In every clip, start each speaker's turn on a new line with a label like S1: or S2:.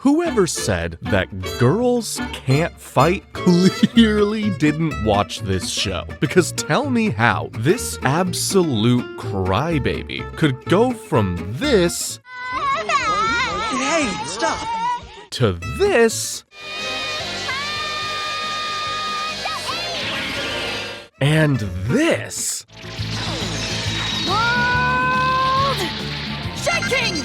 S1: Whoever said that girls can't fight clearly didn't watch this show. Because tell me how this absolute crybaby could go from this
S2: Hey, stop!
S1: to this and this.
S3: World shaking!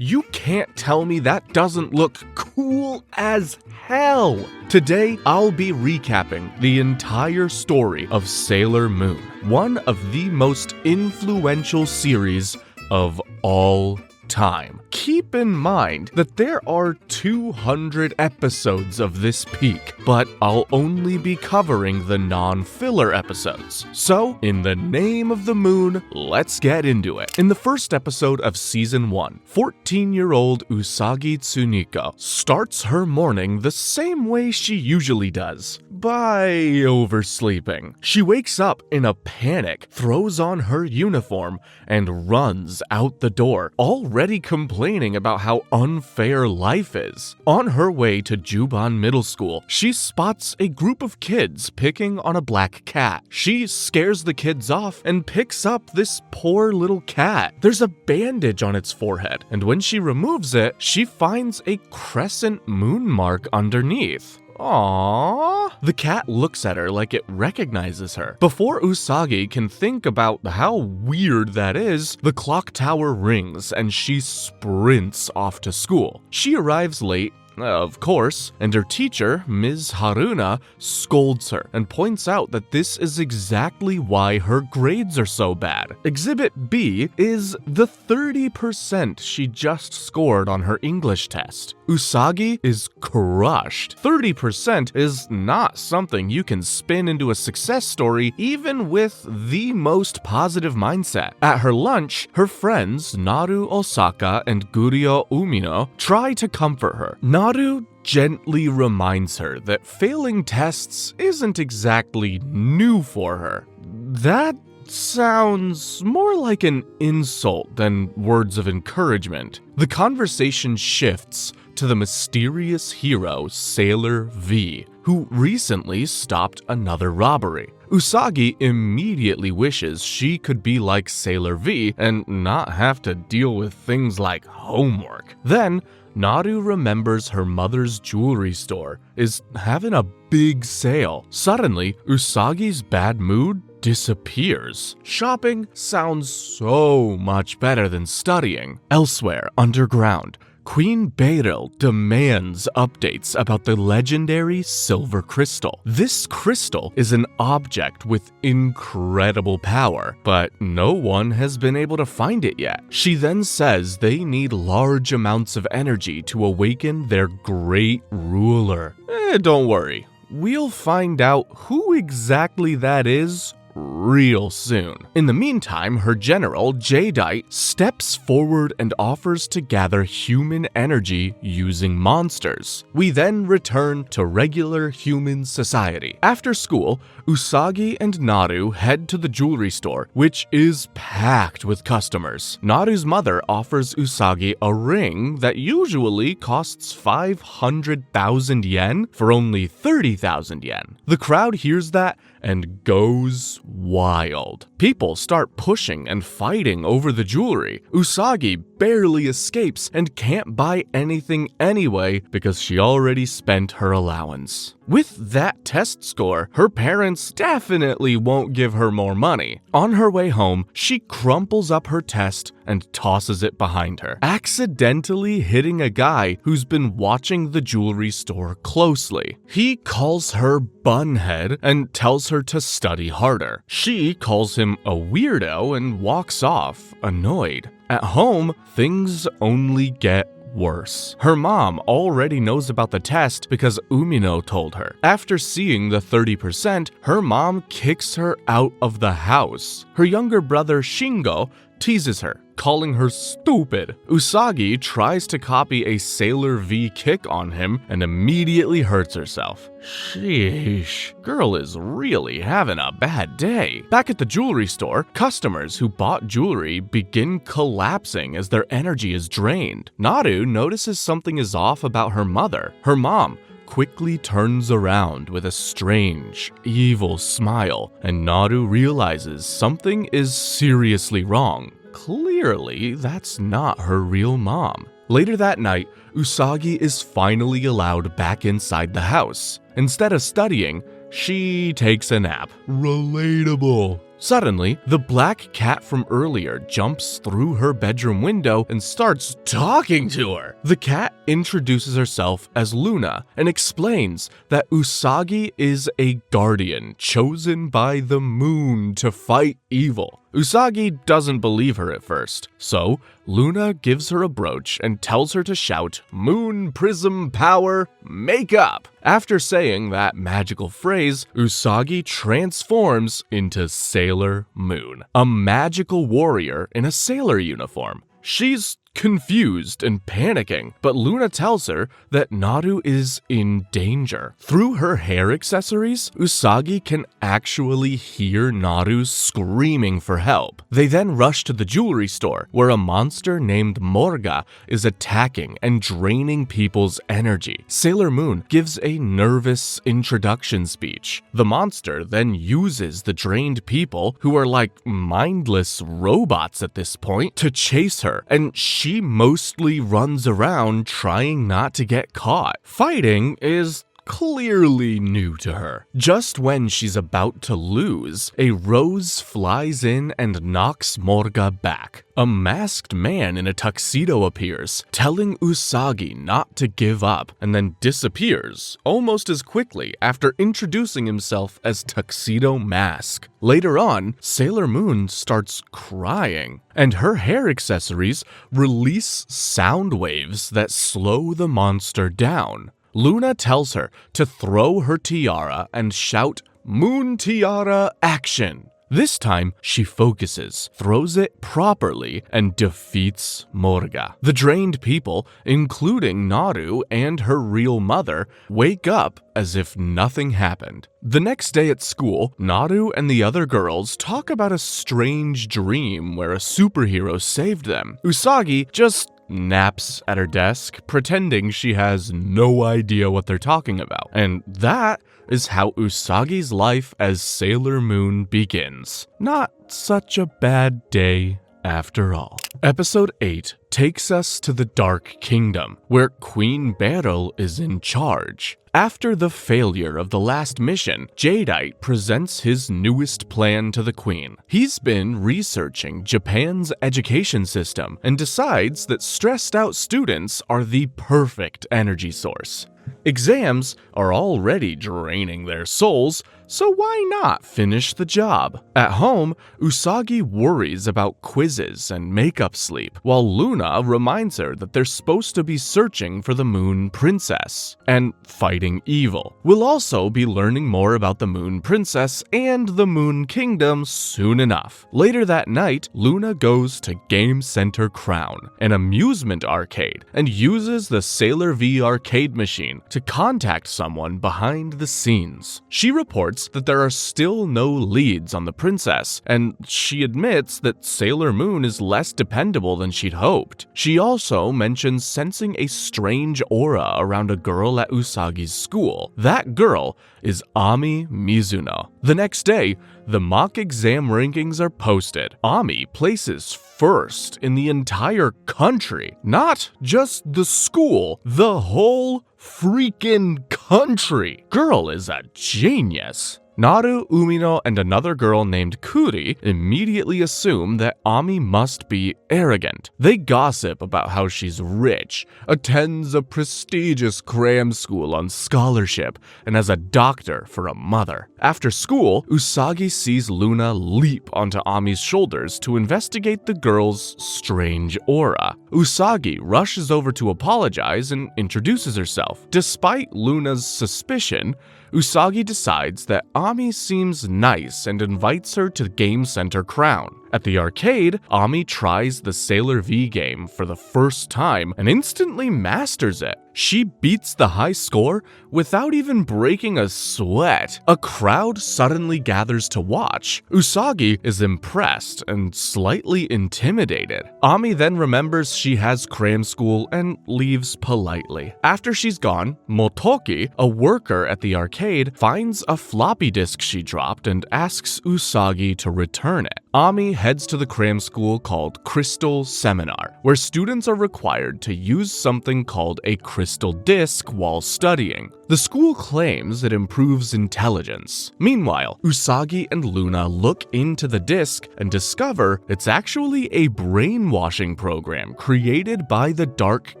S1: You can't tell me that doesn't look cool as hell. Today, I'll be recapping the entire story of Sailor Moon, one of the most influential series of all time. Keep in mind that there are 200 episodes of this peak, but I'll only be covering the non-filler episodes. So, in the name of the moon, let's get into it. In the first episode of Season 1, 14-year-old Usagi Tsukino starts her morning the same way she usually does, by oversleeping. She wakes up in a panic, throws on her uniform, and runs out the door, already complaining about how unfair life is. On her way to Juban Middle School, she spots a group of kids picking on a black cat. She scares the kids off and picks up this poor little cat. There's a bandage on its forehead, and when she removes it, she finds a crescent moon mark underneath. Aww. The cat looks at her like it recognizes her. Before Usagi can think about how weird that is, the clock tower rings and she sprints off to school. She arrives late, of course, and her teacher, Ms. Haruna, scolds her and points out that this is exactly why her grades are so bad. Exhibit B is the 30% she just scored on her English test. Usagi is crushed. 30% is not something you can spin into a success story even with the most positive mindset. At her lunch, her friends Naru Osaka and Gurio Umino try to comfort her. Naru gently reminds her that failing tests isn't exactly new for her. That sounds more like an insult than words of encouragement. The conversation shifts to the mysterious hero Sailor V, who recently stopped another robbery. Usagi immediately wishes she could be like Sailor V and not have to deal with things like homework. Then, Naru remembers her mother's jewelry store is having a big sale. Suddenly, Usagi's bad mood disappears. Shopping sounds so much better than studying. Elsewhere, underground, Queen Beryl demands updates about the legendary silver crystal. This crystal is an object with incredible power, but no one has been able to find it yet. She then says they need large amounts of energy to awaken their great ruler. Don't worry, we'll find out who exactly that is real soon. In the meantime, her general, Jadeite, steps forward and offers to gather human energy using monsters. We then return to regular human society. After school, Usagi and Naru head to the jewelry store, which is packed with customers. Naru's mother offers Usagi a ring that usually costs 500,000 yen for only 30,000 yen. The crowd hears that and goes wild. People start pushing and fighting over the jewelry. Usagi barely escapes and can't buy anything anyway because she already spent her allowance. With that test score, her parents definitely won't give her more money. On her way home, she crumples up her test and tosses it behind her, accidentally hitting a guy who's been watching the jewelry store closely. He calls her bunhead and tells her to study harder. She calls him a weirdo and walks off, annoyed. At home, things only get worse. Her mom already knows about the test because Umino told her. After seeing the 30%, her mom kicks her out of the house. Her younger brother Shingo teases her, calling her stupid. Usagi tries to copy a Sailor V kick on him and immediately hurts herself. Sheesh, girl is really having a bad day. Back at the jewelry store, customers who bought jewelry begin collapsing as their energy is drained. Naru notices something is off about her mother. Her mom quickly turns around with a strange, evil smile, and Naru realizes something is seriously wrong. Clearly, that's not her real mom. Later that night, Usagi is finally allowed back inside the house. Instead of studying, she takes a nap. Relatable. Suddenly, the black cat from earlier jumps through her bedroom window and starts talking to her. The cat introduces herself as Luna and explains that Usagi is a guardian chosen by the moon to fight evil. Usagi doesn't believe her at first, so Luna gives her a brooch and tells her to shout, "Moon Prism Power, make up!" After saying that magical phrase, Usagi transforms into Sailor Moon, a magical warrior in a sailor uniform. She's confused and panicking, but Luna tells her that Naru is in danger. Through her hair accessories, Usagi can actually hear Naru screaming for help. They then rush to the jewelry store, where a monster named Morga is attacking and draining people's energy. Sailor Moon gives a nervous introduction speech. The monster then uses the drained people, who are like mindless robots at this point, to chase her, and she mostly runs around trying not to get caught. Fighting is clearly new to her. Just when she's about to lose, a rose flies in and knocks Morga back. A masked man in a tuxedo appears, telling Usagi not to give up, and then disappears almost as quickly after introducing himself as Tuxedo Mask. Later on, Sailor Moon starts crying, and her hair accessories release sound waves that slow the monster down. Luna tells her to throw her tiara and shout, "Moon Tiara Action!" This time, she focuses, throws it properly, and defeats Morga. The drained people, including Naru and her real mother, wake up as if nothing happened. The next day at school, Naru and the other girls talk about a strange dream where a superhero saved them. Usagi just naps at her desk, pretending she has no idea what they're talking about. And that is how Usagi's life as Sailor Moon begins. Not such a bad day after all. Episode 8 takes us to the Dark Kingdom, where Queen Beryl is in charge. After the failure of the last mission, Jadeite presents his newest plan to the queen. He's been researching Japan's education system and decides that stressed out students are the perfect energy source. Exams are already draining their souls, so why not finish the job? At home, Usagi worries about quizzes and makeup sleep, while Luna reminds her that they're supposed to be searching for the Moon Princess and fighting evil. We'll also be learning more about the Moon Princess and the Moon Kingdom soon enough. Later that night, Luna goes to Game Center Crown, an amusement arcade, and uses the Sailor V arcade machine to contact someone behind the scenes. She reports that there are still no leads on the princess, and she admits that Sailor Moon is less dependable than she'd hoped. She also mentions sensing a strange aura around a girl at Usagi's school. That girl is Ami Mizuno. The next day, the mock exam rankings are posted. Ami places first in the entire country. Not just the school, the whole freaking country. Girl is a genius. Naru, Umino, and another girl named Kuri immediately assume that Ami must be arrogant. They gossip about how she's rich, attends a prestigious cram school on scholarship, and has a doctor for a mother. After school, Usagi sees Luna leap onto Ami's shoulders to investigate the girl's strange aura. Usagi rushes over to apologize and introduces herself. Despite Luna's suspicion, Usagi decides that Ami seems nice and invites her to Game Center Crown. At the arcade, Ami tries the Sailor V game for the first time and instantly masters it. She beats the high score without even breaking a sweat. A crowd suddenly gathers to watch. Usagi is impressed and slightly intimidated. Ami then remembers she has cram school and leaves politely. After she's gone, Motoki, a worker at the arcade, finds a floppy disk she dropped and asks Usagi to return it. Ami heads to the cram school called Crystal Seminar, where students are required to use something called a crystal disc while studying. The school claims it improves intelligence. Meanwhile, Usagi and Luna look into the disc and discover it's actually a brainwashing program created by the Dark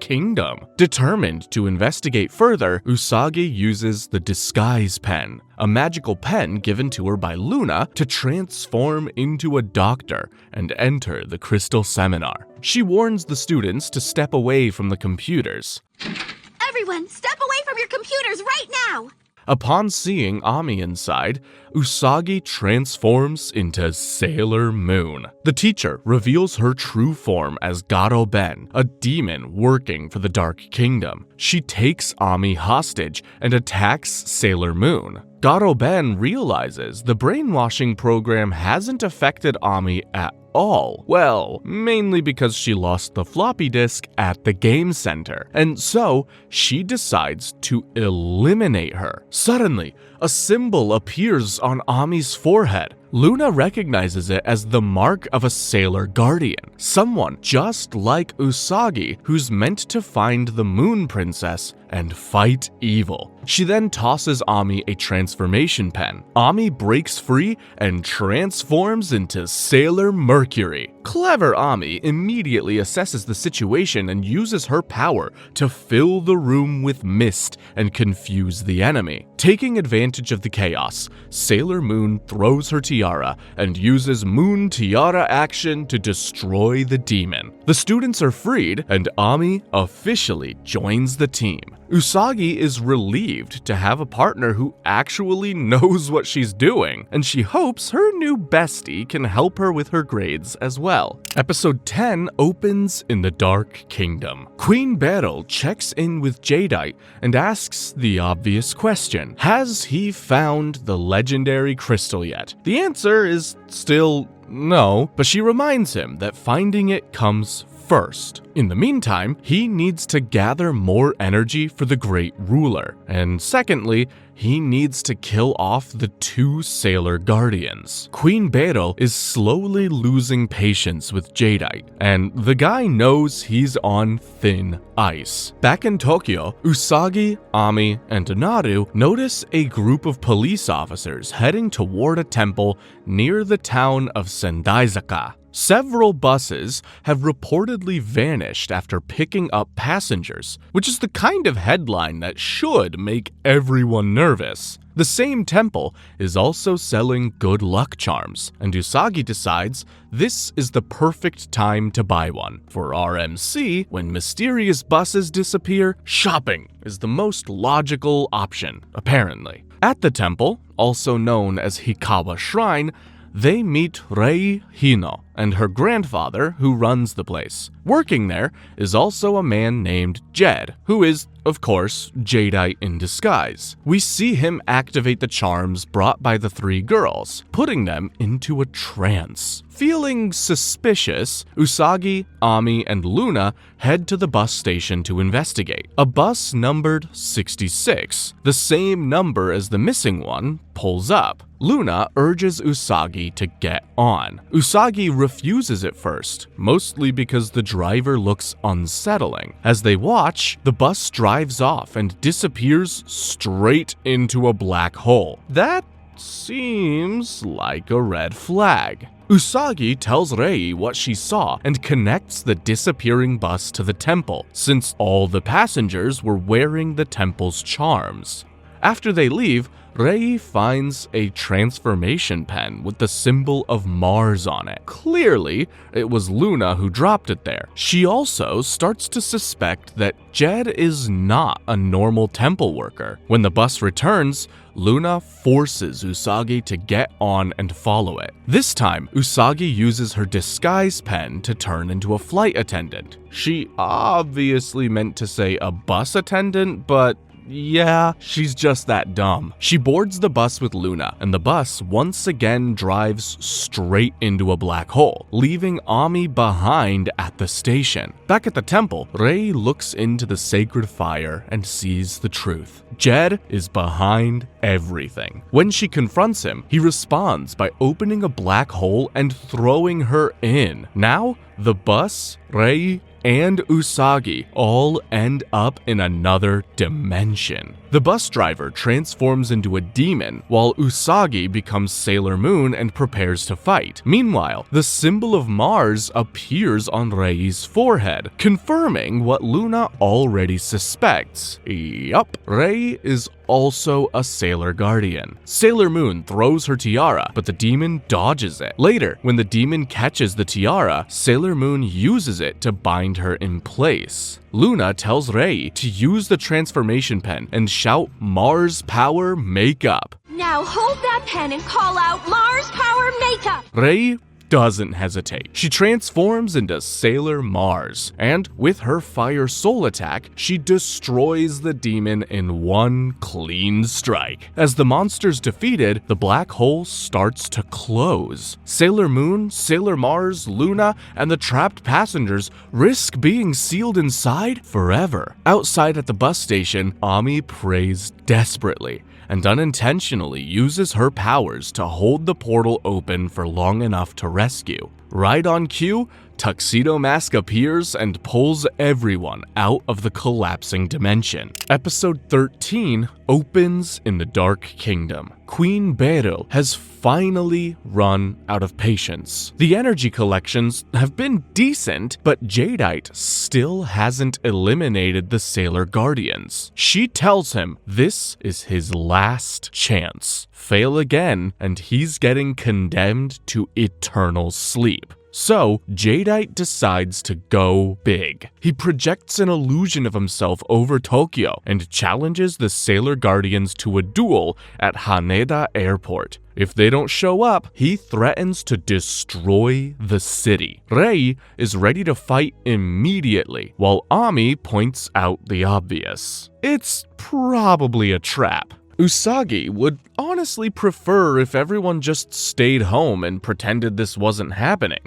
S1: Kingdom. Determined to investigate further, Usagi uses the disguise pen, a magical pen given to her by Luna to transform into a doctor and enter the Crystal Seminar. She warns the students to step away from the computers.
S3: Everyone, step away from your computers right now!
S1: Upon seeing Ami inside, Usagi transforms into Sailor Moon. The teacher reveals her true form as Garo Ben, a demon working for the Dark Kingdom. She takes Ami hostage and attacks Sailor Moon. Garo Ben realizes the brainwashing program hasn't affected Ami at all. Well, mainly because she lost the floppy disk at the game center, and so she decides to eliminate her. Suddenly, a symbol appears on Ami's forehead. Luna recognizes it as the mark of a Sailor Guardian, someone just like Usagi who's meant to find the Moon Princess and fight evil. She then tosses Ami a transformation pen. Ami breaks free and transforms into Sailor Mercury. Clever Ami immediately assesses the situation and uses her power to fill the room with mist and confuse the enemy. Taking advantage of the chaos, Sailor Moon throws her tiara and uses Moon Tiara action to destroy the demon. The students are freed and Ami officially joins the team. Usagi is relieved to have a partner who actually knows what she's doing, and she hopes her new bestie can help her with her grades as well. Episode 10 opens in the Dark Kingdom. Queen Beryl checks in with Jadeite and asks the obvious question: has he found the legendary crystal yet? The answer is still no, but she reminds him that finding it comes first. In the meantime, he needs to gather more energy for the Great Ruler, and secondly, he needs to kill off the 2 Sailor Guardians. Queen Beryl is slowly losing patience with Jadeite, and the guy knows he's on thin ice. Back in Tokyo, Usagi, Ami, and Naru notice a group of police officers heading toward a temple near the town of Sendaizaka. Several buses have reportedly vanished after picking up passengers, which is the kind of headline that should make everyone nervous. The same temple is also selling good luck charms, and Usagi decides this is the perfect time to buy one. For RMC, when mysterious buses disappear, shopping is the most logical option, apparently. At the temple, also known as Hikawa Shrine, they meet Rei Hino and her grandfather, who runs the place. Working there is also a man named Jed, who is, of course, Jadeite in disguise. We see him activate the charms brought by the 3 girls, putting them into a trance. Feeling suspicious, Usagi, Ami, and Luna head to the bus station to investigate. A bus numbered 66, the same number as the missing one, pulls up. Luna urges Usagi to get on. Usagi refuses at first, mostly because the driver looks unsettling. As they watch, the bus drives off and disappears straight into a black hole. That seems like a red flag. Usagi tells Rei what she saw and connects the disappearing bus to the temple, since all the passengers were wearing the temple's charms. After they leave, Rei finds a transformation pen with the symbol of Mars on it. Clearly, it was Luna who dropped it there. She also starts to suspect that Jed is not a normal temple worker. When the bus returns, Luna forces Usagi to get on and follow it. This time, Usagi uses her disguise pen to turn into a flight attendant. She obviously meant to say a bus attendant, but yeah, she's just that dumb. She boards the bus with Luna, and the bus once again drives straight into a black hole, leaving Ami behind at the station. Back at the temple, Rei looks into the sacred fire and sees the truth. Jed is behind everything. When she confronts him, he responds by opening a black hole and throwing her in. Now, the bus, Rei, and Usagi all end up in another dimension. The bus driver transforms into a demon, while Usagi becomes Sailor Moon and prepares to fight. Meanwhile, the symbol of Mars appears on Rei's forehead, confirming what Luna already suspects. Yup, Rei is also a Sailor Guardian. Sailor Moon throws her tiara, but the demon dodges it. Later, when the demon catches the tiara, Sailor Moon uses it to bind her in place. Luna tells Rei to use the transformation pen and shout Mars Power Makeup.
S3: Now hold that pen and call out Mars Power Makeup!
S1: Rei doesn't hesitate. She transforms into Sailor Mars, and with her Fire Soul attack, she destroys the demon in one clean strike. As the monster's defeated, the black hole starts to close. Sailor Moon, Sailor Mars, Luna, and the trapped passengers risk being sealed inside forever. Outside at the bus station, Ami prays desperately and unintentionally uses her powers to hold the portal open for long enough to rescue. Right on cue, Tuxedo Mask appears and pulls everyone out of the collapsing dimension. Episode 13 opens in the Dark Kingdom. Queen Beryl has finally run out of patience. The energy collections have been decent, but Jadeite still hasn't eliminated the Sailor Guardians. She tells him this is his last chance. Fail again, and he's getting condemned to eternal sleep. So, Jadeite decides to go big. He projects an illusion of himself over Tokyo and challenges the Sailor Guardians to a duel at Haneda Airport. If they don't show up, he threatens to destroy the city. Rei is ready to fight immediately, while Ami points out the obvious. It's probably a trap. Usagi would honestly prefer if everyone just stayed home and pretended this wasn't happening.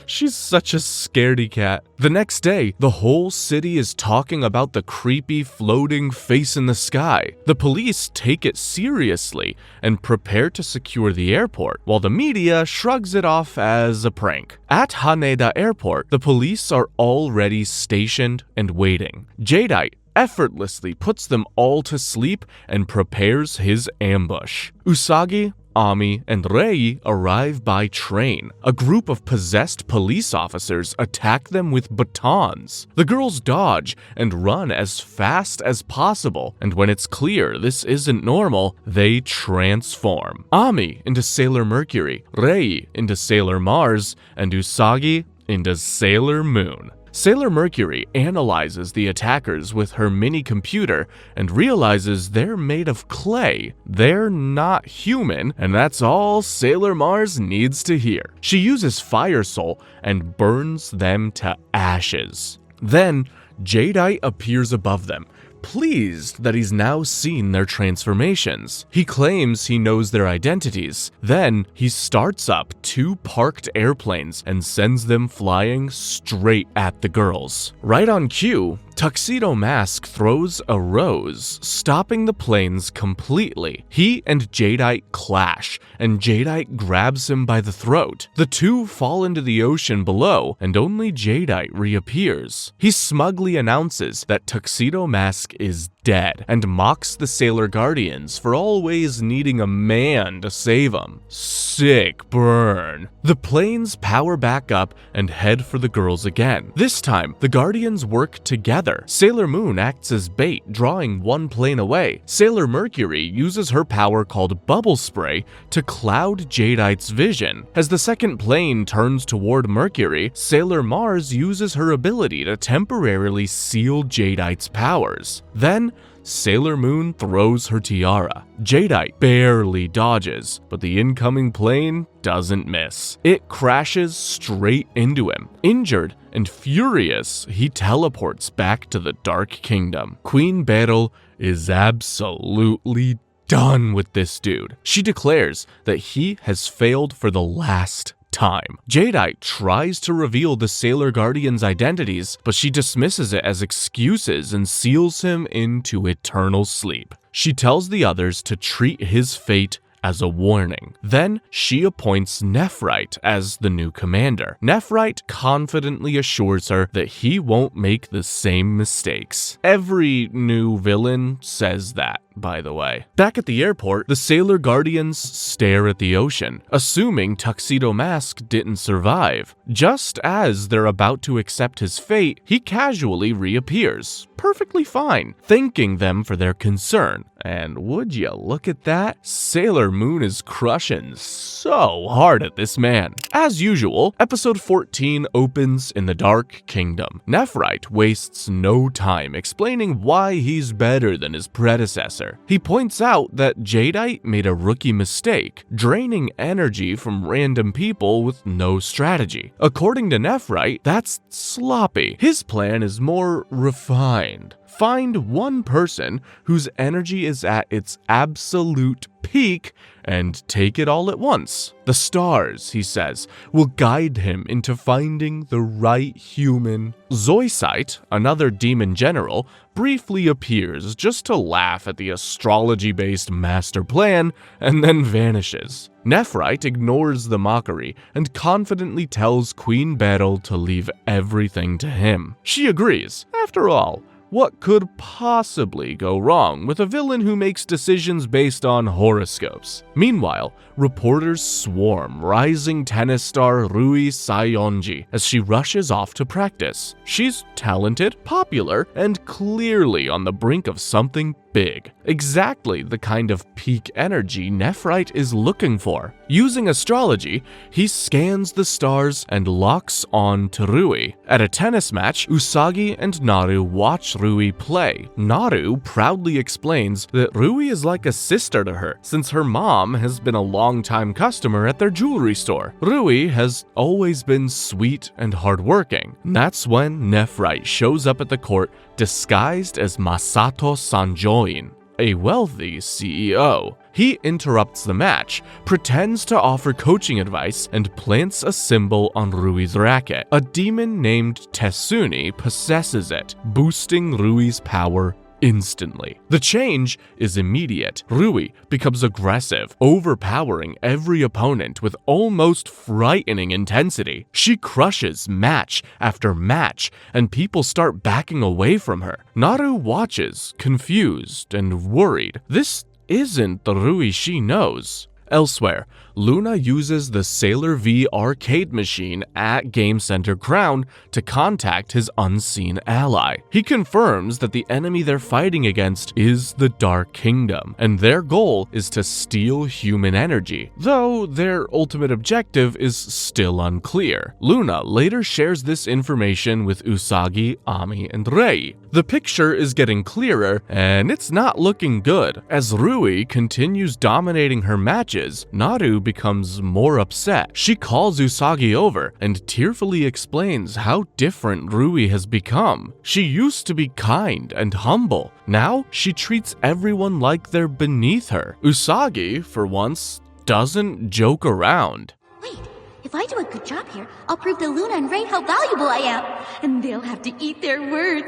S1: She's such a scaredy cat. The next day, the whole city is talking about the creepy floating face in the sky. The police take it seriously and prepare to secure the airport, while the media shrugs it off as a prank. At Haneda Airport, the police are already stationed and waiting. Jadeite effortlessly puts them all to sleep and prepares his ambush. Usagi, Ami, and Rei arrive by train. A group of possessed police officers attack them with batons. The girls dodge and run as fast as possible, and when it's clear this isn't normal, they transform. Ami into Sailor Mercury, Rei into Sailor Mars, and Usagi into Sailor Moon. Sailor Mercury analyzes the attackers with her mini-computer and realizes they're made of clay. They're not human, and that's all Sailor Mars needs to hear. She uses Fire Soul and burns them to ashes. Then, Jadeite appears above them, pleased that he's now seen their transformations. He claims he knows their identities. Then, he starts up 2 parked airplanes and sends them flying straight at the girls. Right on cue, Tuxedo Mask throws a rose, stopping the planes completely. He and Jadeite clash, and Jadeite grabs him by the throat. The two fall into the ocean below, and only Jadeite reappears. He smugly announces that Tuxedo Mask is dead, and mocks the Sailor Guardians for always needing a man to save them. Sick burn. The planes power back up and head for the girls again. This time, the Guardians work together together. Sailor Moon acts as bait, drawing one plane away. Sailor Mercury uses her power called Bubble Spray to cloud Jadeite's vision. As the second plane turns toward Mercury, Sailor Mars uses her ability to temporarily seal Jadeite's powers. Then, Sailor Moon throws her tiara. Jadeite barely dodges, but the incoming plane doesn't miss. It crashes straight into him. Injured and furious, he teleports back to the Dark Kingdom. Queen Beryl is absolutely done with this dude. She declares that he has failed for the last time. Jadeite tries to reveal the Sailor Guardian's identities, but she dismisses it as excuses and seals him into eternal sleep. She tells the others to treat his fate as a warning. Then she appoints Nefright as the new commander. Nefright confidently assures her that he won't make the same mistakes. Every new villain says that, by the way. Back at the airport, the Sailor Guardians stare at the ocean, assuming Tuxedo Mask didn't survive. Just as they're about to accept his fate, he casually reappears, perfectly fine, thanking them for their concern. And would you look at that? Sailor Moon is crushing so hard at this man. As usual, episode 14 opens in the Dark Kingdom. Nefright wastes no time explaining why he's better than his predecessor. He points out that Jadeite made a rookie mistake, draining energy from random people with no strategy. According to Nefright, that's sloppy. His plan is more refined. Find one person whose energy is at its absolute peak and take it all at once. The stars, he says, will guide him into finding the right human. Zoisite, another demon general, briefly appears just to laugh at the astrology-based master plan and then vanishes. Nefright ignores the mockery and confidently tells Queen Beryl to leave everything to him. She agrees. After all, what could possibly go wrong with a villain who makes decisions based on horoscopes? Meanwhile, reporters swarm rising tennis star Rui Sayonji as she rushes off to practice. She's talented, popular, and clearly on the brink of something big. Exactly the kind of peak energy Nefright is looking for. Using astrology, he scans the stars and locks on to Rui. At a tennis match, Usagi and Naru watch Rui play. Naru proudly explains that Rui is like a sister to her, since her mom has been a long-time customer at their jewelry store. Rui has always been sweet and hardworking. That's when Nefright shows up at the court disguised as Masato Sanjoin, a wealthy CEO. He interrupts the match, pretends to offer coaching advice, and plants a symbol on Rui's racket. A demon named Tessuni possesses it, boosting Rui's power instantly. The change is immediate. Rui becomes aggressive, overpowering every opponent with almost frightening intensity. She crushes match after match, and people start backing away from her. Naru watches, confused and worried. This isn't the Rui she knows. Elsewhere, Luna uses the Sailor V arcade machine at Game Center Crown to contact his unseen ally. He confirms that the enemy they're fighting against is the Dark Kingdom, and their goal is to steal human energy, though their ultimate objective is still unclear. Luna later shares this information with Usagi, Ami, and Rei. The picture is getting clearer, and it's not looking good. As Rui continues dominating her matches, Naru becomes more upset. She calls Usagi over and tearfully explains how different Rui has become. She used to be kind and humble. Now she treats everyone like they're beneath her. Usagi, for once, doesn't joke around.
S3: Wait, if I do a good job here, I'll prove to Luna and Ray how valuable I am. And they'll have to eat their words.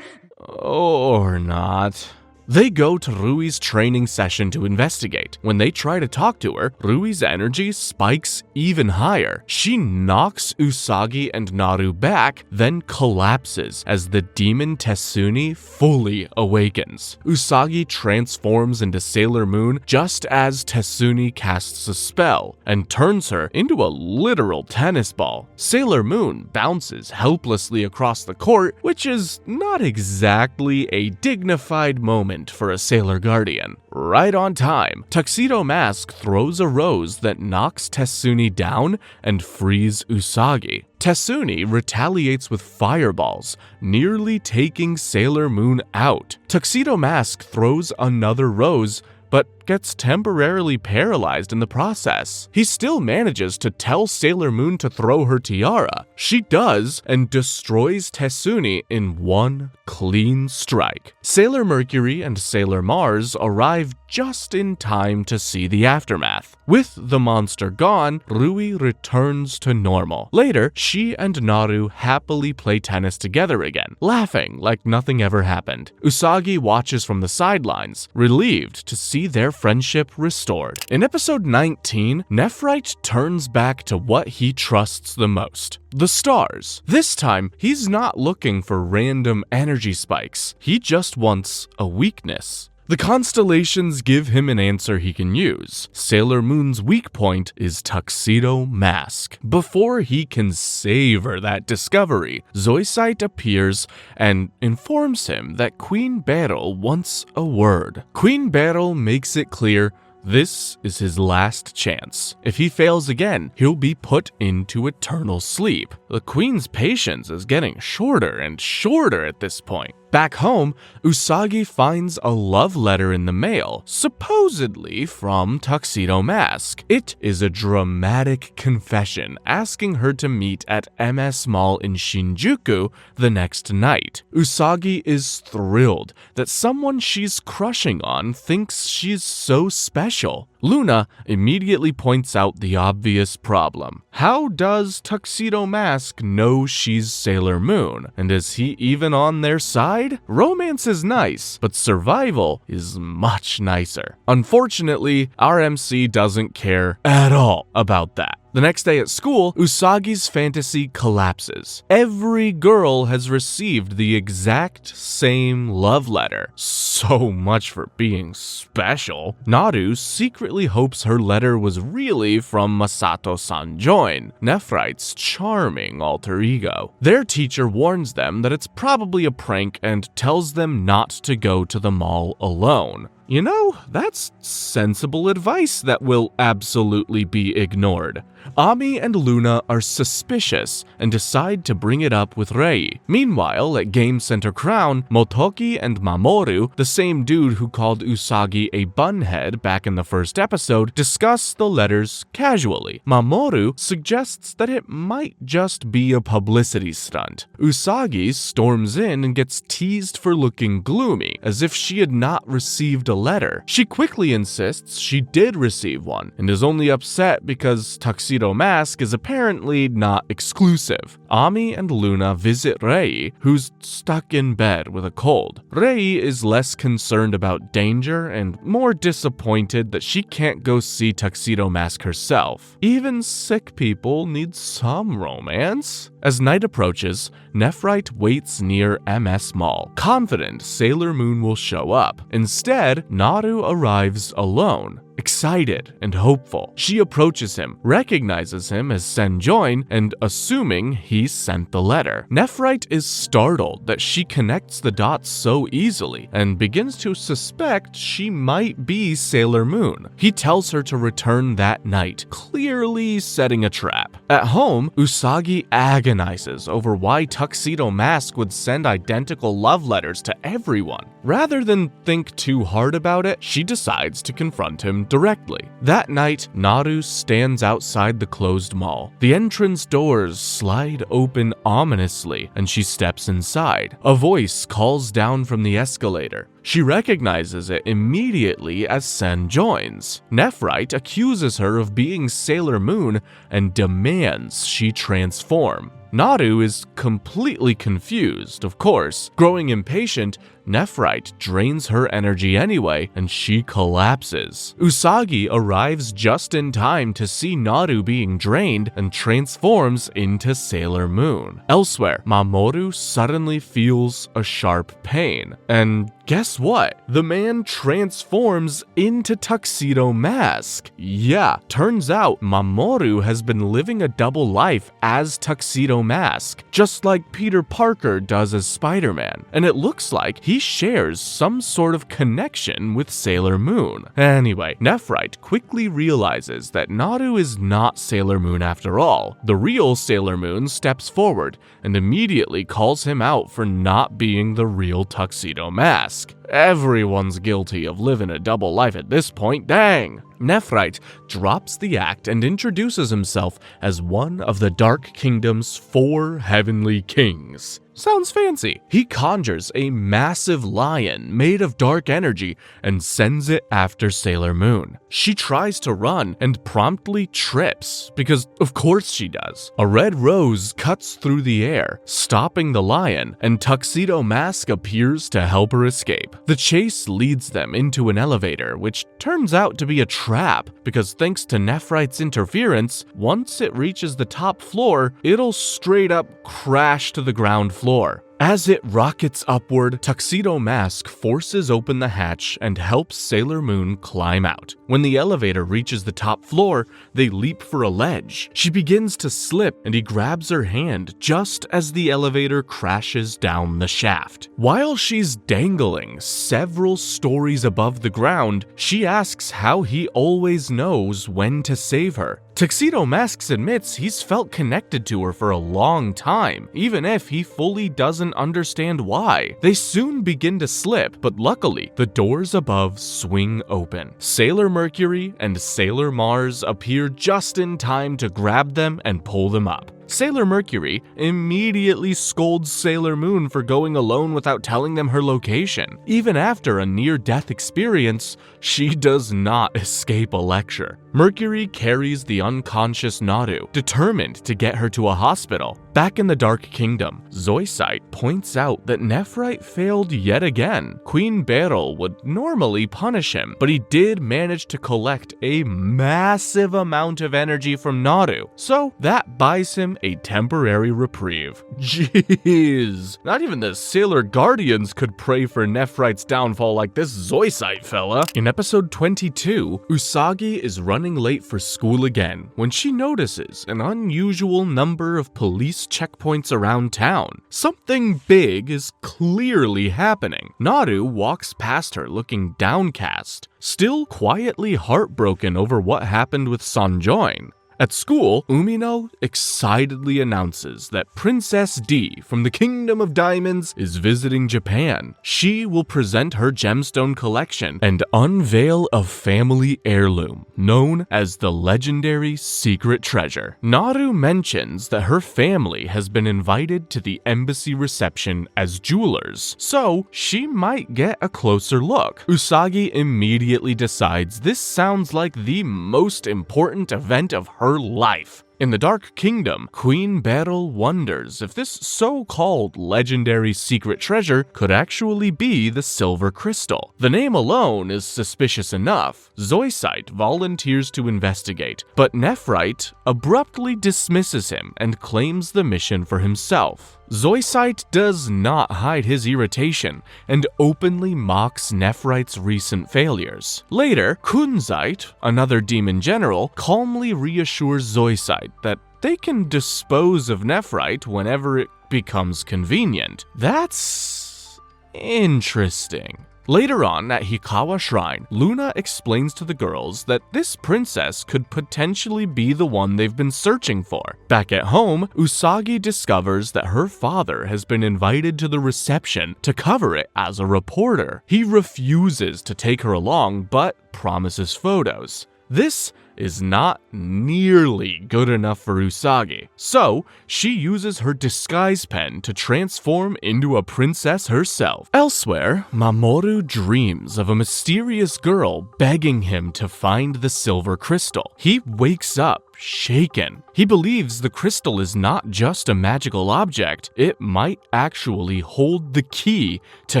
S1: Or not. They go to Rui's training session to investigate. When they try to talk to her, Rui's energy spikes even higher. She knocks Usagi and Naru back, then collapses as the demon Tetsuni fully awakens. Usagi transforms into Sailor Moon just as Tetsuni casts a spell and turns her into a literal tennis ball. Sailor Moon bounces helplessly across the court, which is not exactly a dignified moment for a Sailor Guardian. Right on time, Tuxedo Mask throws a rose that knocks Tetsuni down and frees Usagi. Tetsuni retaliates with fireballs, nearly taking Sailor Moon out. Tuxedo Mask throws another rose, but gets temporarily paralyzed in the process. He still manages to tell Sailor Moon to throw her tiara. She does and destroys Tetsuni in one clean strike. Sailor Mercury and Sailor Mars arrive just in time to see the aftermath. With the monster gone, Rui returns to normal. Later, she and Naru happily play tennis together again, laughing like nothing ever happened. Usagi watches from the sidelines, relieved to see their friendship restored. In episode 19, Nefright turns back to what he trusts the most: the stars. This time, he's not looking for random energy spikes. He just wants a weakness. The constellations give him an answer he can use. Sailor Moon's weak point is Tuxedo Mask. Before he can savor that discovery, Zoisite appears and informs him that Queen Beryl wants a word. Queen Beryl makes it clear this is his last chance. If he fails again, he'll be put into eternal sleep. The Queen's patience is getting shorter and shorter at this point. Back home, Usagi finds a love letter in the mail, supposedly from Tuxedo Mask. It is a dramatic confession asking her to meet at MS Mall in Shinjuku the next night. Usagi is thrilled that someone she's crushing on thinks she's so special. Luna immediately points out the obvious problem. How does Tuxedo Mask know she's Sailor Moon? And is he even on their side? Romance is nice, but survival is much nicer. Unfortunately, our MC doesn't care at all about that. The next day at school, Usagi's fantasy collapses. Every girl has received the exact same love letter. So much for being special. Naru secretly hopes her letter was really from Masato Sanjoin, Nefright's charming alter ego. Their teacher warns them that it's probably a prank and tells them not to go to the mall alone. You know, that's sensible advice that will absolutely be ignored. Ami and Luna are suspicious and decide to bring it up with Rei. Meanwhile, at Game Center Crown, Motoki and Mamoru, the same dude who called Usagi a bunhead back in the first episode, discuss the letters casually. Mamoru suggests that it might just be a publicity stunt. Usagi storms in and gets teased for looking gloomy, as if she had not received a letter. She quickly insists she did receive one, and is only upset because Tuxedo Mask is apparently not exclusive. Ami and Luna visit Rei, who's stuck in bed with a cold. Rei is less concerned about danger and more disappointed that she can't go see Tuxedo Mask herself. Even sick people need some romance. As night approaches, Nefright waits near MS Mall, confident Sailor Moon will show up. Instead, Naru arrives alone. Excited and hopeful, she approaches him, recognizes him as Sanjoin, and assuming he sent the letter. Nefright is startled that she connects the dots so easily and begins to suspect she might be Sailor Moon. He tells her to return that night, clearly setting a trap. At home, Usagi agonizes over why Tuxedo Mask would send identical love letters to everyone. Rather than think too hard about it, she decides to confront him directly. That night, Naru stands outside the closed mall. The entrance doors slide open ominously, and she steps inside. A voice calls down from the escalator. She recognizes it immediately as Sanjoin's. Nefright accuses her of being Sailor Moon and demands she transform. Naru is completely confused, of course. Growing impatient, Nefright drains her energy anyway, and she collapses. Usagi arrives just in time to see Naru being drained and transforms into Sailor Moon. Elsewhere, Mamoru suddenly feels a sharp pain, and guess what? The man transforms into Tuxedo Mask. Yeah, turns out Mamoru has been living a double life as Tuxedo Mask, just like Peter Parker does as Spider-Man, and it looks like he shares some sort of connection with Sailor Moon. Anyway, Nefright quickly realizes that Naru is not Sailor Moon after all. The real Sailor Moon steps forward and immediately calls him out for not being the real Tuxedo Mask. Everyone's guilty of living a double life at this point, dang! Nefright drops the act and introduces himself as one of the Dark Kingdom's 4 heavenly kings. Sounds fancy. He conjures a massive lion made of dark energy and sends it after Sailor Moon. She tries to run and promptly trips, because of course she does. A red rose cuts through the air, stopping the lion, and Tuxedo Mask appears to help her escape. The chase leads them into an elevator, which turns out to be a trap, because thanks to Nefright's interference, once it reaches the top floor, it'll straight up crash to the ground floor. As it rockets upward, Tuxedo Mask forces open the hatch and helps Sailor Moon climb out. When the elevator reaches the top floor, they leap for a ledge. She begins to slip and he grabs her hand just as the elevator crashes down the shaft. While she's dangling several stories above the ground, she asks how he always knows when to save her. Tuxedo Mask admits he's felt connected to her for a long time, even if he fully doesn't understand why. They soon begin to slip, but luckily, the doors above swing open. Sailor Mercury and Sailor Mars appear just in time to grab them and pull them up. Sailor Mercury immediately scolds Sailor Moon for going alone without telling them her location. Even after a near-death experience, she does not escape a lecture. Mercury carries the unconscious Naru, determined to get her to a hospital. Back in the Dark Kingdom, Zoisite points out that Nefright failed yet again. Queen Beryl would normally punish him, but he did manage to collect a massive amount of energy from Naru, so that buys him a temporary reprieve. Jeez, not even the Sailor Guardians could pray for Nefright's downfall like this Zoisite fella. In episode 22, Usagi is running late for school again when she notices an unusual number of police checkpoints around town. Something big is clearly happening. Naru walks past her looking downcast, still quietly heartbroken over what happened with Sanjoin. At school, Umino excitedly announces that Princess D from the Kingdom of Diamonds is visiting Japan. She will present her gemstone collection and unveil a family heirloom known as the legendary secret treasure. Naru mentions that her family has been invited to the embassy reception as jewelers, so she might get a closer look. Usagi immediately decides this sounds like the most important event of her life. In the Dark Kingdom, Queen Beryl wonders if this so-called legendary secret treasure could actually be the silver crystal. The name alone is suspicious enough. Zoisite volunteers to investigate, but Nefright abruptly dismisses him and claims the mission for himself. Zoisite does not hide his irritation and openly mocks Nefright's recent failures. Later, Kunzite, another demon general, calmly reassures Zoisite that they can dispose of Nefright whenever it becomes convenient. That's interesting. Later on at Hikawa Shrine, Luna explains to the girls that this princess could potentially be the one they've been searching for. Back at home, Usagi discovers that her father has been invited to the reception to cover it as a reporter. He refuses to take her along, but promises photos. This is not nearly good enough for Usagi. So, she uses her disguise pen to transform into a princess herself. Elsewhere, Mamoru dreams of a mysterious girl begging him to find the silver crystal. He wakes up shaken. He believes the crystal is not just a magical object, it might actually hold the key to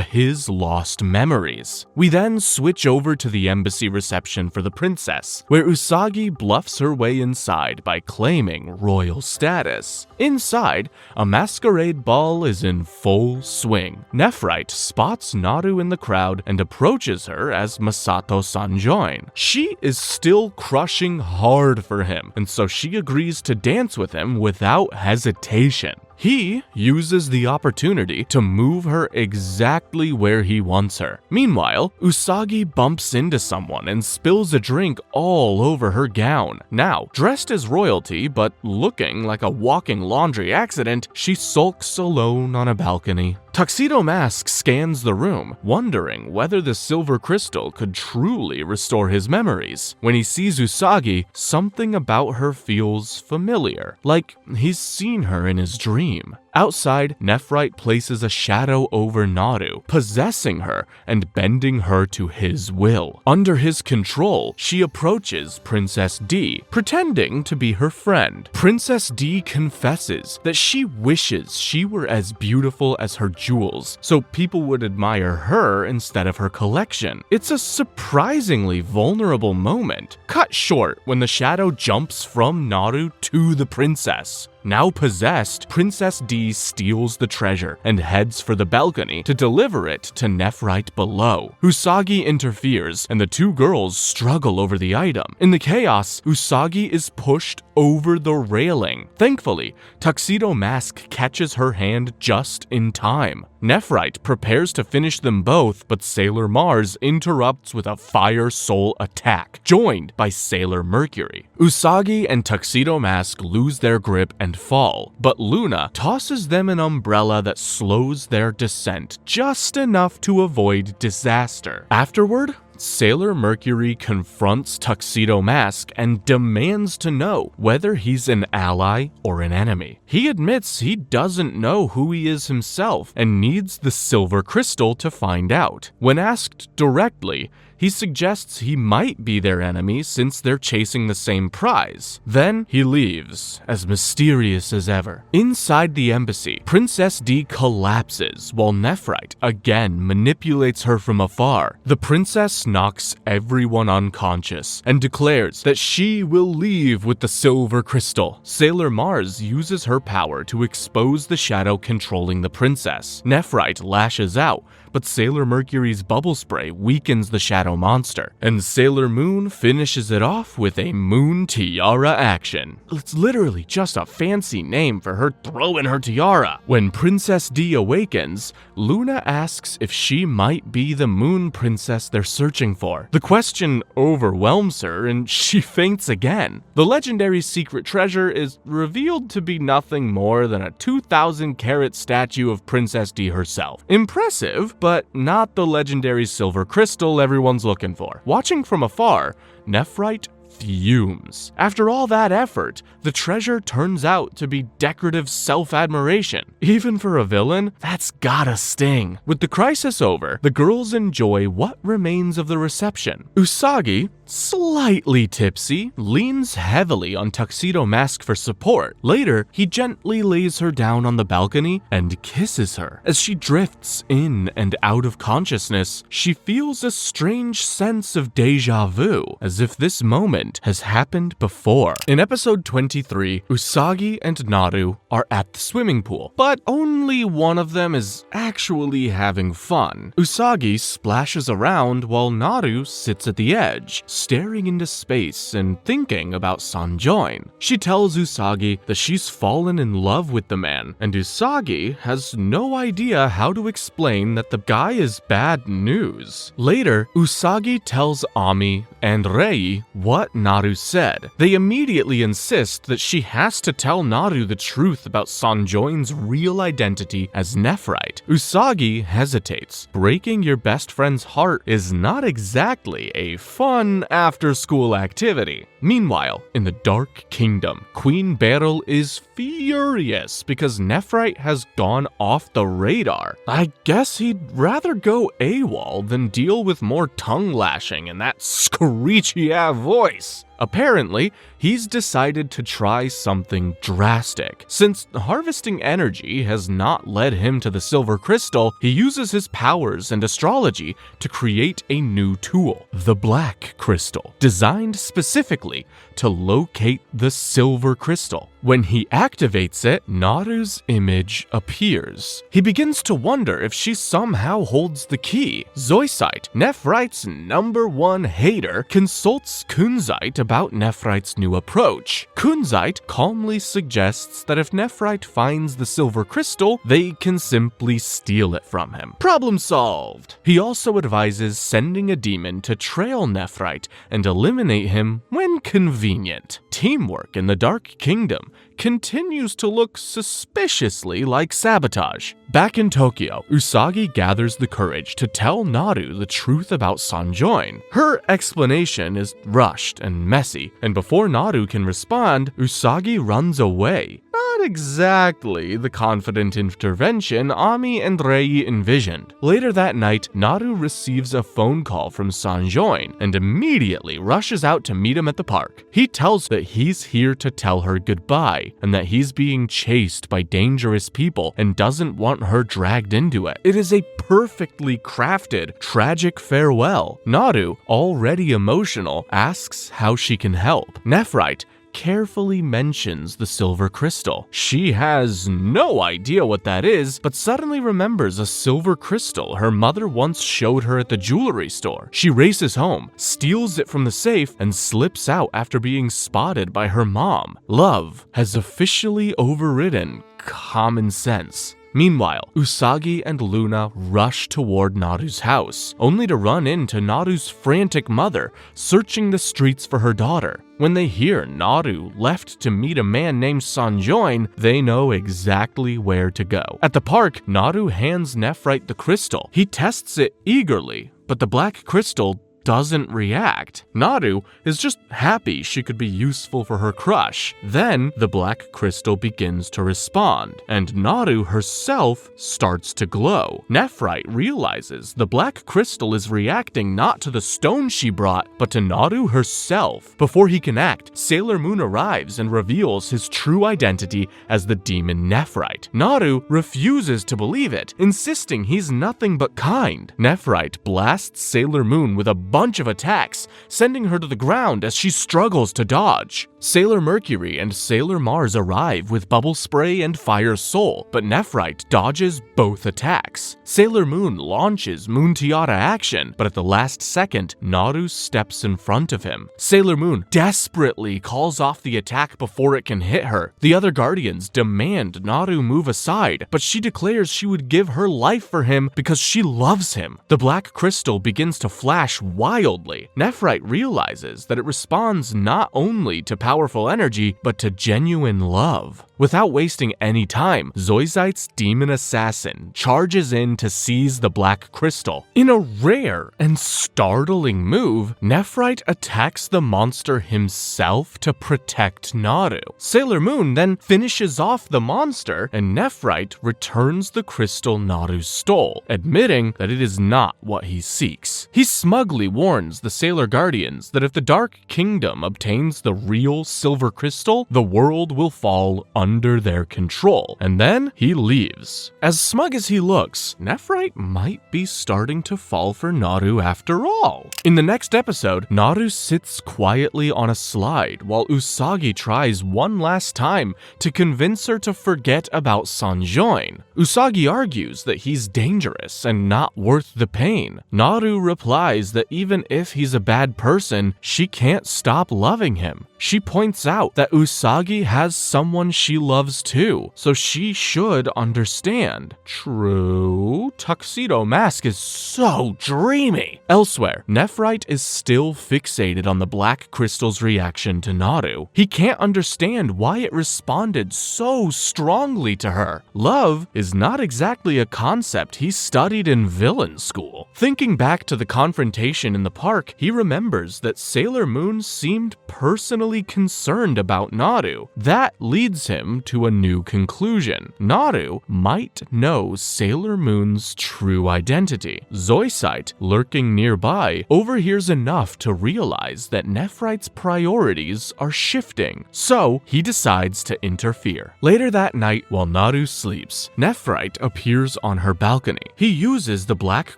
S1: his lost memories. We then switch over to the embassy reception for the princess, where Usagi bluffs her way inside by claiming royal status. Inside, a masquerade ball is in full swing. Nefright spots Naru in the crowd and approaches her as Masato Sanjoin. She is still crushing hard for him, and so she agrees to dance with him without hesitation. He uses the opportunity to move her exactly where he wants her. Meanwhile, Usagi bumps into someone and spills a drink all over her gown. Now, dressed as royalty but looking like a walking laundry accident, she sulks alone on a balcony. Tuxedo Mask scans the room, wondering whether the silver crystal could truly restore his memories. When he sees Usagi, something about her feels familiar, like he's seen her in his dream. Outside, Nefright places a shadow over Naru, possessing her and bending her to his will. Under his control, she approaches Princess D, pretending to be her friend. Princess D confesses that she wishes she were as beautiful as her jewels, so people would admire her instead of her collection. It's a surprisingly vulnerable moment, cut short when the shadow jumps from Naru to the princess. Now possessed, Princess D steals the treasure and heads for the balcony to deliver it to Nefright below. Usagi interferes, and the two girls struggle over the item. In the chaos, Usagi is pushed over the railing. Thankfully, Tuxedo Mask catches her hand just in time. Nefright prepares to finish them both, but Sailor Mars interrupts with a Fire Soul attack, joined by Sailor Mercury. Usagi and Tuxedo Mask lose their grip and fall, but Luna tosses them an umbrella that slows their descent just enough to avoid disaster. Afterward, Sailor Mercury confronts Tuxedo Mask and demands to know whether he's an ally or an enemy. He admits he doesn't know who he is himself and needs the silver crystal to find out. When asked directly, he suggests he might be their enemy since they're chasing the same prize. Then he leaves, as mysterious as ever. Inside the embassy, Princess D collapses while Nefright again manipulates her from afar. The princess knocks everyone unconscious and declares that she will leave with the silver crystal. Sailor Mars uses her power to expose the shadow controlling the princess. Nefright lashes out, but Sailor Mercury's bubble spray weakens the shadow monster, and Sailor Moon finishes it off with a Moon Tiara action. It's literally just a fancy name for her throwing her tiara. When Princess D awakens, Luna asks if she might be the Moon Princess they're searching for. The question overwhelms her, and she faints again. The legendary secret treasure is revealed to be nothing more than a 2,000-carat statue of Princess D herself. Impressive, but not the legendary silver crystal everyone's looking for. Watching from afar, Nefright fumes. After all that effort, the treasure turns out to be decorative self-admiration. Even for a villain, that's gotta sting. With the crisis over, the girls enjoy what remains of the reception. Usagi, slightly tipsy, leans heavily on Tuxedo Mask for support. Later, he gently lays her down on the balcony and kisses her. As she drifts in and out of consciousness, she feels a strange sense of deja vu, as if this moment has happened before. In episode 23, Usagi and Naru are at the swimming pool, but only one of them is actually having fun. Usagi splashes around while Naru sits at the edge, staring into space and thinking about Sanjoin. She tells Usagi that she's fallen in love with the man, and Usagi has no idea how to explain that the guy is bad news. Later, Usagi tells Ami and Rei what Naru said. They immediately insist that she has to tell Naru the truth about Sanjoin's real identity as Nefright. Usagi hesitates. Breaking your best friend's heart is not exactly a fun fun after-school activity. Meanwhile, in the Dark Kingdom, Queen Beryl is furious because Nefright has gone off the radar. I guess he'd rather go AWOL than deal with more tongue lashing and that screechy-ass voice. Apparently, he's decided to try something drastic. Since harvesting energy has not led him to the silver crystal, he uses his powers and astrology to create a new tool, the black crystal, designed specifically to locate the silver crystal. When he activates it, Naru's image appears. He begins to wonder if she somehow holds the key. Zoisite, Nefright's #1 hater, consults Kunzite about Nefright's new approach. Kunzite calmly suggests that if Nefright finds the silver crystal, they can simply steal it from him. Problem solved! He also advises sending a demon to trail Nefright and eliminate him when convenient. Teamwork in the Dark Kingdom continues to look suspiciously like sabotage. Back in Tokyo, Usagi gathers the courage to tell Naru the truth about Sanjoin. Her explanation is rushed and messy, and before Naru can respond, Usagi runs away. Not exactly the confident intervention Ami and Rei envisioned. Later that night, Naru receives a phone call from Sanjoin and immediately rushes out to meet him at the park. He tells that he's here to tell her goodbye and that he's being chased by dangerous people and doesn't want her dragged into it. It is a perfectly crafted, tragic farewell. Naru, already emotional, asks how she can help. Nefright carefully mentions the silver crystal. She has no idea what that is, but suddenly remembers a silver crystal her mother once showed her at the jewelry store. She races home, steals it from the safe, and slips out after being spotted by her mom. Love has officially overridden common sense. Meanwhile, Usagi and Luna rush toward Naru's house, only to run into Naru's frantic mother, searching the streets for her daughter. When they hear Naru left to meet a man named Sanjoin, they know exactly where to go. At the park, Naru hands Nefright the crystal. He tests it eagerly, but the black crystal doesn't react. Naru is just happy she could be useful for her crush. Then the black crystal begins to respond, and Naru herself starts to glow. Nefright realizes the black crystal is reacting not to the stone she brought, but to Naru herself. Before he can act, Sailor Moon arrives and reveals his true identity as the demon Nefright. Naru refuses to believe it, insisting he's nothing but kind. Nefright blasts Sailor Moon with a bunch of attacks, sending her to the ground as she struggles to dodge. Sailor Mercury and Sailor Mars arrive with bubble spray and fire soul, but Nefright dodges both attacks. Sailor Moon launches Moon Tiara action, but at the last second, Naru steps in front of him. Sailor Moon desperately calls off the attack before it can hit her. The other Guardians demand Naru move aside, but she declares she would give her life for him because she loves him. The black crystal begins to flash wildly. Nefright realizes that it responds not only to powerful energy, but to genuine love. Without wasting any time, Zoisite's demon assassin charges in to seize the black crystal. In a rare and startling move, Nefright attacks the monster himself to protect Naru. Sailor Moon then finishes off the monster, and Nefright returns the crystal Naru stole, admitting that it is not what he seeks. He smugly warns the Sailor Guardians that if the Dark Kingdom obtains the real silver crystal, the world will fall under their control, and then he leaves. As smug as he looks, Nefright might be starting to fall for Naru after all. In the next episode, Naru sits quietly on a slide while Usagi tries one last time to convince her to forget about Sanjoin. Usagi argues that he's dangerous and not worth the pain. Naru replies that even if he's a bad person, she can't stop loving him. She points out that Usagi has someone she loves too, so she should understand. True, Tuxedo Mask is so dreamy. Elsewhere, Nefright is still fixated on the black crystal's reaction to Naru. He can't understand why it responded so strongly to her. Love is not exactly a concept he studied in villain school. Thinking back to the confrontation in the park, he remembers that Sailor Moon seemed personally concerned about Naru. That leads him to a new conclusion. Naru might know Sailor Moon's true identity. Zoisite, lurking nearby, overhears enough to realize that Nephright's priorities are shifting, so he decides to interfere. Later that night, while Naru sleeps, Nefright appears on her balcony. He uses the black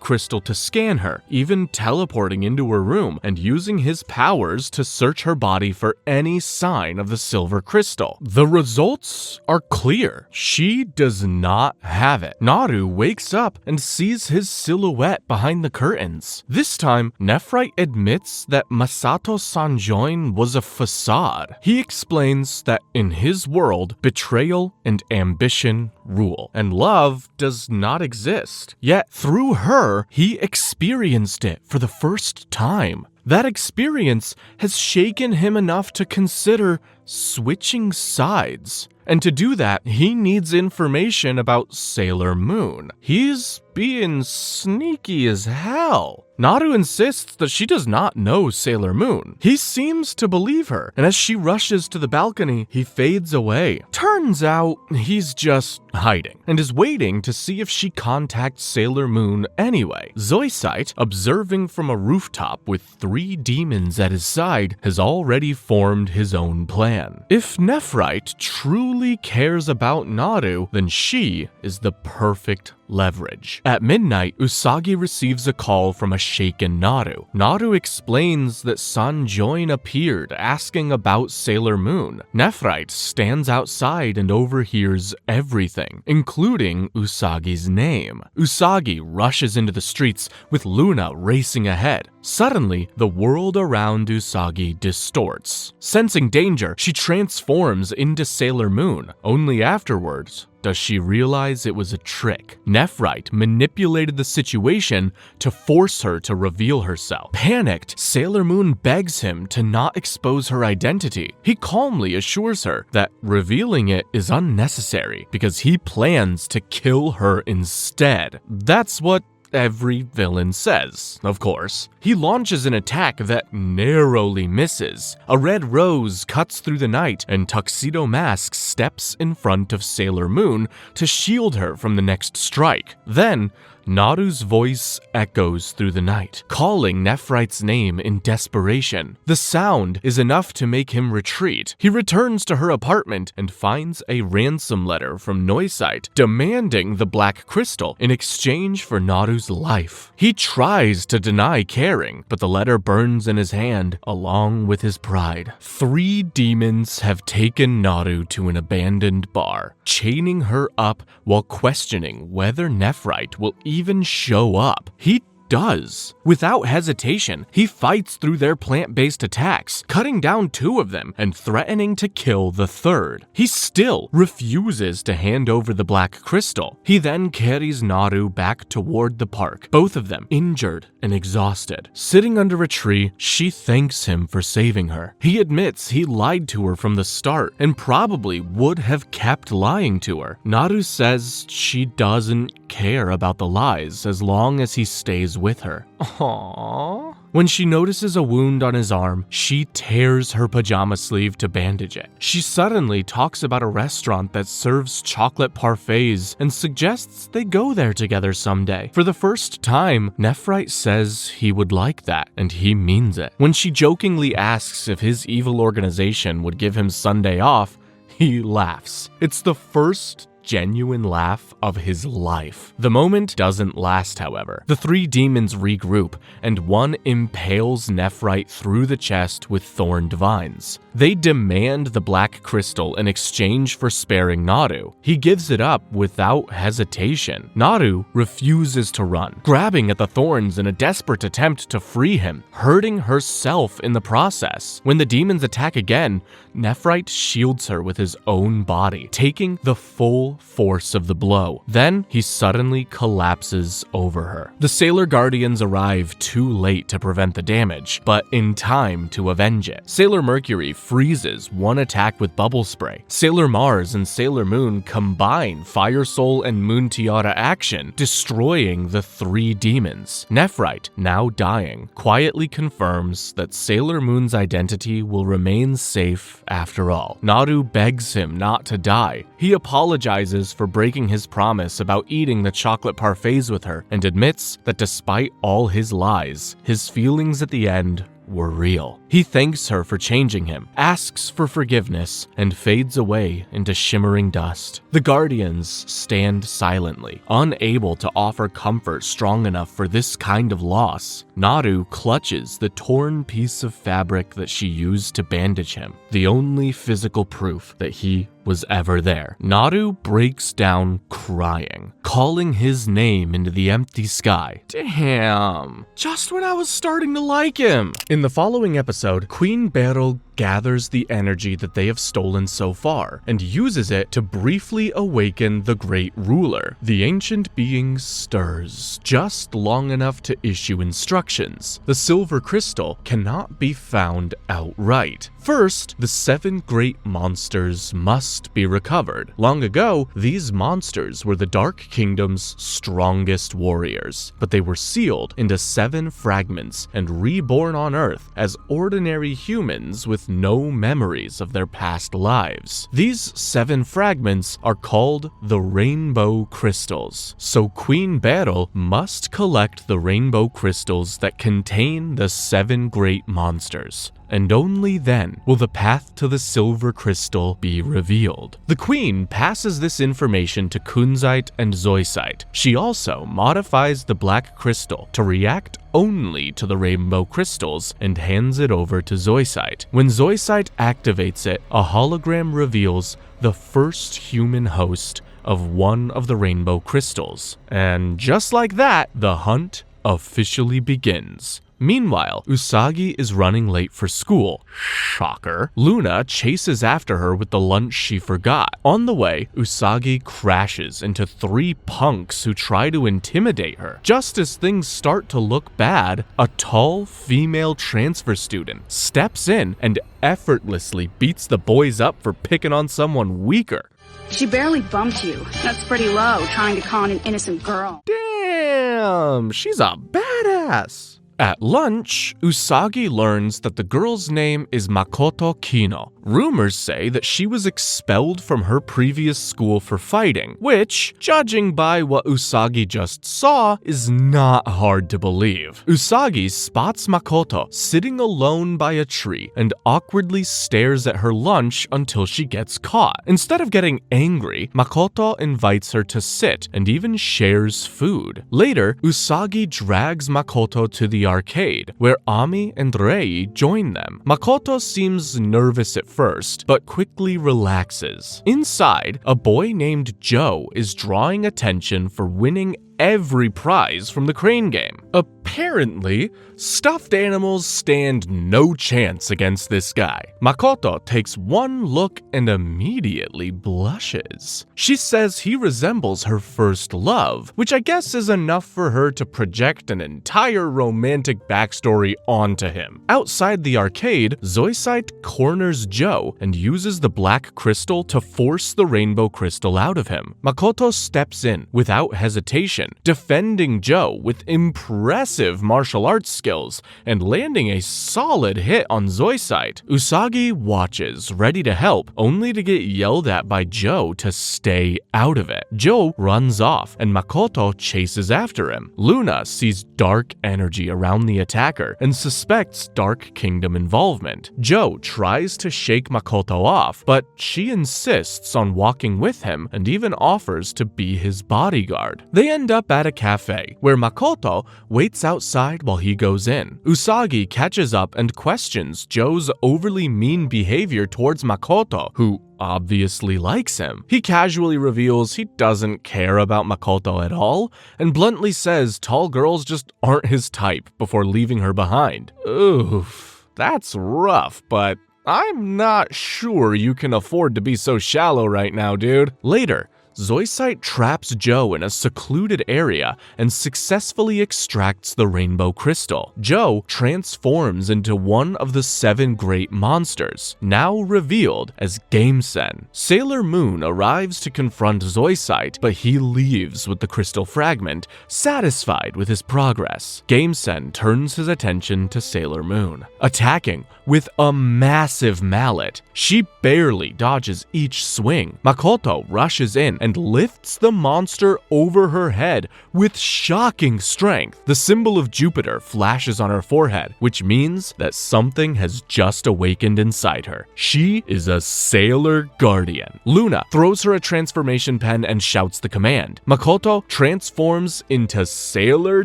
S1: crystal to scan her, even teleporting into her room and using his powers to search her body for any sign of the silver crystal. The results are clear. She does not have it. Naru wakes up and sees his silhouette behind the curtains. This time, Nefright admits that Masato Sanjoin was a facade. He explains that in his world, betrayal and ambition rule, and love does not exist. Yet, through her, he experienced it for the first time. That experience has shaken him enough to consider switching sides. And to do that, he needs information about Sailor Moon. He's being sneaky as hell. Naru insists that she does not know Sailor Moon. He seems to believe her, and as she rushes to the balcony, he fades away. Turns out, he's just hiding, and is waiting to see if she contacts Sailor Moon anyway. Zoisite, observing from a rooftop with 3 demons at his side, has already formed his own plan. If Nefright truly cares about Naru, then she is the perfect leverage. At midnight, Usagi receives a call from a shaken Naru. Naru explains that Sanjoin appeared asking about Sailor Moon. Nefright stands outside and overhears everything, including Usagi's name. Usagi rushes into the streets with Luna racing ahead. Suddenly, the world around Usagi distorts. Sensing danger, she transforms into Sailor Moon. Only afterwards does she realize it was a trick. Nefright manipulated the situation to force her to reveal herself. Panicked, Sailor Moon begs him to not expose her identity. He calmly assures her that revealing it is unnecessary because he plans to kill her instead. That's what every villain says, of course. He launches an attack that narrowly misses. A red rose cuts through the night, and Tuxedo Mask steps in front of Sailor Moon to shield her from the next strike. Then, Naru's voice echoes through the night, calling Nephright's name in desperation. The sound is enough to make him retreat. He returns to her apartment and finds a ransom letter from Noisite demanding the black crystal in exchange for Naru's life. He tries to deny caring, but the letter burns in his hand along with his pride. 3 demons have taken Naru to an abandoned bar, chaining her up while questioning whether Nefright will even show up. He does. Without hesitation, he fights through their plant-based attacks, cutting down 2 of them and threatening to kill the 3rd. He still refuses to hand over the black crystal. He then carries Naru back toward the park, both of them injured and exhausted. Sitting under a tree, she thanks him for saving her. He admits he lied to her from the start and probably would have kept lying to her. Naru says she doesn't care about the lies as long as he stays with her. Aww. When she notices a wound on his arm, she tears her pajama sleeve to bandage it. She suddenly talks about a restaurant that serves chocolate parfaits and suggests they go there together someday. For the first time, Nefright says he would like that, and he means it. When she jokingly asks if his evil organization would give him Sunday off, he laughs. It's the first genuine laugh of his life. The moment doesn't last, however. The three demons regroup, and one impales Nefright through the chest with thorned vines. They demand the black crystal in exchange for sparing Naru. He gives it up without hesitation. Naru refuses to run, grabbing at the thorns in a desperate attempt to free him, hurting herself in the process. When the demons attack again, Nefright shields her with his own body, taking the full force of the blow. Then he suddenly collapses over her. The Sailor Guardians arrive too late to prevent the damage, but in time to avenge it. Sailor Mercury freezes one attack with bubble spray. Sailor Mars and Sailor Moon combine Fire Soul and Moon Tiara action, destroying the three demons. Nefright, now dying, quietly confirms that Sailor Moon's identity will remain safe after all. Naru begs him not to die. He apologizes for breaking his promise about eating the chocolate parfaits with her and admits that despite all his lies, his feelings at the end were real. He thanks her for changing him, asks for forgiveness, and fades away into shimmering dust. The Guardians stand silently, unable to offer comfort strong enough for this kind of loss. Naru clutches the torn piece of fabric that she used to bandage him, the only physical proof that he was ever there. Naru breaks down crying, calling his name into the empty sky. Damn, just when I was starting to like him. In the following episode, Queen Beryl gathers the energy that they have stolen so far and uses it to briefly awaken the Great Ruler. The ancient being stirs just long enough to issue instructions. The silver crystal cannot be found outright. First, the 7 great monsters must be recovered. Long ago, these monsters were the Dark Kingdom's strongest warriors, but they were sealed into 7 fragments and reborn on Earth as ordinary humans with no memories of their past lives. These 7 fragments are called the Rainbow Crystals. So Queen Beryl must collect the rainbow crystals that contain the 7 great monsters, and only then will the path to the silver crystal be revealed. The queen passes this information to Kunzite and Zoisite. She also modifies the black crystal to react only to the rainbow crystals and hands it over to Zoisite. When Zoisite activates it, a hologram reveals the first human host of one of the rainbow crystals. And just like that, the hunt officially begins. Meanwhile, Usagi is running late for school. Shocker. Luna chases after her with the lunch she forgot. On the way, Usagi crashes into 3 punks who try to intimidate her. Just as things start to look bad, a tall female transfer student steps in and effortlessly beats the boys up for picking on someone weaker.
S4: She barely bumped you. That's pretty low, trying to con an innocent girl.
S1: Damn, she's a badass. At lunch, Usagi learns that the girl's name is Makoto Kino. Rumors say that she was expelled from her previous school for fighting, which, judging by what Usagi just saw, is not hard to believe. Usagi spots Makoto sitting alone by a tree and awkwardly stares at her lunch until she gets caught. Instead of getting angry, Makoto invites her to sit and even shares food. Later, Usagi drags Makoto to the arcade, where Ami and Rei join them. Makoto seems nervous at first, but quickly relaxes. Inside, a boy named Joe is drawing attention for winning every prize from the crane game. Apparently, stuffed animals stand no chance against this guy. Makoto takes one look and immediately blushes. She says he resembles her first love, which I guess is enough for her to project an entire romantic backstory onto him. Outside the arcade, Zoisite corners Joe and uses the black crystal to force the rainbow crystal out of him. Makoto steps in without hesitation, defending Joe with impressive martial arts skills and landing a solid hit on Zoisite. Usagi watches, ready to help, only to get yelled at by Joe to stay out of it. Joe runs off and Makoto chases after him. Luna sees dark energy around the attacker and suspects Dark Kingdom involvement. Joe tries to shake Makoto off, but she insists on walking with him and even offers to be his bodyguard. They end up at a cafe, where Makoto waits outside while he goes in. Usagi catches up and questions Joe's overly mean behavior towards Makoto, who obviously likes him. He casually reveals he doesn't care about Makoto at all, and bluntly says tall girls just aren't his type before leaving her behind. Oof, that's rough, but I'm not sure you can afford to be so shallow right now, dude. Later, Zoisite traps Joe in a secluded area and successfully extracts the rainbow crystal. Joe transforms into one of the 7 great monsters, now revealed as Gamesen. Sailor Moon arrives to confront Zoisite, but he leaves with the crystal fragment, satisfied with his progress. Gamesen turns his attention to Sailor Moon, attacking with a massive mallet. She barely dodges each swing. Makoto rushes in and lifts the monster over her head with shocking strength. The symbol of Jupiter flashes on her forehead, which means that something has just awakened inside her. She is a Sailor Guardian. Luna throws her a transformation pen and shouts the command. Makoto transforms into Sailor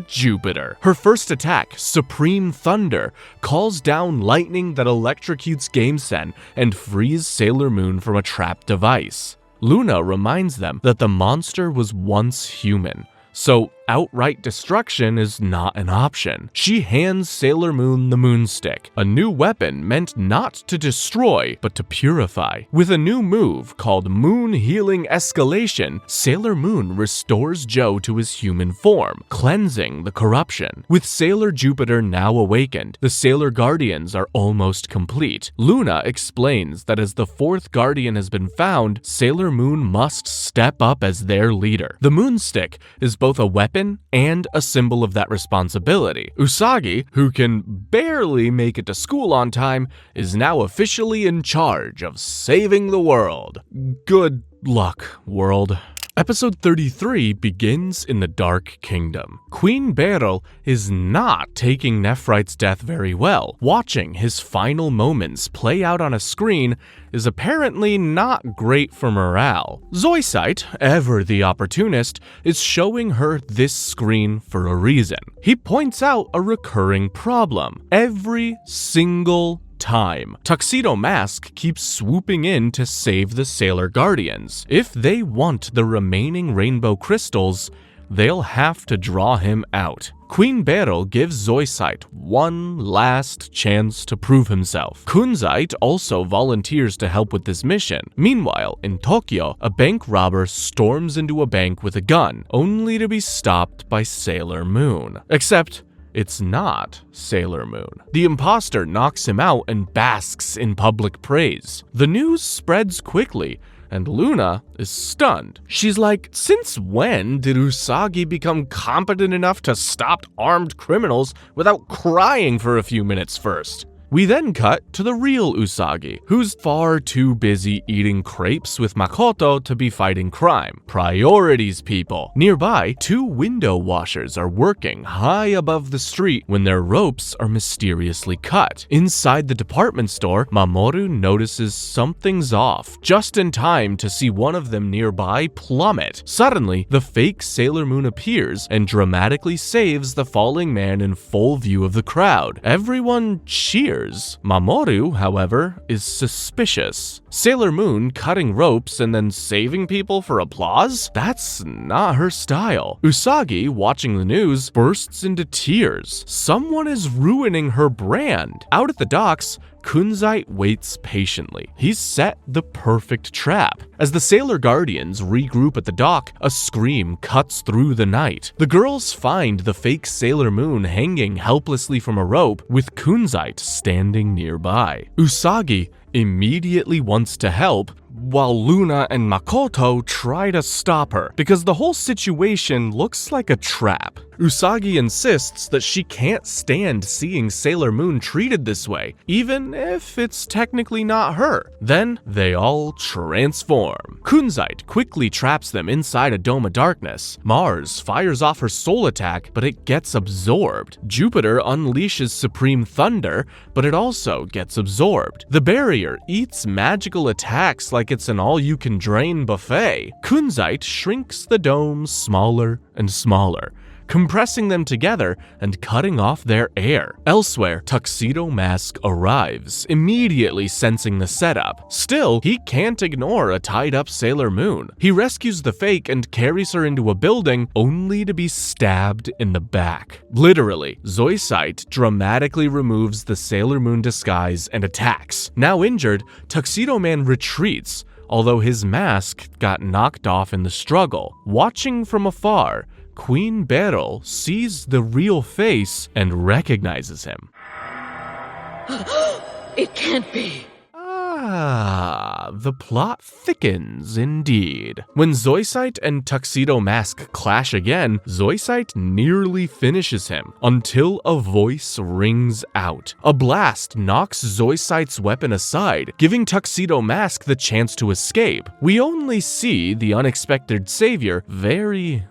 S1: Jupiter. Her first attack, Supreme Thunder, calls down lightning that electrocutes Gamesen and frees Sailor Moon from a trapped device. Luna reminds them that the monster was once human, so outright destruction is not an option. She hands Sailor Moon the Moonstick, a new weapon meant not to destroy, but to purify. With a new move called Moon Healing Escalation, Sailor Moon restores Joe to his human form, cleansing the corruption. With Sailor Jupiter now awakened, the Sailor Guardians are almost complete. Luna explains that as the 4th Guardian has been found, Sailor Moon must step up as their leader. The Moonstick is both a weapon and a symbol of that responsibility. Usagi, who can barely make it to school on time, is now officially in charge of saving the world. Good luck, world. Episode 33 begins in the Dark Kingdom. Queen Beryl is not taking Nefright's death very well. Watching his final moments play out on a screen is apparently not great for morale. Zoisite, ever the opportunist, is showing her this screen for a reason. He points out a recurring problem. Every single time, Tuxedo Mask keeps swooping in to save the Sailor Guardians. If they want the remaining rainbow crystals, they'll have to draw him out. Queen Beryl gives Zoisite one last chance to prove himself. Kunzite also volunteers to help with this mission. Meanwhile, in Tokyo, a bank robber storms into a bank with a gun, only to be stopped by Sailor Moon. Except it's not Sailor Moon. The imposter knocks him out and basks in public praise. The news spreads quickly, and Luna is stunned. She's like, since when did Usagi become competent enough to stop armed criminals without crying for a few minutes first? We then cut to the real Usagi, who's far too busy eating crepes with Makoto to be fighting crime. Priorities, people. Nearby, 2 window washers are working high above the street when their ropes are mysteriously cut. Inside the department store, Mamoru notices something's off, just in time to see one of them nearby plummet. Suddenly, the fake Sailor Moon appears and dramatically saves the falling man in full view of the crowd. Everyone cheers. Mamoru, however, is suspicious. Sailor Moon cutting ropes and then saving people for applause? That's not her style. Usagi, watching the news, bursts into tears. Someone is ruining her brand. Out at the docks, Kunzite waits patiently. He's set the perfect trap. As the Sailor Guardians regroup at the dock, a scream cuts through the night. The girls find the fake Sailor Moon hanging helplessly from a rope, with Kunzite standing nearby. Usagi immediately wants to help, while Luna and Makoto try to stop her because the whole situation looks like a trap. Usagi insists that she can't stand seeing Sailor Moon treated this way, even if it's technically not her. Then they all transform. Kunzite quickly traps them inside a dome of darkness. Mars fires off her soul attack, but it gets absorbed. Jupiter unleashes Supreme Thunder, but it also gets absorbed. The barrier eats magical attacks like it's an all-you-can-drain buffet. Kunzite shrinks the dome smaller and smaller, compressing them together and cutting off their air. Elsewhere, Tuxedo Mask arrives, immediately sensing the setup. Still, he can't ignore a tied-up Sailor Moon. He rescues the fake and carries her into a building, only to be stabbed in the back. Literally, Zoisite dramatically removes the Sailor Moon disguise and attacks. Now injured, Tuxedo Man retreats, although his mask got knocked off in the struggle. Watching from afar, Queen Beryl sees the real face and recognizes him.
S2: It can't be.
S1: The plot thickens indeed. When Zoisite and Tuxedo Mask clash again, Zoisite nearly finishes him until a voice rings out. A blast knocks Zoisite's weapon aside, giving Tuxedo Mask the chance to escape. We only see the unexpected savior very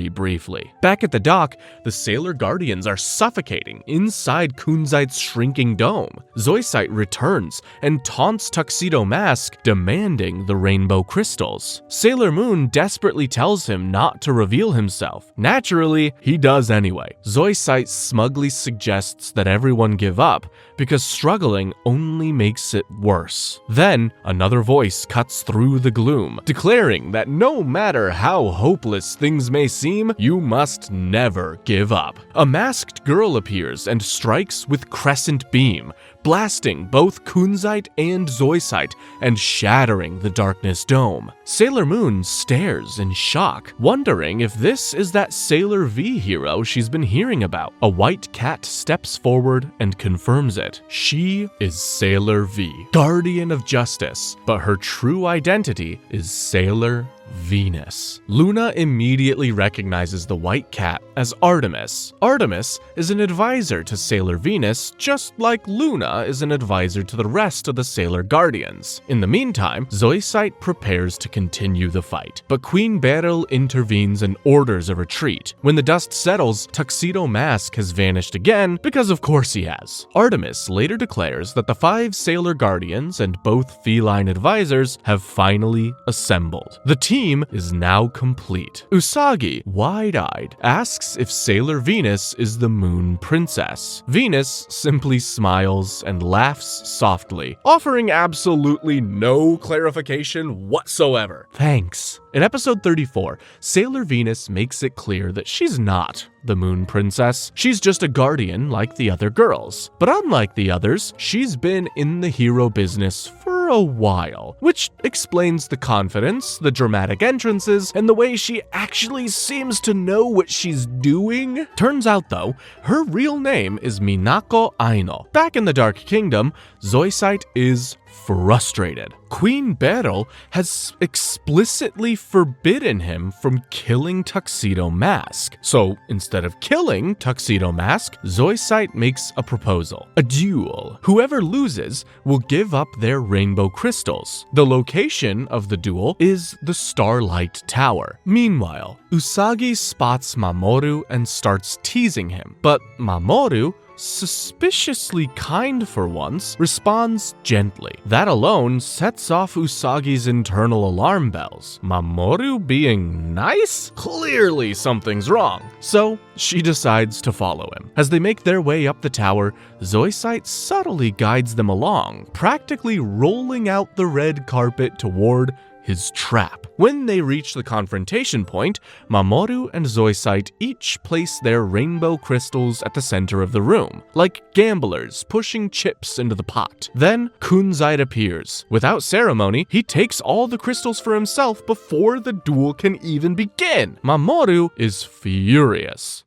S1: briefly. Back at the dock, the Sailor Guardians are suffocating inside Kunzite's shrinking dome. Zoisite returns and taunts Tuxedo Mask, demanding the rainbow crystals. Sailor Moon desperately tells him not to reveal himself. Naturally, he does anyway. Zoisite smugly suggests that everyone give up, because struggling only makes it worse. Then, another voice cuts through the gloom, declaring that no matter how hopeless things may seem, you must never give up. A masked girl appears and strikes with Crescent Beam, blasting both Kunzite and Zoisite and shattering the darkness dome. Sailor Moon stares in shock, wondering if this is that Sailor V hero she's been hearing about. A white cat steps forward and confirms it. She is Sailor V, Guardian of Justice, but her true identity is Sailor Venus. Luna immediately recognizes the white cat as Artemis. Artemis is an advisor to Sailor Venus, just like Luna is an advisor to the rest of the Sailor Guardians. In the meantime, Zoisite prepares to continue the fight, but Queen Beryl intervenes and orders a retreat. When the dust settles, Tuxedo Mask has vanished again, because of course he has. Artemis later declares that the 5 Sailor Guardians and both feline advisors have finally assembled. The team is now complete. Usagi, wide-eyed, asks if Sailor Venus is the Moon Princess. Venus simply smiles and laughs softly, offering absolutely no clarification whatsoever. Thanks. In episode 34, Sailor Venus makes it clear that she's not the Moon Princess. She's just a guardian like the other girls. But unlike the others, she's been in the hero business for a while, which explains the confidence, the dramatic entrances, and the way she actually seems to know what she's doing. Turns out though, her real name is Minako Aino. Back in the Dark Kingdom, Zoisite is frustrated. Queen Beryl has explicitly forbidden him from killing Tuxedo Mask. So instead of killing Tuxedo Mask, Zoisite makes a proposal. A duel. Whoever loses will give up their rainbow crystals. The location of the duel is the Starlight Tower. Meanwhile, Usagi spots Mamoru and starts teasing him, but Mamoru, suspiciously kind for once, responds gently. That alone sets off Usagi's internal alarm bells. Mamoru being nice? Clearly something's wrong. So she decides to follow him. As they make their way up the tower, Zoisite subtly guides them along, practically rolling out the red carpet toward his trap. When they reach the confrontation point, Mamoru and Zoisite each place their rainbow crystals at the center of the room, like gamblers pushing chips into the pot. Then Kunzite appears. Without ceremony, he takes all the crystals for himself before the duel can even begin. Mamoru is furious.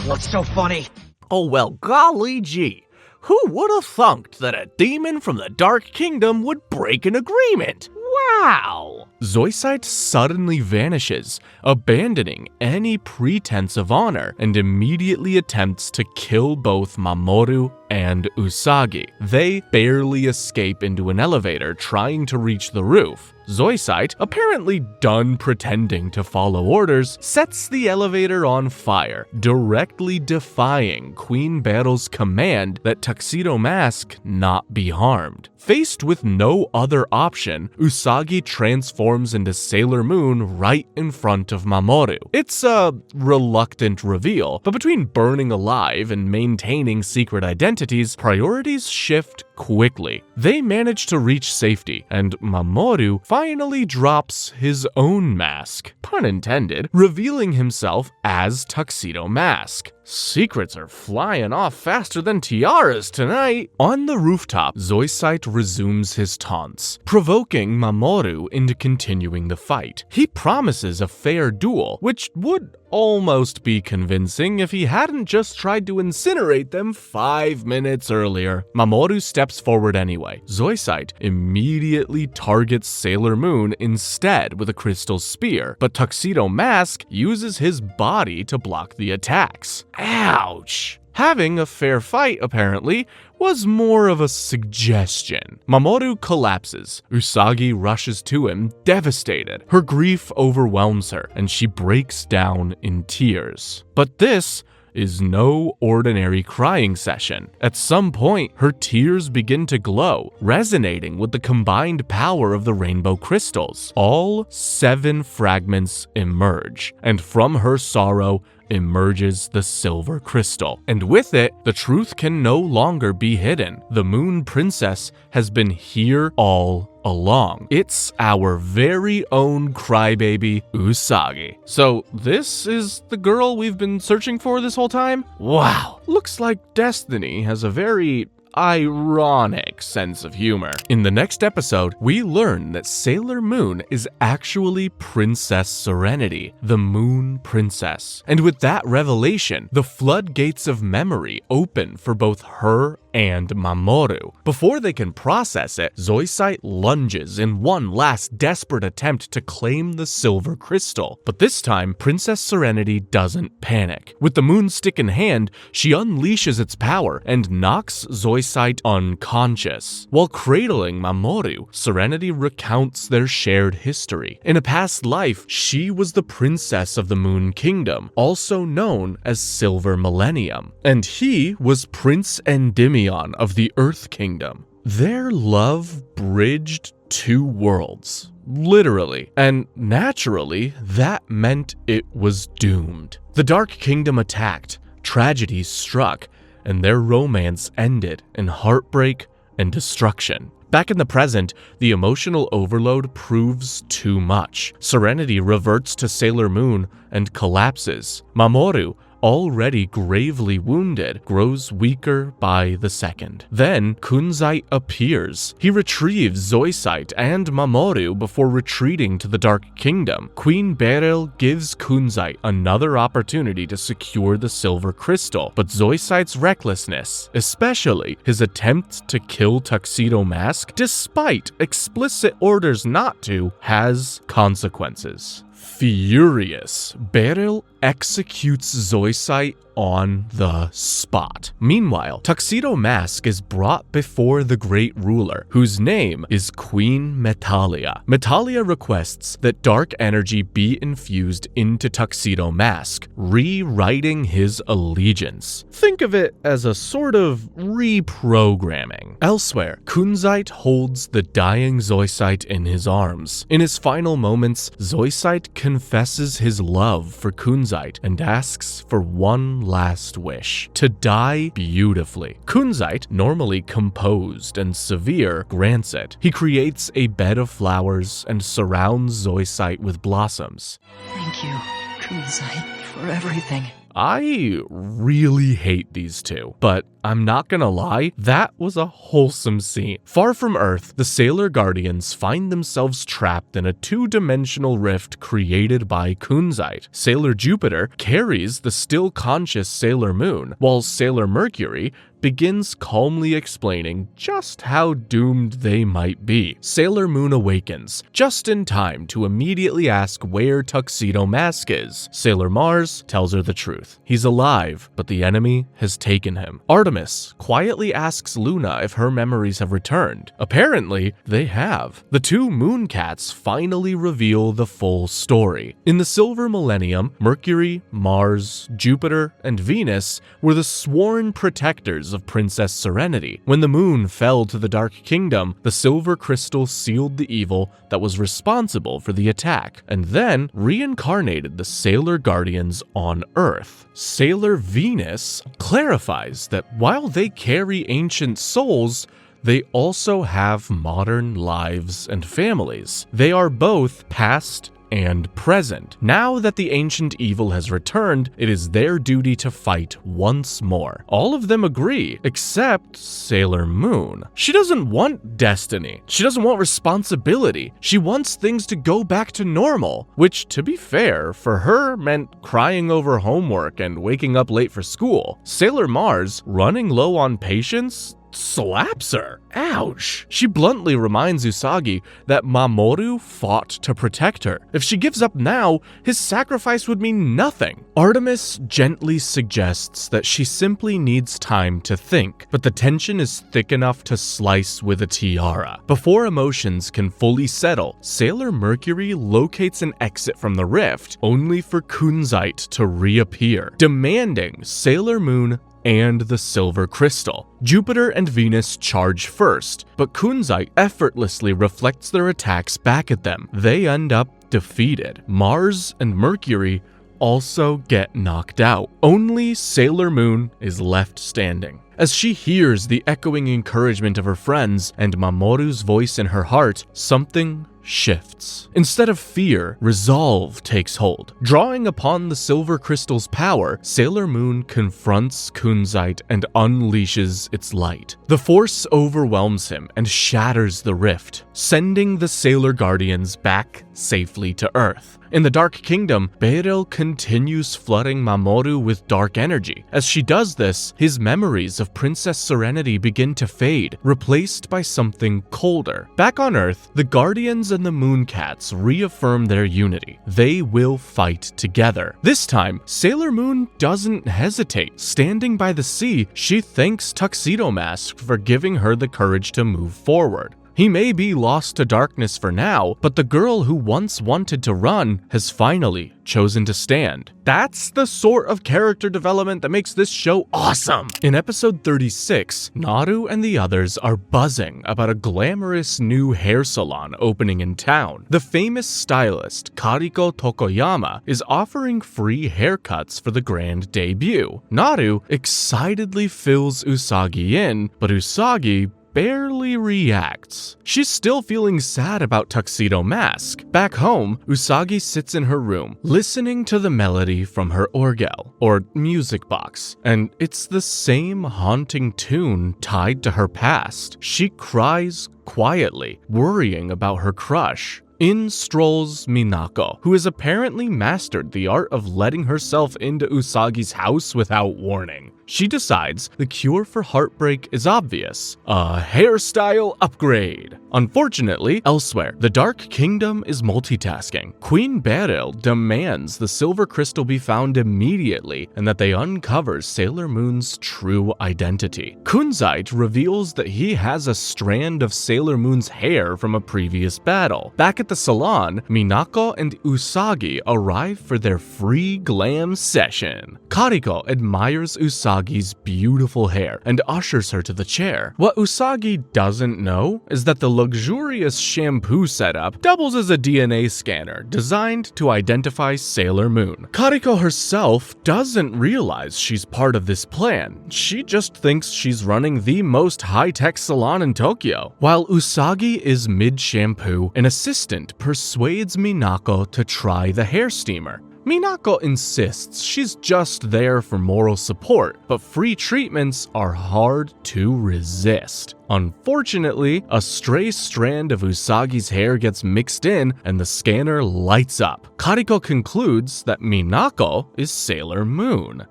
S2: What's so funny?
S5: Oh well, golly gee.
S1: Who would have thunk that a demon from the Dark Kingdom would break an agreement? Wow! Zoisite suddenly vanishes, abandoning any pretense of honor, and immediately attempts to kill both Mamoru and Usagi. They barely escape into an elevator trying to reach the roof. Zoisite, apparently done pretending to follow orders, sets the elevator on fire, directly defying Queen Beryl's command that Tuxedo Mask not be harmed. Faced with no other option, Usagi transforms into Sailor Moon right in front of Mamoru. It's a reluctant reveal, but between burning alive and maintaining secret identities, priorities shift quickly. They manage to reach safety, and Mamoru finally drops his own mask, pun intended, revealing himself as Tuxedo Mask. Secrets are flying off faster than tiaras tonight. On the rooftop, Zoisite resumes his taunts, provoking Mamoru into continuing the fight. He promises a fair duel, which would almost be convincing if he hadn't just tried to incinerate them 5 minutes earlier. Mamoru steps forward anyway. Zoisite immediately targets Sailor Moon instead with a crystal spear, but Tuxedo Mask uses his body to block the attacks. Ouch! Having a fair fight, apparently, was more of a suggestion. Mamoru collapses. Usagi rushes to him, devastated. Her grief overwhelms her, and she breaks down in tears. But this is no ordinary crying session. At some point, her tears begin to glow, resonating with the combined power of the rainbow crystals. All 7 fragments emerge, and from her sorrow emerges the silver crystal. And with it, the truth can no longer be hidden. The Moon Princess has been here all along. It's our very own crybaby, Usagi. So this is the girl we've been searching for this whole time? Wow. Looks like Destiny has a very ironic sense of humor. In the next episode, we learn that Sailor Moon is actually Princess Serenity, the Moon Princess. And with that revelation, the floodgates of memory open for both her and Mamoru. Before they can process it, Zoisite lunges in one last desperate attempt to claim the silver crystal. But this time, Princess Serenity doesn't panic. With the moon stick in hand, she unleashes its power and knocks Zoisite unconscious. While cradling Mamoru, Serenity recounts their shared history. In a past life, she was the princess of the Moon Kingdom, also known as Silver Millennium, and he was Prince Endymion of the Earth Kingdom. Their love bridged 2 worlds, literally, and naturally, that meant it was doomed. The Dark Kingdom attacked, tragedy struck, and their romance ended in heartbreak and destruction. Back in the present, the emotional overload proves too much. Serenity reverts to Sailor Moon and collapses. Mamoru, already gravely wounded, grows weaker by the second. Then, Kunzite appears. He retrieves Zoisite and Mamoru before retreating to the Dark Kingdom. Queen Beryl gives Kunzite another opportunity to secure the silver crystal, but Zoisite's recklessness, especially his attempt to kill Tuxedo Mask, despite explicit orders not to, has consequences. Furious, Beryl executes Zoisite on the spot. Meanwhile, Tuxedo Mask is brought before the Great Ruler, whose name is Queen Metalia. Metalia requests that dark energy be infused into Tuxedo Mask, rewriting his allegiance. Think of it as a sort of reprogramming. Elsewhere, Kunzite holds the dying Zoisite in his arms. In his final moments, Zoisite confesses his love for Kunzite and asks for one last wish: to die beautifully. Kunzite, normally composed and severe, grants it. He creates a bed of flowers and surrounds Zoisite with blossoms.
S2: Thank you, Kunzite, for everything.
S1: I really hate these two, but I'm not gonna lie, that was a wholesome scene. Far from Earth, the Sailor Guardians find themselves trapped in a two-dimensional rift created by kunzite. Sailor Jupiter carries the still conscious Sailor Moon, while Sailor Mercury begins calmly explaining just how doomed they might be. Sailor Moon awakens, just in time to immediately ask where Tuxedo Mask is. Sailor Mars tells her the truth. He's alive, but the enemy has taken him. Artemis quietly asks Luna if her memories have returned. Apparently, they have. The two Moon Cats finally reveal the full story. In the Silver Millennium, Mercury, Mars, Jupiter, and Venus were the sworn protectors of Princess Serenity. When the moon fell to the Dark Kingdom, the silver crystal sealed the evil that was responsible for the attack, and then reincarnated the Sailor Guardians on Earth. Sailor Venus clarifies that while they carry ancient souls, they also have modern lives and families. They are both past and present. Now that the ancient evil has returned, it is their duty to fight once more. All of them agree, except Sailor Moon. She doesn't want destiny. She doesn't want responsibility. She wants things to go back to normal, which, to be fair, for her meant crying over homework and waking up late for school. Sailor Mars, running low on patience, slaps her. Ouch. She bluntly reminds Usagi that Mamoru fought to protect her. If she gives up now, his sacrifice would mean nothing. Artemis gently suggests that she simply needs time to think, but the tension is thick enough to slice with a tiara. Before emotions can fully settle, Sailor Mercury locates an exit from the rift, only for kunzite to reappear, demanding Sailor Moon and the silver crystal. Jupiter and Venus charge first, but kunzite effortlessly reflects their attacks back at them. They end up defeated. Mars and Mercury also get knocked out. Only Sailor Moon is left standing. As she hears the echoing encouragement of her friends and Mamoru's voice in her heart, something shifts. Instead of fear, resolve takes hold. Drawing upon the silver crystal's power, Sailor Moon confronts kunzite and unleashes its light. The force overwhelms him and shatters the rift, sending the Sailor Guardians back safely to Earth. In the Dark Kingdom, Beryl continues flooding Mamoru with dark energy. As she does this, his memories of Princess Serenity begin to fade, replaced by something colder. Back on Earth, the Guardians and the Moon Cats reaffirm their unity. They will fight together. This time, Sailor Moon doesn't hesitate. Standing by the sea, she thanks Tuxedo Mask for giving her the courage to move forward. He may be lost to darkness for now, but the girl who once wanted to run has finally chosen to stand. That's the sort of character development that makes this show awesome! In episode 36, Naru and the others are buzzing about a glamorous new hair salon opening in town. The famous stylist Kariko Tokoyama is offering free haircuts for the grand debut. Naru excitedly fills Usagi in, but Usagi barely reacts. She's still feeling sad about Tuxedo Mask. Back home, Usagi sits in her room, listening to the melody from her orgel, or music box, and it's the same haunting tune tied to her past. She cries quietly, worrying about her crush. In strolls Minako, who has apparently mastered the art of letting herself into Usagi's house without warning. She decides the cure for heartbreak is obvious: a hairstyle upgrade. Unfortunately, elsewhere, the Dark Kingdom is multitasking. Queen Beryl demands the silver crystal be found immediately and that they uncover Sailor Moon's true identity. Kunzite reveals that he has a strand of Sailor Moon's hair from a previous battle. Back at the salon, Minako and Usagi arrive for their free glam session. Kariko admires Usagi's beautiful hair and ushers her to the chair. What Usagi doesn't know is that the luxurious shampoo setup doubles as a DNA scanner designed to identify Sailor Moon. Kariko herself doesn't realize she's part of this plan. She just thinks she's running the most high-tech salon in Tokyo. While Usagi is mid-shampoo, an assistant persuades Minako to try the hair steamer. Minako insists she's just there for moral support, but free treatments are hard to resist. Unfortunately, a stray strand of Usagi's hair gets mixed in and the scanner lights up. Kariko concludes that Minako is Sailor Moon.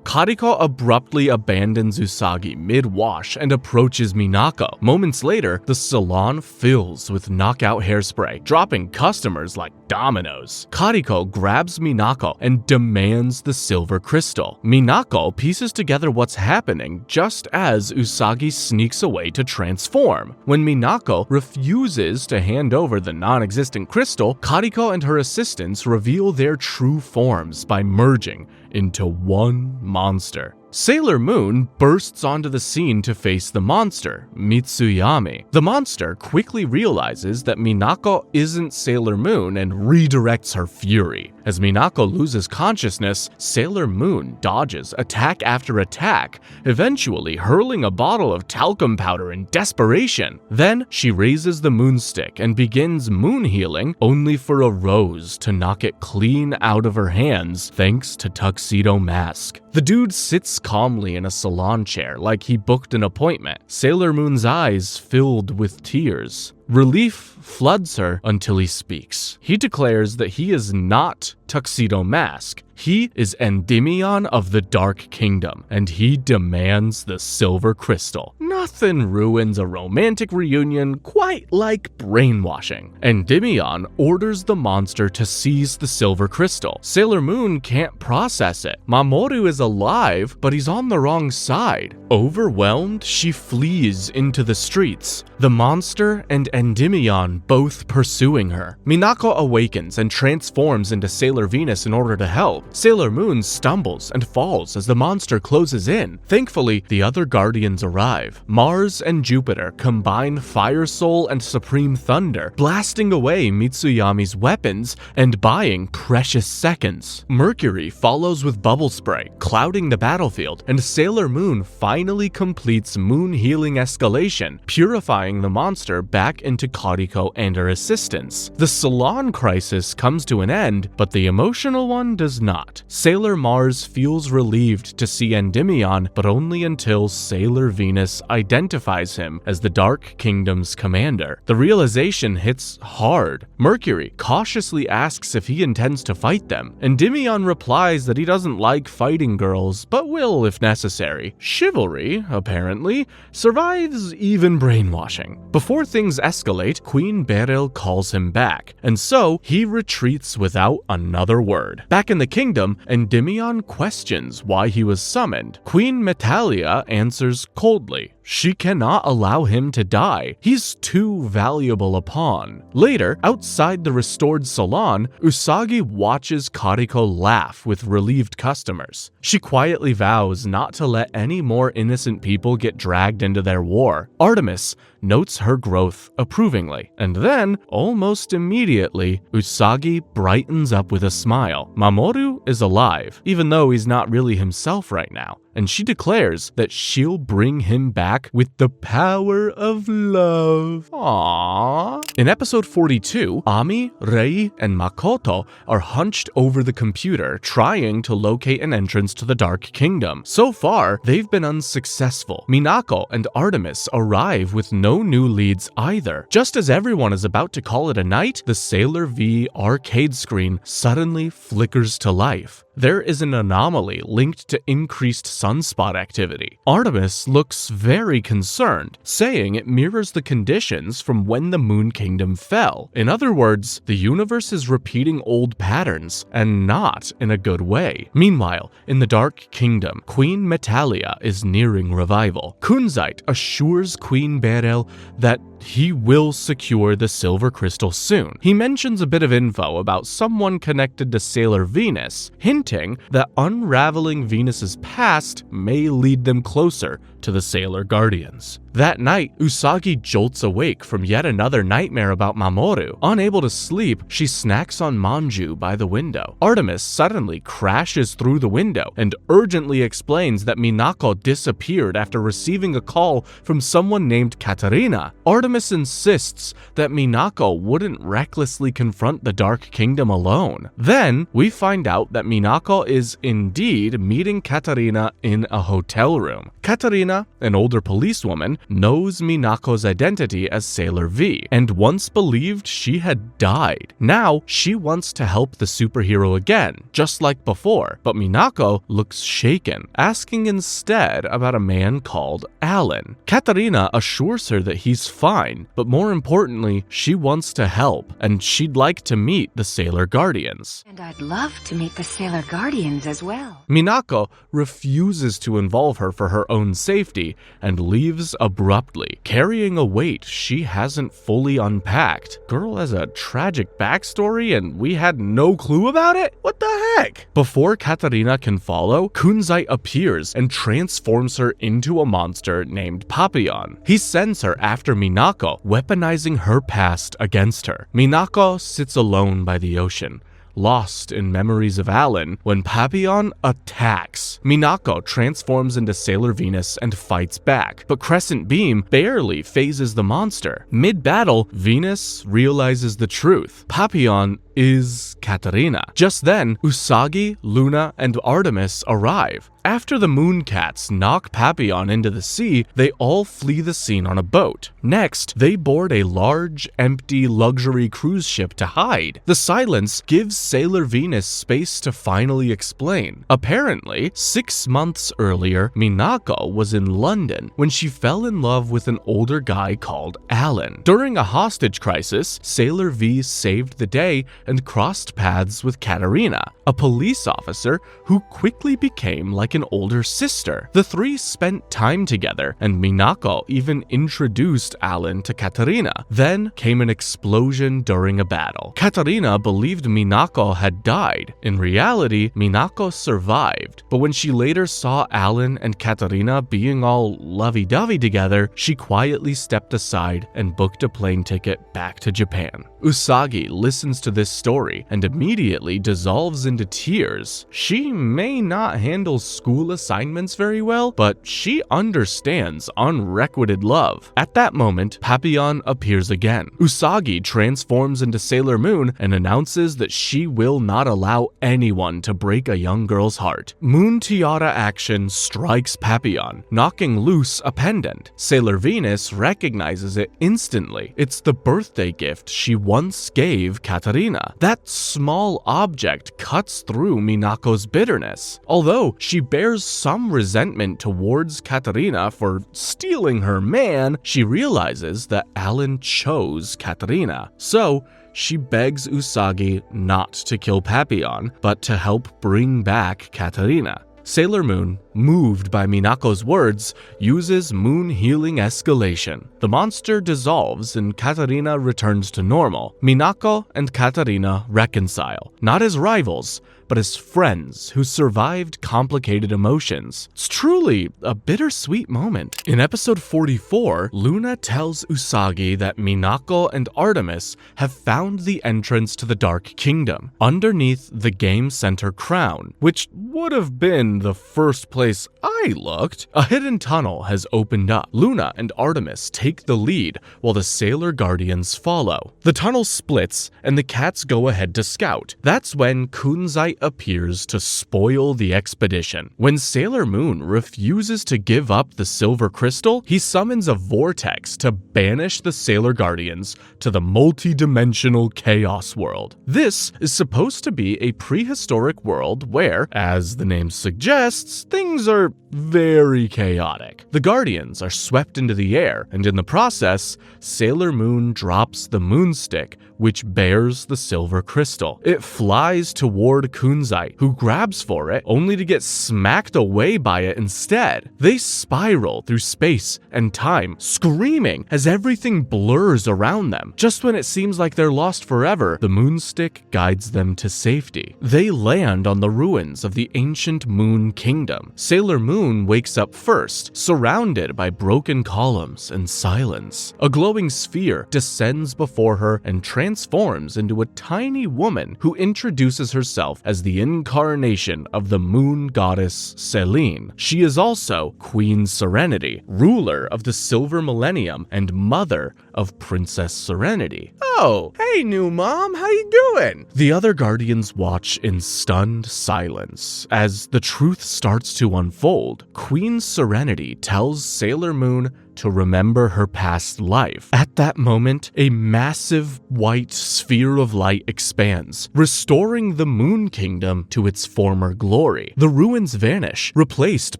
S1: Kariko abruptly abandons Usagi mid-wash and approaches Minako. Moments later, the salon fills with knockout hairspray, dropping customers like dominoes. Kariko grabs Minako and demands the silver crystal. Minako pieces together what's happening just as Usagi sneaks away to transform. When Minako refuses to hand over the non-existent crystal, Kariko and her assistants reveal their true forms by merging into one monster. Sailor Moon bursts onto the scene to face the monster, Mitsuyami. The monster quickly realizes that Minako isn't Sailor Moon and redirects her fury. As Minako loses consciousness, Sailor Moon dodges attack after attack, eventually hurling a bottle of talcum powder in desperation. Then she raises the moonstick and begins moon healing, only for a rose to knock it clean out of her hands thanks to Tuxedo Mask. The dude sits calmly in a salon chair like he booked an appointment, Sailor Moon's eyes filled with tears. Relief floods her until he speaks. He declares that he is not Tuxedo Mask. He is Endymion of the Dark Kingdom, and he demands the silver crystal. Nothing ruins a romantic reunion quite like brainwashing. Endymion orders the monster to seize the silver crystal. Sailor Moon can't process it. Mamoru is alive, but he's on the wrong side. Overwhelmed, she flees into the streets. The monster and Endymion both pursuing her. Minako awakens and transforms into Sailor Venus in order to help. Sailor Moon stumbles and falls as the monster closes in. Thankfully, the other guardians arrive. Mars and Jupiter combine Fire Soul and Supreme Thunder, blasting away Mitsuyami's weapons and buying precious seconds. Mercury follows with bubble spray, clouding the battlefield, and Sailor Moon finally completes moon healing escalation, purifying the monster back into Kariko and her assistants. The salon crisis comes to an end, but the emotional one does not. Sailor Mars feels relieved to see Endymion, but only until Sailor Venus identifies him as the Dark Kingdom's commander. The realization hits hard. Mercury cautiously asks if he intends to fight them. Endymion replies that he doesn't like fighting girls, but will if necessary. Chivalry, apparently, survives even brainwashing. Before things escalate, Queen Beryl calls him back, and so he retreats without another word. Back in the kingdom, Endymion questions why he was summoned. Queen Metalia answers coldly. She cannot allow him to die. He's too valuable a pawn. Later, outside the restored salon, Usagi watches Kariko laugh with relieved customers. She quietly vows not to let any more innocent people get dragged into their war. Artemis notes her growth approvingly. And then, almost immediately, Usagi brightens up with a smile. Mamoru is alive, even though he's not really himself right now, and she declares that she'll bring him back with the power of love. Aww. In episode 42, Ami, Rei, and Makoto are hunched over the computer trying to locate an entrance to the Dark Kingdom. So far, they've been unsuccessful. Minako and Artemis arrive with no new leads either. Just as everyone is about to call it a night, the Sailor V arcade screen suddenly flickers to life. There is an anomaly linked to increased sunspot activity. Artemis looks very concerned, saying it mirrors the conditions from when the Moon Kingdom fell. In other words, the universe is repeating old patterns, and not in a good way. Meanwhile, in the Dark Kingdom, Queen Metalia is nearing revival. Kunzite assures Queen Beryl that he will secure the silver crystal soon. He mentions a bit of info about someone connected to Sailor Venus, hinting that unraveling Venus's past may lead them closer to the Sailor Guardians. That night, Usagi jolts awake from yet another nightmare about Mamoru. Unable to sleep, she snacks on manju by the window. Artemis suddenly crashes through the window and urgently explains that Minako disappeared after receiving a call from someone named Katarina. Artemis Artemis insists that Minako wouldn't recklessly confront the Dark Kingdom alone. Then, we find out that Minako is indeed meeting Katarina in a hotel room. Katarina, an older policewoman, knows Minako's identity as Sailor V, and once believed she had died. Now, she wants to help the superhero again, just like before, but Minako looks shaken, asking instead about a man called Alan. Katarina assures her that he's fine, but more importantly, she wants to help, and she'd like to meet the Sailor Guardians.
S5: And I'd love to meet the Sailor Guardians as well.
S1: Minako refuses to involve her for her own safety and leaves abruptly, carrying a weight she hasn't fully unpacked. Girl has a tragic backstory and we had no clue about it? What the heck? Before Katarina can follow, Kunzite appears and transforms her into a monster named Papillon. He sends her after Minako, weaponizing her past against her. Minako sits alone by the ocean, lost in memories of Alan, when Papillon attacks. Minako transforms into Sailor Venus and fights back, but Crescent Beam barely phases the monster. Mid-battle, Venus realizes the truth. Papillon is Katarina. Just then, Usagi, Luna, and Artemis arrive. After the Mooncats knock Papillon into the sea, they all flee the scene on a boat. Next, they board a large, empty luxury cruise ship to hide. The silence gives Sailor Venus space to finally explain. Apparently, 6 months earlier, Minako was in London when she fell in love with an older guy called Alan. During a hostage crisis, Sailor V saved the day and crossed paths with Katarina, a police officer who quickly became like an older sister. The three spent time together, and Minako even introduced Alan to Katarina. Then came an explosion during a battle. Katarina believed Minako had died. In reality, Minako survived, but when she later saw Alan and Katarina being all lovey-dovey together, she quietly stepped aside and booked a plane ticket back to Japan. Usagi listens to this story and immediately dissolves into tears. She may not handle school assignments very well, but she understands unrequited love. At that moment, Papillon appears again. Usagi transforms into Sailor Moon and announces that she will not allow anyone to break a young girl's heart. Moon Tiara action strikes Papillon, knocking loose a pendant. Sailor Venus recognizes it instantly. It's the birthday gift she once gave Katarina. That small object cuts through Minako's bitterness. Although she bears some resentment towards Katarina for stealing her man, she realizes that Alan chose Katarina. So, she begs Usagi not to kill Papillon, but to help bring back Katarina. Sailor Moon, moved by Minako's words, uses moon healing escalation. The monster dissolves and Katarina returns to normal. Minako and Katarina reconcile, not as rivals, but as friends who survived complicated emotions. It's truly a bittersweet moment. In episode 44, Luna tells Usagi that Minako and Artemis have found the entrance to the Dark Kingdom, underneath the Game Center crown, which would have been the first place I looked. A hidden tunnel has opened up. Luna and Artemis take the lead, while the Sailor Guardians follow. The tunnel splits, and the cats go ahead to scout. That's when Kunzite appears to spoil the expedition. When Sailor Moon refuses to give up the silver crystal, he summons a vortex to banish the Sailor Guardians to the multi-dimensional chaos world. This is supposed to be a prehistoric world where, as the name suggests, things are very chaotic. The Guardians are swept into the air, and in the process, Sailor Moon drops the moonstick, which bears the silver crystal. It flies toward Kunzite, who grabs for it, only to get smacked away by it instead. They spiral through space and time, screaming as everything blurs around them. Just when it seems like they're lost forever, the moonstick guides them to safety. They land on the ruins of the ancient Moon Kingdom. Sailor Moon Moon wakes up first, surrounded by broken columns and silence. A glowing sphere descends before her and transforms into a tiny woman who introduces herself as the incarnation of the moon goddess Selene. She is also Queen Serenity, ruler of the Silver Millennium and mother of Princess Serenity. Oh, hey new mom, how you doing? The other Guardians watch in stunned silence. As the truth starts to unfold, Queen Serenity tells Sailor Moon to remember her past life. At that moment, a massive white sphere of light expands, restoring the Moon Kingdom to its former glory. The ruins vanish, replaced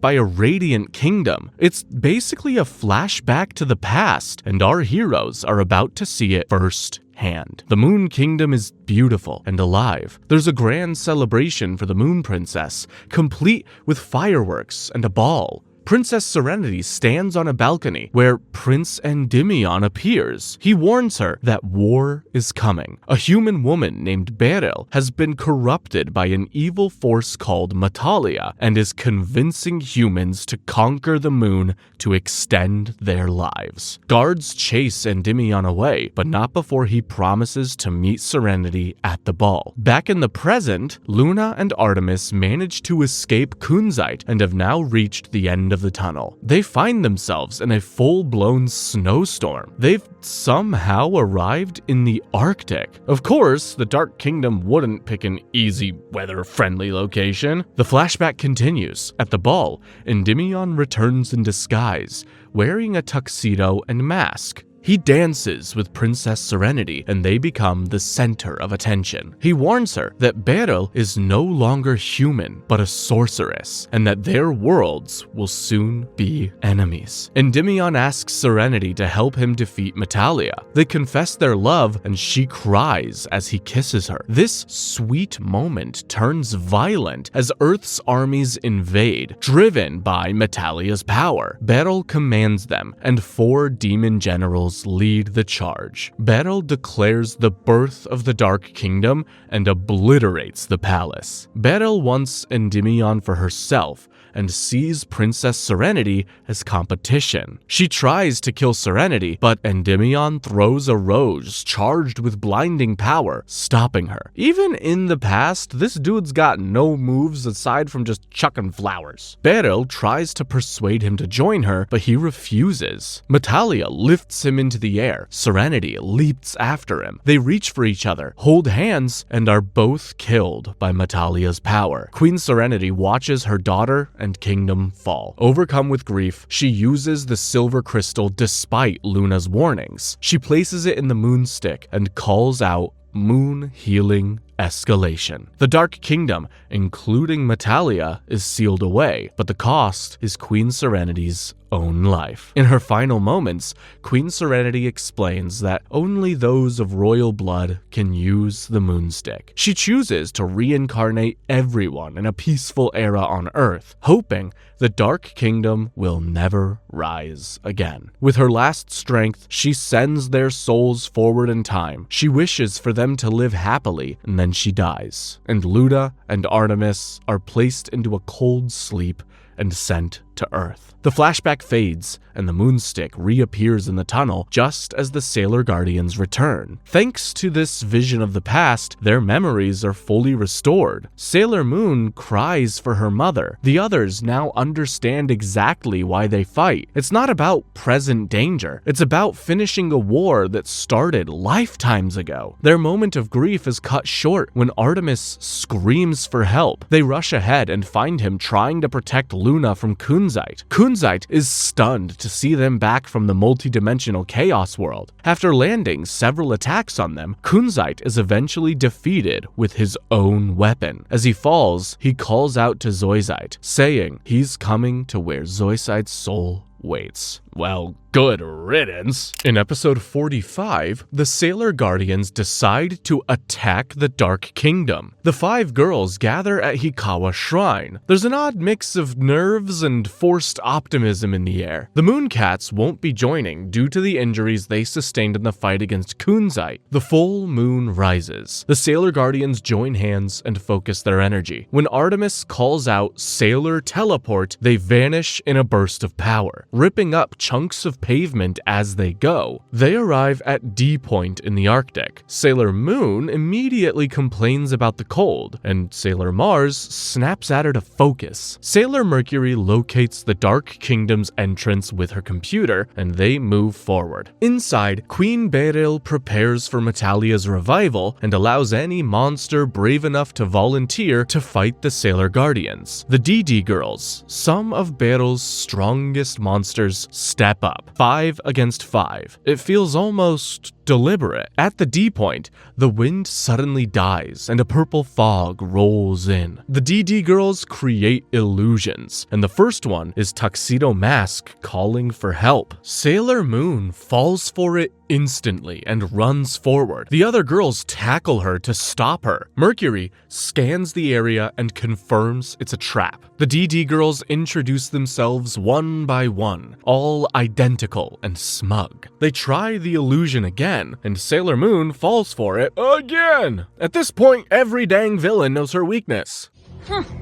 S1: by a radiant kingdom. It's basically a flashback to the past, and our heroes are about to see it firsthand. The Moon Kingdom is beautiful and alive. There's a grand celebration for the Moon Princess, complete with fireworks and a ball. Princess Serenity stands on a balcony where Prince Endymion appears. He warns her that war is coming. A human woman named Beryl has been corrupted by an evil force called Metalia and is convincing humans to conquer the moon to extend their lives. Guards chase Endymion away, but not before he promises to meet Serenity at the ball. Back in the present, Luna and Artemis manage to escape Kunzite and have now reached the end of the tunnel. They find themselves in a full-blown snowstorm. They've somehow arrived in the Arctic. Of course, the Dark Kingdom wouldn't pick an easy, weather-friendly location. The flashback continues. At the ball, Endymion returns in disguise, wearing a tuxedo and mask. He dances with Princess Serenity, and they become the center of attention. He warns her that Beryl is no longer human, but a sorceress, and that their worlds will soon be enemies. Endymion asks Serenity to help him defeat Metalia. They confess their love, and she cries as he kisses her. This sweet moment turns violent as Earth's armies invade, driven by Metalia's power. Beryl commands them, and 4 demon generals lead the charge. Beryl declares the birth of the Dark Kingdom and obliterates the palace. Beryl wants Endymion for herself and sees Princess Serenity as competition. She tries to kill Serenity, but Endymion throws a rose charged with blinding power, stopping her. Even in the past, this dude's got no moves aside from just chucking flowers. Beryl tries to persuade him to join her, but he refuses. Metalia lifts him into the air. Serenity leaps after him. They reach for each other, hold hands, and are both killed by Metalia's power. Queen Serenity watches her daughter and kingdom fall. Overcome with grief, she uses the silver crystal despite Luna's warnings. She places it in the moonstick and calls out moon healing escalation. The Dark Kingdom, including Metalia, is sealed away, but the cost is Queen Serenity's own life. In her final moments, Queen Serenity explains that only those of royal blood can use the moonstick. She chooses to reincarnate everyone in a peaceful era on Earth, hoping the Dark Kingdom will never rise again. With her last strength, she sends their souls forward in time. She wishes for them to live happily, and then she dies. And Luna and Artemis are placed into a cold sleep and sent to Earth. The flashback fades, and the moonstick reappears in the tunnel just as the Sailor Guardians return. Thanks to this vision of the past, their memories are fully restored. Sailor Moon cries for her mother. The others now understand exactly why they fight. It's not about present danger. It's about finishing a war that started lifetimes ago. Their moment of grief is cut short when Artemis screams for help. They rush ahead and find him trying to protect Luna from Kunzite. Kunzite is stunned to see them back from the multidimensional chaos world. After landing several attacks on them, Kunzite is eventually defeated with his own weapon. As he falls, he calls out to Zoisite, saying he's coming to where Zoisite's soul waits. Well, good riddance. In episode 45, the Sailor Guardians decide to attack the Dark Kingdom. The 5 girls gather at Hikawa Shrine. There's an odd mix of nerves and forced optimism in the air. The Mooncats won't be joining due to the injuries they sustained in the fight against Kunzite. The full moon rises. The Sailor Guardians join hands and focus their energy. When Artemis calls out Sailor Teleport, they vanish in a burst of power, ripping up chunks of pavement as they go. They arrive at D Point in the Arctic. Sailor Moon immediately complains about the cold, and Sailor Mars snaps at her to focus. Sailor Mercury locates the Dark Kingdom's entrance with her computer, and they move forward. Inside, Queen Beryl prepares for Metalia's revival and allows any monster brave enough to volunteer to fight the Sailor Guardians. The DD girls, some of Beryl's strongest monsters, step up. 5 against 5. It feels almost deliberate. At the D point, the wind suddenly dies and a purple fog rolls in. The DD girls create illusions, and the first one is Tuxedo Mask calling for help. Sailor Moon falls for it instantly and runs forward. The other girls tackle her to stop her. Mercury scans the area and confirms it's a trap. The DD girls introduce themselves one by one, all identical and smug. They try the illusion again, and Sailor Moon falls for it again. At this point, every dang villain knows her weakness.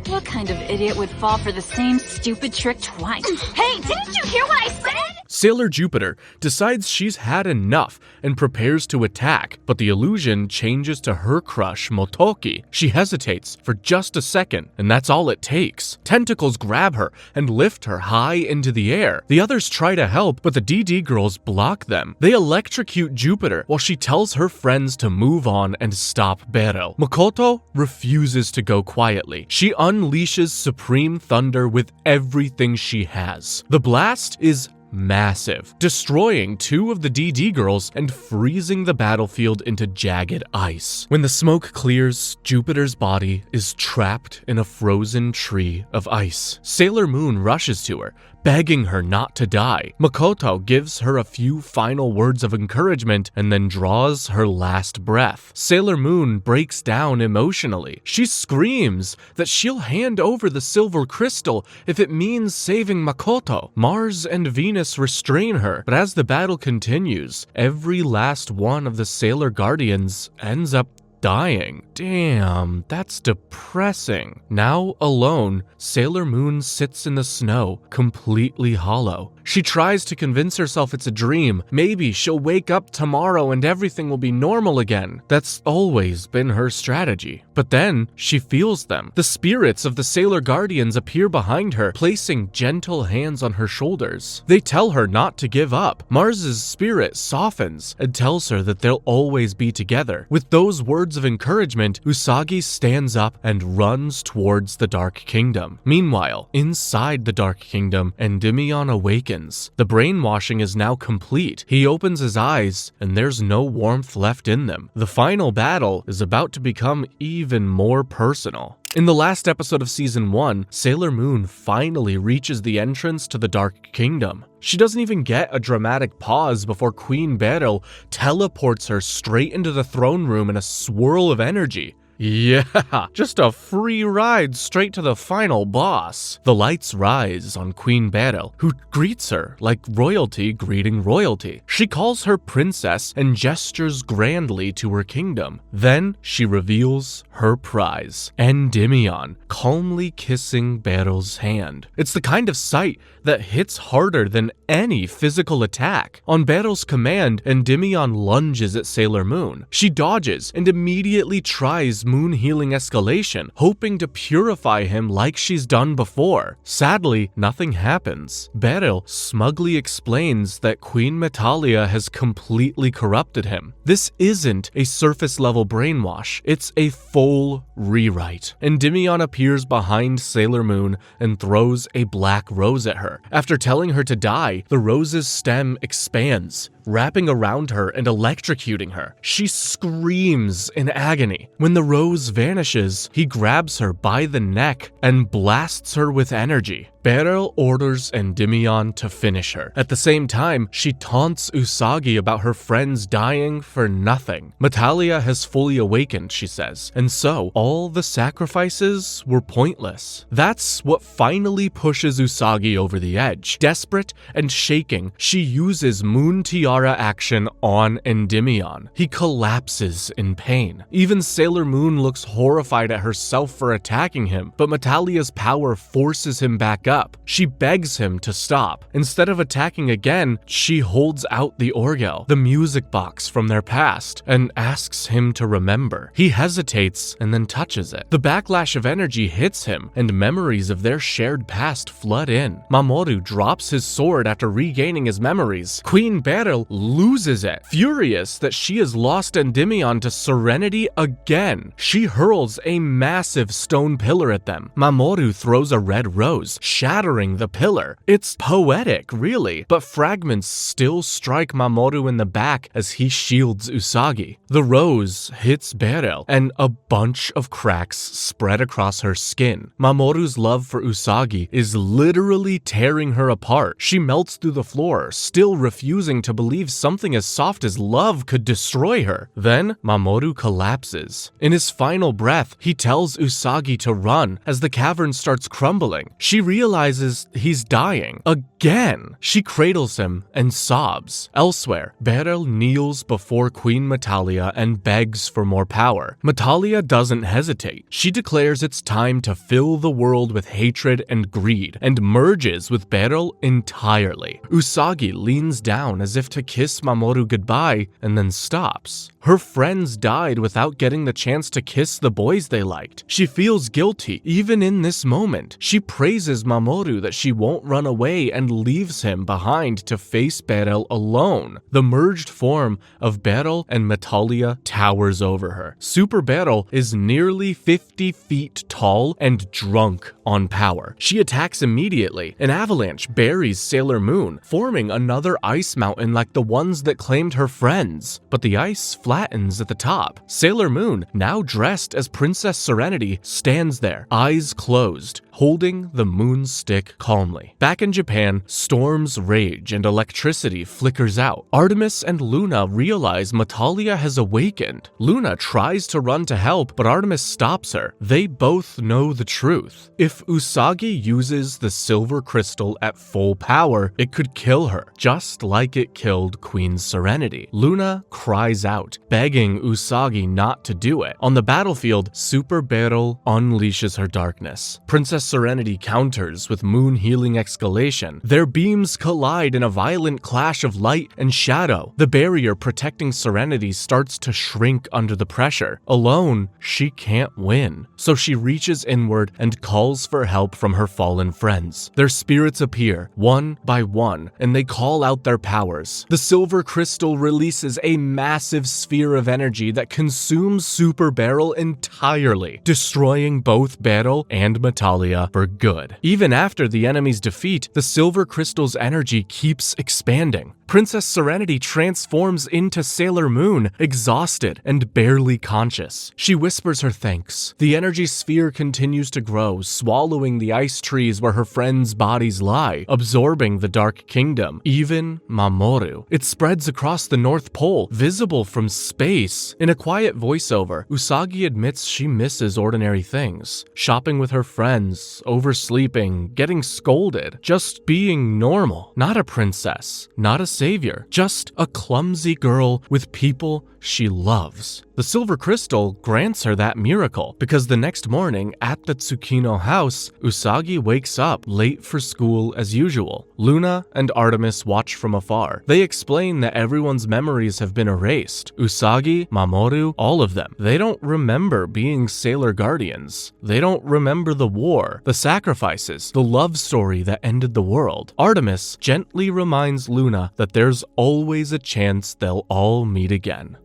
S6: What kind of idiot would fall for the same stupid trick twice?
S3: Hey, didn't you hear what I said?
S1: Sailor Jupiter decides she's had enough and prepares to attack, but the illusion changes to her crush, Motoki. She hesitates for just a second, and that's all it takes. Tentacles grab her and lift her high into the air. The others try to help, but the DD girls block them. They electrocute Jupiter while she tells her friends to move on and stop Beryl. Makoto refuses to go quietly. She unleashes supreme thunder with everything she has. The blast is massive, destroying 2 of the DD girls and freezing the battlefield into jagged ice. When the smoke clears, Jupiter's body is trapped in a frozen tree of ice. Sailor Moon rushes to her, begging her not to die. Makoto gives her a few final words of encouragement and then draws her last breath. Sailor Moon breaks down emotionally. She screams that she'll hand over the silver crystal if it means saving Makoto. Mars and Venus restrain her, but as the battle continues, every last one of the Sailor Guardians ends up dying. Damn, that's depressing. Now alone, Sailor Moon sits in the snow, completely hollow. She tries to convince herself it's a dream. Maybe she'll wake up tomorrow and everything will be normal again. That's always been her strategy. But then, she feels them. The spirits of the Sailor Guardians appear behind her, placing gentle hands on her shoulders. They tell her not to give up. Mars's spirit softens and tells her that they'll always be together. With those words of encouragement, Usagi stands up and runs towards the Dark Kingdom. Meanwhile, inside the Dark Kingdom, Endymion awakens. The brainwashing is now complete. He opens his eyes, and there's no warmth left in them. The final battle is about to become even more personal. In the last episode of Season 1, Sailor Moon finally reaches the entrance to the Dark Kingdom. She doesn't even get a dramatic pause before Queen Beryl teleports her straight into the throne room in a swirl of energy. Yeah, just a free ride straight to the final boss. The lights rise on Queen Beryl, who greets her like royalty greeting royalty. She calls her princess and gestures grandly to her kingdom. Then she reveals her prize, Endymion, calmly kissing Beryl's hand. It's the kind of sight that hits harder than any physical attack. On Beryl's command, Endymion lunges at Sailor Moon. She dodges and immediately tries moon healing escalation, hoping to purify him like she's done before. Sadly, nothing happens. Beryl smugly explains that Queen Metalia has completely corrupted him. This isn't a surface level brainwash, it's a full rewrite. Endymion appears behind Sailor Moon and throws a black rose at her. After telling her to die, the rose's stem expands, wrapping around her and electrocuting her. She screams in agony. When the rose vanishes, he grabs her by the neck and blasts her with energy. Beryl orders Endymion to finish her. At the same time, she taunts Usagi about her friends dying for nothing. Metalia has fully awakened, she says, and so all the sacrifices were pointless. That's what finally pushes Usagi over the edge. Desperate and shaking, she uses Moon Tiara action on Endymion. He collapses in pain. Even Sailor Moon looks horrified at herself for attacking him, but Metalia's power forces him back up. She begs him to stop. Instead of attacking again, she holds out the orgel, the music box from their past, and asks him to remember. He hesitates and then touches it. The backlash of energy hits him, and memories of their shared past flood in. Mamoru drops his sword after regaining his memories. Queen Beryl loses it. Furious that she has lost Endymion to Serenity again, she hurls a massive stone pillar at them. Mamoru throws a red rose, shattering the pillar. It's poetic, really, but fragments still strike Mamoru in the back as he shields Usagi. The rose hits Beryl, and a bunch of cracks spread across her skin. Mamoru's love for Usagi is literally tearing her apart. She melts through the floor, still refusing to believe something as soft as love could destroy her. Then, Mamoru collapses. In his final breath, he tells Usagi to run as the cavern starts crumbling. She realizes he's dying. Again! She cradles him and sobs. Elsewhere, Beryl kneels before Queen Metalia and begs for more power. Metalia doesn't hesitate. She declares it's time to fill the world with hatred and greed, and merges with Beryl entirely. Usagi leans down as if to kiss Mamoru goodbye, and then stops. Her friends died without getting the chance to kiss the boys they liked. She feels guilty even in this moment. She praises Mamoru that she won't run away and leaves him behind to face Beryl alone. The merged form of Beryl and Metalia towers over her. Super Beryl is nearly 50 feet tall and drunk on power. She attacks immediately. An avalanche buries Sailor Moon, forming another ice mountain like the ones that claimed her friends. But the ice flattens at the top. Sailor Moon, now dressed as Princess Serenity, stands there, eyes closed, holding the moon stick calmly. Back in Japan, storms rage and electricity flickers out. Artemis and Luna realize Metalia has awakened. Luna tries to run to help, but Artemis stops her. They both know the truth. If Usagi uses the silver crystal at full power, it could kill her, just like it killed Queen Serenity. Luna cries out, begging Usagi not to do it. On the battlefield, Super Beryl unleashes her darkness. Princess Serenity counters with moon healing escalation. Their beams collide in a violent clash of light and shadow. The barrier protecting Serenity starts to shrink under the pressure. Alone, she can't win. So she reaches inward and calls for help from her fallen friends. Their spirits appear, one by one, and they call out their powers. The silver crystal releases a massive sphere of energy that consumes Super Beryl entirely, destroying both Beryl and Metalia for good. Even after the enemy's defeat, the silver crystal's energy keeps expanding. Princess Serenity transforms into Sailor Moon, exhausted and barely conscious. She whispers her thanks. The energy sphere continues to grow, swallowing the ice trees where her friends' bodies lie, absorbing the Dark Kingdom, even Mamoru. It spreads across the North Pole, visible from space. In a quiet voiceover, Usagi admits she misses ordinary things. Shopping with her friends, oversleeping, getting scolded, just being normal. Not a princess, not a savior, just a clumsy girl with people she loves. The silver crystal grants her that miracle, because the next morning at the Tsukino house, Usagi wakes up late for school as usual. Luna and Artemis watch from afar. They explain that everyone's memories have been erased. Usagi, Mamoru, all of them. They don't remember being Sailor Guardians. They don't remember the war, the sacrifices, the love story that ended the world. Artemis gently reminds Luna that there's always a chance they'll all meet again.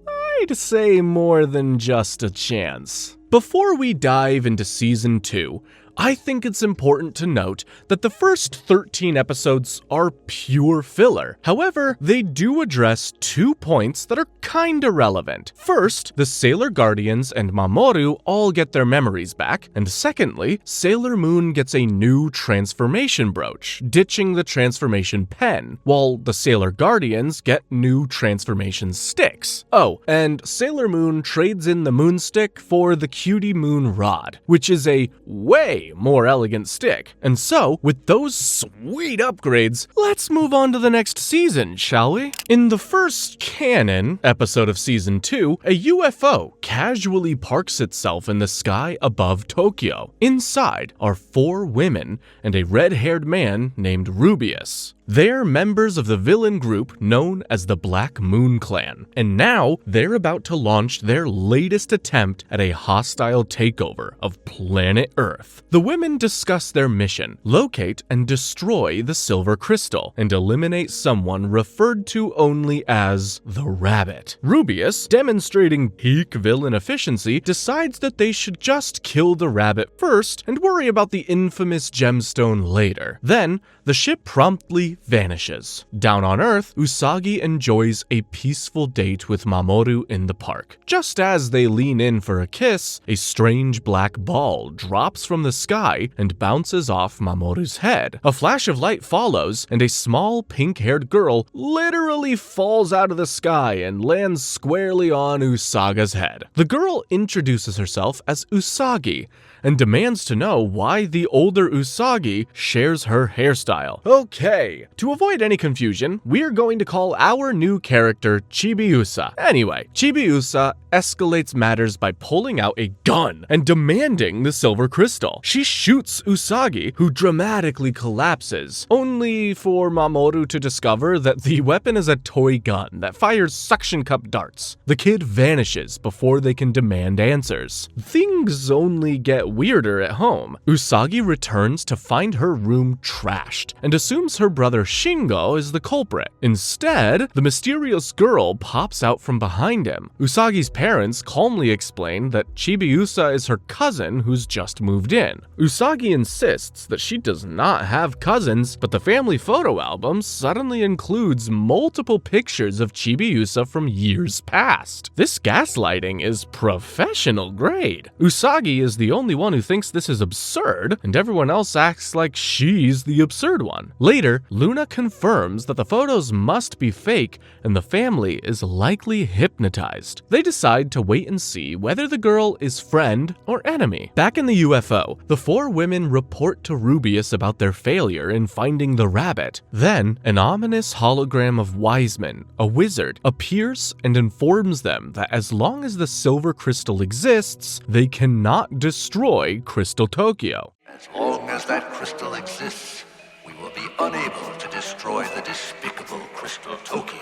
S1: I'd say more than just a chance. Before we dive into Season 2, I think it's important to note that the first 13 episodes are pure filler. However, they do address 2 points that are kinda relevant. First, the Sailor Guardians and Mamoru all get their memories back, and secondly, Sailor Moon gets a new transformation brooch, ditching the transformation pen, while the Sailor Guardians get new transformation sticks. Oh, and Sailor Moon trades in the moon stick for the Cutie Moon Rod, which is a way more elegant stick. And so, with those sweet upgrades, let's move on to the next season, shall we? In the first canon episode of Season 2, a UFO casually parks itself in the sky above Tokyo. Inside are 4 women and a red-haired man named Rubius. They're members of the villain group known as the Black Moon Clan, and now they're about to launch their latest attempt at a hostile takeover of planet Earth. The women discuss their mission: locate and destroy the silver crystal, and eliminate someone referred to only as the Rabbit. Rubius, demonstrating peak villain efficiency, decides that they should just kill the Rabbit first and worry about the infamous gemstone later. Then, the ship promptly vanishes. Down on Earth, Usagi enjoys a peaceful date with Mamoru in the park. Just as they lean in for a kiss, a strange black ball drops from the sky and bounces off Mamoru's head. A flash of light follows, and a small pink-haired girl literally falls out of the sky and lands squarely on Usaga's head. The girl introduces herself as Usagi and demands to know why the older Usagi shares her hairstyle. Okay, to avoid any confusion, we're going to call our new character Chibiusa. Anyway, Chibiusa escalates matters by pulling out a gun and demanding the silver crystal. She shoots Usagi, who dramatically collapses, only for Mamoru to discover that the weapon is a toy gun that fires suction cup darts. The kid vanishes before they can demand answers. Things only get weirder at home. Usagi returns to find her room trashed and assumes her brother Shingo is the culprit. Instead, the mysterious girl pops out from behind him. Usagi's parents calmly explain that Chibiusa is her cousin who's just moved in. Usagi insists that she does not have cousins, but the family photo album suddenly includes multiple pictures of Chibiusa from years past. This gaslighting is professional grade. Usagi is the only one who thinks this is absurd, and everyone else acts like she's the absurd one. Later, Luna confirms that the photos must be fake and the family is likely hypnotized. They decide to wait and see whether the girl is friend or enemy. Back in the UFO, the 4 women report to Rubius about their failure in finding the Rabbit. Then, an ominous hologram of Wiseman, a wizard, appears and informs them that as long as the silver crystal exists, they cannot destroy Crystal Tokyo.
S7: As long as that crystal exists, we will be unable to destroy the despicable Crystal Tokyo.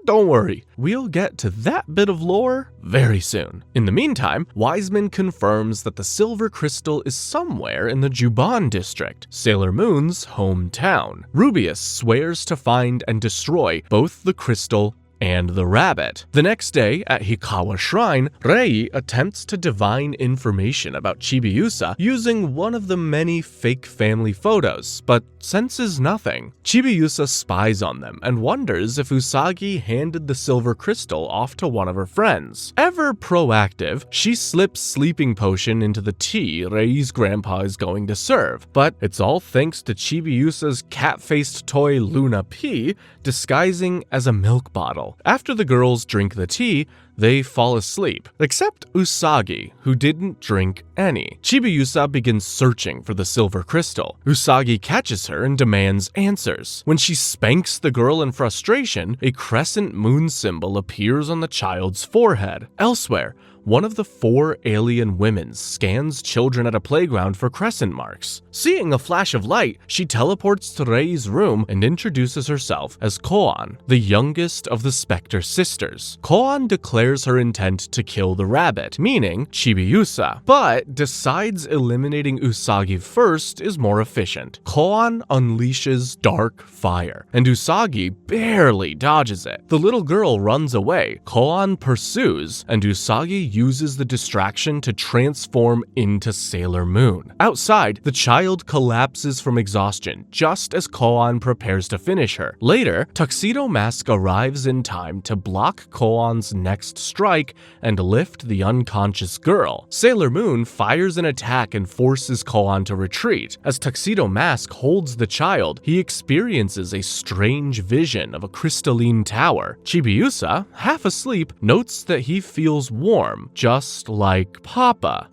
S1: Don't worry, we'll get to that bit of lore very soon. In the meantime, Wiseman confirms that the silver crystal is somewhere in the Juban district, Sailor Moon's hometown. Rubius swears to find and destroy both the crystal and the Rabbit. The next day, at Hikawa Shrine, Rei attempts to divine information about Chibiusa using one of the many fake family photos, but senses nothing. Chibiusa spies on them and wonders if Usagi handed the silver crystal off to one of her friends. Ever proactive, she slips sleeping potion into the tea Rei's grandpa is going to serve, but it's all thanks to Chibiusa's cat-faced toy Luna P disguising as a milk bottle. After the girls drink the tea, they fall asleep, except Usagi, who didn't drink any. Chibiusa begins searching for the silver crystal. Usagi catches her and demands answers. When she spanks the girl in frustration, a crescent moon symbol appears on the child's forehead. Elsewhere, one of the 4 alien women scans children at a playground for crescent marks. Seeing a flash of light, she teleports to Rei's room and introduces herself as Koan, the youngest of the Spectre sisters. Koan declares her intent to kill the Rabbit, meaning Chibiusa, but decides eliminating Usagi first is more efficient. Koan unleashes dark fire, and Usagi barely dodges it. The little girl runs away, Koan pursues, and Usagi uses the distraction to transform into Sailor Moon. Outside, the child collapses from exhaustion just as Koan prepares to finish her. Later, Tuxedo Mask arrives in time to block Koan's next strike and lift the unconscious girl. Sailor Moon fires an attack and forces Koan to retreat. As Tuxedo Mask holds the child, he experiences a strange vision of a crystalline tower. Chibiusa, half asleep, notes that he feels warm, just like Papa.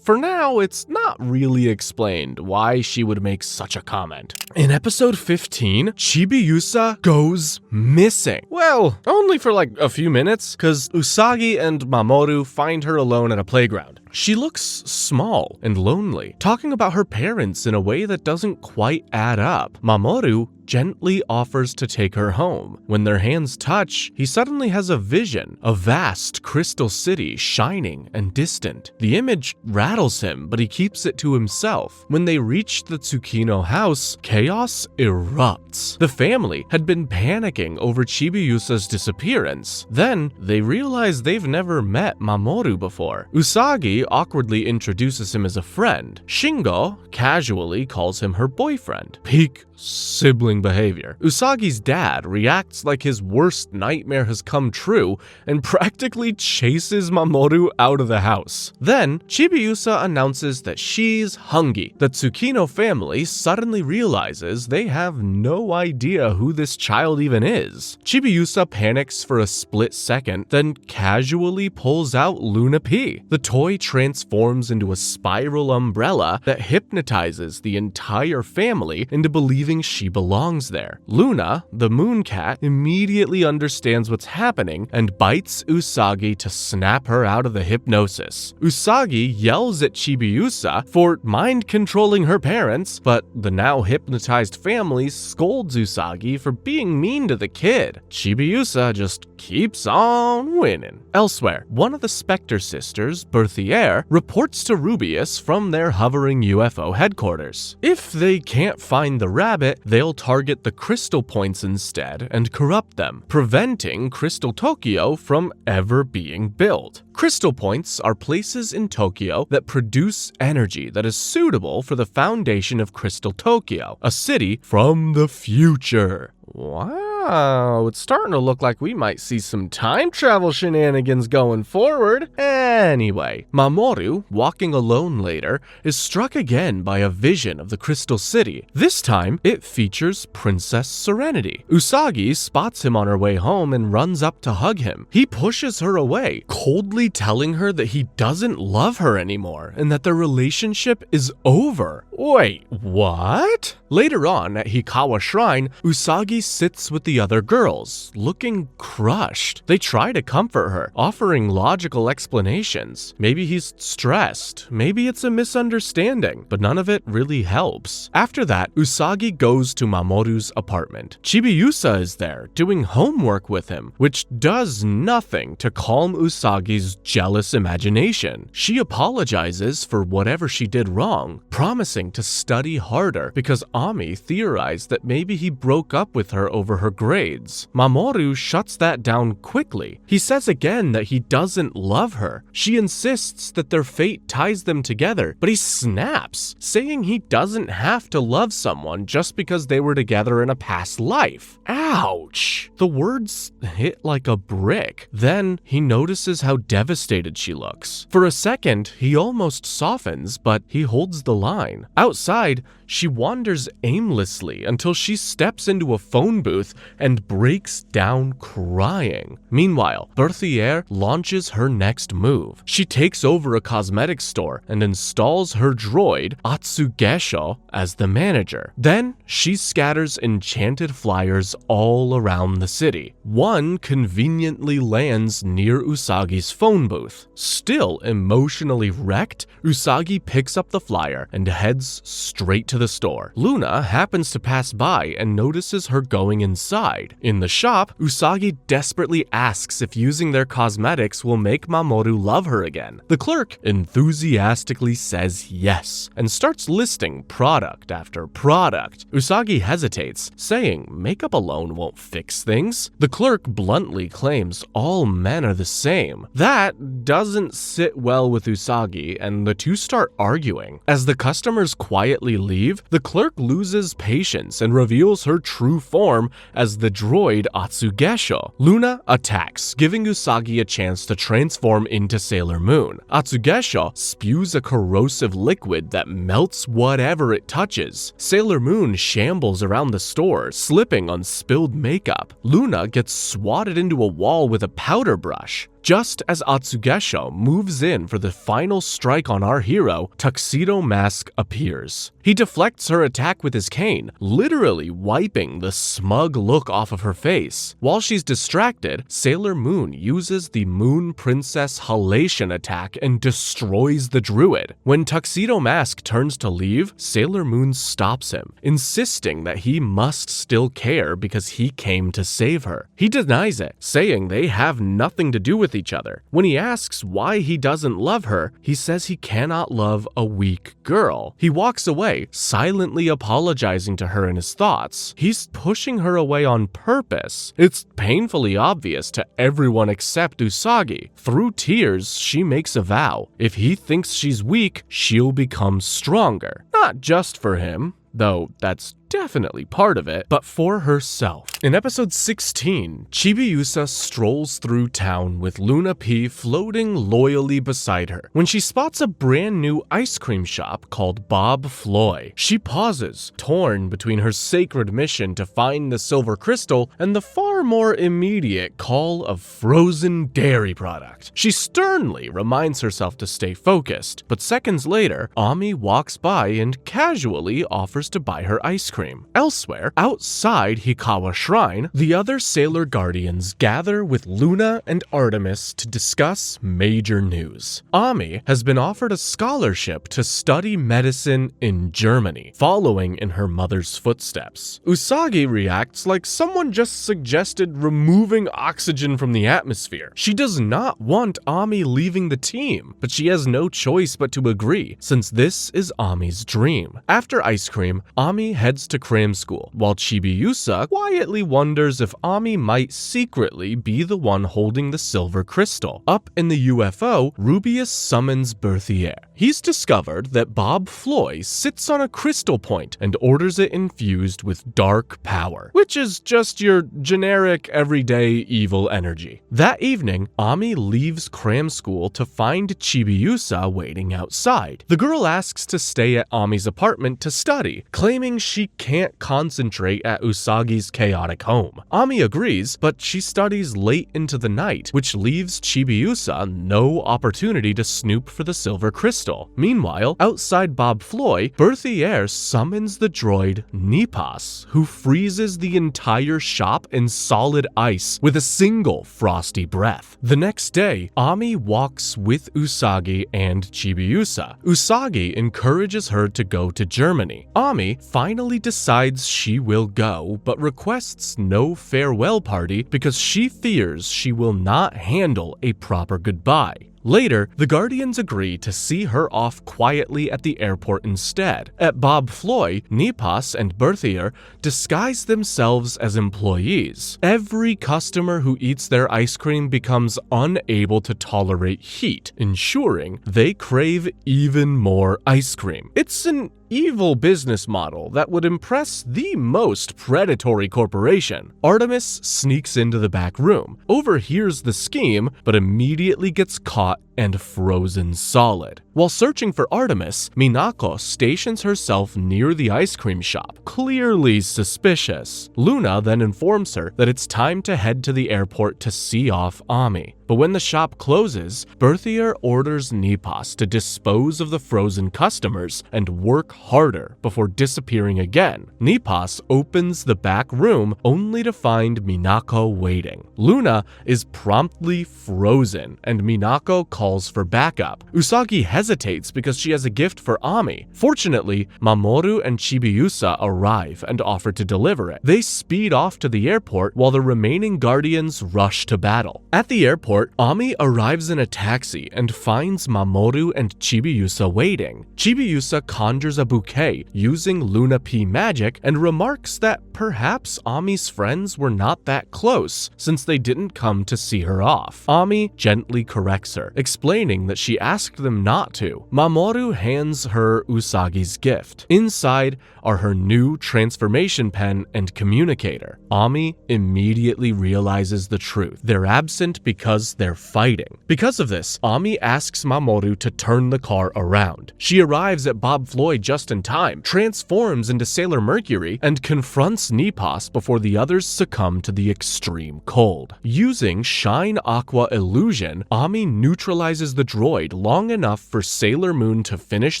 S1: For now, it's not really explained why she would make such a comment. In episode 15, Chibiusa goes missing. Well, only for like a few minutes, because Usagi and Mamoru find her alone at a playground. She looks small and lonely, talking about her parents in a way that doesn't quite add up. Mamoru gently offers to take her home. When their hands touch, he suddenly has a vision, a vast crystal city shining and distant. The image rattles him, but he keeps it to himself. When they reach the Tsukino house, chaos erupts. The family had been panicking over Chibiusa's disappearance. Then, they realize they've never met Mamoru before. Usagi awkwardly introduces him as a friend. Shingo casually calls him her boyfriend. Peak sibling behavior. Usagi's dad reacts like his worst nightmare has come true and practically chases Mamoru out of the house. Then, Chibiusa announces that she's hungry. The Tsukino family suddenly realizes they have no idea who this child even is. Chibiusa panics for a split second, then casually pulls out Luna P. The toy transforms into a spiral umbrella that hypnotizes the entire family into believing she belongs there. Luna, the moon cat, immediately understands what's happening and bites Usagi to snap her out of the hypnosis. Usagi yells at Chibiusa for mind-controlling her parents, but the now hypnotized family scolds Usagi for being mean to the kid. Chibiusa just keeps on winning. Elsewhere, one of the Spectre sisters, Berthier, reports to Rubius from their hovering UFO headquarters. If they can't find the rabbit, they'll target the crystal points instead and corrupt them, preventing Crystal Tokyo from ever being built. Crystal points are places in Tokyo that produce energy that is suitable for the foundation of Crystal Tokyo, a city from the future. Wow, it's starting to look like we might see some time travel shenanigans going forward. Anyway, Mamoru, walking alone later, is struck again by a vision of the Crystal City. This time, it features Princess Serenity. Usagi spots him on her way home and runs up to hug him. He pushes her away, coldly telling her that he doesn't love her anymore and that their relationship is over. Wait, what? Later on, at Hikawa Shrine, Usagi sits with the other girls, looking crushed. They try to comfort her, offering logical explanations. Maybe he's stressed, maybe it's a misunderstanding, but none of it really helps. After that, Usagi goes to Mamoru's apartment. Chibiusa is there, doing homework with him, which does nothing to calm Usagi's jealous imagination. She apologizes for whatever she did wrong, promising to study harder because Ami theorized that maybe he broke up with her over her grades. Mamoru shuts that down quickly. He says again that he doesn't love her. She insists that their fate ties them together, but he snaps, saying he doesn't have to love someone just because they were together in a past life. Ouch! The words hit like a brick. Then he notices how devastated she looks. For a second, he almost softens, but he holds the line. Outside, she wanders aimlessly until she steps into a phone booth and breaks down crying. Meanwhile, Berthier launches her next move. She takes over a cosmetics store and installs her droid, Atsugesho, as the manager. Then, she scatters enchanted flyers all around the city. One conveniently lands near Usagi's phone booth. Still emotionally wrecked, Usagi picks up the flyer and heads straight to the store. Luna happens to pass by and notices her going inside. outside. In the shop, Usagi desperately asks if using their cosmetics will make Mamoru love her again. The clerk enthusiastically says yes, and starts listing product after product. Usagi hesitates, saying makeup alone won't fix things. The clerk bluntly claims all men are the same. That doesn't sit well with Usagi, and the two start arguing. As the customers quietly leave, the clerk loses patience and reveals her true form as the droid Atsugesho. Luna attacks, giving Usagi a chance to transform into Sailor Moon. Atsugesho spews a corrosive liquid that melts whatever it touches. Sailor Moon shambles around the store, slipping on spilled makeup. Luna gets swatted into a wall with a powder brush. Just as Atsugesho moves in for the final strike on our hero, Tuxedo Mask appears. He deflects her attack with his cane, literally wiping the smug look off of her face. While she's distracted, Sailor Moon uses the Moon Princess Halation attack and destroys the druid. When Tuxedo Mask turns to leave, Sailor Moon stops him, insisting that he must still care because he came to save her. He denies it, saying they have nothing to do with each other. When he asks why he doesn't love her, he says he cannot love a weak girl. He walks away, silently apologizing to her in his thoughts. He's pushing her away on purpose. It's painfully obvious to everyone except Usagi. Through tears, she makes a vow. If he thinks she's weak, she'll become stronger. Not just for him, though that's definitely part of it, but for herself. In episode 16, Chibiusa strolls through town with Luna P floating loyally beside her when she spots a brand new ice cream shop called Bob Floy. She pauses, torn between her sacred mission to find the silver crystal and the far more immediate call of frozen dairy product. She sternly reminds herself to stay focused, but seconds later, Ami walks by and casually offers to buy her ice cream. Elsewhere, outside Hikawa Shrine, the other Sailor Guardians gather with Luna and Artemis to discuss major news. Ami has been offered a scholarship to study medicine in Germany, following in her mother's footsteps. Usagi reacts like someone just suggested removing oxygen from the atmosphere. She does not want Ami leaving the team, but she has no choice but to agree, since this is Ami's dream. After ice cream, Ami heads to cram school, while Chibiusa quietly wonders if Ami might secretly be the one holding the silver crystal. Up in the UFO, Rubius summons Berthier. He's discovered that Bob Floy sits on a crystal point and orders it infused with dark power, which is just your generic everyday evil energy. That evening, Ami leaves cram school to find Chibiusa waiting outside. The girl asks to stay at Ami's apartment to study, claiming she can't concentrate at Usagi's chaotic home. Ami agrees, but she studies late into the night, which leaves Chibiusa no opportunity to snoop for the silver crystal. Meanwhile, outside Bob Floy, Berthier summons the droid Nipas, who freezes the entire shop in solid ice with a single frosty breath. The next day, Ami walks with Usagi and Chibiusa. Usagi encourages her to go to Germany. Ami finally decides she will go, but requests no farewell party because she fears she will not handle a proper goodbye. Later, the Guardians agree to see her off quietly at the airport instead. At Bob Floy, Nipas and Berthier disguise themselves as employees. Every customer who eats their ice cream becomes unable to tolerate heat, ensuring they crave even more ice cream. It's an evil business model that would impress the most predatory corporation. Artemis sneaks into the back room, overhears the scheme, but immediately gets caught and frozen solid. While searching for Artemis, Minako stations herself near the ice cream shop, clearly suspicious. Luna then informs her that it's time to head to the airport to see off Ami. But when the shop closes, Berthier orders Nipas to dispose of the frozen customers and work harder before disappearing again. Nipas opens the back room only to find Minako waiting. Luna is promptly frozen, and Minako calls calls for backup. Usagi hesitates because she has a gift for Ami. Fortunately, Mamoru and Chibiusa arrive and offer to deliver it. They speed off to the airport while the remaining guardians rush to battle. At the airport, Ami arrives in a taxi and finds Mamoru and Chibiusa waiting. Chibiusa conjures a bouquet using Luna P magic and remarks that perhaps Ami's friends were not that close since they didn't come to see her off. Ami gently corrects her, explaining that she asked them not to. Mamoru hands her Usagi's gift. Inside are her new transformation pen and communicator. Ami immediately realizes the truth. They're absent because they're fighting. Because of this, Ami asks Mamoru to turn the car around. She arrives at Bob Floyd just in time, transforms into Sailor Mercury, and confronts Nepos before the others succumb to the extreme cold. Using Shine Aqua Illusion, Ami neutralizes the droid long enough for Sailor Moon to finish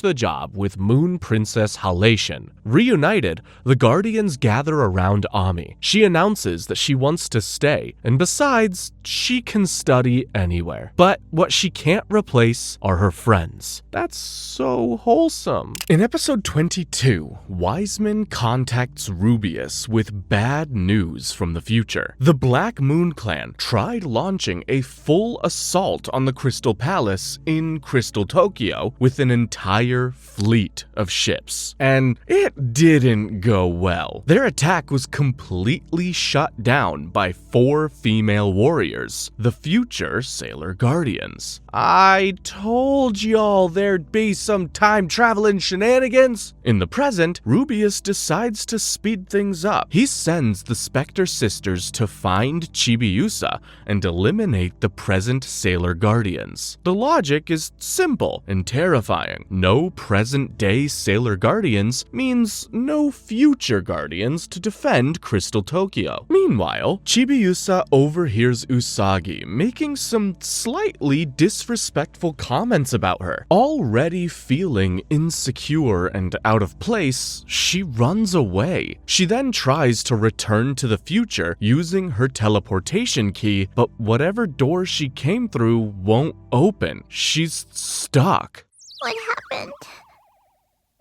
S1: the job with Moon Princess Halation. Reunited, the Guardians gather around Ami. She announces that she wants to stay, and besides, she can study anywhere. But what she can't replace are her friends. That's so wholesome. In episode 22, Wiseman contacts Rubius with bad news from the future. The Black Moon Clan tried launching a full assault on the Crystal Palace in Crystal Tokyo with an entire fleet of ships, and it didn't go well. Their attack was completely shut down by 4 female warriors, the future Sailor Guardians. I told y'all there'd be some time traveling shenanigans. In the present, Rubius decides to speed things up. He sends the Spectre sisters to find Chibiusa and eliminate the present Sailor Guardians. The logic is simple and terrifying. No present-day Sailor Guardians means no future Guardians to defend Crystal Tokyo. Meanwhile, Chibiusa overhears Usagi making some slightly disrespectful comments about her. Already feeling insecure and out of place, she runs away. She then tries to return to the future using her teleportation key, but whatever door she came through won't open. She's stuck.
S3: What happened?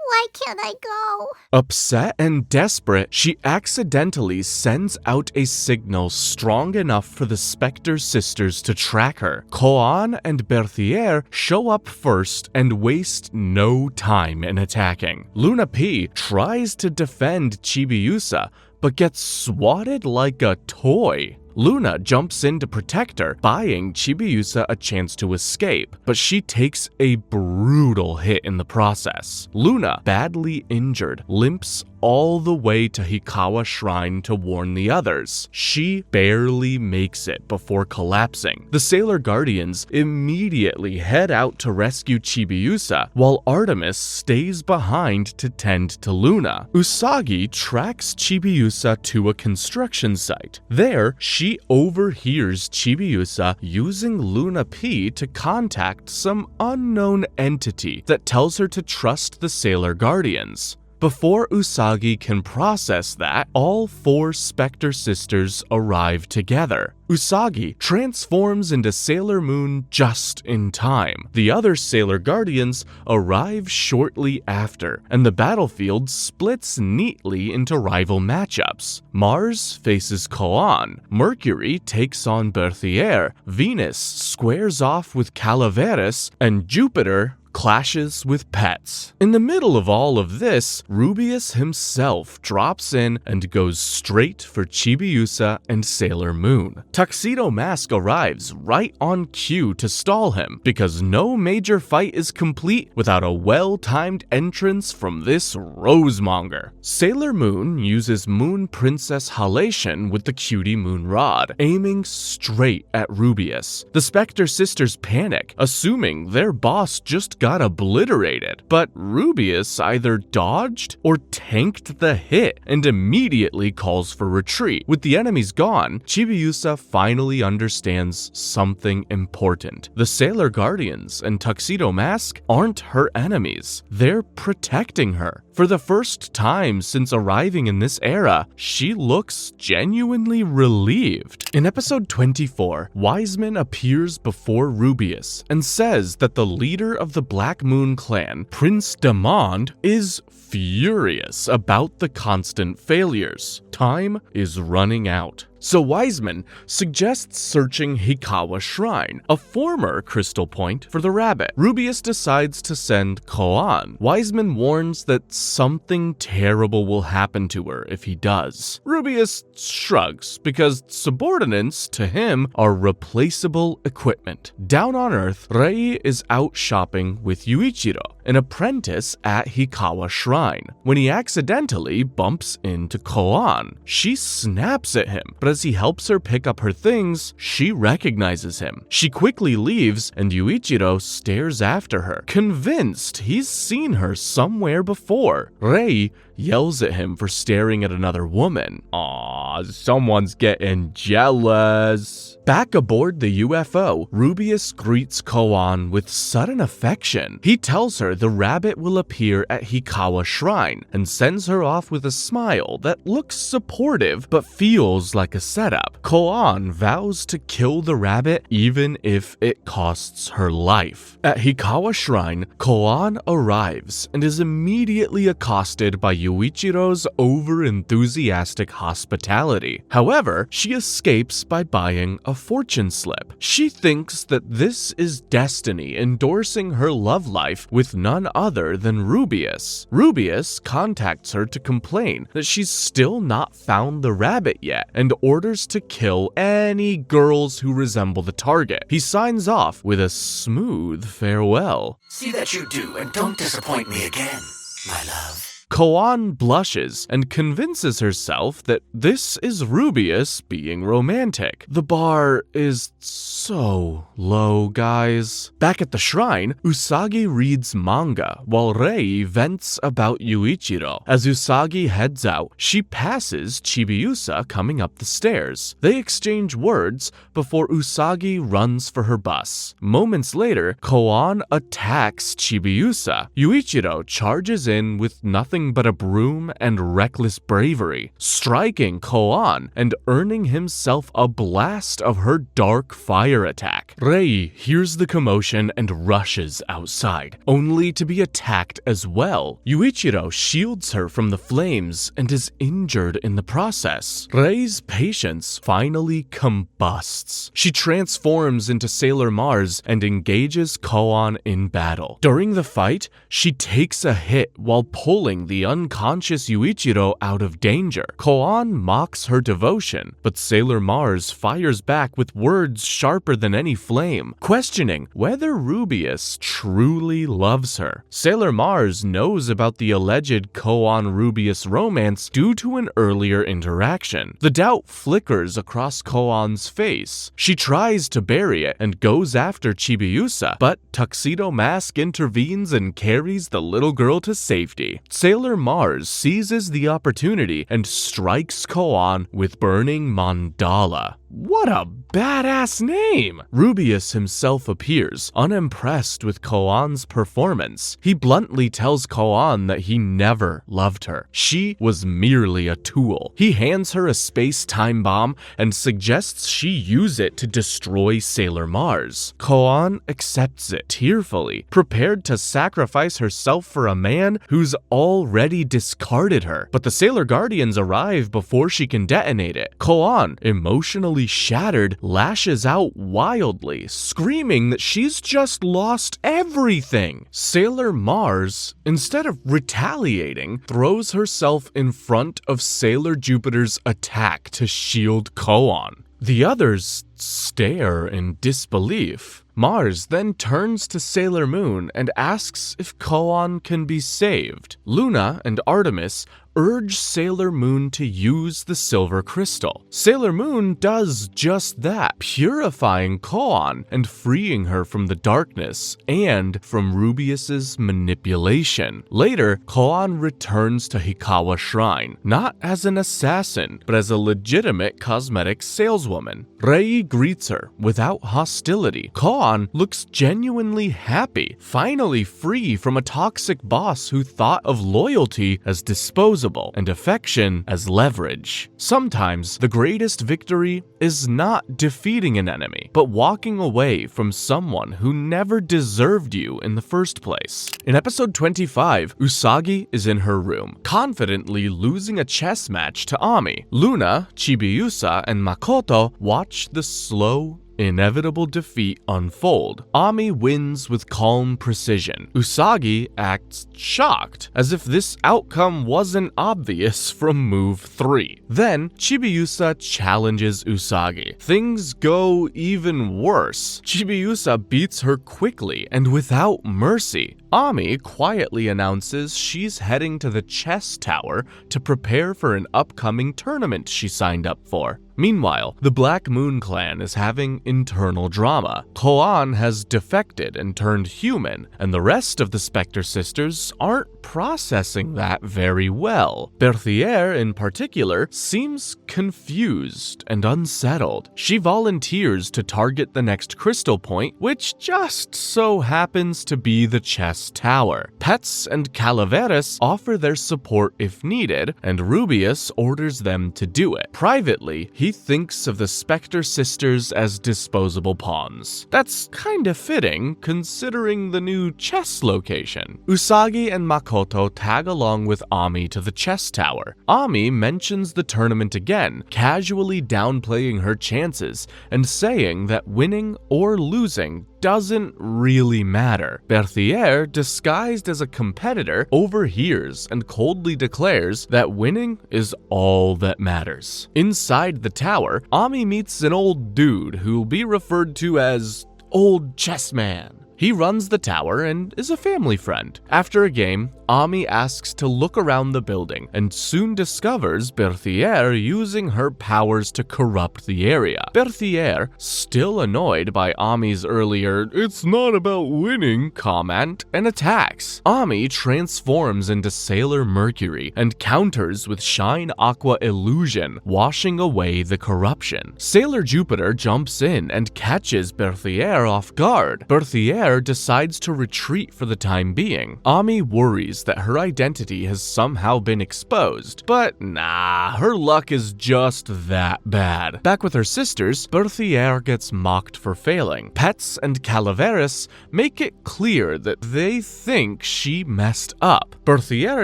S3: Why can't I go?
S1: Upset and desperate, she accidentally sends out a signal strong enough for the Spectre sisters to track her. Koan and Berthier show up first and waste no time in attacking. Luna P tries to defend Chibiusa, but gets swatted like a toy. Luna jumps in to protect her, buying Chibiusa a chance to escape, but she takes a brutal hit in the process. Luna, badly injured, limps all the way to Hikawa Shrine to warn the others. She barely makes it before collapsing. The Sailor Guardians immediately head out to rescue Chibiusa, while Artemis stays behind to tend to Luna. Usagi tracks Chibiusa to a construction site. There, she overhears Chibiusa using Luna P to contact some unknown entity that tells her to trust the Sailor Guardians. Before Usagi can process that, all 4 Spectre sisters arrive together. Usagi transforms into Sailor Moon just in time. The other Sailor Guardians arrive shortly after, and the battlefield splits neatly into rival matchups. Mars faces Koan, Mercury takes on Berthier, Venus squares off with Calaveras, and Jupiter clashes with Pets. In the middle of all of this, Rubius himself drops in and goes straight for Chibiusa and Sailor Moon. Tuxedo Mask arrives right on cue to stall him, because no major fight is complete without a well-timed entrance from this rosemonger. Sailor Moon uses Moon Princess Halation with the Cutie Moon Rod, aiming straight at Rubius. The Spectre sisters panic, assuming their boss just got obliterated, but Rubius either dodged or tanked the hit and immediately calls for retreat. With the enemies gone, Chibiusa finally understands something important. The Sailor Guardians and Tuxedo Mask aren't her enemies. They're protecting her. For the first time since arriving in this era, she looks genuinely relieved. In episode 24, Wiseman appears before Rubeus and says that the leader of the Black Moon clan, Prince Damond, is furious about the constant failures. Time is running out. So Wiseman suggests searching Hikawa Shrine, a former crystal point, for the rabbit. Rubeus decides to send Koan. Wiseman warns that something terrible will happen to her if he does. Rubeus shrugs, because subordinates to him are replaceable equipment. Down on Earth, Rei is out shopping with Yuichiro, an apprentice at Hikawa Shrine, when he accidentally bumps into Koan. She snaps at him, but as he helps her pick up her things, she recognizes him. She quickly leaves, and Yuichiro stares after her, convinced he's seen her somewhere before. Rei yells at him for staring at another woman. Aw, someone's getting jealous. Back aboard the UFO, Rubeus greets Koan with sudden affection. He tells her the rabbit will appear at Hikawa Shrine and sends her off with a smile that looks supportive but feels like a setup. Koan vows to kill the rabbit even if it costs her life. At Hikawa Shrine, Koan arrives and is immediately accosted by Yuichiro's over-enthusiastic hospitality. However, she escapes by buying a fortune slip. She thinks that this is destiny endorsing her love life with none other than Rubeus. Rubeus contacts her to complain that she's still not found the rabbit yet and orders to kill any girls who resemble the target. He signs off with a smooth farewell.
S2: See that you do, and don't disappoint me again, my love.
S1: Koan blushes and convinces herself that this is Rubeus being romantic. The bar is so low, guys. Back at the shrine, Usagi reads manga while Rei vents about Yuichiro. As Usagi heads out, she passes Chibiusa coming up the stairs. They exchange words before Usagi runs for her bus. Moments later, Koan attacks Chibiusa. Yuichiro charges in with nothing but a broom and reckless bravery, striking Koan and earning himself a blast of her dark fire attack. Rei hears the commotion and rushes outside, only to be attacked as well. Yuichiro shields her from the flames and is injured in the process. Rei's patience finally combusts. She transforms into Sailor Mars and engages Koan in battle. During the fight, she takes a hit while pulling the unconscious Yuichiro out of danger. Koan mocks her devotion, but Sailor Mars fires back with words sharper than any flame, questioning whether Rubeus truly loves her. Sailor Mars knows about the alleged Koan-Rubeus romance due to an earlier interaction. The doubt flickers across Koan's face. She tries to bury it and goes after Chibiusa, but Tuxedo Mask intervenes and carries the little girl to safety. Sailor Mars seizes the opportunity and strikes Koan with Burning Mandala. What a badass name! Rubeus himself appears, unimpressed with Koan's performance. He bluntly tells Koan that he never loved her. She was merely a tool. He hands her a space-time bomb and suggests she use it to destroy Sailor Mars. Koan accepts it tearfully, prepared to sacrifice herself for a man who's already discarded her. But the Sailor Guardians arrive before she can detonate it. Koan, emotionally shattered, lashes out wildly, screaming that she's just lost everything. Sailor Mars, instead of retaliating, throws herself in front of Sailor Jupiter's attack to shield Koan. The others stare in disbelief. Mars then turns to Sailor Moon and asks if Koan can be saved. Luna and Artemis urge Sailor Moon to use the silver crystal. Sailor Moon does just that, purifying Koan and freeing her from the darkness and from Rubeus's manipulation. Later, Koan returns to Hikawa Shrine, not as an assassin, but as a legitimate cosmetic saleswoman. Rei greets her without hostility. Koan looks genuinely happy, finally free from a toxic boss who thought of loyalty as disposable and affection as leverage. Sometimes the greatest victory is not defeating an enemy, but walking away from someone who never deserved you in the first place. In episode 25, Usagi is in her room, confidently losing a chess match to Ami. Luna, Chibiusa, and Makoto watch the slow, inevitable defeat unfold. Ami wins with calm precision. Usagi acts shocked, as if this outcome wasn't obvious from move 3. Then, Chibiusa challenges Usagi. Things go even worse. Chibiusa beats her quickly and without mercy. Ami quietly announces she's heading to the chess tower to prepare for an upcoming tournament she signed up for. Meanwhile, the Black Moon clan is having internal drama. Koan has defected and turned human, and the rest of the Spectre sisters aren't processing that very well. Berthier, in particular, seems confused and unsettled. She volunteers to target the next crystal point, which just so happens to be the chess tower. Pets and Calaveras offer their support if needed, and Rubius orders them to do it. Privately, he thinks of the Spectre sisters as disposable pawns. That's kinda fitting, considering the new chess location. Usagi and Makoto tag along with Ami to the chess tower. Ami mentions the tournament again, casually downplaying her chances and saying that winning or losing doesn't really matter. Berthier, disguised as a competitor, overhears and coldly declares that winning is all that matters. Inside the tower, Ami meets an old dude who'll be referred to as Old Chessman. He runs the tower and is a family friend. After a game, Ami asks to look around the building and soon discovers Berthier using her powers to corrupt the area. Berthier, still annoyed by Ami's earlier "it's not about winning" comment, and attacks. Ami transforms into Sailor Mercury and counters with Shine Aqua Illusion, washing away the corruption. Sailor Jupiter jumps in and catches Berthier off guard. Berthier decides to retreat for the time being. Ami worries that her identity has somehow been exposed, but nah, her luck is just that bad. Back with her sisters, Berthier gets mocked for failing. Pets and Calaveras make it clear that they think she messed up. Berthier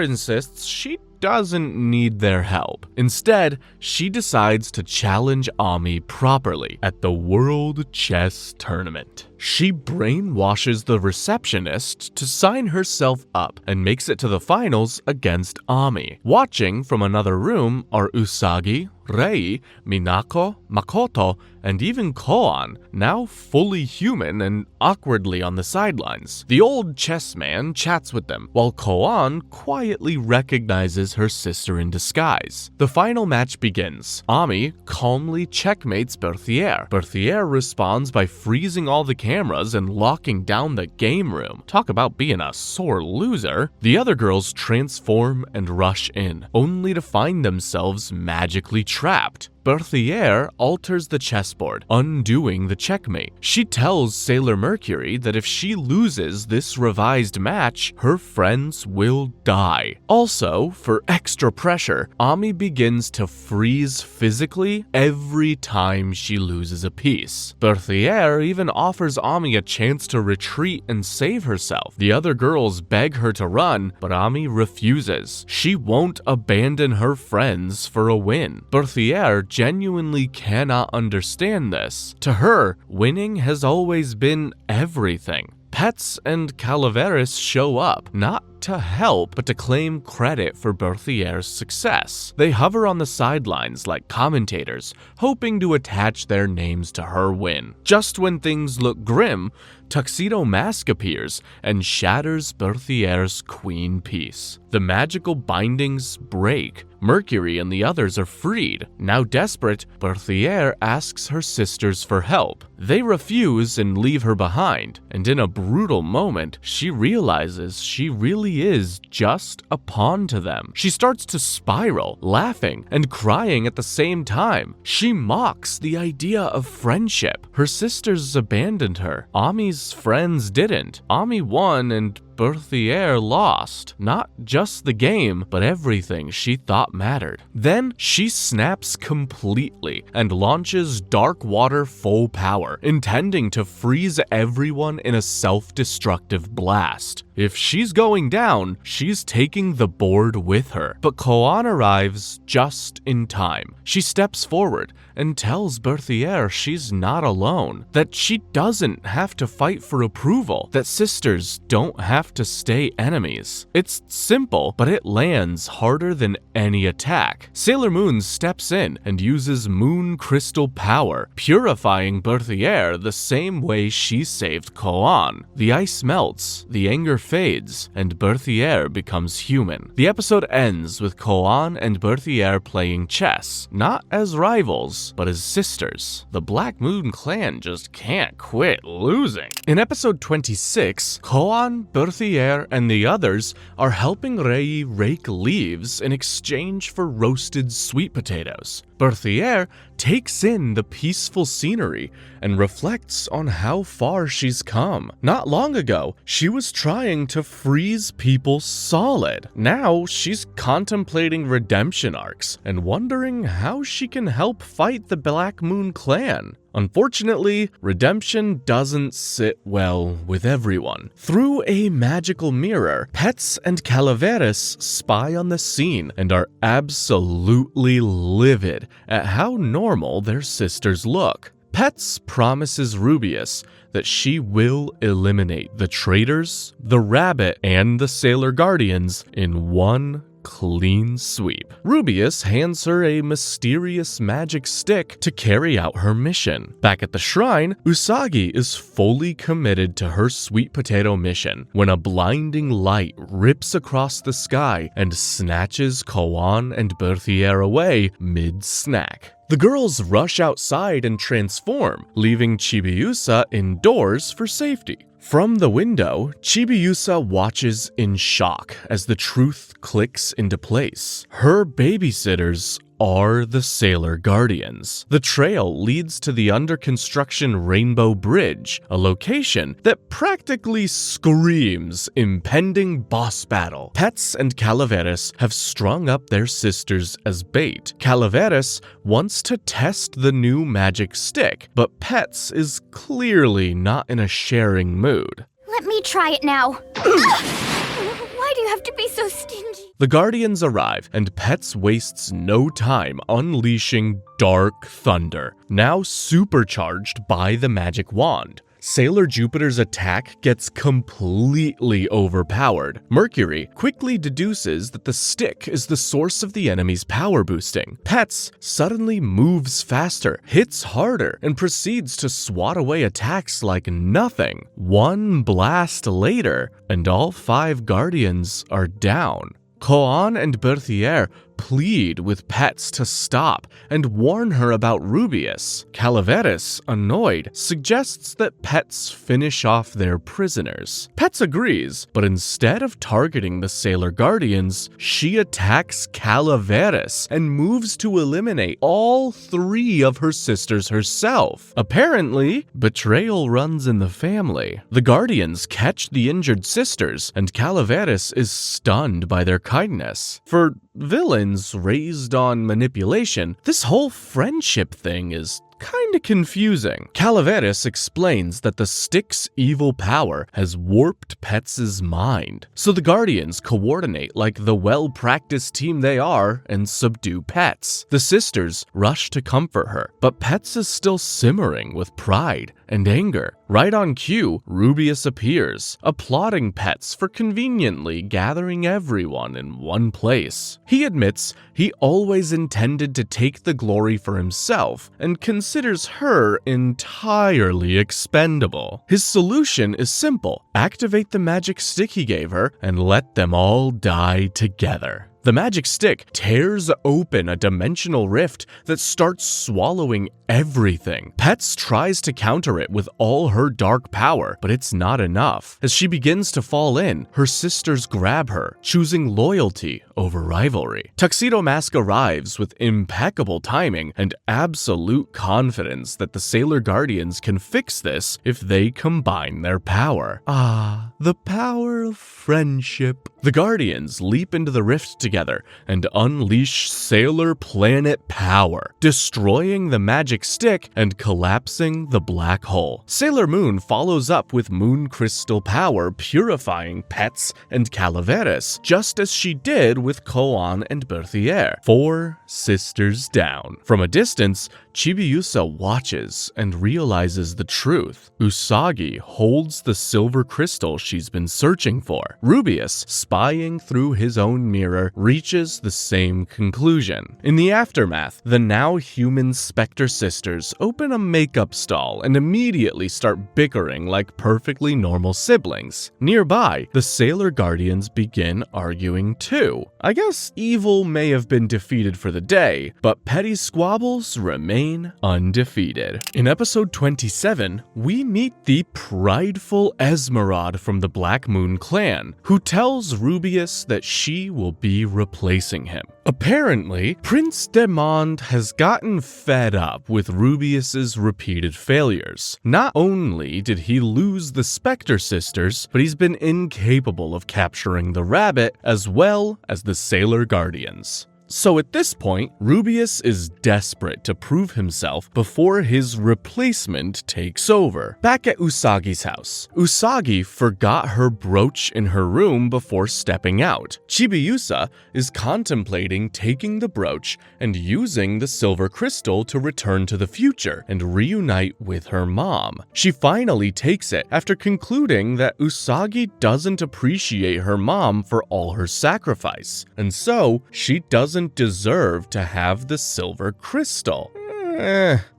S1: insists she doesn't need their help. Instead, she decides to challenge Ami properly at the World Chess Tournament. She brainwashes the receptionist to sign herself up and makes it to the finals against Ami. Watching from another room are Usagi, Rei, Minako, Makoto, and even Koan, now fully human and awkwardly on the sidelines. The old chessman chats with them, while Koan quietly recognizes her sister in disguise. The final match begins. Ami calmly checkmates Berthier. Berthier responds by freezing all the cameras and locking down the game room. Talk about being a sore loser. The other girls transform and rush in, only to find themselves magically trapped. Berthier alters the chessboard, undoing the checkmate. She tells Sailor Mercury that if she loses this revised match, her friends will die. Also, for extra pressure, Ami begins to freeze physically every time she loses a piece. Berthier even offers Ami a chance to retreat and save herself. The other girls beg her to run, but Ami refuses. She won't abandon her friends for a win. Berthier genuinely cannot understand this. To her, winning has always been everything. Pets and Calaveras show up, not to help, but to claim credit for Berthier's success. They hover on the sidelines like commentators, hoping to attach their names to her win. Just when things look grim, Tuxedo Mask appears and shatters Berthier's queen piece. The magical bindings break. Mercury and the others are freed. Now desperate, Berthier asks her sisters for help. They refuse and leave her behind, and in a brutal moment, she realizes she really is just a pawn to them. She starts to spiral, laughing and crying at the same time. She mocks the idea of friendship. Her sisters abandoned her. Ami's friends didn't. Ami won and Berthier lost. Not just the game, but everything she thought mattered. Then she snaps completely and launches Dark Water full power, intending to freeze everyone in a self-destructive blast. If she's going down, she's taking the board with her. But Koan arrives just in time. She steps forward and tells Berthier she's not alone, that she doesn't have to fight for approval, that sisters don't have to stay enemies. It's simple, but it lands harder than any attack. Sailor Moon steps in and uses moon crystal power, purifying Berthier the same way she saved Koan. The ice melts, the anger fades, and Berthier becomes human. The episode ends with Koan and Berthier playing chess, not as rivals, but as sisters. The Black Moon clan just can't quit losing. In episode 26, Koan, Berthier, and the others are helping Rei rake leaves in exchange for roasted sweet potatoes. Berthier takes in the peaceful scenery and reflects on how far she's come. Not long ago, she was trying to freeze people solid. Now she's contemplating redemption arcs and wondering how she can help fight the Black Moon clan. Unfortunately, redemption doesn't sit well with everyone. Through a magical mirror, Pets and Calaveras spy on the scene and are absolutely livid at how normal their sisters look. Pets promises Rubius that she will eliminate the traitors, the rabbit, and the Sailor Guardians in one clean sweep. Rubius hands her a mysterious magic stick to carry out her mission. Back at the shrine, Usagi is fully committed to her sweet potato mission when a blinding light rips across the sky and snatches Koan and Berthier away mid-snack. The girls rush outside and transform, leaving Chibiusa indoors for safety. From the window, Chibiusa watches in shock as the truth clicks into place. Her babysitters are the Sailor Guardians. The trail leads to the under-construction Rainbow Bridge, a location that practically screams impending boss battle. Pets and Calaveras have strung up their sisters as bait. Calaveras wants to test the new magic stick, but Pets is clearly not in a sharing mood.
S3: Let me try it now. Why do you have to be so stingy?
S1: The Guardians arrive, and Pets wastes no time unleashing Dark Thunder, now supercharged by the magic wand. Sailor Jupiter's attack gets completely overpowered. Mercury quickly deduces that the stick is the source of the enemy's power boosting. Pets suddenly moves faster, hits harder, and proceeds to swat away attacks like nothing. One blast later, and all 5 Guardians are down. Koan and Berthier plead with Pets to stop and warn her about Rubius. Calaveras, annoyed, suggests that Pets finish off their prisoners. Pets agrees, but instead of targeting the Sailor Guardians, she attacks Calaveras and moves to eliminate all 3 of her sisters herself. Apparently, betrayal runs in the family. The Guardians catch the injured sisters, and Calaveras is stunned by their kindness. For villains raised on manipulation, this whole friendship thing is kinda confusing. Calaveras explains that the stick's evil power has warped Pets' mind, so the Guardians coordinate like the well-practiced team they are and subdue Pets. The sisters rush to comfort her, but Pets is still simmering with pride and anger. Right on cue, Rubius appears, applauding Pets for conveniently gathering everyone in one place. He admits he always intended to take the glory for himself and considers her entirely expendable. His solution is simple: activate the magic stick he gave her and let them all die together. The magic stick tears open a dimensional rift that starts swallowing everything. Pets tries to counter it with all her dark power, but it's not enough. As she begins to fall in, her sisters grab her, choosing loyalty over rivalry. Tuxedo Mask arrives with impeccable timing and absolute confidence that the Sailor Guardians can fix this if they combine their power. Ah, the power of friendship. The Guardians leap into the rift together and unleash Sailor Planet power, destroying the magic stick and collapsing the black hole. Sailor Moon follows up with Moon Crystal power, purifying Pets and Calaveras, just as she did with Koan and Berthier. 4 sisters down. From a distance, Chibiusa watches and realizes the truth. Usagi holds the silver crystal she's been searching for. Rubius, spying through his own mirror, reaches the same conclusion. In the aftermath, the now human Spectre sisters open a makeup stall and immediately start bickering like perfectly normal siblings. Nearby, the Sailor Guardians begin arguing too. I guess evil may have been defeated for the day, but petty squabbles remain undefeated. In episode 27, we meet the prideful Esmeralda from the Black Moon clan, who tells Rubius that she will be replacing him. Apparently, Prince Demond has gotten fed up with Rubius's repeated failures. Not only did he lose the Spectre sisters, but he's been incapable of capturing the rabbit as well as the Sailor Guardians. So at this point, Rubius is desperate to prove himself before his replacement takes over. Back at Usagi's house, Usagi forgot her brooch in her room before stepping out. Chibiusa is contemplating taking the brooch and using the silver crystal to return to the future and reunite with her mom. She finally takes it after concluding that Usagi doesn't appreciate her mom for all her sacrifice, and so she doesn't deserve to have the silver crystal.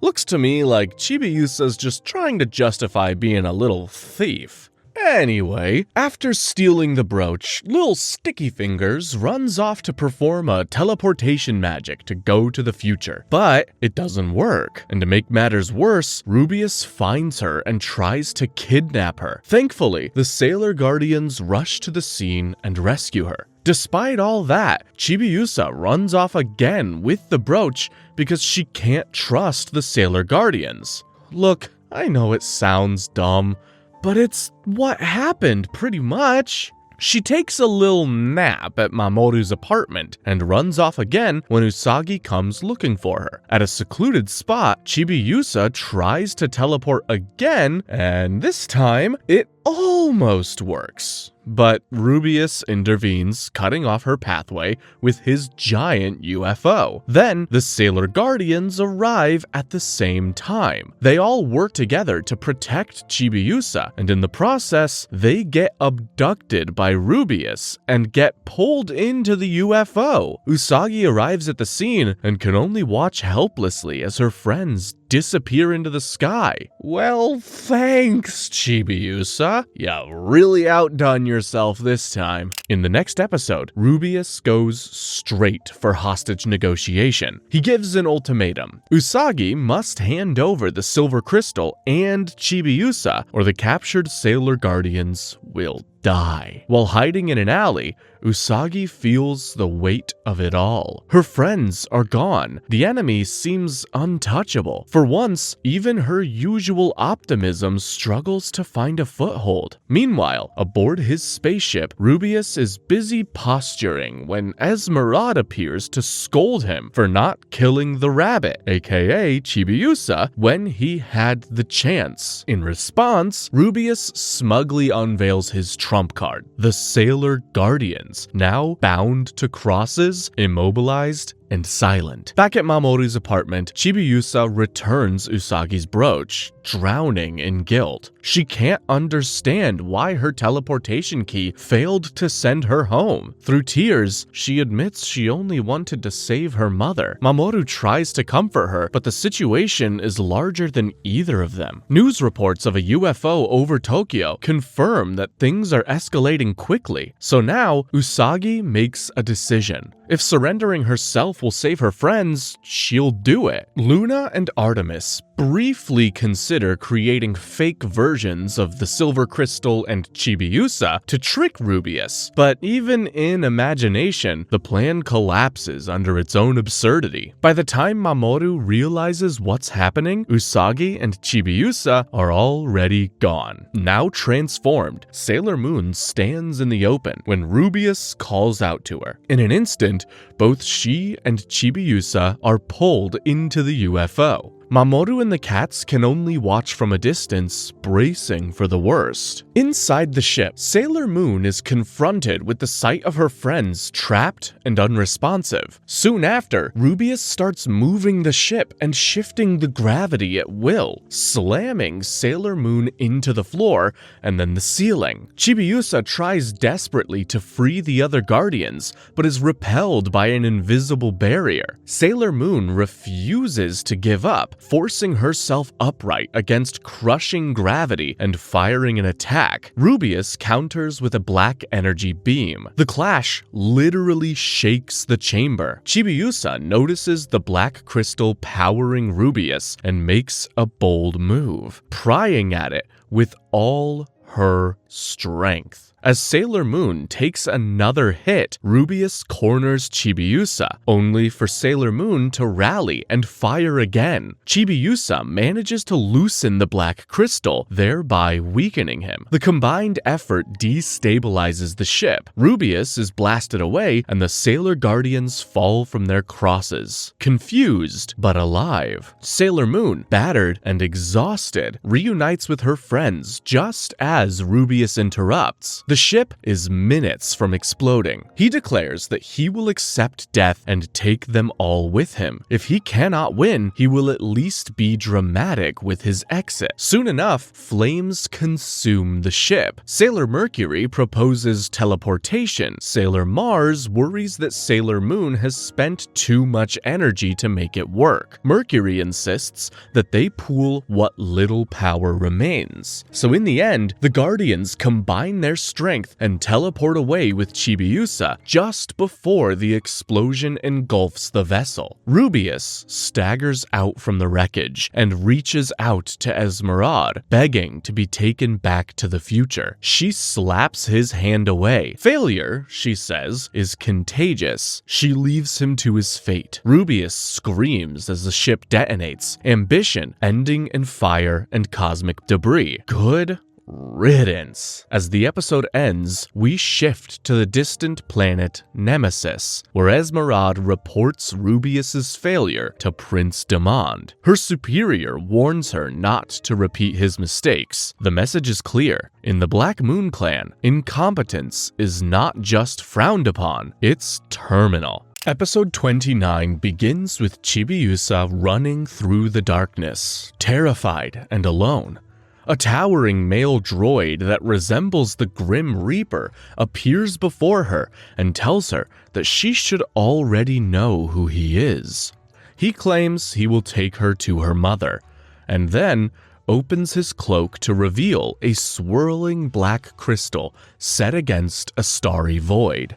S1: Looks to me like Chibiusa's just trying to justify being a little thief. Anyway, after stealing the brooch, Lil Sticky Fingers runs off to perform a teleportation magic to go to the future. But it doesn't work, and to make matters worse, Rubius finds her and tries to kidnap her. Thankfully, the Sailor Guardians rush to the scene and rescue her. Despite all that, Chibiusa runs off again with the brooch because she can't trust the Sailor Guardians. Look, I know it sounds dumb, but it's what happened pretty much. She takes a little nap at Mamoru's apartment and runs off again when Usagi comes looking for her. At a secluded spot, Chibiusa tries to teleport again, and this time it almost works. But Rubius intervenes, cutting off her pathway with his giant UFO. Then, the Sailor Guardians arrive at the same time. They all work together to protect Chibiusa, and in the process, they get abducted by Rubius and get pulled into the UFO. Usagi arrives at the scene and can only watch helplessly as her friends disappear into the sky. Well, thanks, Chibiusa. You really outdone yourself this time. In the next episode, Rubius goes straight for hostage negotiation. He gives an ultimatum. Usagi must hand over the silver crystal and Chibiusa, or the captured Sailor Guardians will die. While hiding in an alley, Usagi feels the weight of it all. Her friends are gone. The enemy seems untouchable. For once, even her usual optimism struggles to find a foothold. Meanwhile, aboard his spaceship, Rubius is busy posturing when Esmeralda appears to scold him for not killing the rabbit, aka Chibiusa, when he had the chance. In response, Rubius smugly unveils his trump card, the Sailor Guardians, now bound to crosses, immobilized, and silent. Back at Mamoru's apartment, Chibiusa returns Usagi's brooch, drowning in guilt. She can't understand why her teleportation key failed to send her home. Through tears, she admits she only wanted to save her mother. Mamoru tries to comfort her, but the situation is larger than either of them. News reports of a UFO over Tokyo confirm that things are escalating quickly. So now, Usagi makes a decision. If surrendering herself will save her friends, she'll do it. Luna and Artemis briefly consider creating fake versions of the Silver Crystal and Chibiusa to trick Rubeus, but even in imagination, the plan collapses under its own absurdity. By the time Mamoru realizes what's happening, Usagi and Chibiusa are already gone. Now transformed, Sailor Moon stands in the open when Rubeus calls out to her. In an instant, both she and Chibiusa are pulled into the UFO. Mamoru and the cats can only watch from a distance, bracing for the worst. Inside the ship, Sailor Moon is confronted with the sight of her friends trapped and unresponsive. Soon after, Rubeus starts moving the ship and shifting the gravity at will, slamming Sailor Moon into the floor and then the ceiling. Chibiusa tries desperately to free the other Guardians, but is repelled by an invisible barrier. Sailor Moon refuses to give up, forcing herself upright against crushing gravity and firing an attack. Rubeus counters with a black energy beam. The clash literally shakes the chamber. Chibiusa notices the black crystal powering Rubeus and makes a bold move, prying at it with all her strength. As Sailor Moon takes another hit, Rubeus corners Chibiusa, only for Sailor Moon to rally and fire again. Chibiusa manages to loosen the black crystal, thereby weakening him. The combined effort destabilizes the ship. Rubeus is blasted away, and the Sailor Guardians fall from their crosses, confused but alive. Sailor Moon, battered and exhausted, reunites with her friends just as Rubeus interrupts. The ship is minutes from exploding. He declares that he will accept death and take them all with him. If he cannot win, he will at least be dramatic with his exit. Soon enough, flames consume the ship. Sailor Mercury proposes teleportation. Sailor Mars worries that Sailor Moon has spent too much energy to make it work. Mercury insists that they pool what little power remains. So in the end, the Guardians combine their strength and teleport away with Chibiusa just before the explosion engulfs the vessel. Rubeus staggers out from the wreckage and reaches out to Esmeralda, begging to be taken back to the future. She slaps his hand away. Failure, she says, is contagious. She leaves him to his fate. Rubeus screams as the ship detonates, ambition ending in fire and cosmic debris. Good riddance. As the episode ends, we shift to the distant planet Nemesis, where Esmeralda reports Rubeus's failure to Prince Demond. Her superior warns her not to repeat his mistakes. The message is clear. In the Black Moon Clan, incompetence is not just frowned upon, it's terminal. Episode 29 begins with Chibiusa running through the darkness, terrified and alone. A towering male droid that resembles the Grim Reaper appears before her and tells her that she should already know who he is. He claims he will take her to her mother, and then opens his cloak to reveal a swirling black crystal set against a starry void.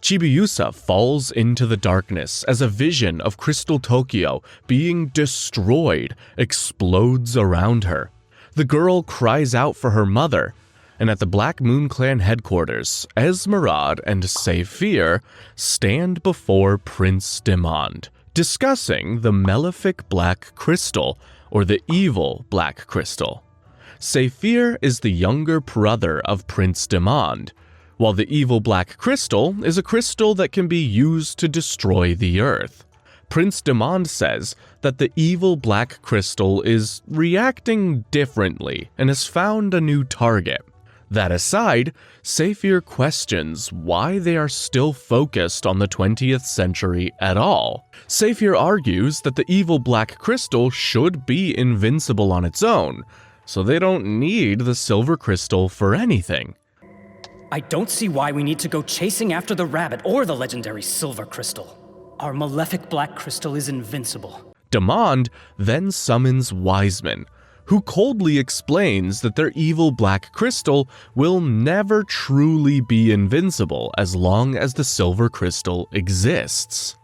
S1: Chibiusa falls into the darkness as a vision of Crystal Tokyo being destroyed explodes around her. The girl cries out for her mother, and at the Black Moon Clan headquarters, Esmeralda and Saphir stand before Prince Demond, discussing the malefic black crystal, or the evil black crystal. Saphir is the younger brother of Prince Demond, while the evil black crystal is a crystal that can be used to destroy the Earth. Prince Demond says that the evil black crystal is reacting differently and has found a new target. That aside, Saphir questions why they are still focused on the 20th century at all. Saphir argues that the evil black crystal should be invincible on its own, so they don't need the silver crystal for anything.
S8: I don't see why we need to go chasing after the rabbit or the legendary silver crystal. Our malefic black crystal is invincible.
S1: Demond then summons Wiseman, who coldly explains that their evil black crystal will never truly be invincible as long as the silver crystal exists.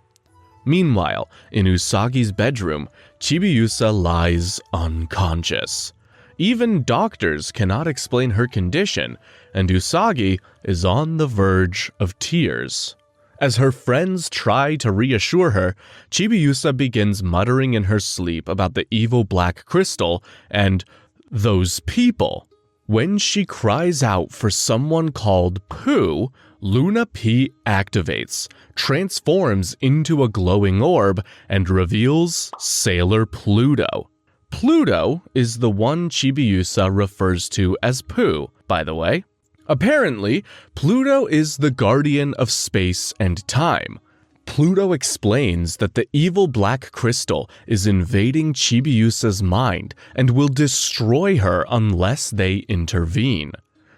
S1: Meanwhile, in Usagi's bedroom, Chibiusa lies unconscious. Even doctors cannot explain her condition, and Usagi is on the verge of tears. As her friends try to reassure her, Chibiusa begins muttering in her sleep about the evil black crystal and those people. When she cries out for someone called Pooh, Luna P activates, transforms into a glowing orb, and reveals Sailor Pluto. Pluto is the one Chibiusa refers to as Pooh, by the way. Apparently, Pluto is the guardian of space and time. Pluto explains that the evil black crystal is invading Chibiusa's mind and will destroy her unless they intervene.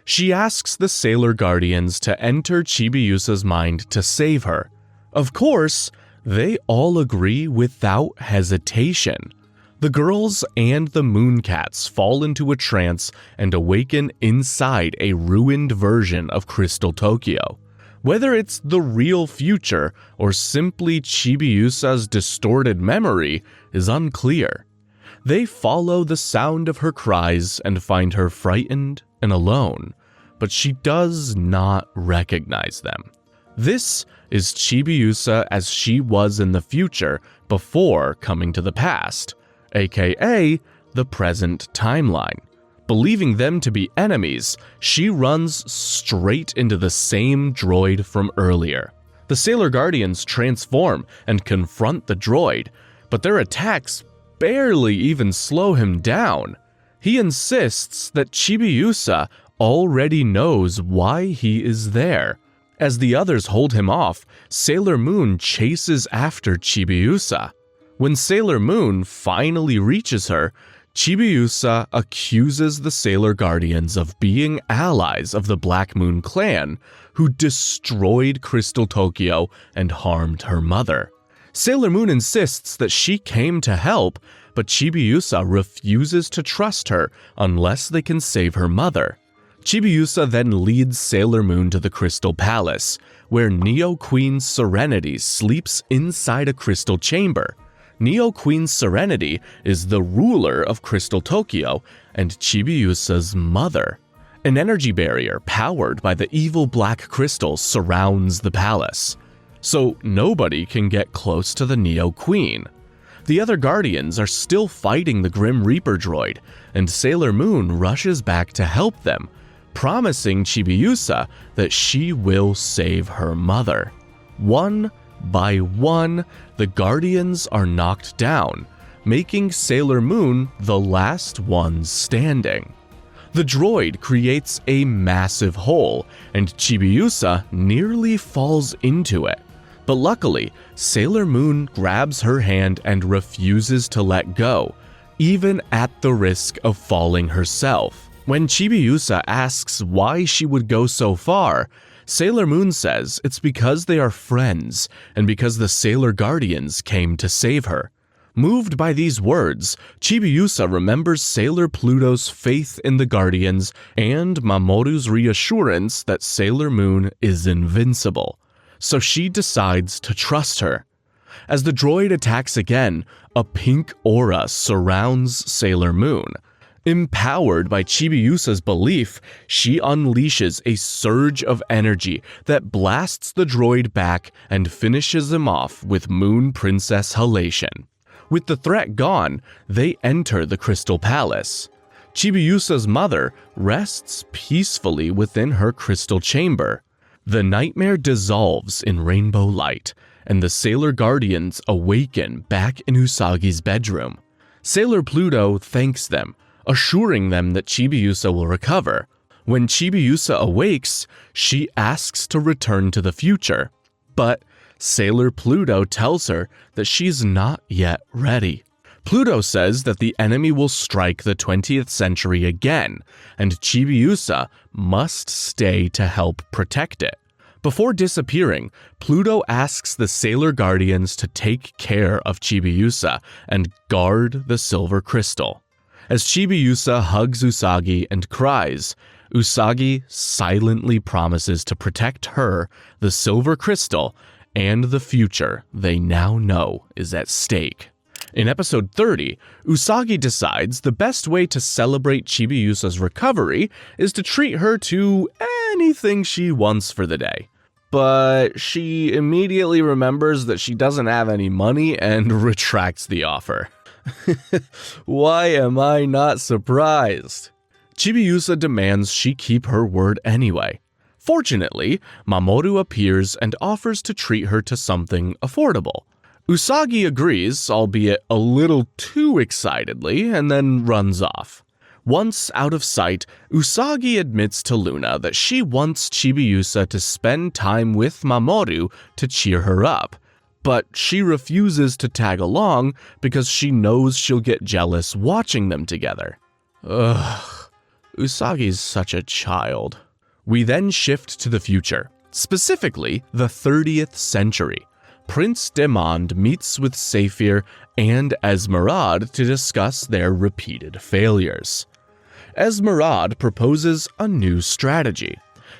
S1: She asks the Sailor Guardians to enter Chibiusa's mind to save her. Of course, they all agree without hesitation. The girls and the Mooncats fall into a trance and awaken inside a ruined version of Crystal Tokyo. Whether it's the real future or simply Chibiusa's distorted memory is unclear. They follow the sound of her cries and find her frightened and alone, but she does not recognize them. This is Chibiusa as she was in the future before coming to the past, aka the present timeline. Believing them to be enemies, she runs straight into the same droid from earlier. The Sailor Guardians transform and confront the droid, but their attacks barely even slow him down. He insists that Chibiusa already knows why he is there. As the others hold him off, Sailor Moon chases after Chibiusa. When Sailor Moon finally reaches her, Chibiusa accuses the Sailor Guardians of being allies of the Black Moon clan, who destroyed Crystal Tokyo and harmed her mother. Sailor Moon insists that she came to help, but Chibiusa refuses to trust her unless they can save her mother. Chibiusa then leads Sailor Moon to the Crystal Palace, where Neo Queen Serenity sleeps inside a crystal chamber. Neo Queen Serenity is the ruler of Crystal Tokyo and Chibiusa's mother. An energy barrier powered by the evil black crystal surrounds the palace, so nobody can get close to the Neo Queen. The other Guardians are still fighting the Grim Reaper droid, and Sailor Moon rushes back to help them, promising Chibiusa that she will save her mother. One by one, the Guardians are knocked down, making Sailor Moon the last one standing. The droid creates a massive hole, and Chibiusa nearly falls into it. But luckily, Sailor Moon grabs her hand and refuses to let go, even at the risk of falling herself. When Chibiusa asks why she would go so far, Sailor Moon says it's because they are friends and because the Sailor Guardians came to save her. Moved by these words, Chibiusa remembers Sailor Pluto's faith in the Guardians and Mamoru's reassurance that Sailor Moon is invincible, so she decides to trust her. As the droid attacks again, a pink aura surrounds Sailor Moon. Empowered by Chibiusa's belief, she unleashes a surge of energy that blasts the droid back and finishes him off with Moon Princess halation. With the threat gone, they enter the Crystal Palace. Chibiusa's mother rests peacefully within her crystal chamber. The nightmare dissolves in rainbow light, and the Sailor Guardians awaken back in Usagi's bedroom. Sailor Pluto thanks them, assuring them that Chibiusa will recover. When Chibiusa awakes, she asks to return to the future, but Sailor Pluto tells her that she's not yet ready. Pluto says that the enemy will strike the 20th century again, and Chibiusa must stay to help protect it. Before disappearing, Pluto asks the Sailor Guardians to take care of Chibiusa and guard the silver crystal. As Chibiusa hugs Usagi and cries, Usagi silently promises to protect her, the silver crystal, and the future they now know is at stake. In episode 30, Usagi decides the best way to celebrate Chibiusa's recovery is to treat her to anything she wants for the day. But she immediately remembers that she doesn't have any money and retracts the offer. Why am I not surprised? Chibiusa demands she keep her word anyway. Fortunately, Mamoru appears and offers to treat her to something affordable. Usagi agrees, albeit a little too excitedly, and then runs off. Once out of sight, Usagi admits to Luna that she wants Chibiusa to spend time with Mamoru to cheer her up, but she refuses to tag along because she knows she'll get jealous watching them together. Ugh, Usagi's such a child. We then shift to the future, specifically the 30th century. Prince Demond meets with Saphir and Esmeralda to discuss their repeated failures. Esmeralda proposes a new strategy: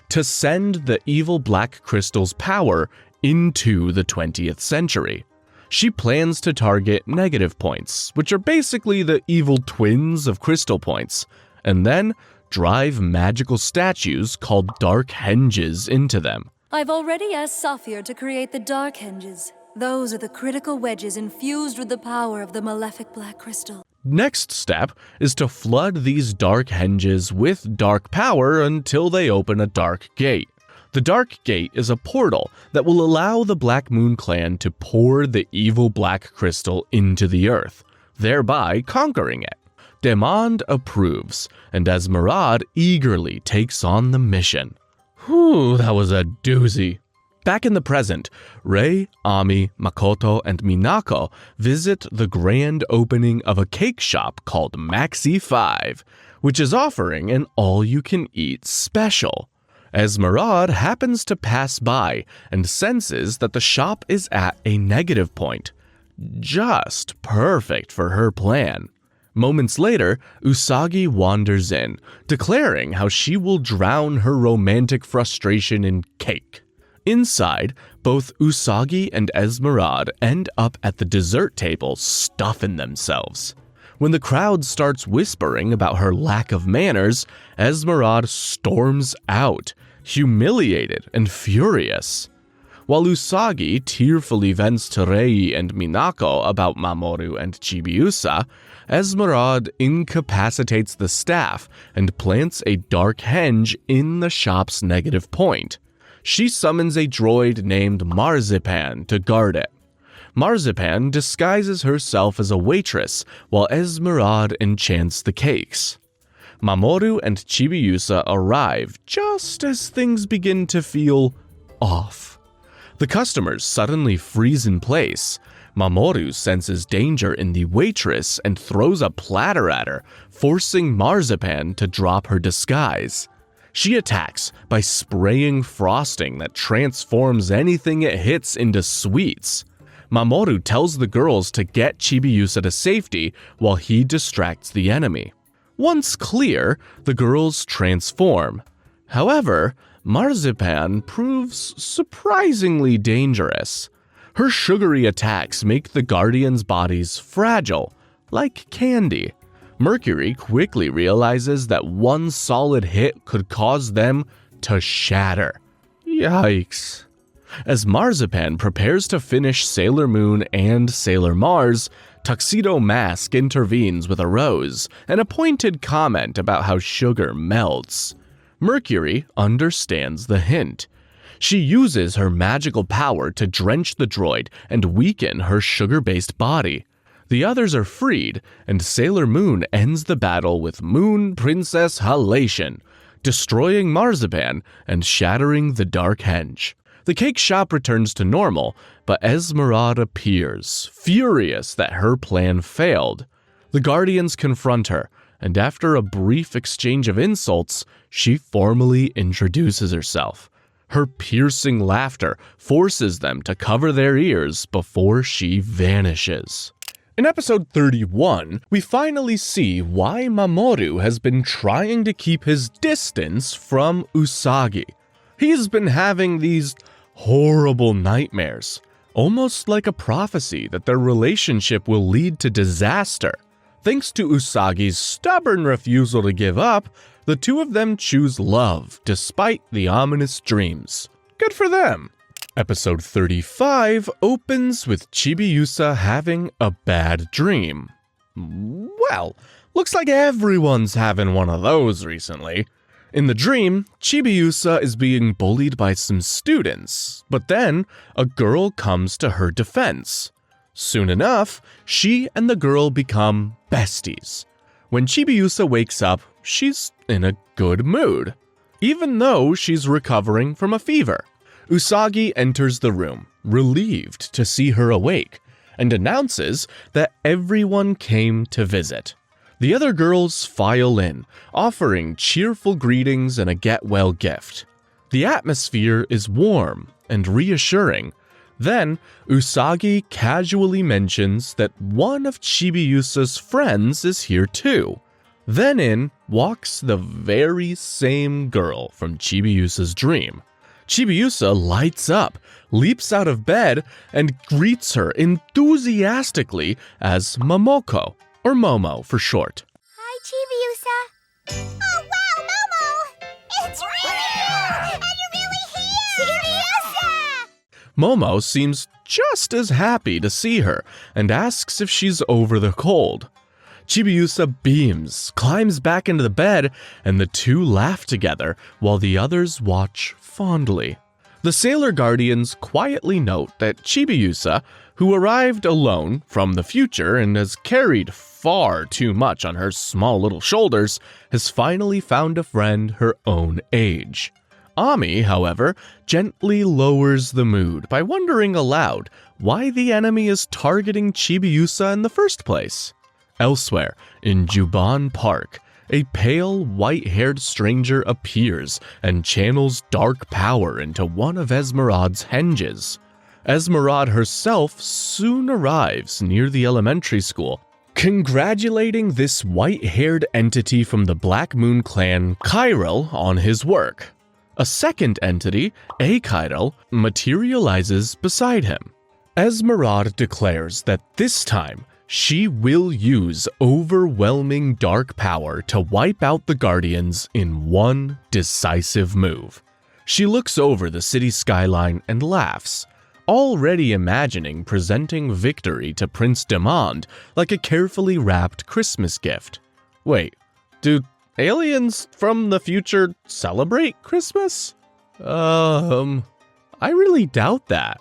S1: to send the evil black crystal's power into the 20th century. She plans to target negative points, which are basically the evil twins of crystal points, and then drive magical statues called Dark Henges into them.
S9: I've already asked Saphir to create the Dark Henges. Those are the critical wedges infused with the power of the malefic black crystal.
S1: Next step is to flood these Dark Henges with dark power until they open a dark gate. The Dark Gate is a portal that will allow the Black Moon Clan to pour the evil black crystal into the earth, thereby conquering it. Demond approves, and Esmeralda eagerly takes on the mission. Whew, that was a doozy. Back in the present, Rei, Ami, Makoto, and Minako visit the grand opening of a cake shop called Maxi 5, which is offering an all-you-can-eat special. Esmeralda happens to pass by and senses that the shop is at a negative point. Just perfect for her plan. Moments later, Usagi wanders in, declaring how she will drown her romantic frustration in cake. Inside, both Usagi and Esmeralda end up at the dessert table stuffing themselves. When the crowd starts whispering about her lack of manners, Esmeralda storms out, humiliated and furious. While Usagi tearfully vents to Rei and Minako about Mamoru and Chibiusa, Esmeralda incapacitates the staff and plants a dark henge in the shop's negative point. She summons a droid named Marzipan to guard it. Marzipan disguises herself as a waitress while Esmeralda enchants the cakes. Mamoru and Chibiusa arrive just as things begin to feel off. The customers suddenly freeze in place. Mamoru senses danger in the waitress and throws a platter at her, forcing Marzipan to drop her disguise. She attacks by spraying frosting that transforms anything it hits into sweets. Mamoru tells the girls to get Chibiusa to safety while he distracts the enemy. Once clear, the girls transform. However, Marzipan proves surprisingly dangerous. Her sugary attacks make the Guardians' bodies fragile, like candy. Mercury quickly realizes that one solid hit could cause them to shatter. Yikes. As Marzipan prepares to finish Sailor Moon and Sailor Mars, Tuxedo Mask intervenes with a rose and a pointed comment about how sugar melts. Mercury understands the hint. She uses her magical power to drench the droid and weaken her sugar-based body. The others are freed, and Sailor Moon ends the battle with Moon Princess Halation, destroying marzipan and shattering the dark henge. The cake shop returns to normal, but Esmeralda appears, furious that her plan failed. The Guardians confront her, and after a brief exchange of insults, she formally introduces herself. Her piercing laughter forces them to cover their ears before she vanishes. In episode 31, we finally see why Mamoru has been trying to keep his distance from Usagi. He's been having these horrible nightmares, almost like a prophecy that their relationship will lead to disaster. Thanks to Usagi's stubborn refusal to give up, the two of them choose love despite the ominous dreams. Good for them! Episode 35 opens with Chibiusa having a bad dream. Well, looks like everyone's having one of those recently. In the dream, Chibiusa is being bullied by some students, but then a girl comes to her defense. Soon enough, she and the girl become besties. When Chibiusa wakes up, she's in a good mood, even though she's recovering from a fever. Usagi enters the room, relieved to see her awake, and announces that everyone came to visit. The other girls file in, offering cheerful greetings and a get-well gift. The atmosphere is warm and reassuring. Then, Usagi casually mentions that one of Chibiusa's friends is here too. Then in walks the very same girl from Chibiusa's dream. Chibiusa lights up, leaps out of bed, and greets her enthusiastically as Momoko, or Momo for short.
S3: Hi, Chibiusa. Oh, wow, Momo! It's real! And you're really here! Chibiusa!
S1: Momo seems just as happy to see her and asks if she's over the cold. Chibiusa beams, climbs back into the bed, and the two laugh together while the others watch fondly. The Sailor Guardians quietly note that Chibiusa, who arrived alone from the future and has carried far too much on her small little shoulders, has finally found a friend her own age. Ami, however, gently lowers the mood by wondering aloud why the enemy is targeting Chibiusa in the first place. Elsewhere, in Juban Park, a pale, white-haired stranger appears and channels dark power into one of Esmeralda's henges. Esmeralda herself soon arrives near the elementary school, congratulating this white-haired entity from the Black Moon clan, Chiral, on his work. A second entity, a Chiral, materializes beside him. Esmeralda declares that this time, she will use overwhelming dark power to wipe out the Guardians in one decisive move. She looks over the city skyline and laughs, already imagining presenting victory to Prince Demond like a carefully wrapped Christmas gift. Wait, do aliens from the future celebrate Christmas? I really doubt that.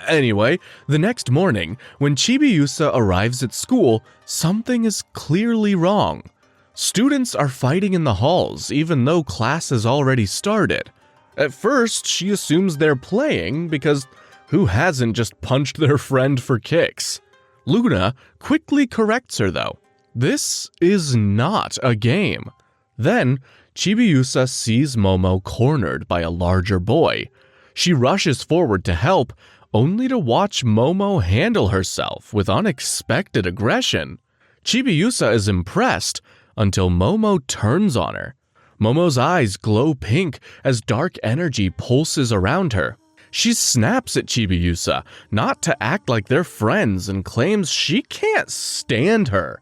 S1: Anyway, the next morning, when Chibiusa arrives at school, something is clearly wrong. Students are fighting in the halls, even though class has already started. At first, she assumes they're playing, because who hasn't just punched their friend for kicks? Luna quickly corrects her, though. This is not a game. Then, Chibiusa sees Momo cornered by a larger boy. She rushes forward to help, only to watch Momo handle herself with unexpected aggression. Chibiusa is impressed until Momo turns on her. Momo's eyes glow pink as dark energy pulses around her. She snaps at Chibiusa not to act like they're friends and claims she can't stand her.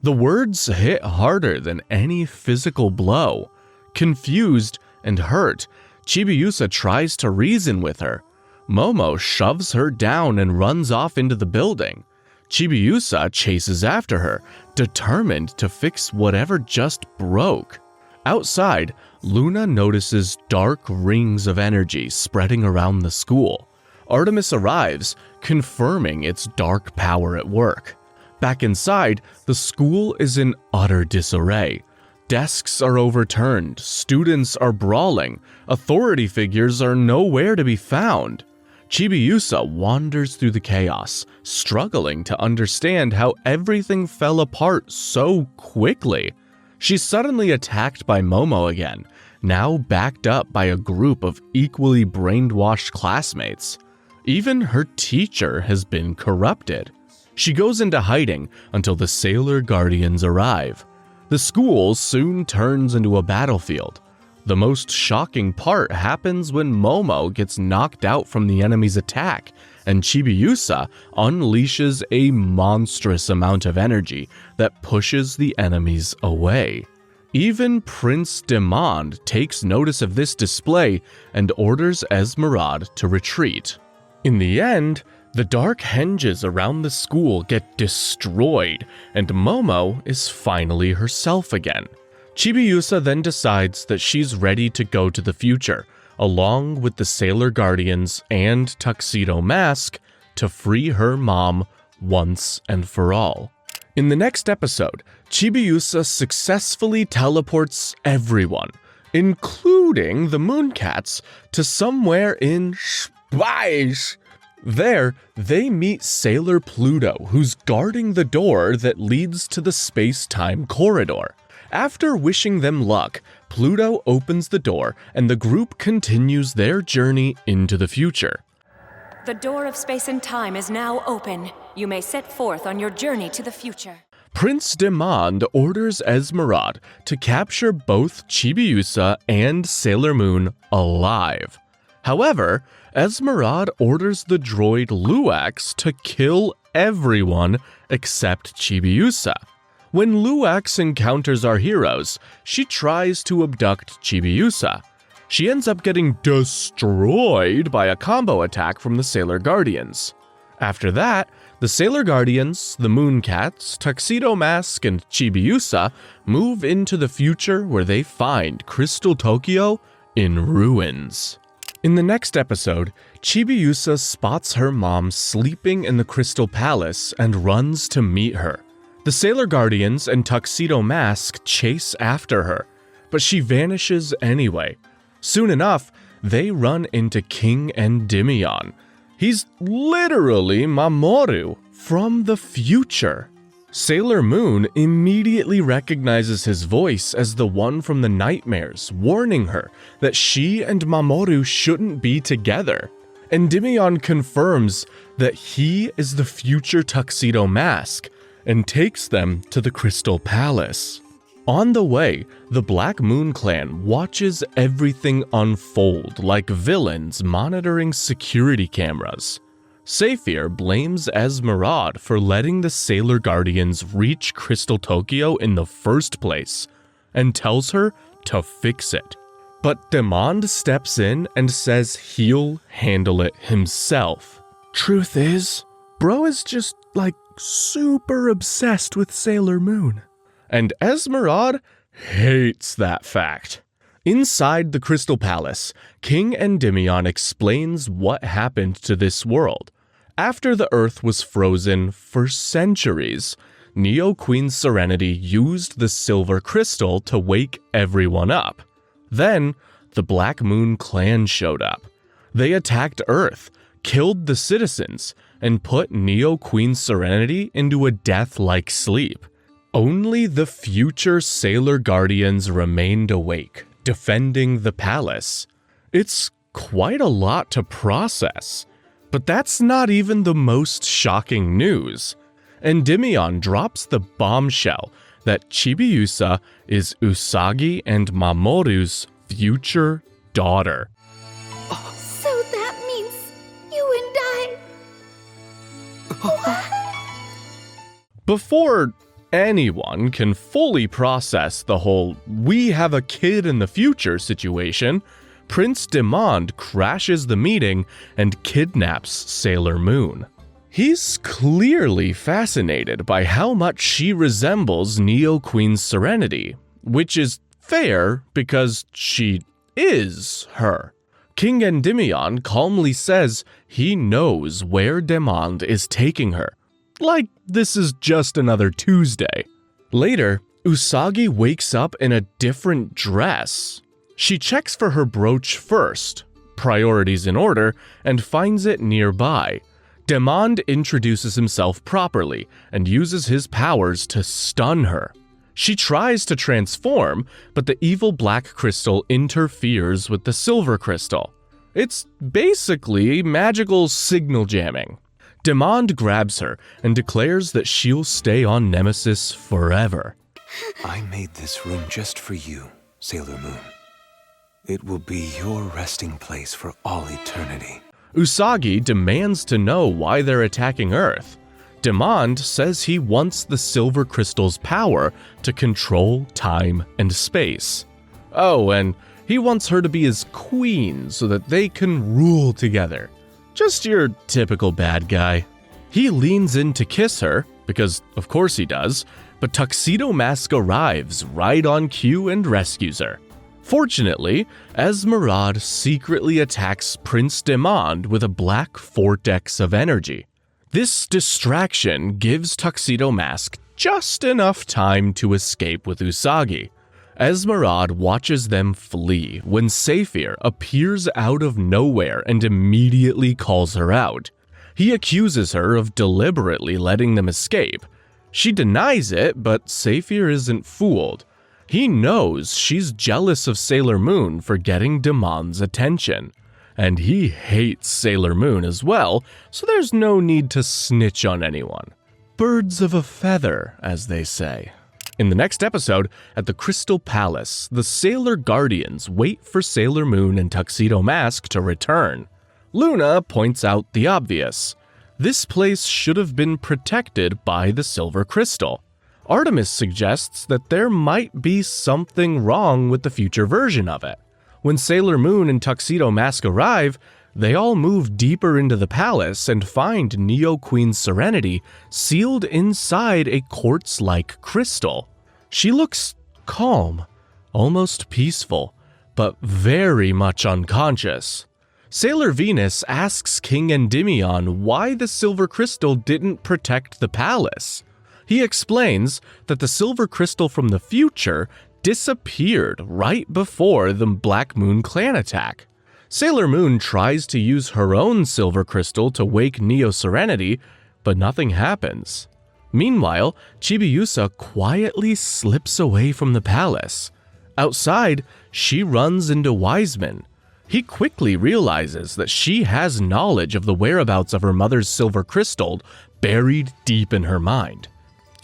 S1: The words hit harder than any physical blow. Confused and hurt, Chibiusa tries to reason with her. Momo shoves her down and runs off into the building. Chibiusa chases after her, determined to fix whatever just broke. Outside, Luna notices dark rings of energy spreading around the school. Artemis arrives, confirming its dark power at work. Back inside, the school is in utter disarray. Desks are overturned, students are brawling, authority figures are nowhere to be found. Chibiusa wanders through the chaos, struggling to understand how everything fell apart so quickly. She's suddenly attacked by Momo again, now backed up by a group of equally brainwashed classmates. Even her teacher has been corrupted. She goes into hiding until the Sailor Guardians arrive. The school soon turns into a battlefield. The most shocking part happens when Momo gets knocked out from the enemy's attack, and Chibiusa unleashes a monstrous amount of energy that pushes the enemies away. Even Prince Demond takes notice of this display and orders Esmeralda to retreat. In the end, the dark henges around the school get destroyed, and Momo is finally herself again. Chibiusa then decides that she's ready to go to the future, along with the Sailor Guardians and Tuxedo Mask, to free her mom once and for all. In the next episode, Chibiusa successfully teleports everyone, including the Mooncats, to somewhere in space. There, they meet Sailor Pluto, who's guarding the door that leads to the space-time corridor. After wishing them luck, Pluto opens the door and the group continues their journey into the future.
S10: The door of space and time is now open. You may set forth on your journey to the future.
S1: Prince Demond orders Esmeralda to capture both Chibiusa and Sailor Moon alive. However, Esmeralda orders the droid Luax to kill everyone except Chibiusa. When Luax encounters our heroes, she tries to abduct Chibiusa. She ends up getting destroyed by a combo attack from the Sailor Guardians. After that, the Sailor Guardians, the Mooncats, Tuxedo Mask, and Chibiusa move into the future where they find Crystal Tokyo in ruins. In the next episode, Chibiusa spots her mom sleeping in the Crystal Palace and runs to meet her. The Sailor Guardians and Tuxedo Mask chase after her, but she vanishes anyway. Soon enough, they run into King Endymion. He's literally Mamoru from the future. Sailor Moon immediately recognizes his voice as the one from the nightmares, warning her that she and Mamoru shouldn't be together. Endymion confirms that he is the future Tuxedo Mask and takes them to the Crystal Palace. On the way, the Black Moon Clan watches everything unfold like villains monitoring security cameras. Saphir blames Esmeralda for letting the Sailor Guardians reach Crystal Tokyo in the first place, and tells her to fix it. But Demond steps in and says he'll handle it himself. Truth is, bro is just super obsessed with Sailor Moon. And Esmeralda hates that fact. Inside the Crystal Palace, King Endymion explains what happened to this world. After the Earth was frozen for centuries, Neo Queen Serenity used the silver crystal to wake everyone up. Then, the Black Moon Clan showed up. They attacked Earth, killed the citizens, and put Neo Queen Serenity into a death-like sleep. Only the future Sailor Guardians remained awake, defending the palace. It's quite a lot to process. But that's not even the most shocking news. Endymion drops the bombshell that Chibiusa is Usagi and Mamoru's future daughter.
S3: So that means you and I...
S1: Before anyone can fully process the whole "we have a kid in the future" situation, Prince Demond crashes the meeting and kidnaps Sailor Moon. He's clearly fascinated by how much she resembles Neo Queen Serenity, which is fair because she is her. King Endymion calmly says he knows where Demond is taking her. Like this is just another Tuesday. Later, Usagi wakes up in a different dress. She checks for her brooch first, priorities in order, and finds it nearby. Demand introduces himself properly and uses his powers to stun her. She tries to transform, but the evil black crystal interferes with the silver crystal. It's basically magical signal jamming. Demand grabs her and declares that she'll stay on Nemesis forever.
S11: I made this room just for you, Sailor Moon. It will be your resting place for all eternity.
S1: Usagi demands to know why they're attacking Earth. Demand says he wants the silver crystal's power to control time and space. Oh, and he wants her to be his queen so that they can rule together. Just your typical bad guy. He leans in to kiss her, because of course he does, but Tuxedo Mask arrives right on cue and rescues her. Fortunately, Esmeralda secretly attacks Prince Demand with a black vortex of energy. This distraction gives Tuxedo Mask just enough time to escape with Usagi. Esmeralda watches them flee when Saphir appears out of nowhere and immediately calls her out. He accuses her of deliberately letting them escape. She denies it, but Saphir isn't fooled. He knows she's jealous of Sailor Moon for getting Demand's attention. And he hates Sailor Moon as well, so there's no need to snitch on anyone. Birds of a feather, as they say. In the next episode, at the Crystal Palace, the Sailor Guardians wait for Sailor Moon and Tuxedo Mask to return. Luna points out the obvious. This place should have been protected by the silver crystal. Artemis suggests that there might be something wrong with the future version of it. When Sailor Moon and Tuxedo Mask arrive, they all move deeper into the palace and find Neo Queen Serenity sealed inside a quartz-like crystal. She looks calm, almost peaceful, but very much unconscious. Sailor Venus asks King Endymion why the silver crystal didn't protect the palace. He explains that the silver crystal from the future disappeared right before the Black Moon clan attack. Sailor Moon tries to use her own silver crystal to wake Neo Serenity, but nothing happens. Meanwhile, Chibiusa quietly slips away from the palace. Outside, she runs into Wiseman. He quickly realizes that she has knowledge of the whereabouts of her mother's silver crystal buried deep in her mind.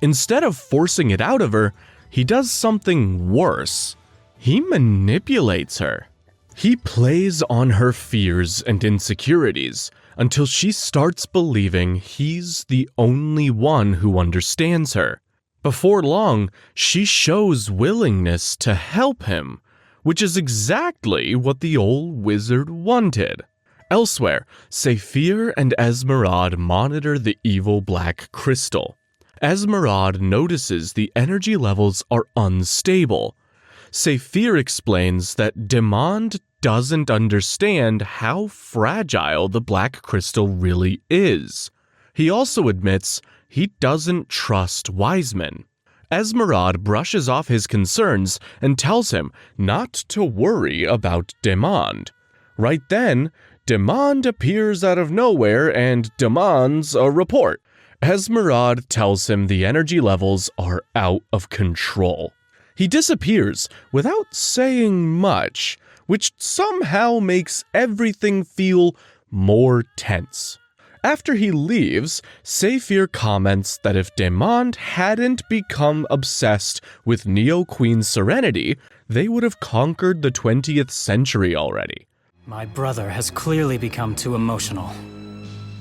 S1: Instead of forcing it out of her, he does something worse. He manipulates her. He plays on her fears and insecurities until she starts believing he's the only one who understands her. Before long, she shows willingness to help him, which is exactly what the old wizard wanted. Elsewhere, Saphir and Esmeralda monitor the evil black crystal. Esmeralda notices the energy levels are unstable. Saphir explains that Demand doesn't understand how fragile the black crystal really is. He also admits he doesn't trust Wiseman. Esmeralda brushes off his concerns and tells him not to worry about Demand. Right then, Demand appears out of nowhere and demands a report. Esmeralda tells him the energy levels are out of control. He disappears without saying much, which somehow makes everything feel more tense. After he leaves, Saphir comments that if Demand hadn't become obsessed with Neo Queen Serenity, they would have conquered the 20th century already.
S8: My brother has clearly become too emotional.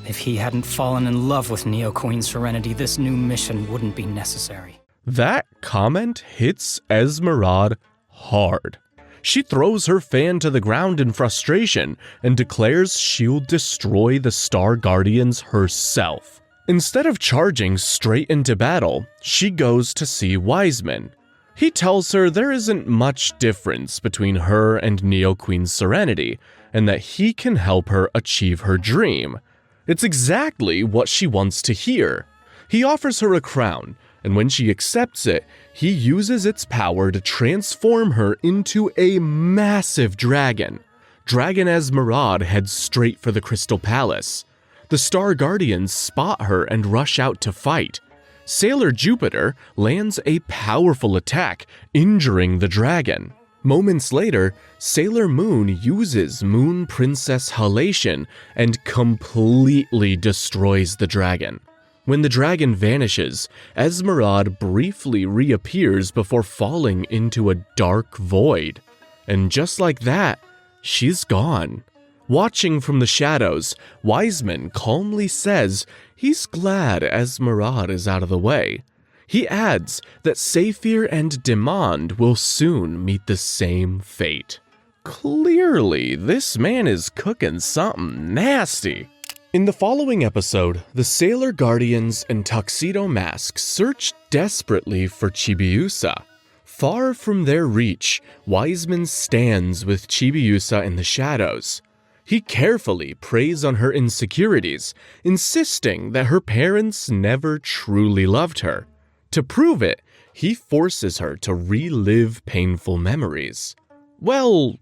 S8: If he hadn't fallen in love with Neo Queen Serenity, this new mission wouldn't be necessary.
S1: That comment hits Esmeralda hard. She throws her fan to the ground in frustration and declares she'll destroy the Star Guardians herself. Instead of charging straight into battle, she goes to see Wiseman. He tells her there isn't much difference between her and Neo Queen Serenity, and that he can help her achieve her dream. It's exactly what she wants to hear. He offers her a crown, and when she accepts it, he uses its power to transform her into a massive dragon. Dragon Esmeralda heads straight for the Crystal Palace. The Star Guardians spot her and rush out to fight. Sailor Jupiter lands a powerful attack, injuring the dragon. Moments later, Sailor Moon uses Moon Princess Halation and completely destroys the dragon. When the dragon vanishes, Esmeralda briefly reappears before falling into a dark void. And just like that, she's gone. Watching from the shadows, Wiseman calmly says he's glad Esmeralda is out of the way. He adds that Saphir and Demand will soon meet the same fate. Clearly, this man is cooking something nasty. In the following episode, the Sailor Guardians and Tuxedo Mask search desperately for Chibiusa. Far from their reach, Wiseman stands with Chibiusa in the shadows. He carefully preys on her insecurities, insisting that her parents never truly loved her. To prove it, he forces her to relive painful memories. Well,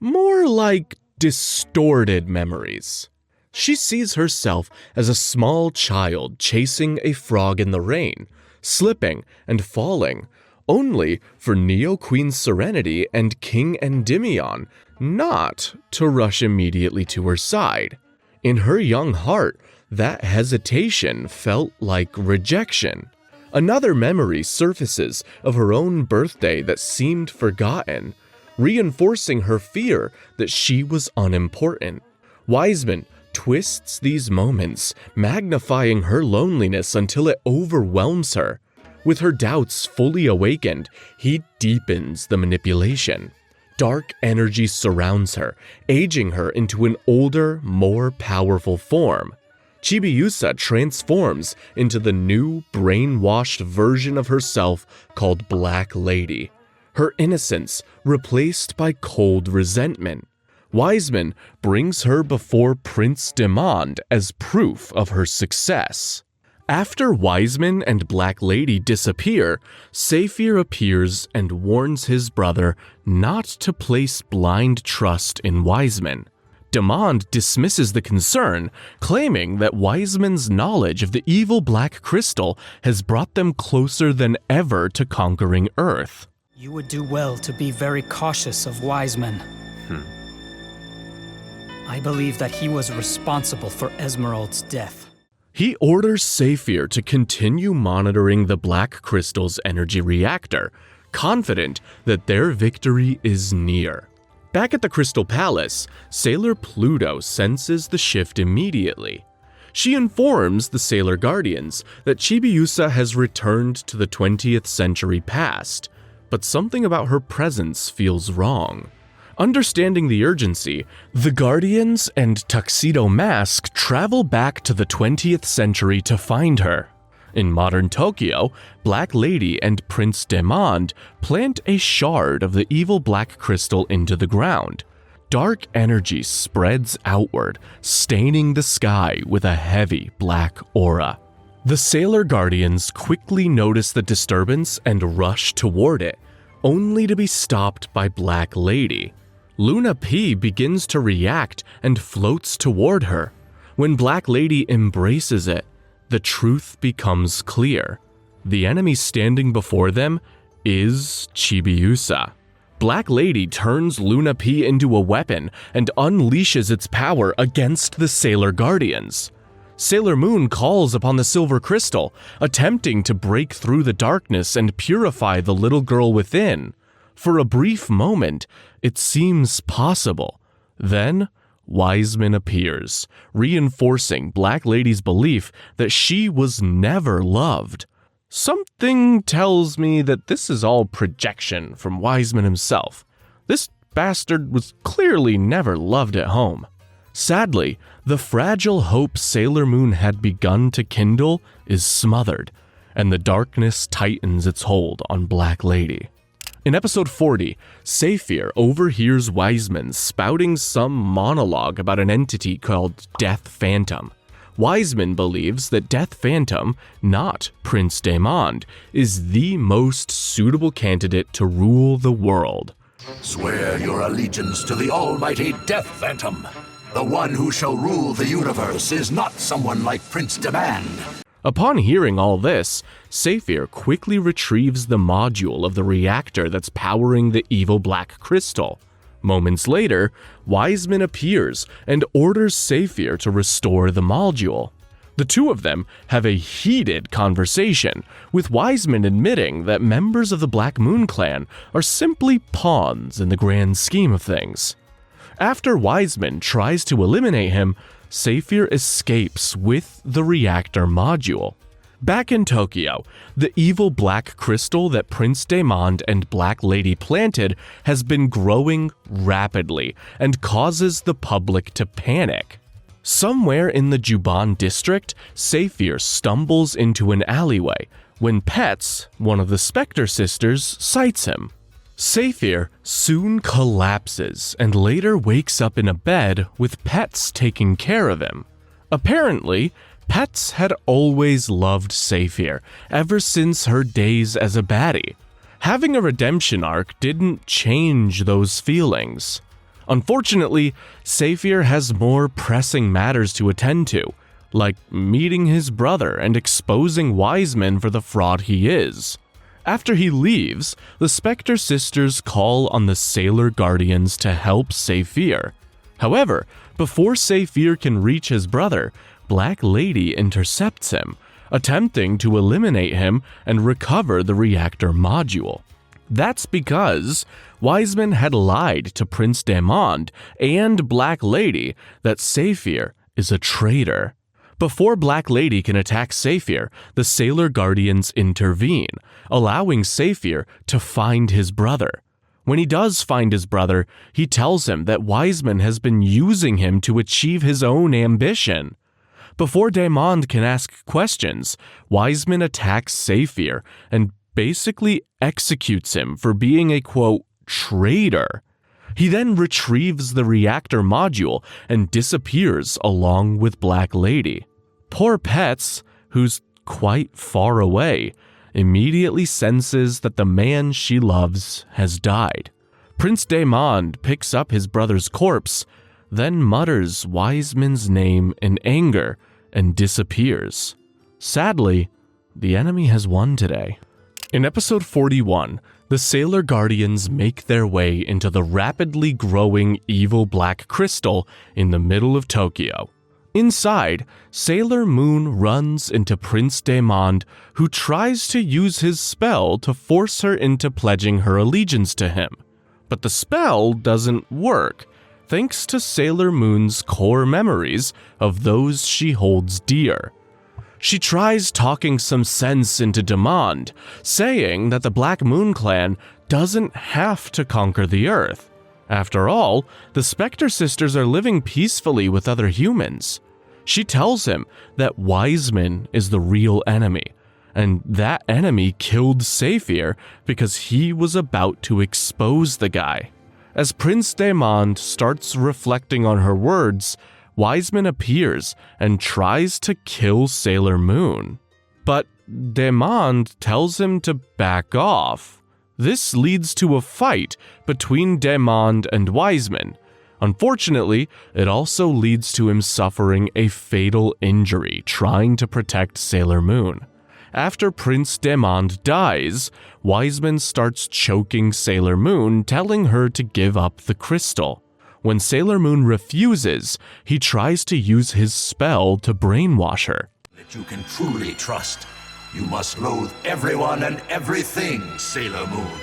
S1: more like distorted memories. She sees herself as a small child chasing a frog in the rain, slipping and falling, only for Neo Queen Serenity and King Endymion not to rush immediately to her side. In her young heart, that hesitation felt like rejection. Another memory surfaces of her own birthday that seemed forgotten, reinforcing her fear that she was unimportant. Wiseman twists these moments, magnifying her loneliness until it overwhelms her. With her doubts fully awakened, he deepens the manipulation. Dark energy surrounds her, aging her into an older, more powerful form. Chibiusa transforms into the new, brainwashed version of herself called Black Lady. Her innocence replaced by cold resentment. Wiseman brings her before Prince Demand as proof of her success. After Wiseman and Black Lady disappear, Saphir appears and warns his brother not to place blind trust in Wiseman. Demand dismisses the concern, claiming that Wiseman's knowledge of the evil Black Crystal has brought them closer than ever to conquering Earth.
S8: You would do well to be very cautious of Wiseman. I believe that he was responsible for Esmeralda's death.
S1: He orders Saphir to continue monitoring the Black Crystal's energy reactor, confident that their victory is near. Back at the Crystal Palace, Sailor Pluto senses the shift immediately. She informs the Sailor Guardians that Chibiusa has returned to the 20th century past, but something about her presence feels wrong. Understanding the urgency, the Guardians and Tuxedo Mask travel back to the 20th century to find her. In modern Tokyo, Black Lady and Prince Demand plant a shard of the evil Black Crystal into the ground. Dark energy spreads outward, staining the sky with a heavy black aura. The Sailor Guardians quickly notice the disturbance and rush toward it, only to be stopped by Black Lady. Luna P begins to react and floats toward her. When Black Lady embraces it, the truth becomes clear. The enemy standing before them is Chibiusa. Black Lady turns Luna P into a weapon and unleashes its power against the Sailor Guardians. Sailor Moon calls upon the Silver Crystal, attempting to break through the darkness and purify the little girl within. For a brief moment, it seems possible. Then, Wiseman appears, reinforcing Black Lady's belief that she was never loved. Something tells me that this is all projection from Wiseman himself. This bastard was clearly never loved at home. Sadly, the fragile hope Sailor Moon had begun to kindle is smothered, and the darkness tightens its hold on Black Lady. In episode 40, Saphir overhears Wiseman spouting some monologue about an entity called Death Phantom. Wiseman believes that Death Phantom, not Prince Daimond, is the most suitable candidate to rule the world.
S2: Swear your allegiance to the almighty Death Phantom. The one who shall rule the universe is not someone like Prince Demand.
S1: Upon hearing all this, Saphir quickly retrieves the module of the reactor that's powering the evil black crystal. Moments later, Wiseman appears and orders Saphir to restore the module. The two of them have a heated conversation, with Wiseman admitting that members of the Black Moon clan are simply pawns in the grand scheme of things. After Wiseman tries to eliminate him, Saphir escapes with the reactor module. Back in Tokyo, the evil black crystal that Prince Daimond and Black Lady planted has been growing rapidly and causes the public to panic. Somewhere in the Juban district, Saphir stumbles into an alleyway when Pets, one of the Spectre sisters, sights him. Saphir soon collapses and later wakes up in a bed with Pets taking care of him. Apparently, Pets had always loved Saphir ever since her days as a baddie. Having a redemption arc didn't change those feelings. Unfortunately, Saphir has more pressing matters to attend to, like meeting his brother and exposing Wiseman for the fraud he is. After he leaves, the Spectre sisters call on the Sailor Guardians to help Saphir. However, before Saphir can reach his brother, Black Lady intercepts him, attempting to eliminate him and recover the reactor module. That's because Wiseman had lied to Prince Daimond and Black Lady that Saphir is a traitor. Before Black Lady can attack Saphir, the Sailor Guardians intervene, allowing Saphir to find his brother. When he does find his brother, he tells him that Wiseman has been using him to achieve his own ambition. Before Daimond can ask questions, Wiseman attacks Saphir and basically executes him for being a, quote, traitor. He then retrieves the reactor module and disappears along with Black Lady. Poor Pets, who's quite far away, immediately senses that the man she loves has died. Prince Daimond picks up his brother's corpse, then mutters Wiseman's name in anger and disappears. Sadly, the enemy has won today. In episode 41, the Sailor Guardians make their way into the rapidly growing evil black crystal in the middle of Tokyo. Inside, Sailor Moon runs into Prince Daimond, who tries to use his spell to force her into pledging her allegiance to him. But the spell doesn't work, thanks to Sailor Moon's core memories of those she holds dear. She tries talking some sense into Daimond, saying that the Black Moon clan doesn't have to conquer the Earth. After all, the Spectre sisters are living peacefully with other humans. She tells him that Wiseman is the real enemy, and that enemy killed Saphir because he was about to expose the guy. As Prince Daimond starts reflecting on her words, Wiseman appears and tries to kill Sailor Moon. But Daimond tells him to back off. This leads to a fight between Daimond and Wiseman. Unfortunately, it also leads to him suffering a fatal injury trying to protect Sailor Moon. After Prince Daimond dies, Wiseman starts choking Sailor Moon, telling her to give up the crystal. When Sailor Moon refuses, he tries to use his spell to brainwash her.
S2: That you can truly trust. You must loathe everyone and everything, Sailor Moon.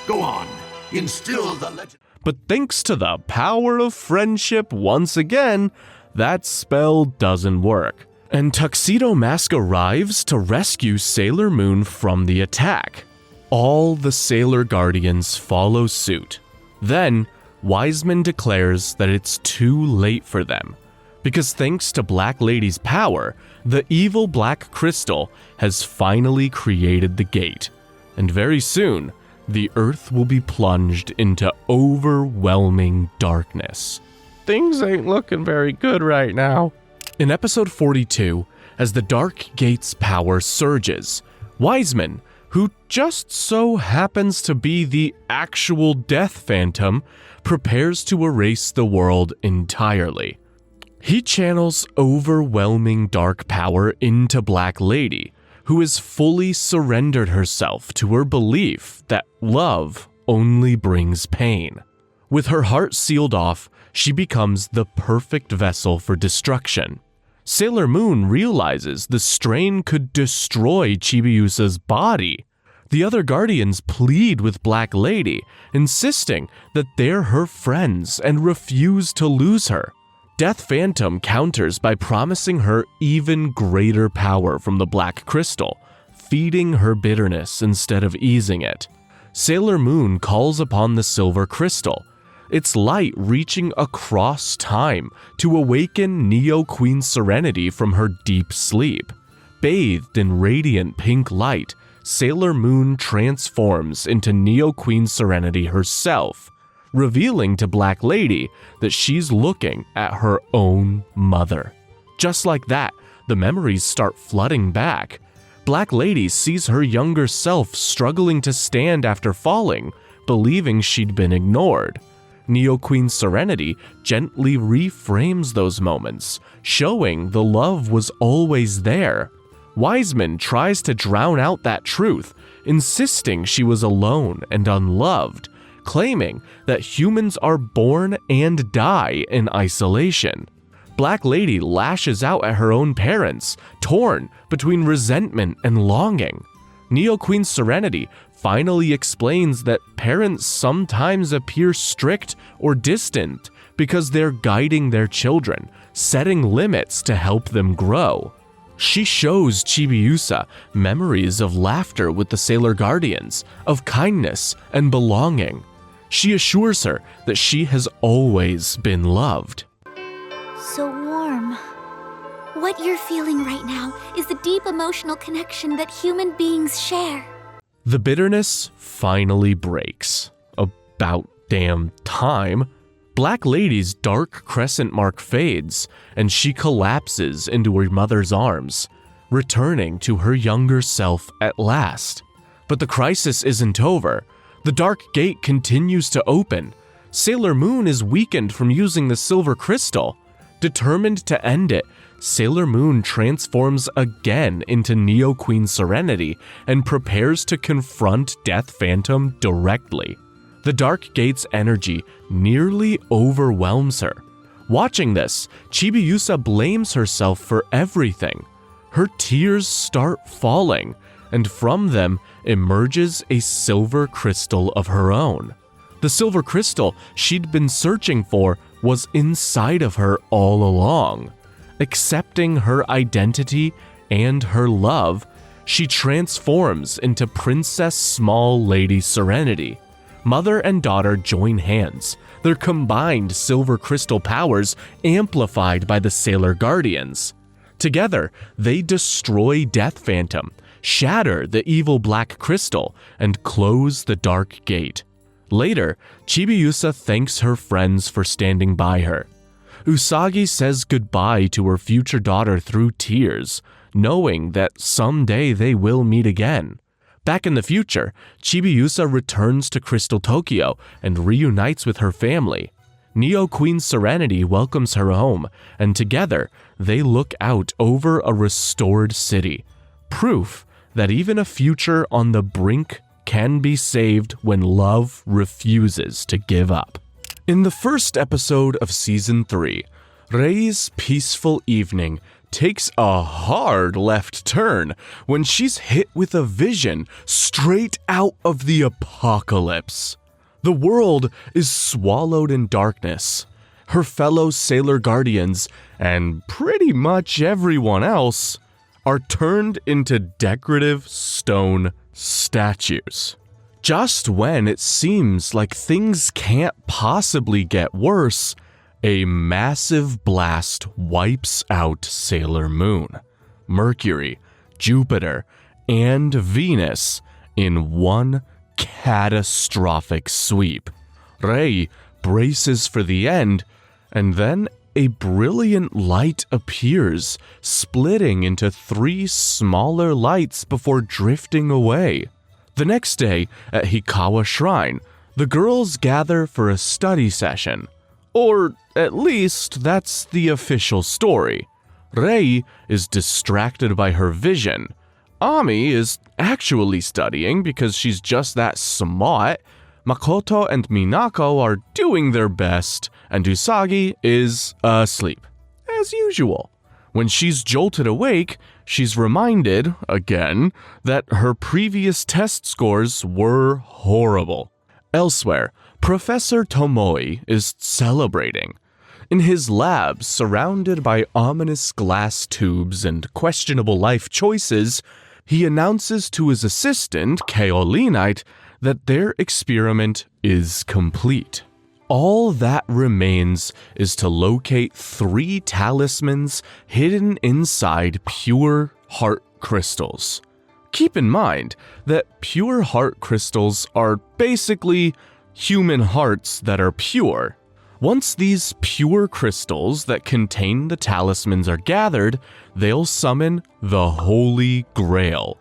S2: Go on, instill the legend.
S1: But thanks to the power of friendship once again, that spell doesn't work. And Tuxedo Mask arrives to rescue Sailor Moon from the attack. All the Sailor Guardians follow suit. Then, Wiseman declares that it's too late for them, because thanks to Black Lady's power, the evil black crystal has finally created the gate, and very soon, the Earth will be plunged into overwhelming darkness. Things ain't looking very good right now. In episode 42, as the Dark Gate's power surges, Wiseman, who just so happens to be the actual Death Phantom, prepares to erase the world entirely. He channels overwhelming dark power into Black Lady, who has fully surrendered herself to her belief that love only brings pain. With her heart sealed off, she becomes the perfect vessel for destruction. Sailor Moon realizes the strain could destroy Chibiusa's body. The other Guardians plead with Black Lady, insisting that they're her friends and refuse to lose her. Death Phantom counters by promising her even greater power from the Black Crystal, feeding her bitterness instead of easing it. Sailor Moon calls upon the Silver Crystal, its light reaching across time to awaken Neo Queen Serenity from her deep sleep. Bathed in radiant pink light, Sailor Moon transforms into Neo Queen Serenity herself, revealing to Black Lady that she's looking at her own mother. Just like that, the memories start flooding back. Black Lady sees her younger self struggling to stand after falling, believing she'd been ignored. Neo Queen Serenity gently reframes those moments, showing the love was always there. Wiseman tries to drown out that truth, insisting she was alone and unloved, claiming that humans are born and die in isolation. Black Lady lashes out at her own parents, torn between resentment and longing. Neo Queen Serenity finally explains that parents sometimes appear strict or distant because they're guiding their children, setting limits to help them grow. She shows Chibiusa memories of laughter with the Sailor Guardians, of kindness and belonging. She assures her that she has always been loved.
S3: So warm. What you're feeling right now is the deep emotional connection that human beings share.
S1: The bitterness finally breaks. About damn time. Black Lady's dark crescent mark fades, and she collapses into her mother's arms, returning to her younger self at last. But the crisis isn't over. The Dark Gate continues to open. Sailor Moon is weakened from using the Silver Crystal. Determined to end it, Sailor Moon transforms again into Neo Queen Serenity and prepares to confront Death Phantom directly. The Dark Gate's energy nearly overwhelms her. Watching this, Chibiusa blames herself for everything. Her tears start falling, and from them emerges a silver crystal of her own. The silver crystal she'd been searching for was inside of her all along. Accepting her identity and her love, she transforms into Princess Small Lady Serenity. Mother and daughter join hands, their combined silver crystal powers amplified by the Sailor Guardians. Together, they destroy Death Phantom, shatter the evil Black Crystal, and close the Dark Gate. Later, Chibiusa thanks her friends for standing by her. Usagi says goodbye to her future daughter through tears, knowing that someday they will meet again. Back in the future, Chibiusa returns to Crystal Tokyo and reunites with her family. Neo Queen Serenity welcomes her home, and together they look out over a restored city. Proof that even a future on the brink can be saved when love refuses to give up. In the first episode of Season 3, Rei's peaceful evening takes a hard left turn when she's hit with a vision straight out of the apocalypse. The world is swallowed in darkness. Her fellow Sailor Guardians, and pretty much everyone else, are turned into decorative stone statues. Just when it seems like things can't possibly get worse, a massive blast wipes out Sailor Moon, Mercury, Jupiter, and Venus in one catastrophic sweep. Rei braces for the end, and then a brilliant light appears, splitting into 3 smaller lights before drifting away. The next day, at Hikawa Shrine, the girls gather for a study session. Or at least, that's the official story. Rei is distracted by her vision. Ami is actually studying because she's just that smart. Makoto and Minako are doing their best, and Usagi is asleep, as usual. When she's jolted awake, she's reminded, again, that her previous test scores were horrible. Elsewhere, Professor Tomoe is celebrating. In his lab, surrounded by ominous glass tubes and questionable life choices, he announces to his assistant, Kaolinite, that their experiment is complete. All that remains is to locate 3 talismans hidden inside pure heart crystals. Keep in mind that pure heart crystals are basically human hearts that are pure. Once these pure crystals that contain the talismans are gathered, they'll summon the Holy Grail,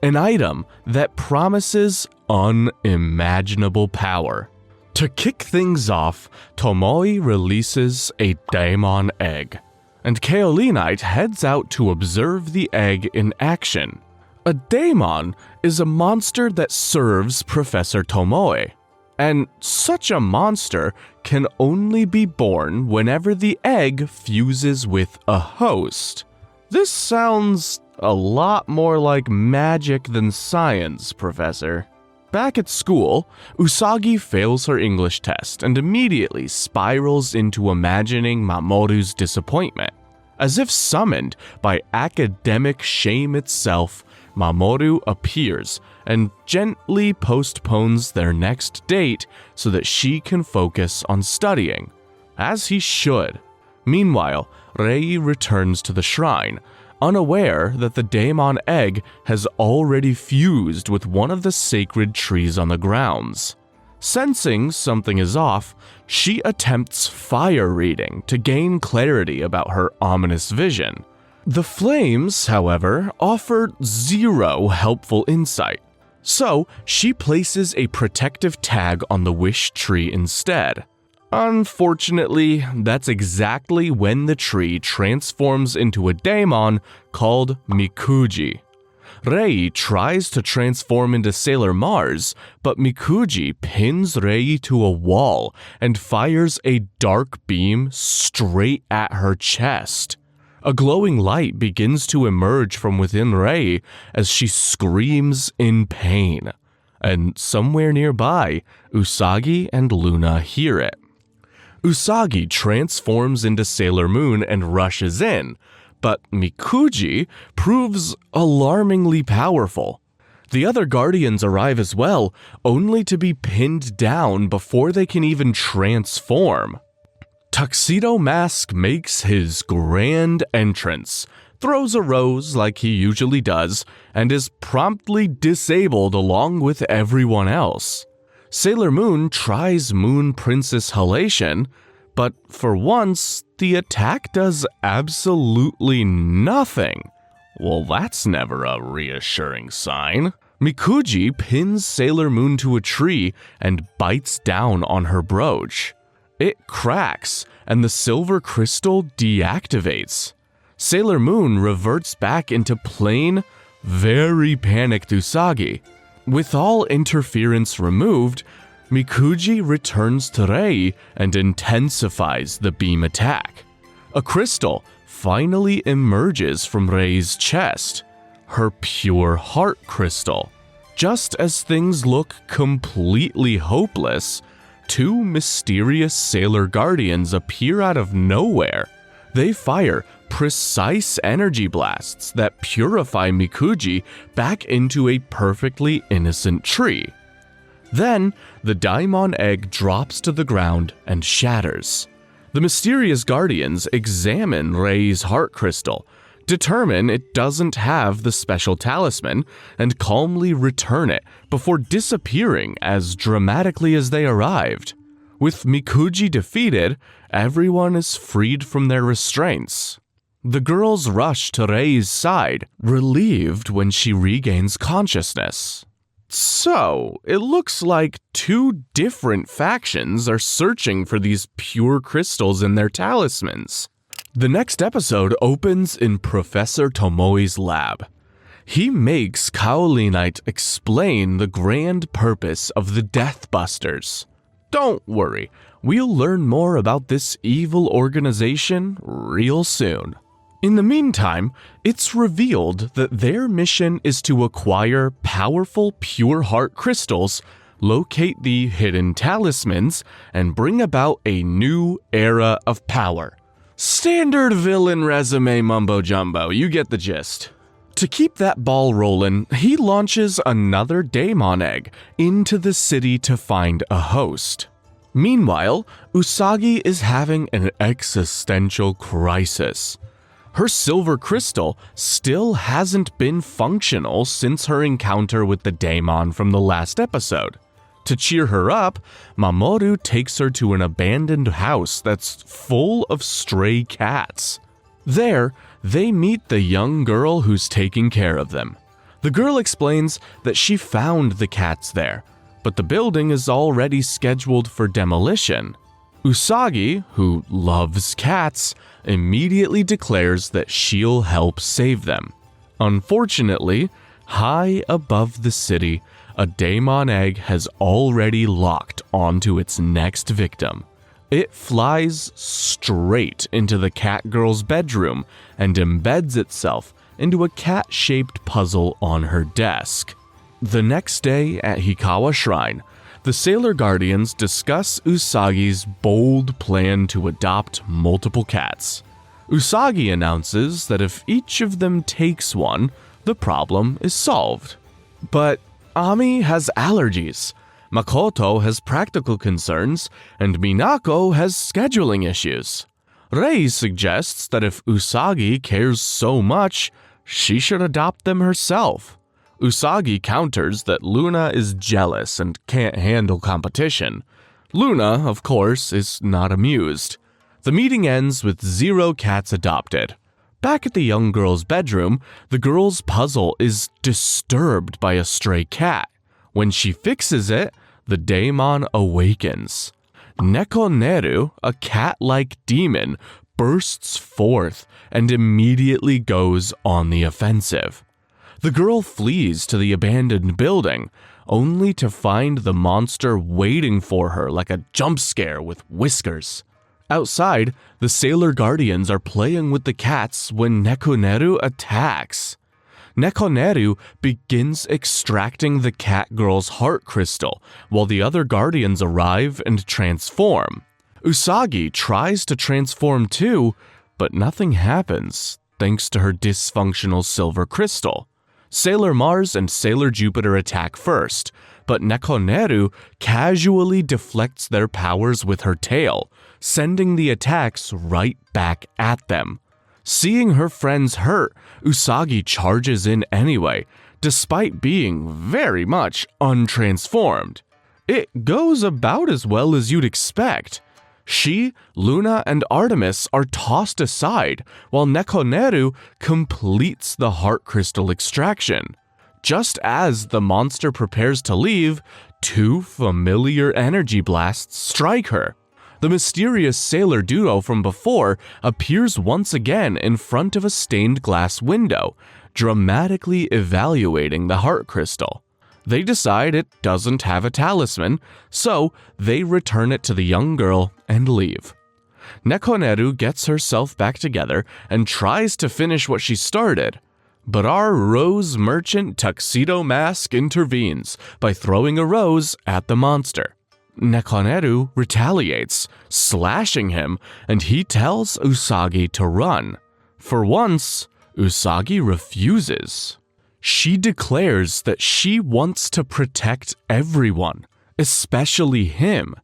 S1: an item that promises unimaginable power. To kick things off, Tomoe releases a daemon egg, and Kaolinite heads out to observe the egg in action. A daemon is a monster that serves Professor Tomoe, and such a monster can only be born whenever the egg fuses with a host. This sounds a lot more like magic than science, Professor. Back at school, Usagi fails her English test and immediately spirals into imagining Mamoru's disappointment. As if summoned by academic shame itself, Mamoru appears and gently postpones their next date so that she can focus on studying, as he should. Meanwhile, Rei returns to the shrine, unaware that the daemon egg has already fused with one of the sacred trees on the grounds. Sensing something is off, she attempts fire reading to gain clarity about her ominous vision. The flames, however, offer 0 helpful insight, so she places a protective tag on the wish tree instead. Unfortunately, that's exactly when the tree transforms into a daemon called Mikuji. Rei tries to transform into Sailor Mars, but Mikuji pins Rei to a wall and fires a dark beam straight at her chest. A glowing light begins to emerge from within Rei as she screams in pain, and somewhere nearby, Usagi and Luna hear it. Usagi transforms into Sailor Moon and rushes in, but Mikuji proves alarmingly powerful. The other Guardians arrive as well, only to be pinned down before they can even transform. Tuxedo Mask makes his grand entrance, throws a rose like he usually does, and is promptly disabled along with everyone else. Sailor Moon tries Moon Princess Halation, but for once, the attack does absolutely nothing. Well, that's never a reassuring sign. Mikuji pins Sailor Moon to a tree and bites down on her brooch. It cracks, and the silver crystal deactivates. Sailor Moon reverts back into plain, very panicked Usagi. With all interference removed, Mikuji returns to Rei and intensifies the beam attack. A crystal finally emerges from Rei's chest, her pure heart crystal. Just as things look completely hopeless, 2 mysterious Sailor Guardians appear out of nowhere. They fire precise energy blasts that purify Mikuji back into a perfectly innocent tree. Then, the daemon egg drops to the ground and shatters. The mysterious Guardians examine Rei's heart crystal, determine it doesn't have the special talisman, and calmly return it before disappearing as dramatically as they arrived. With Mikuji defeated, everyone is freed from their restraints. The girls rush to Rei's side, relieved when she regains consciousness. So, it looks like two different factions are searching for these pure crystals in their talismans. The next episode opens in Professor Tomoe's lab. He makes Kaolinite explain the grand purpose of the Death Busters. Don't worry, we'll learn more about this evil organization real soon. In the meantime, it's revealed that their mission is to acquire powerful pure heart crystals, locate the hidden talismans, and bring about a new era of power. Standard villain resume mumbo-jumbo, you get the gist. To keep that ball rolling, he launches another Daemon Egg into the city to find a host. Meanwhile, Usagi is having an existential crisis. Her silver crystal still hasn't been functional since her encounter with the daemon from the last episode. To cheer her up, Mamoru takes her to an abandoned house that's full of stray cats. There, they meet the young girl who's taking care of them. The girl explains that she found the cats there, but the building is already scheduled for demolition. Usagi, who loves cats, immediately declares that she'll help save them. Unfortunately, high above the city, a Daemon Egg has already locked onto its next victim. It flies straight into the cat girl's bedroom and embeds itself into a cat-shaped puzzle on her desk. The next day at Hikawa Shrine, the Sailor Guardians discuss Usagi's bold plan to adopt multiple cats. Usagi announces that if each of them takes one, the problem is solved. But Ami has allergies, Makoto has practical concerns, and Minako has scheduling issues. Rei suggests that if Usagi cares so much, she should adopt them herself. Usagi counters that Luna is jealous and can't handle competition. Luna, of course, is not amused. The meeting ends with 0 cats adopted. Back at the young girl's bedroom, the girl's puzzle is disturbed by a stray cat. When she fixes it, the daemon awakens. Nekoneru, a cat-like demon, bursts forth and immediately goes on the offensive. The girl flees to the abandoned building, only to find the monster waiting for her like a jump scare with whiskers. Outside, the Sailor Guardians are playing with the cats when Nekoneru attacks. Nekoneru begins extracting the cat girl's heart crystal, while the other Guardians arrive and transform. Usagi tries to transform too, but nothing happens, thanks to her dysfunctional silver crystal. Sailor Mars and Sailor Jupiter attack first, but Nekoneru casually deflects their powers with her tail, sending the attacks right back at them. Seeing her friends hurt, Usagi charges in anyway, despite being very much untransformed. It goes about as well as you'd expect. She, Luna, and Artemis are tossed aside, while Nekoneru completes the heart crystal extraction. Just as the monster prepares to leave, 2 familiar energy blasts strike her. The mysterious sailor duo from before appears once again in front of a stained glass window, dramatically evaluating the heart crystal. They decide it doesn't have a talisman, so they return it to the young girl and leave. Nekoneru gets herself back together and tries to finish what she started, but our rose merchant tuxedo mask intervenes by throwing a rose at the monster. Nekoneru retaliates, slashing him, and he tells Usagi to run. For once, Usagi refuses. She declares that she wants to protect everyone, especially him.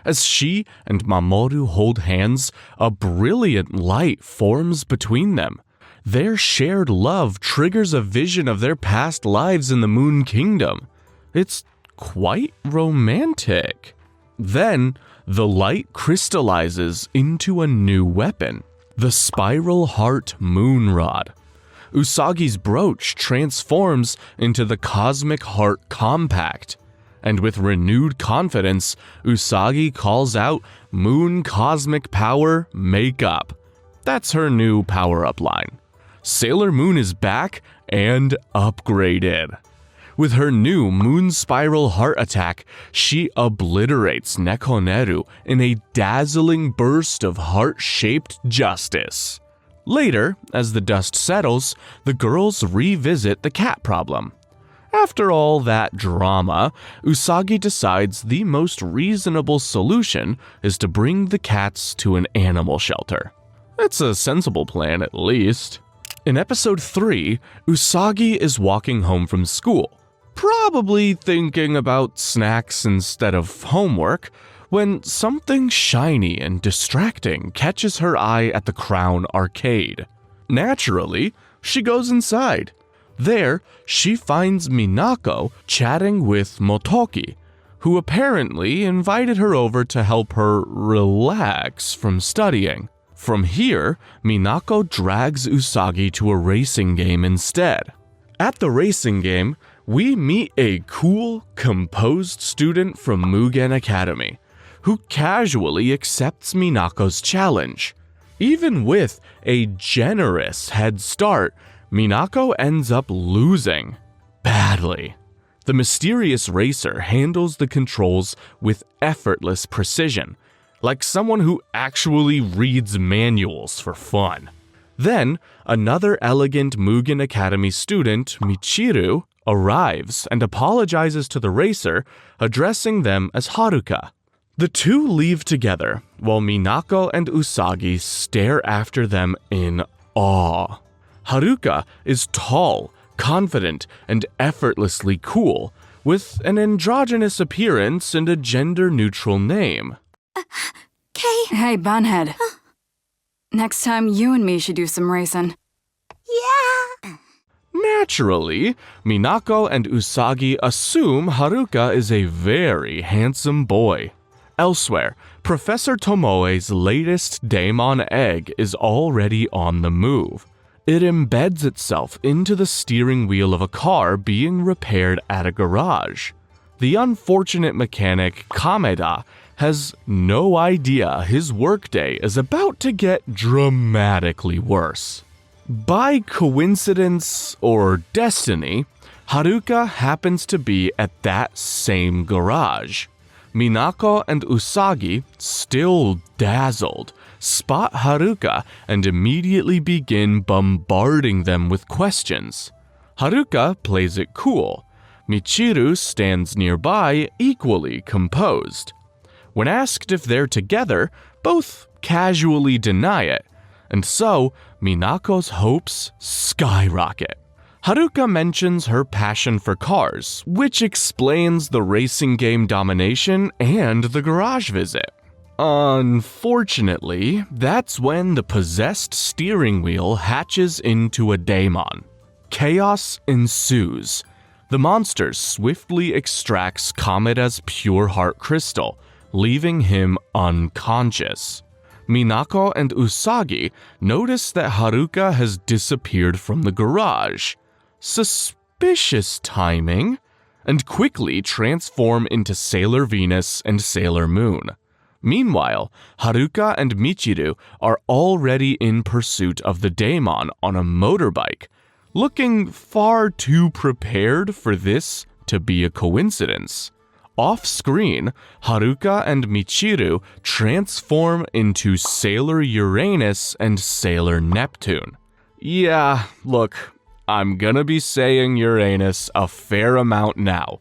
S1: As she and Mamoru hold hands, a brilliant light forms between them. Their shared love triggers a vision of their past lives in the Moon Kingdom. It's quite romantic. Then, the light crystallizes into a new weapon, the Spiral Heart Moonrod. Usagi's brooch transforms into the Cosmic Heart Compact, and with renewed confidence, Usagi calls out Moon Cosmic Power Makeup. That's her new power-up line. Sailor Moon is back and upgraded. With her new Moon Spiral Heart attack, she obliterates Nekoneru in a dazzling burst of heart-shaped justice. Later, as the dust settles, the girls revisit the cat problem. After all that drama, Usagi decides the most reasonable solution is to bring the cats to an animal shelter. It's a sensible plan, at least. In episode 3, Usagi is walking home from school, probably thinking about snacks instead of homework, when something shiny and distracting catches her eye at the Crown Arcade. Naturally, she goes inside. There, she finds Minako chatting with Motoki, who apparently invited her over to help her relax from studying. From here, Minako drags Usagi to a racing game instead. At the racing game, we meet a cool, composed student from Mugen Academy, who casually accepts Minako's challenge. Even with a generous head start, Minako ends up losing badly. The mysterious racer handles the controls with effortless precision, like someone who actually reads manuals for fun. Then, another elegant Mugen Academy student, Michiru, arrives and apologizes to the racer, addressing them as Haruka. The two leave together, while Minako and Usagi stare after them in awe. Haruka is tall, confident, and effortlessly cool, with an androgynous appearance and a gender-neutral name.
S6: Kay. Hey, Bunhead. Next time, you and me should do some racing.
S3: Yeah.
S1: Naturally, Minako and Usagi assume Haruka is a very handsome boy. Elsewhere, Professor Tomoe's latest Daemon egg is already on the move. It embeds itself into the steering wheel of a car being repaired at a garage. The unfortunate mechanic Kameda has no idea his workday is about to get dramatically worse. By coincidence or destiny, Haruka happens to be at that same garage. Minako and Usagi, still dazzled, spot Haruka and immediately begin bombarding them with questions. Haruka plays it cool. Michiru stands nearby, equally composed. When asked if they're together, both casually deny it, and so Minako's hopes skyrocket. Haruka mentions her passion for cars, which explains the racing game domination and the garage visit. Unfortunately, that's when the possessed steering wheel hatches into a daemon. Chaos ensues. The monster swiftly extracts Kameda's pure heart crystal, leaving him unconscious. Minako and Usagi notice that Haruka has disappeared from the garage. Suspicious timing, and quickly transform into Sailor Venus and Sailor Moon. Meanwhile, Haruka and Michiru are already in pursuit of the daemon on a motorbike, looking far too prepared for this to be a coincidence. Off-screen, Haruka and Michiru transform into Sailor Uranus and Sailor Neptune. Yeah, look, I'm gonna be saying Uranus a fair amount now.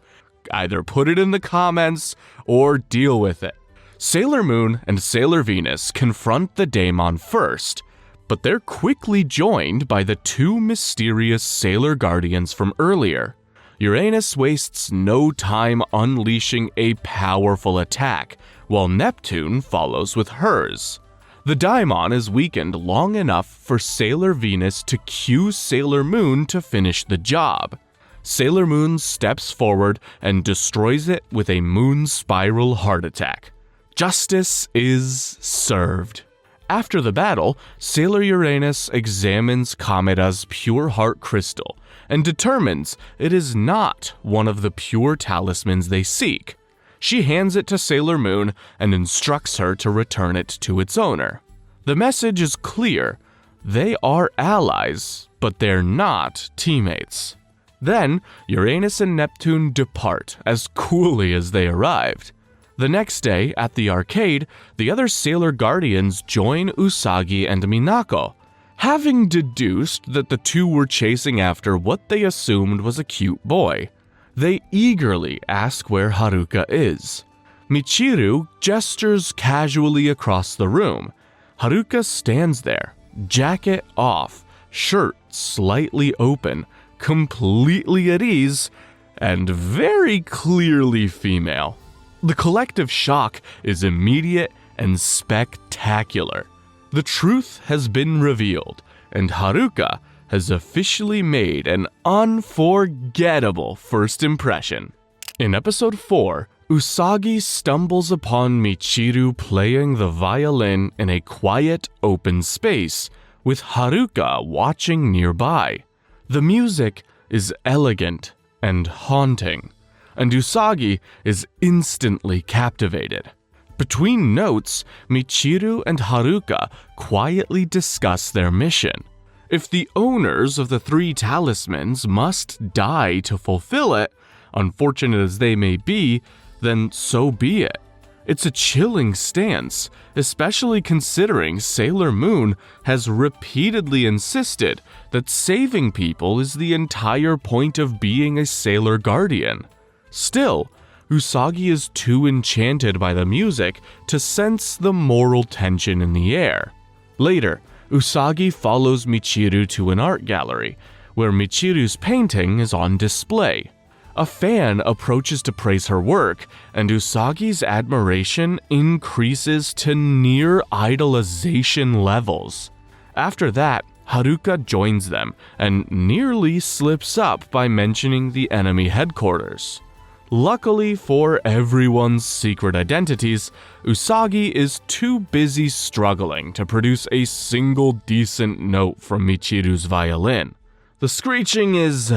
S1: Either put it in the comments or deal with it. Sailor Moon and Sailor Venus confront the daemon first, but they're quickly joined by the two mysterious Sailor Guardians from earlier. Uranus wastes no time unleashing a powerful attack, while Neptune follows with hers. The daemon is weakened long enough for Sailor Venus to cue Sailor Moon to finish the job. Sailor Moon steps forward and destroys it with a moon spiral heart attack. Justice is served. After the battle, Sailor Uranus examines Kamera's pure heart crystal and determines it is not one of the pure talismans they seek. She hands it to Sailor Moon and instructs her to return it to its owner. The message is clear. They are allies, but they're not teammates. Then, Uranus and Neptune depart as coolly as they arrived. The next day, at the arcade, the other Sailor Guardians join Usagi and Minako, having deduced that the two were chasing after what they assumed was a cute boy. They eagerly ask where Haruka is. Michiru gestures casually across the room. Haruka stands there, jacket off, shirt slightly open, completely at ease, and very clearly female. The collective shock is immediate and spectacular. The truth has been revealed, and Haruka has officially made an unforgettable first impression. In episode 4, Usagi stumbles upon Michiru playing the violin in a quiet, open space, with Haruka watching nearby. The music is elegant and haunting, and Usagi is instantly captivated. Between notes, Michiru and Haruka quietly discuss their mission. If the owners of the 3 talismans must die to fulfill it, unfortunate as they may be, then so be it. It's a chilling stance, especially considering Sailor Moon has repeatedly insisted that saving people is the entire point of being a Sailor Guardian. Still, Usagi is too enchanted by the music to sense the moral tension in the air. Later, Usagi follows Michiru to an art gallery, where Michiru's painting is on display. A fan approaches to praise her work, and Usagi's admiration increases to near idolization levels. After that, Haruka joins them and nearly slips up by mentioning the enemy headquarters. Luckily for everyone's secret identities, Usagi is too busy struggling to produce a single decent note from Michiru's violin. The screeching is,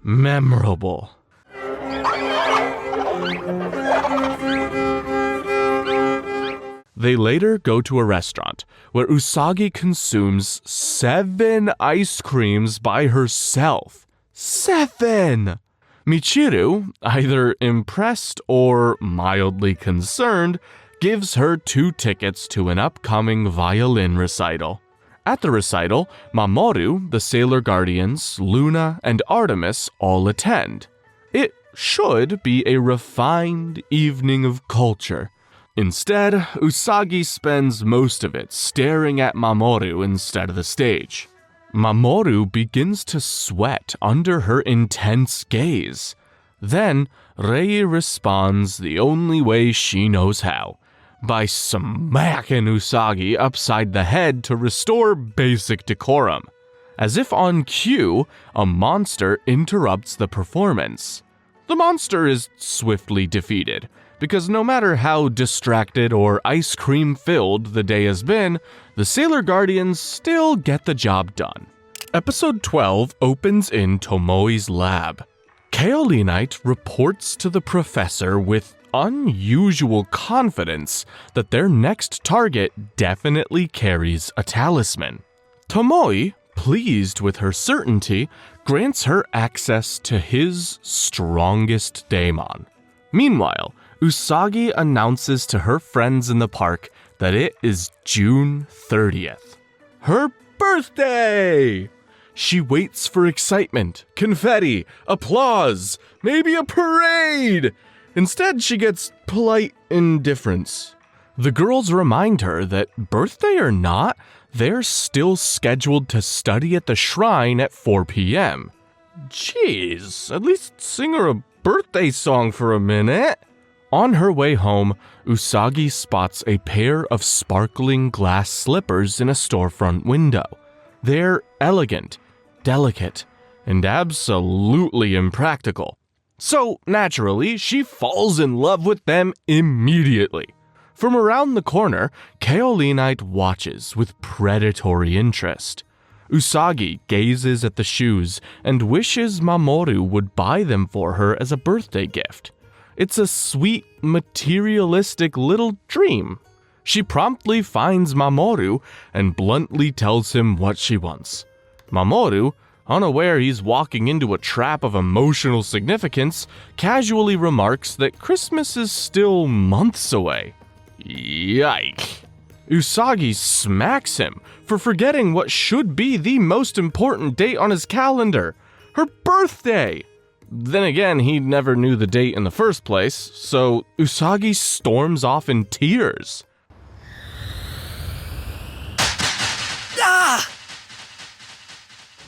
S1: memorable. They later go to a restaurant, where Usagi consumes 7 ice creams by herself. 7! Michiru, either impressed or mildly concerned, gives her 2 tickets to an upcoming violin recital. At the recital, Mamoru, the Sailor Guardians, Luna, and Artemis all attend. It should be a refined evening of culture. Instead, Usagi spends most of it staring at Mamoru instead of the stage. Mamoru begins to sweat under her intense gaze. Then, Rei responds the only way she knows how, by smacking Usagi upside the head to restore basic decorum. As if on cue, a monster interrupts the performance. The monster is swiftly defeated, because no matter how distracted or ice cream filled the day has been, the Sailor Guardians still get the job done. Episode 12 opens in Tomoe's lab. Kaolinite reports to the professor with unusual confidence that their next target definitely carries a talisman. Tomoe, pleased with her certainty, grants her access to his strongest daemon. Meanwhile, Usagi announces to her friends in the park that it is June 30th. Her birthday! She waits for excitement, confetti, applause, maybe a parade! Instead, she gets polite indifference. The girls remind her that, birthday or not, they're still scheduled to study at the shrine at 4 p.m. Jeez, at least sing her a birthday song for a minute. On her way home, Usagi spots a pair of sparkling glass slippers in a storefront window. They're elegant, delicate, and absolutely impractical. So, naturally, she falls in love with them immediately. From around the corner, Kaolinite watches with predatory interest. Usagi gazes at the shoes and wishes Mamoru would buy them for her as a birthday gift. It's a sweet, materialistic little dream. She promptly finds Mamoru and bluntly tells him what she wants. Mamoru, unaware he's walking into a trap of emotional significance, casually remarks that Christmas is still months away. Yike. Usagi smacks him for forgetting what should be the most important date on his calendar, her birthday. Then again, he never knew the date in the first place, so Usagi storms off in tears.
S3: Ah!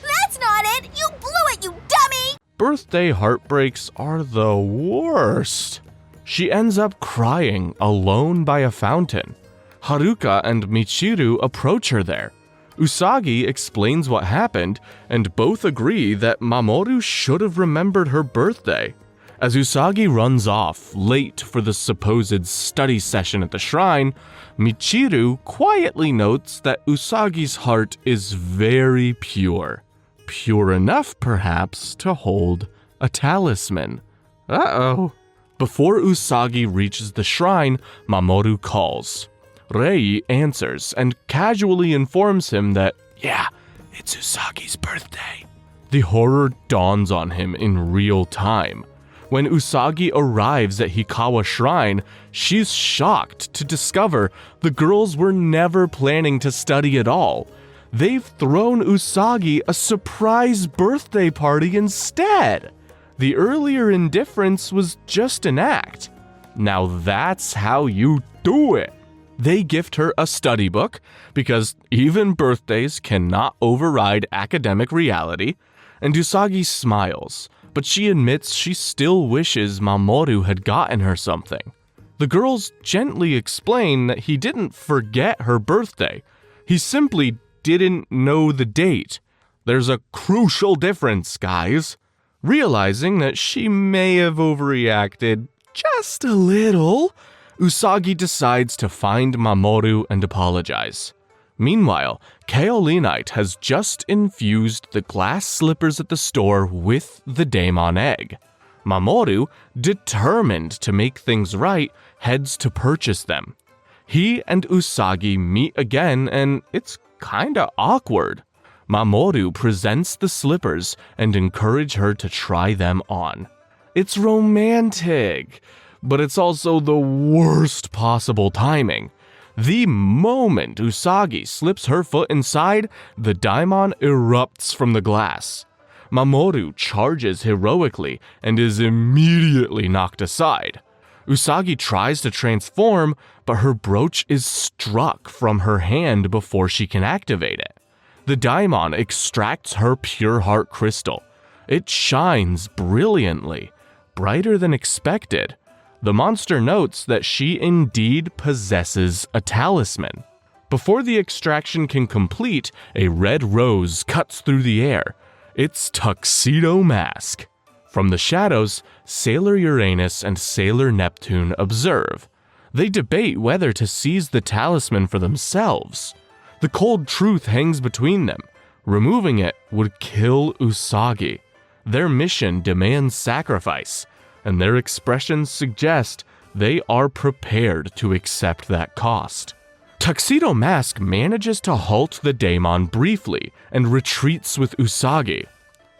S3: That's not it! You blew it, you dummy!
S1: Birthday heartbreaks are the worst. She ends up crying alone by a fountain. Haruka and Michiru approach her there. Usagi explains what happened, and both agree that Mamoru should have remembered her birthday. As Usagi runs off, late for the supposed study session at the shrine, Michiru quietly notes that Usagi's heart is very pure. Pure enough, perhaps, to hold a talisman. Uh-oh. Before Usagi reaches the shrine, Mamoru calls. Rei answers and casually informs him that, yeah, it's Usagi's birthday. The horror dawns on him in real time. When Usagi arrives at Hikawa Shrine, she's shocked to discover the girls were never planning to study at all. They've thrown Usagi a surprise birthday party instead. The earlier indifference was just an act. Now that's how you do it. They gift her a study book, because even birthdays cannot override academic reality, and Usagi smiles, but she admits she still wishes Mamoru had gotten her something. The girls gently explain that he didn't forget her birthday, he simply didn't know the date. There's a crucial difference, guys. Realizing that she may have overreacted just a little, Usagi decides to find Mamoru and apologize. Meanwhile, Kaolinite has just infused the glass slippers at the store with the daemon egg. Mamoru, determined to make things right, heads to purchase them. He and Usagi meet again, and it's kinda awkward. Mamoru presents the slippers and encourages her to try them on. It's romantic, but it's also the worst possible timing. The moment Usagi slips her foot inside, the daimon erupts from the glass. Mamoru charges heroically and is immediately knocked aside. Usagi tries to transform, but her brooch is struck from her hand before she can activate it. The daimon extracts her pure heart crystal. It shines brilliantly, brighter than expected. The monster notes that she indeed possesses a talisman. Before the extraction can complete, a red rose cuts through the air. It's Tuxedo Mask. From the shadows, Sailor Uranus and Sailor Neptune observe. They debate whether to seize the talisman for themselves. The cold truth hangs between them. Removing it would kill Usagi. Their mission demands sacrifice, and their expressions suggest they are prepared to accept that cost. Tuxedo Mask manages to halt the daemon briefly and retreats with Usagi.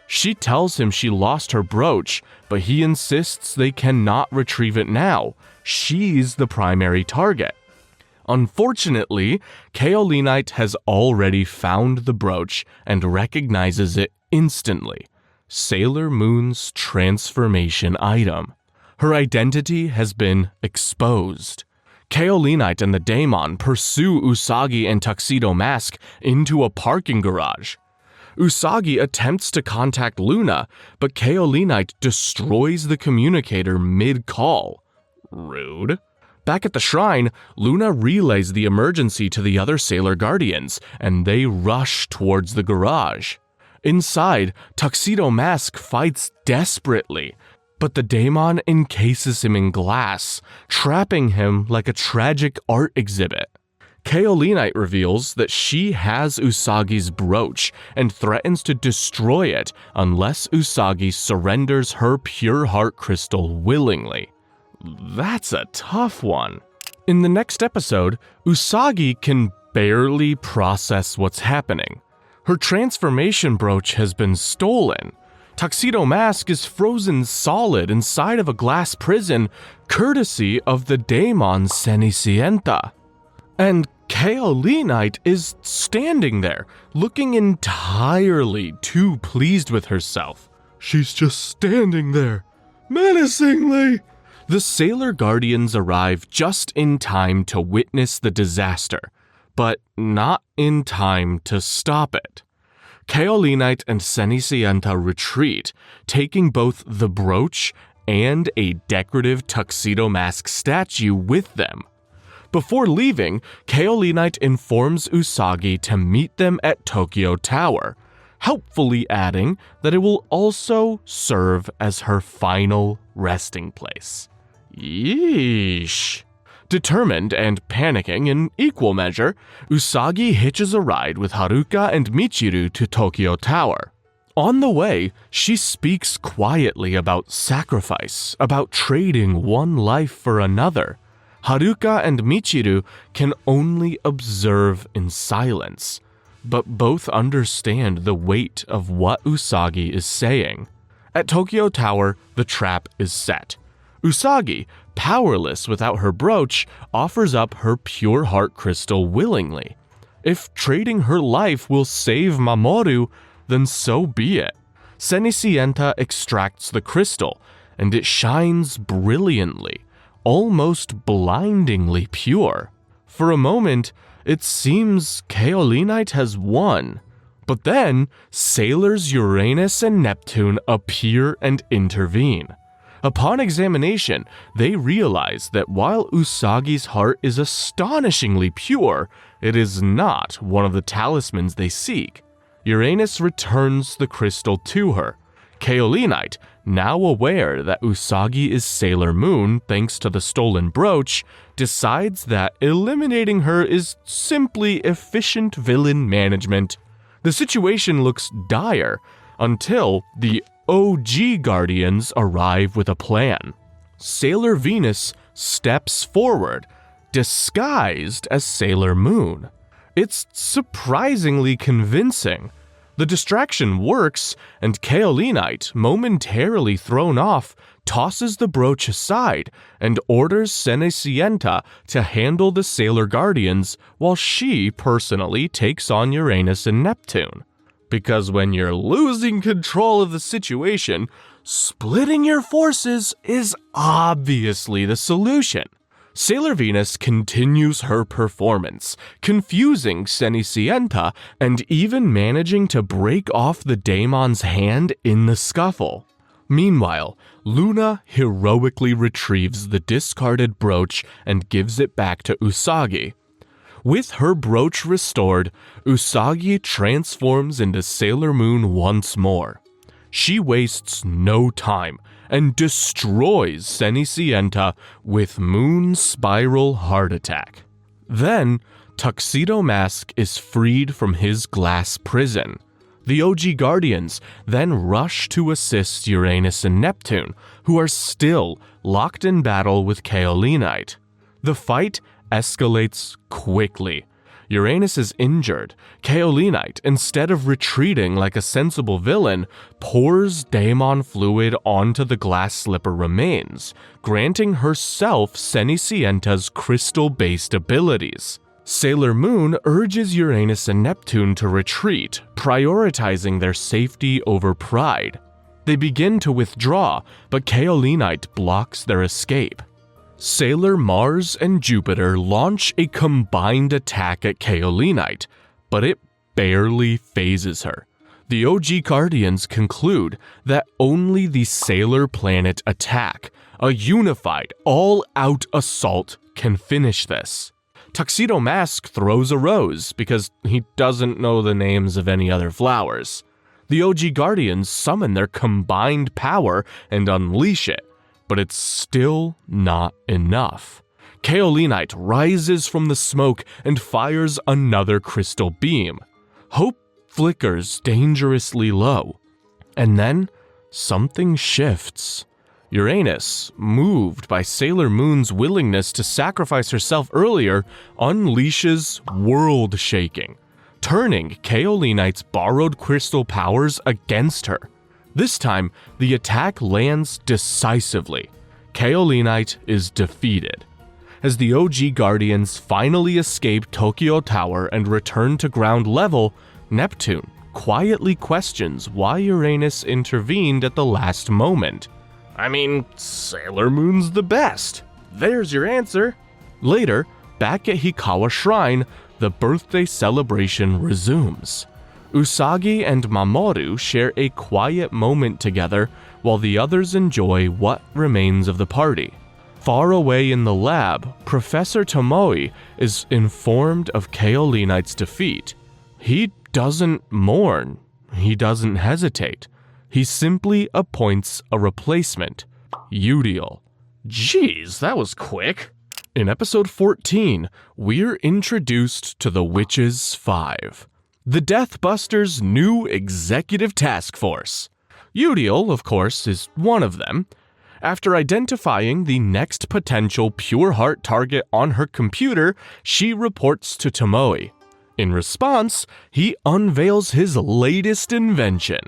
S1: She tells him she lost her brooch, but he insists they cannot retrieve it now. She's the primary target. Unfortunately, Kaolinite has already found the brooch and recognizes it instantly. Sailor Moon's transformation item. Her identity has been exposed. Kaolinite and the daemon pursue Usagi and Tuxedo Mask into a parking garage. Usagi attempts to contact Luna, but Kaolinite destroys the communicator mid-call. Rude. Back at the shrine, Luna relays the emergency to the other Sailor Guardians, and they rush towards the garage. Inside, Tuxedo Mask fights desperately, but the daemon encases him in glass, trapping him like a tragic art exhibit. Kaolinite reveals that she has Usagi's brooch and threatens to destroy it unless Usagi surrenders her pure heart crystal willingly. That's a tough one. In the next episode, Usagi can barely process what's happening. Her transformation brooch has been stolen. Tuxedo Mask is frozen solid inside of a glass prison, courtesy of the daemon Cenicienta. And Kaolinite is standing there, looking entirely too pleased with herself. She's just standing there, menacingly. The Sailor Guardians arrive just in time to witness the disaster, but not in time to stop it. Kaolinite and Cenicienta retreat, taking both the brooch and a decorative Tuxedo Mask statue with them. Before leaving, Kaolinite informs Usagi to meet them at Tokyo Tower, helpfully adding that it will also serve as her final resting place. Yeesh. Determined and panicking in equal measure, Usagi hitches a ride with Haruka and Michiru to Tokyo Tower. On the way, she speaks quietly about sacrifice, about trading one life for another. Haruka and Michiru can only observe in silence, but both understand the weight of what Usagi is saying. At Tokyo Tower, the trap is set. Usagi, powerless without her brooch, offers up her pure heart crystal willingly. If trading her life will save Mamoru, then so be it. Cenicienta extracts the crystal, and it shines brilliantly, almost blindingly pure. For a moment, it seems Kaolinite has won. But then, sailors Uranus and Neptune appear and intervene. Upon examination, they realize that while Usagi's heart is astonishingly pure, it is not one of the talismans they seek. Uranus returns the crystal to her. Kaolinite, now aware that Usagi is Sailor Moon thanks to the stolen brooch, decides that eliminating her is simply efficient villain management. The situation looks dire until the OG Guardians arrive with a plan. Sailor Venus steps forward, disguised as Sailor Moon. It's surprisingly convincing. The distraction works, and Kaolinite, momentarily thrown off, tosses the brooch aside and orders Cenicienta to handle the Sailor Guardians while she personally takes on Uranus and Neptune. Because when you're losing control of the situation, splitting your forces is obviously the solution. Sailor Venus continues her performance, confusing Cenicienta and even managing to break off the daemon's hand in the scuffle. Meanwhile, Luna heroically retrieves the discarded brooch and gives it back to Usagi. With her brooch restored, Usagi transforms into Sailor Moon once more. She wastes no time and destroys Cenicienta with Moon Spiral Heart Attack. Then, Tuxedo Mask is freed from his glass prison. The OG Guardians then rush to assist Uranus and Neptune, who are still locked in battle with Kaolinite. The fight escalates quickly. Uranus is injured. Kaolinite, instead of retreating like a sensible villain, pours daemon fluid onto the glass slipper remains, granting herself Cenicienta's crystal-based abilities. Sailor Moon urges Uranus and Neptune to retreat, prioritizing their safety over pride. They begin to withdraw, but Kaolinite blocks their escape. Sailor Mars and Jupiter launch a combined attack at Kaolinite, but it barely phases her. The OG Guardians conclude that only the Sailor Planet attack, a unified, all-out assault, can finish this. Tuxedo Mask throws a rose because he doesn't know the names of any other flowers. The OG Guardians summon their combined power and unleash it, but it's still not enough. Kaolinite rises from the smoke and fires another crystal beam. Hope flickers dangerously low. And then, something shifts. Uranus, moved by Sailor Moon's willingness to sacrifice herself earlier, unleashes world shaking, turning Kaolinite's borrowed crystal powers against her. This time, the attack lands decisively. Kaolinite is defeated. As the OG Guardians finally escape Tokyo Tower and return to ground level, Neptune quietly questions why Uranus intervened at the last moment. I mean, Sailor Moon's the best. There's your answer. Later, back at Hikawa Shrine, the birthday celebration resumes. Usagi and Mamoru share a quiet moment together while the others enjoy what remains of the party. Far away in the lab, Professor Tomoe is informed of Kaolinite's defeat. He doesn't mourn. He doesn't hesitate. He simply appoints a replacement, Udiel. Jeez, that was quick. In episode 14, we're introduced to the Witches 5, the Deathbusters' new executive task force. Udiel, of course, is one of them. After identifying the next potential Pure Heart target on her computer, she reports to Tomoe. In response, he unveils his latest invention,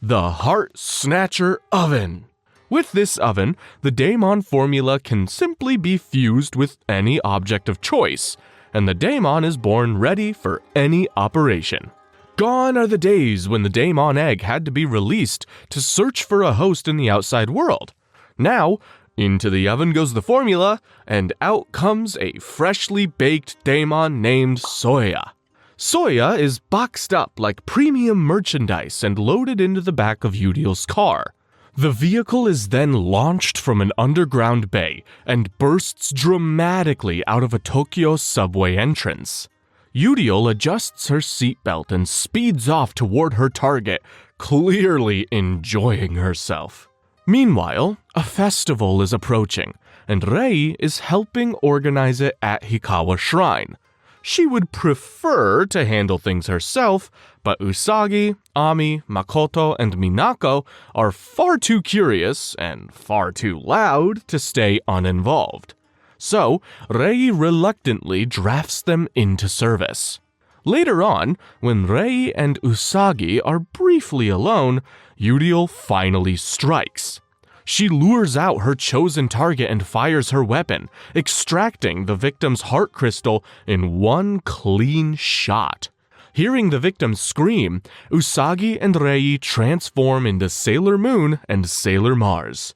S1: the Heart Snatcher Oven. With this oven, the Daemon formula can simply be fused with any object of choice, and the Daemon is born ready for any operation. Gone are the days when the Daemon egg had to be released to search for a host in the outside world. Now, into the oven goes the formula, and out comes a freshly baked Daemon named Soya. Soya is boxed up like premium merchandise and loaded into the back of Udiel's car. The vehicle is then launched from an underground bay and bursts dramatically out of a Tokyo subway entrance. Udiel adjusts her seatbelt and speeds off toward her target, clearly enjoying herself. Meanwhile, a festival is approaching, and Rei is helping organize it at Hikawa Shrine. She would prefer to handle things herself, but Usagi, Ami, Makoto, and Minako are far too curious and far too loud to stay uninvolved. So, Rei reluctantly drafts them into service. Later on, when Rei and Usagi are briefly alone, Udiel finally strikes. She lures out her chosen target and fires her weapon, extracting the victim's heart crystal in one clean shot. Hearing the victim scream, Usagi and Rei transform into Sailor Moon and Sailor Mars.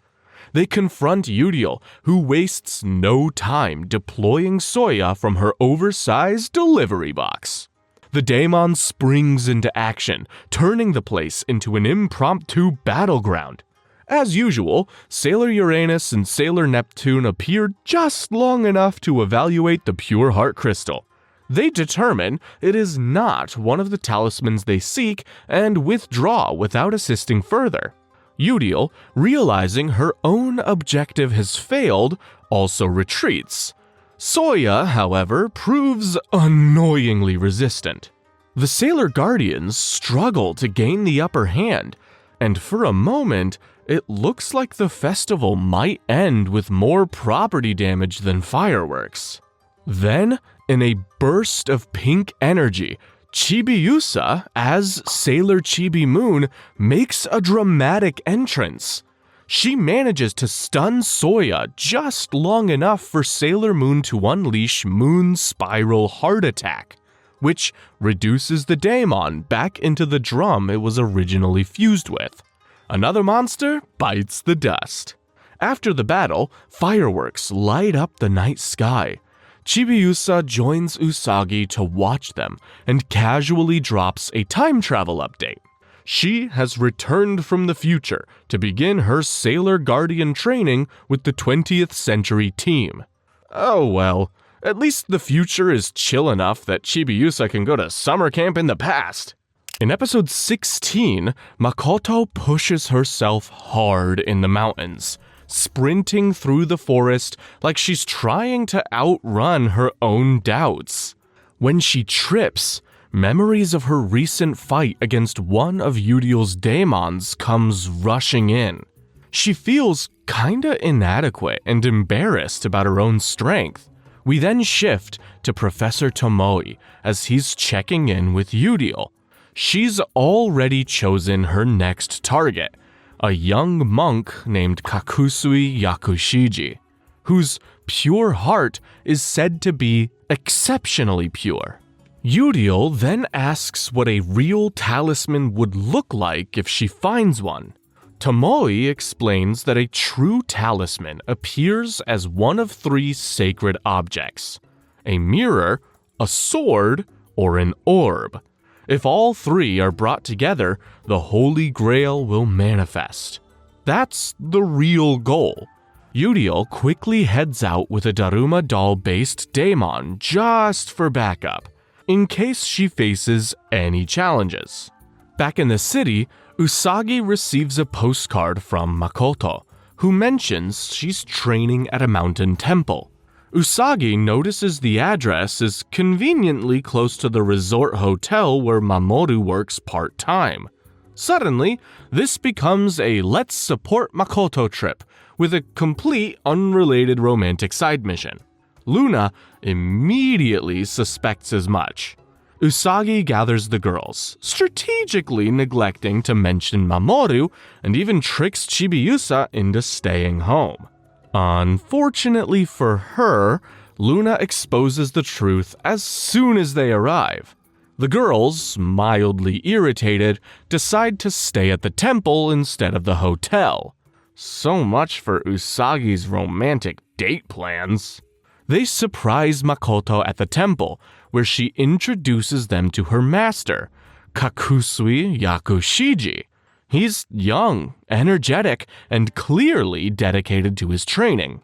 S1: They confront Udiel, who wastes no time deploying Soya from her oversized delivery box. The Daemon springs into action, turning the place into an impromptu battleground. As usual, Sailor Uranus and Sailor Neptune appear just long enough to evaluate the Pure Heart Crystal. They determine it is not one of the talismans they seek and withdraw without assisting further. Udiel, realizing her own objective has failed, also retreats. Soya, however, proves annoyingly resistant. The Sailor Guardians struggle to gain the upper hand, and for a moment, it looks like the festival might end with more property damage than fireworks. Then, in a burst of pink energy, Chibiusa, as Sailor Chibi Moon, makes a dramatic entrance. She manages to stun Soya just long enough for Sailor Moon to unleash Moon Spiral Heart Attack, which reduces the Daemon back into the drum it was originally fused with. Another monster bites the dust. After the battle, fireworks light up the night sky. Chibiusa joins Usagi to watch them and casually drops a time travel update. She has returned from the future to begin her Sailor Guardian training with the 20th Century team. Oh well, at least the future is chill enough that Chibiusa can go to summer camp in the past. In episode 16, Makoto pushes herself hard in the mountains, sprinting through the forest like she's trying to outrun her own doubts. When she trips, memories of her recent fight against one of Uriel's daemons comes rushing in. She feels kinda inadequate and embarrassed about her own strength. We then shift to Professor Tomoe as he's checking in with Uriel. She's already chosen her next target, a young monk named Kakusui Yakushiji, whose pure heart is said to be exceptionally pure. Uriel then asks what a real talisman would look like if she finds one. Tomoe explains that a true talisman appears as one of 3 sacred objects: a mirror, a sword, or an orb. If all 3 are brought together, the Holy Grail will manifest. That's the real goal. Uriel quickly heads out with a Daruma doll-based daemon just for backup, in case she faces any challenges. Back in the city, Usagi receives a postcard from Makoto, who mentions she's training at a mountain temple. Usagi notices the address is conveniently close to the resort hotel where Mamoru works part-time. Suddenly, this becomes a let's support Makoto trip with a complete unrelated romantic side mission. Luna immediately suspects as much. Usagi gathers the girls, strategically neglecting to mention Mamoru, and even tricks Chibiusa into staying home. Unfortunately for her, Luna exposes the truth as soon as they arrive. The girls, mildly irritated, decide to stay at the temple instead of the hotel. So much for Usagi's romantic date plans. They surprise Makoto at the temple, where she introduces them to her master, Kakusui Yakushiji. He's young, energetic, and clearly dedicated to his training.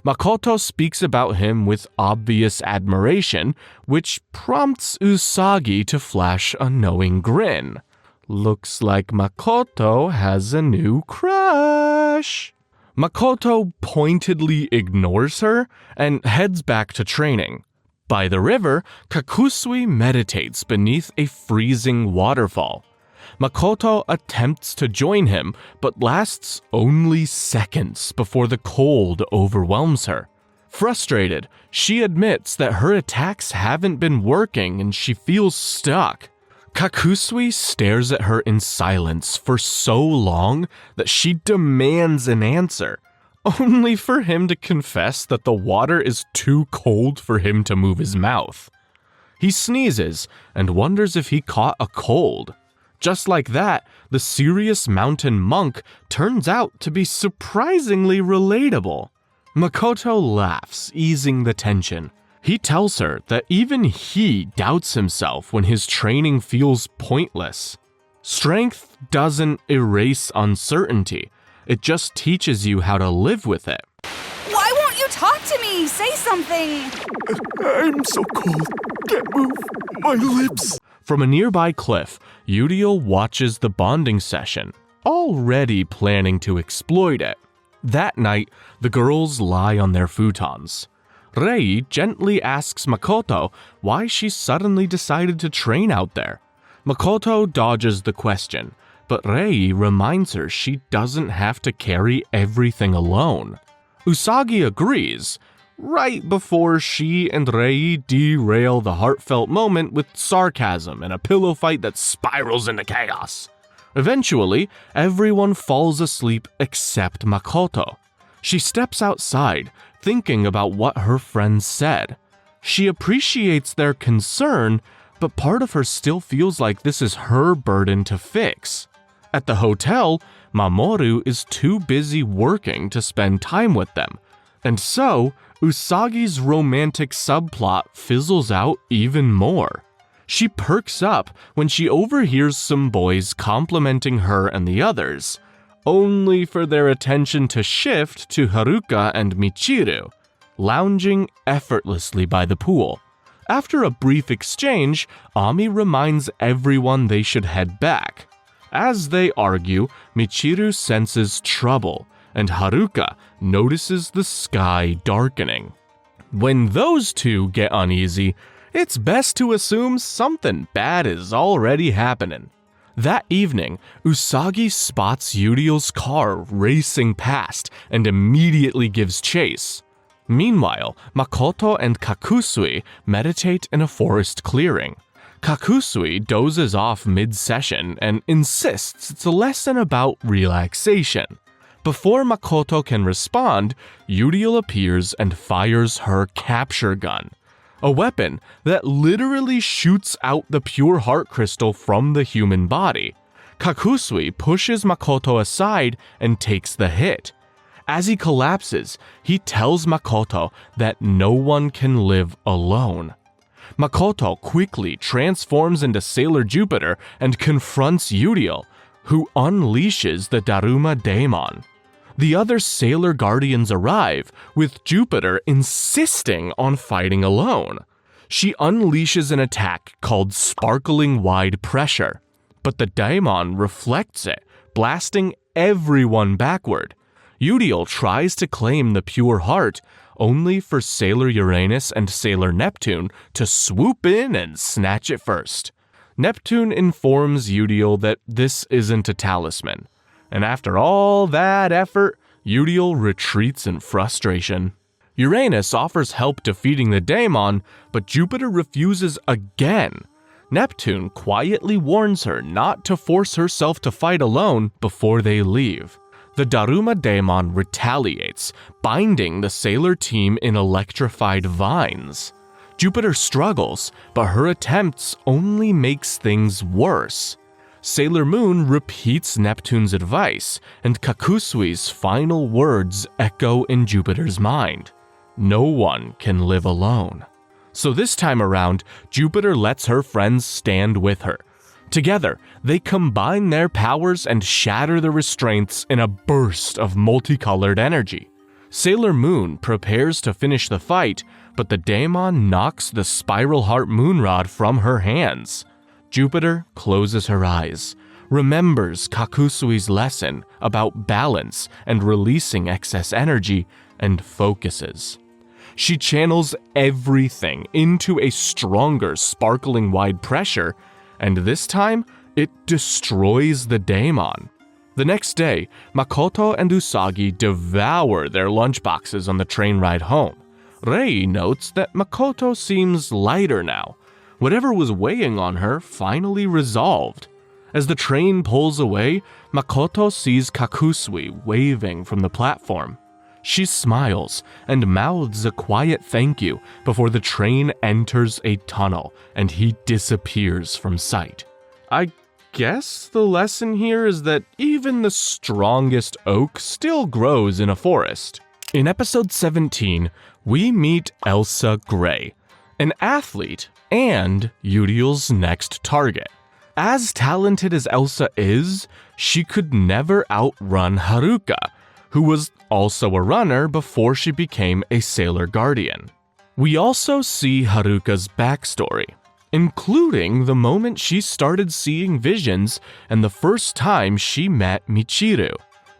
S1: Makoto speaks about him with obvious admiration, which prompts Usagi to flash a knowing grin. Looks like Makoto has a new crush. Makoto pointedly ignores her and heads back to training. By the river, Kakusui meditates beneath a freezing waterfall. Makoto attempts to join him, but lasts only seconds before the cold overwhelms her. Frustrated, she admits that her attacks haven't been working and she feels stuck. Kakusui stares at her in silence for so long that she demands an answer, only for him to confess that the water is too cold for him to move his mouth. He sneezes and wonders if he caught a cold. Just like that, the serious mountain monk turns out to be surprisingly relatable. Makoto laughs, easing the tension. He tells her that even he doubts himself when his training feels pointless. Strength doesn't erase uncertainty. It just teaches you how to live with it.
S6: Why won't you talk to me? Say something!
S11: I'm so cold. Can't move my lips.
S1: From a nearby cliff, Uriel watches the bonding session, already planning to exploit it. That night, the girls lie on their futons. Rei gently asks Makoto why she suddenly decided to train out there. Makoto dodges the question, but Rei reminds her she doesn't have to carry everything alone. Usagi agrees, right before she and Rei derail the heartfelt moment with sarcasm and a pillow fight that spirals into chaos. Eventually, everyone falls asleep except Makoto. She steps outside, thinking about what her friends said. She appreciates their concern, but part of her still feels like this is her burden to fix. At the hotel, Mamoru is too busy working to spend time with them, and so Usagi's romantic subplot fizzles out even more. She perks up when she overhears some boys complimenting her and the others, only for their attention to shift to Haruka and Michiru, lounging effortlessly by the pool. After a brief exchange, Ami reminds everyone they should head back. As they argue, Michiru senses trouble, and Haruka notices the sky darkening. When those two get uneasy, it's best to assume something bad is already happening. That evening, Usagi spots Uriel's car racing past and immediately gives chase. Meanwhile, Makoto and Kakusui meditate in a forest clearing. Kakusui dozes off mid-session and insists it's a lesson about relaxation. Before Makoto can respond, Uriel appears and fires her capture gun, a weapon that literally shoots out the pure heart crystal from the human body. Kakusui pushes Makoto aside and takes the hit. As he collapses, he tells Makoto that no one can live alone. Makoto quickly transforms into Sailor Jupiter and confronts Uriel, who unleashes the Daruma Daemon. The other Sailor Guardians arrive, with Jupiter insisting on fighting alone. She unleashes an attack called Sparkling Wide Pressure, but the Daemon reflects it, blasting everyone backward. Uriel tries to claim the pure heart, only for Sailor Uranus and Sailor Neptune to swoop in and snatch it first. Neptune informs Uriel that this isn't a talisman, and after all that effort, Uriel retreats in frustration. Uranus offers help defeating the Daemon, but Jupiter refuses again. Neptune quietly warns her not to force herself to fight alone before they leave. The Daruma Daemon retaliates, binding the Sailor team in electrified vines. Jupiter struggles, but her attempts only makes things worse. Sailor Moon repeats Neptune's advice, and Kakusui's final words echo in Jupiter's mind. No one can live alone. So this time around, Jupiter lets her friends stand with her. Together, they combine their powers and shatter the restraints in a burst of multicolored energy. Sailor Moon prepares to finish the fight, but the Daemon knocks the Spiral Heart Moonrod from her hands. Jupiter closes her eyes, remembers Kakusui's lesson about balance and releasing excess energy, and focuses. She channels everything into a stronger Sparkling Wide Pressure, and this time, it destroys the Daemon. The next day, Makoto and Usagi devour their lunchboxes on the train ride home. Rei notes that Makoto seems lighter now. Whatever was weighing on her finally resolved. As the train pulls away, Makoto sees Kakusui waving from the platform. She smiles and mouths a quiet thank you before the train enters a tunnel and he disappears from sight. I guess the lesson here is that even the strongest oak still grows in a forest. In episode 17, we meet Elsa Gray, an athlete and Uriel's next target. As talented as Elsa is, she could never outrun Haruka, who was also a runner before she became a Sailor Guardian. We also see Haruka's backstory, including the moment she started seeing visions and the first time she met Michiru.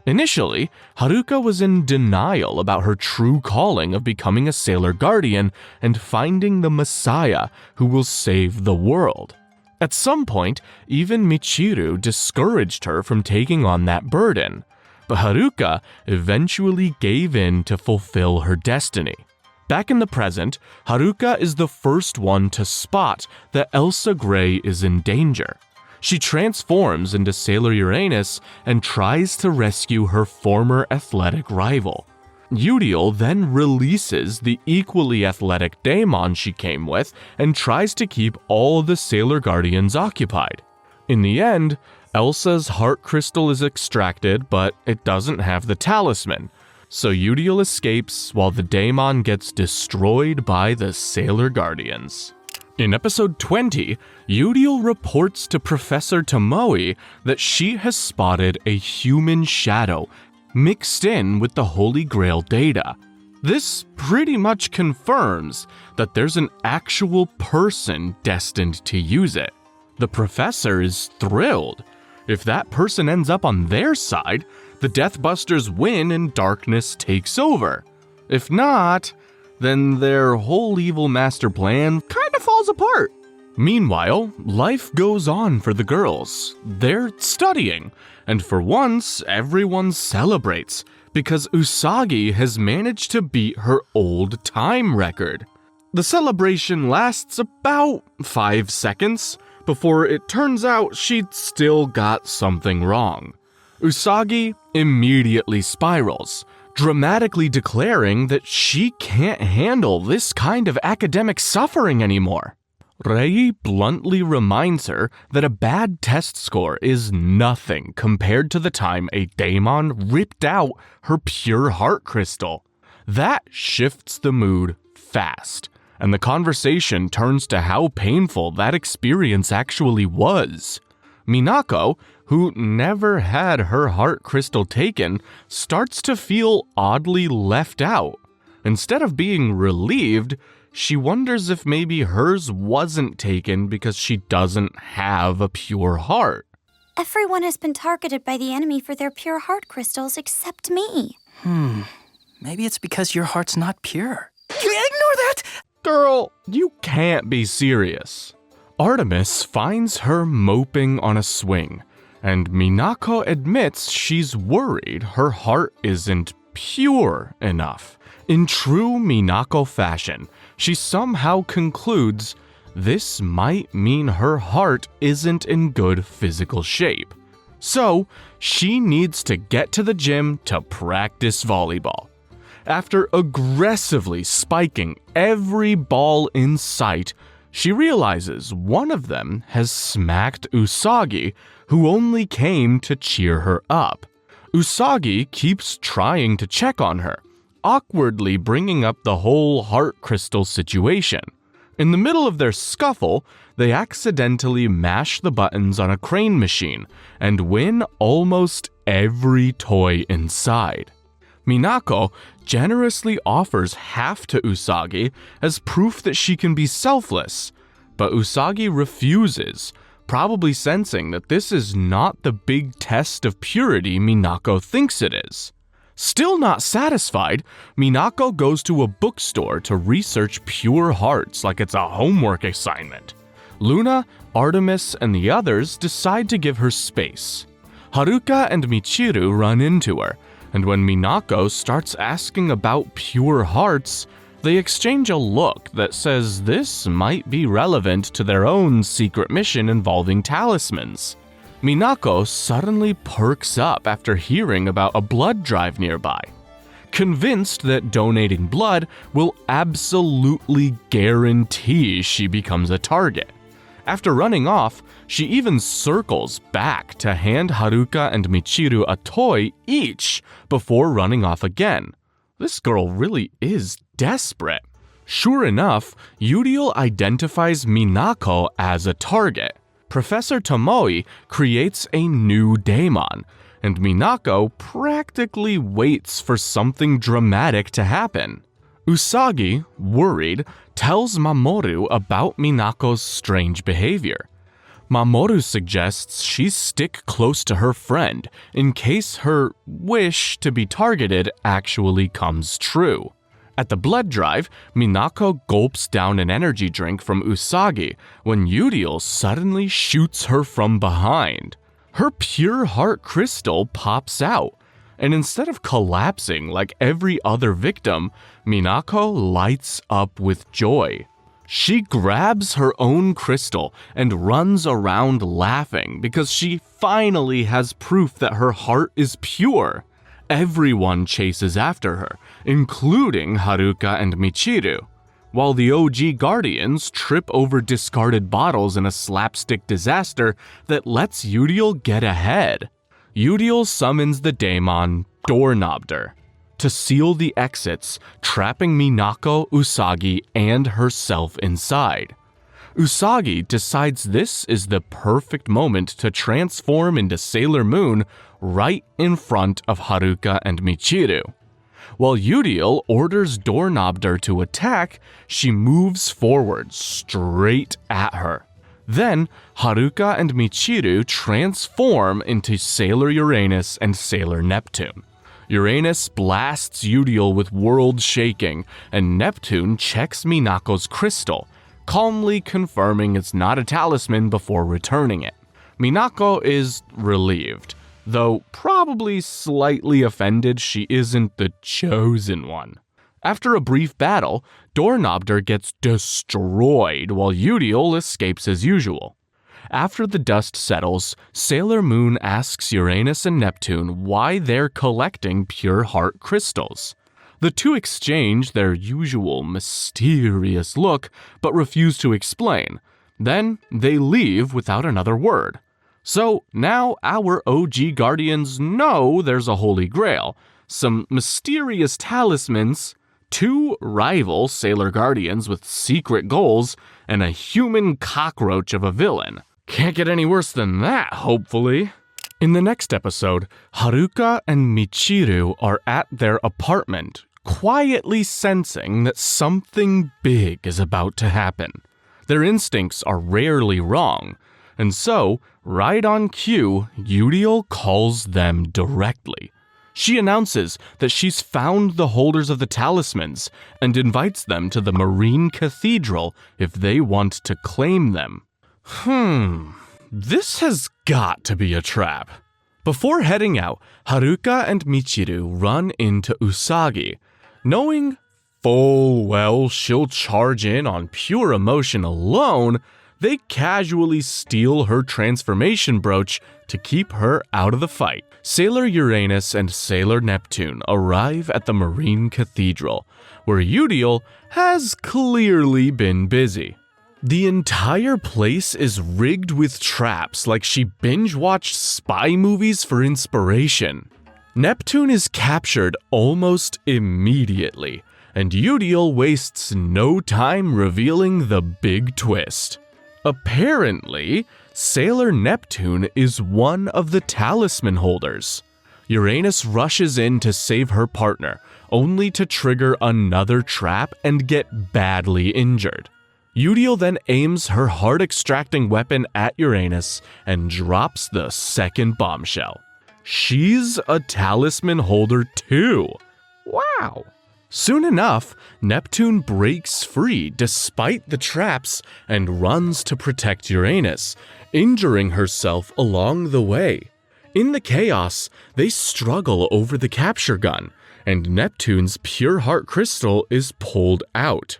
S1: Initially, Haruka was in denial about her true calling of becoming a Sailor Guardian and finding the Messiah who will save the world. At some point, even Michiru discouraged her from taking on that burden, but Haruka eventually gave in to fulfill her destiny. Back in the present, Haruka is the first one to spot that Elsa Gray is in danger. She transforms into Sailor Uranus and tries to rescue her former athletic rival. Uriel then releases the equally athletic Daemon she came with and tries to keep all the Sailor Guardians occupied. In the end, Elsa's heart crystal is extracted, but it doesn't have the talisman, so Uriel escapes while the Daemon gets destroyed by the Sailor Guardians. In episode 20, Uriel reports to Professor Tomoe that she has spotted a human shadow mixed in with the Holy Grail data. This pretty much confirms that there's an actual person destined to use it. The professor is thrilled. If that person ends up on their side, the Deathbusters win and darkness takes over. If not, then their whole evil master plan kind of falls apart. Meanwhile, life goes on for the girls. They're studying, and for once, everyone celebrates because Usagi has managed to beat her old time record. The celebration lasts about 5 seconds before it turns out she'd still got something wrong. Usagi immediately spirals, dramatically declaring that she can't handle this kind of academic suffering anymore. Rei bluntly reminds her that a bad test score is nothing compared to the time a daemon ripped out her pure heart crystal. That shifts the mood fast, and the conversation turns to how painful that experience actually was. Minako, who never had her heart crystal taken, starts to feel oddly left out. Instead of being relieved, she wonders if maybe hers wasn't taken because she doesn't have a pure heart.
S3: Everyone has been targeted by the enemy for their pure heart crystals except me.
S12: Maybe it's because your heart's not pure. Ignore that!
S1: Girl, you can't be serious. Artemis finds her moping on a swing, and Minako admits she's worried her heart isn't pure enough. In true Minako fashion, she somehow concludes this might mean her heart isn't in good physical shape. So, she needs to get to the gym to practice volleyball. After aggressively spiking every ball in sight, she realizes one of them has smacked Usagi, who only came to cheer her up. Usagi keeps trying to check on her, awkwardly bringing up the whole heart crystal situation. In the middle of their scuffle, they accidentally mash the buttons on a crane machine and win almost every toy inside. Minako generously offers half to Usagi as proof that she can be selfless, but Usagi refuses, probably sensing that this is not the big test of purity Minako thinks it is. Still not satisfied, Minako goes to a bookstore to research pure hearts like it's a homework assignment. Luna, Artemis, and the others decide to give her space. Haruka and Michiru run into her, and when Minako starts asking about pure hearts, they exchange a look that says this might be relevant to their own secret mission involving talismans. Minako suddenly perks up after hearing about a blood drive nearby, convinced that donating blood will absolutely guarantee she becomes a target. After running off, she even circles back to hand Haruka and Michiru a toy each before running off again. This girl really is desperate. Sure enough, Uriel identifies Minako as a target. Professor Tomoe creates a new daemon, and Minako practically waits for something dramatic to happen. Usagi, worried, tells Mamoru about Minako's strange behavior. Mamoru suggests she stick close to her friend in case her wish to be targeted actually comes true. At the blood drive, Minako gulps down an energy drink from Usagi when Uriel suddenly shoots her from behind. Her pure heart crystal pops out, and instead of collapsing like every other victim, Minako lights up with joy. She grabs her own crystal and runs around laughing because she finally has proof that her heart is pure. Everyone chases after her, including Haruka and Michiru, while the OG Guardians trip over discarded bottles in a slapstick disaster that lets Uriel get ahead. Uriel summons the daemon Doorknobder to seal the exits, trapping Minako, Usagi, and herself inside. Usagi decides this is the perfect moment to transform into Sailor Moon right in front of Haruka and Michiru. While Udiel orders Doorknobder to attack, she moves forward straight at her. Then, Haruka and Michiru transform into Sailor Uranus and Sailor Neptune. Uranus blasts Udiel with world shaking, and Neptune checks Minako's crystal, calmly confirming it's not a talisman before returning it. Minako is relieved, though probably slightly offended she isn't the chosen one. After a brief battle, Doorknobder gets destroyed while Udiel escapes as usual. After the dust settles, Sailor Moon asks Uranus and Neptune why they're collecting pure heart crystals. The two exchange their usual mysterious look, but refuse to explain. Then they leave without another word. So now our OG Guardians know there's a Holy Grail, some mysterious talismans, 2 rival Sailor Guardians with secret goals, and a human cockroach of a villain. Can't get any worse than that, hopefully. In the next episode, Haruka and Michiru are at their apartment, quietly sensing that something big is about to happen. Their instincts are rarely wrong, and so, right on cue, Udiel calls them directly. She announces that she's found the holders of the talismans and invites them to the Marine Cathedral if they want to claim them. This has got to be a trap. Before heading out, Haruka and Michiru run into Usagi. Knowing full well she'll charge in on pure emotion alone, they casually steal her transformation brooch to keep her out of the fight. Sailor Uranus and Sailor Neptune arrive at the Marine Cathedral, where Udiel has clearly been busy. The entire place is rigged with traps like she binge-watched spy movies for inspiration. Neptune is captured almost immediately, and Udiel wastes no time revealing the big twist. Apparently, Sailor Neptune is one of the talisman holders. Uranus rushes in to save her partner, only to trigger another trap and get badly injured. Udiel then aims her heart-extracting weapon at Uranus and drops the second bombshell. She's a talisman holder too. Wow. Soon enough, Neptune breaks free despite the traps and runs to protect Uranus, injuring herself along the way. In the chaos, they struggle over the capture gun, and Neptune's pure heart crystal is pulled out.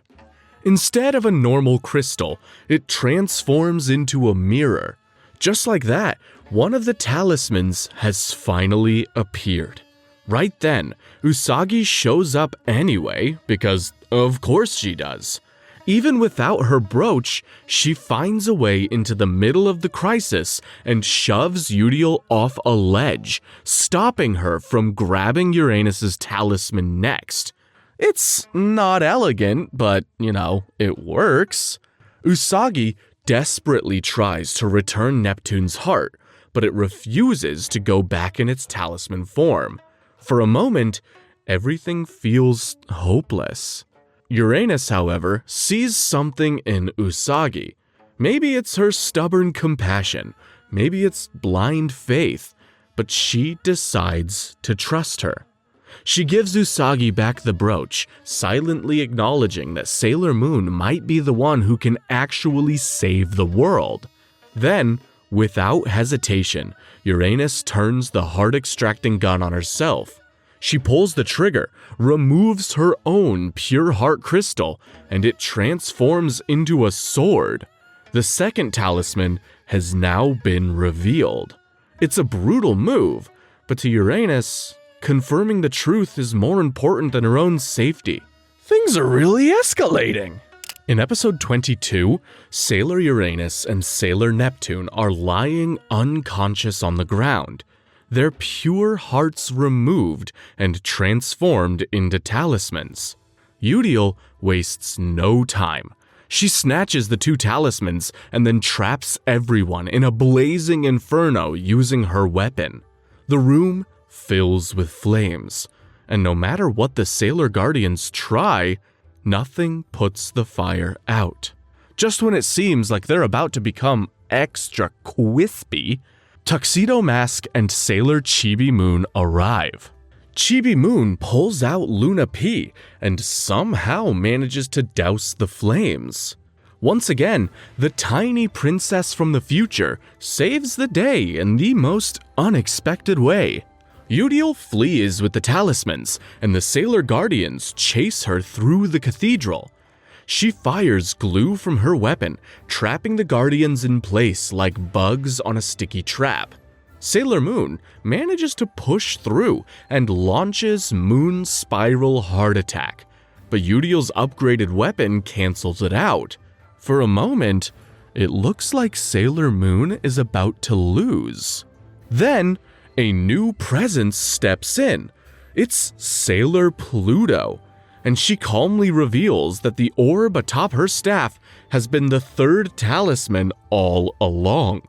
S1: Instead of a normal crystal, it transforms into a mirror. Just like that, one of the talismans has finally appeared. Right then, Usagi shows up anyway, because of course she does. Even without her brooch, she finds a way into the middle of the crisis and shoves Udiel off a ledge, stopping her from grabbing Uranus's talisman next. It's not elegant, but, it works. Usagi desperately tries to return Neptune's heart, but it refuses to go back in its talisman form. For a moment, everything feels hopeless. Uranus, however, sees something in Usagi. Maybe it's her stubborn compassion, maybe it's blind faith, but she decides to trust her. She gives Usagi back the brooch, silently acknowledging that Sailor Moon might be the one who can actually save the world. Then, without hesitation, Uranus turns the heart-extracting gun on herself. She pulls the trigger, removes her own pure heart crystal, and it transforms into a sword. The second talisman has now been revealed. It's a brutal move, but to Uranus, confirming the truth is more important than her own safety. Things are really escalating. In episode 22, Sailor Uranus and Sailor Neptune are lying unconscious on the ground, their pure hearts removed and transformed into talismans. Udiel wastes no time. She snatches the 2 talismans and then traps everyone in a blazing inferno using her weapon. The room fills with flames, and no matter what the Sailor Guardians try, nothing puts the fire out. Just when it seems like they're about to become extra crispy, Tuxedo Mask and Sailor Chibi Moon arrive. Chibi Moon pulls out Luna P and somehow manages to douse the flames. Once again, the tiny princess from the future saves the day in the most unexpected way. Udiel flees with the talismans, and the Sailor Guardians chase her through the cathedral. She fires glue from her weapon, trapping the Guardians in place like bugs on a sticky trap. Sailor Moon manages to push through and launches Moon's Spiral Heart Attack, but Udiel's upgraded weapon cancels it out. For a moment, it looks like Sailor Moon is about to lose. Then, a new presence steps in. It's Sailor Pluto, and she calmly reveals that the orb atop her staff has been the third talisman all along.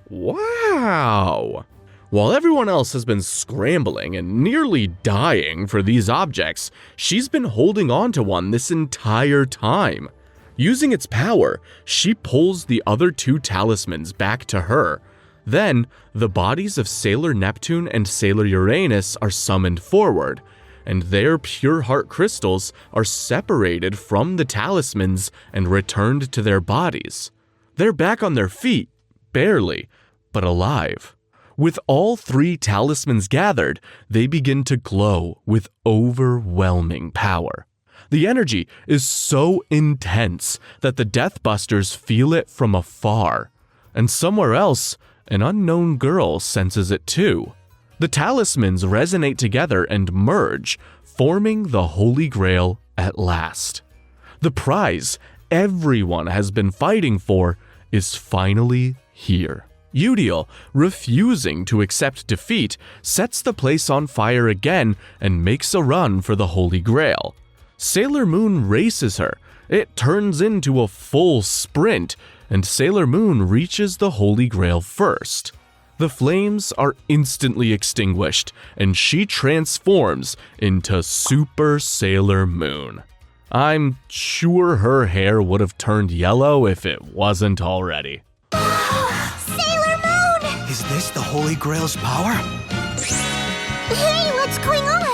S1: Wow! While everyone else has been scrambling and nearly dying for these objects, she's been holding on to one this entire time. Using its power, she pulls the other two talismans back to her. Then, the bodies of Sailor Neptune and Sailor Uranus are summoned forward, and their pure heart crystals are separated from the talismans and returned to their bodies. They're back on their feet, barely, but alive. With all three talismans gathered, they begin to glow with overwhelming power. The energy is so intense that the Deathbusters feel it from afar, and somewhere else, an unknown girl senses it too. The talismans resonate together and merge, forming the Holy Grail at last. The prize everyone has been fighting for is finally here. Udiel, refusing to accept defeat, sets the place on fire again and makes a run for the Holy Grail. Sailor Moon races her. It turns into a full sprint, and Sailor Moon reaches the Holy Grail first. The flames are instantly extinguished, and she transforms into Super Sailor Moon. I'm sure her hair would have turned yellow if it wasn't already.
S3: Sailor Moon!
S12: Is this the Holy Grail's power?
S3: Hey, what's going on?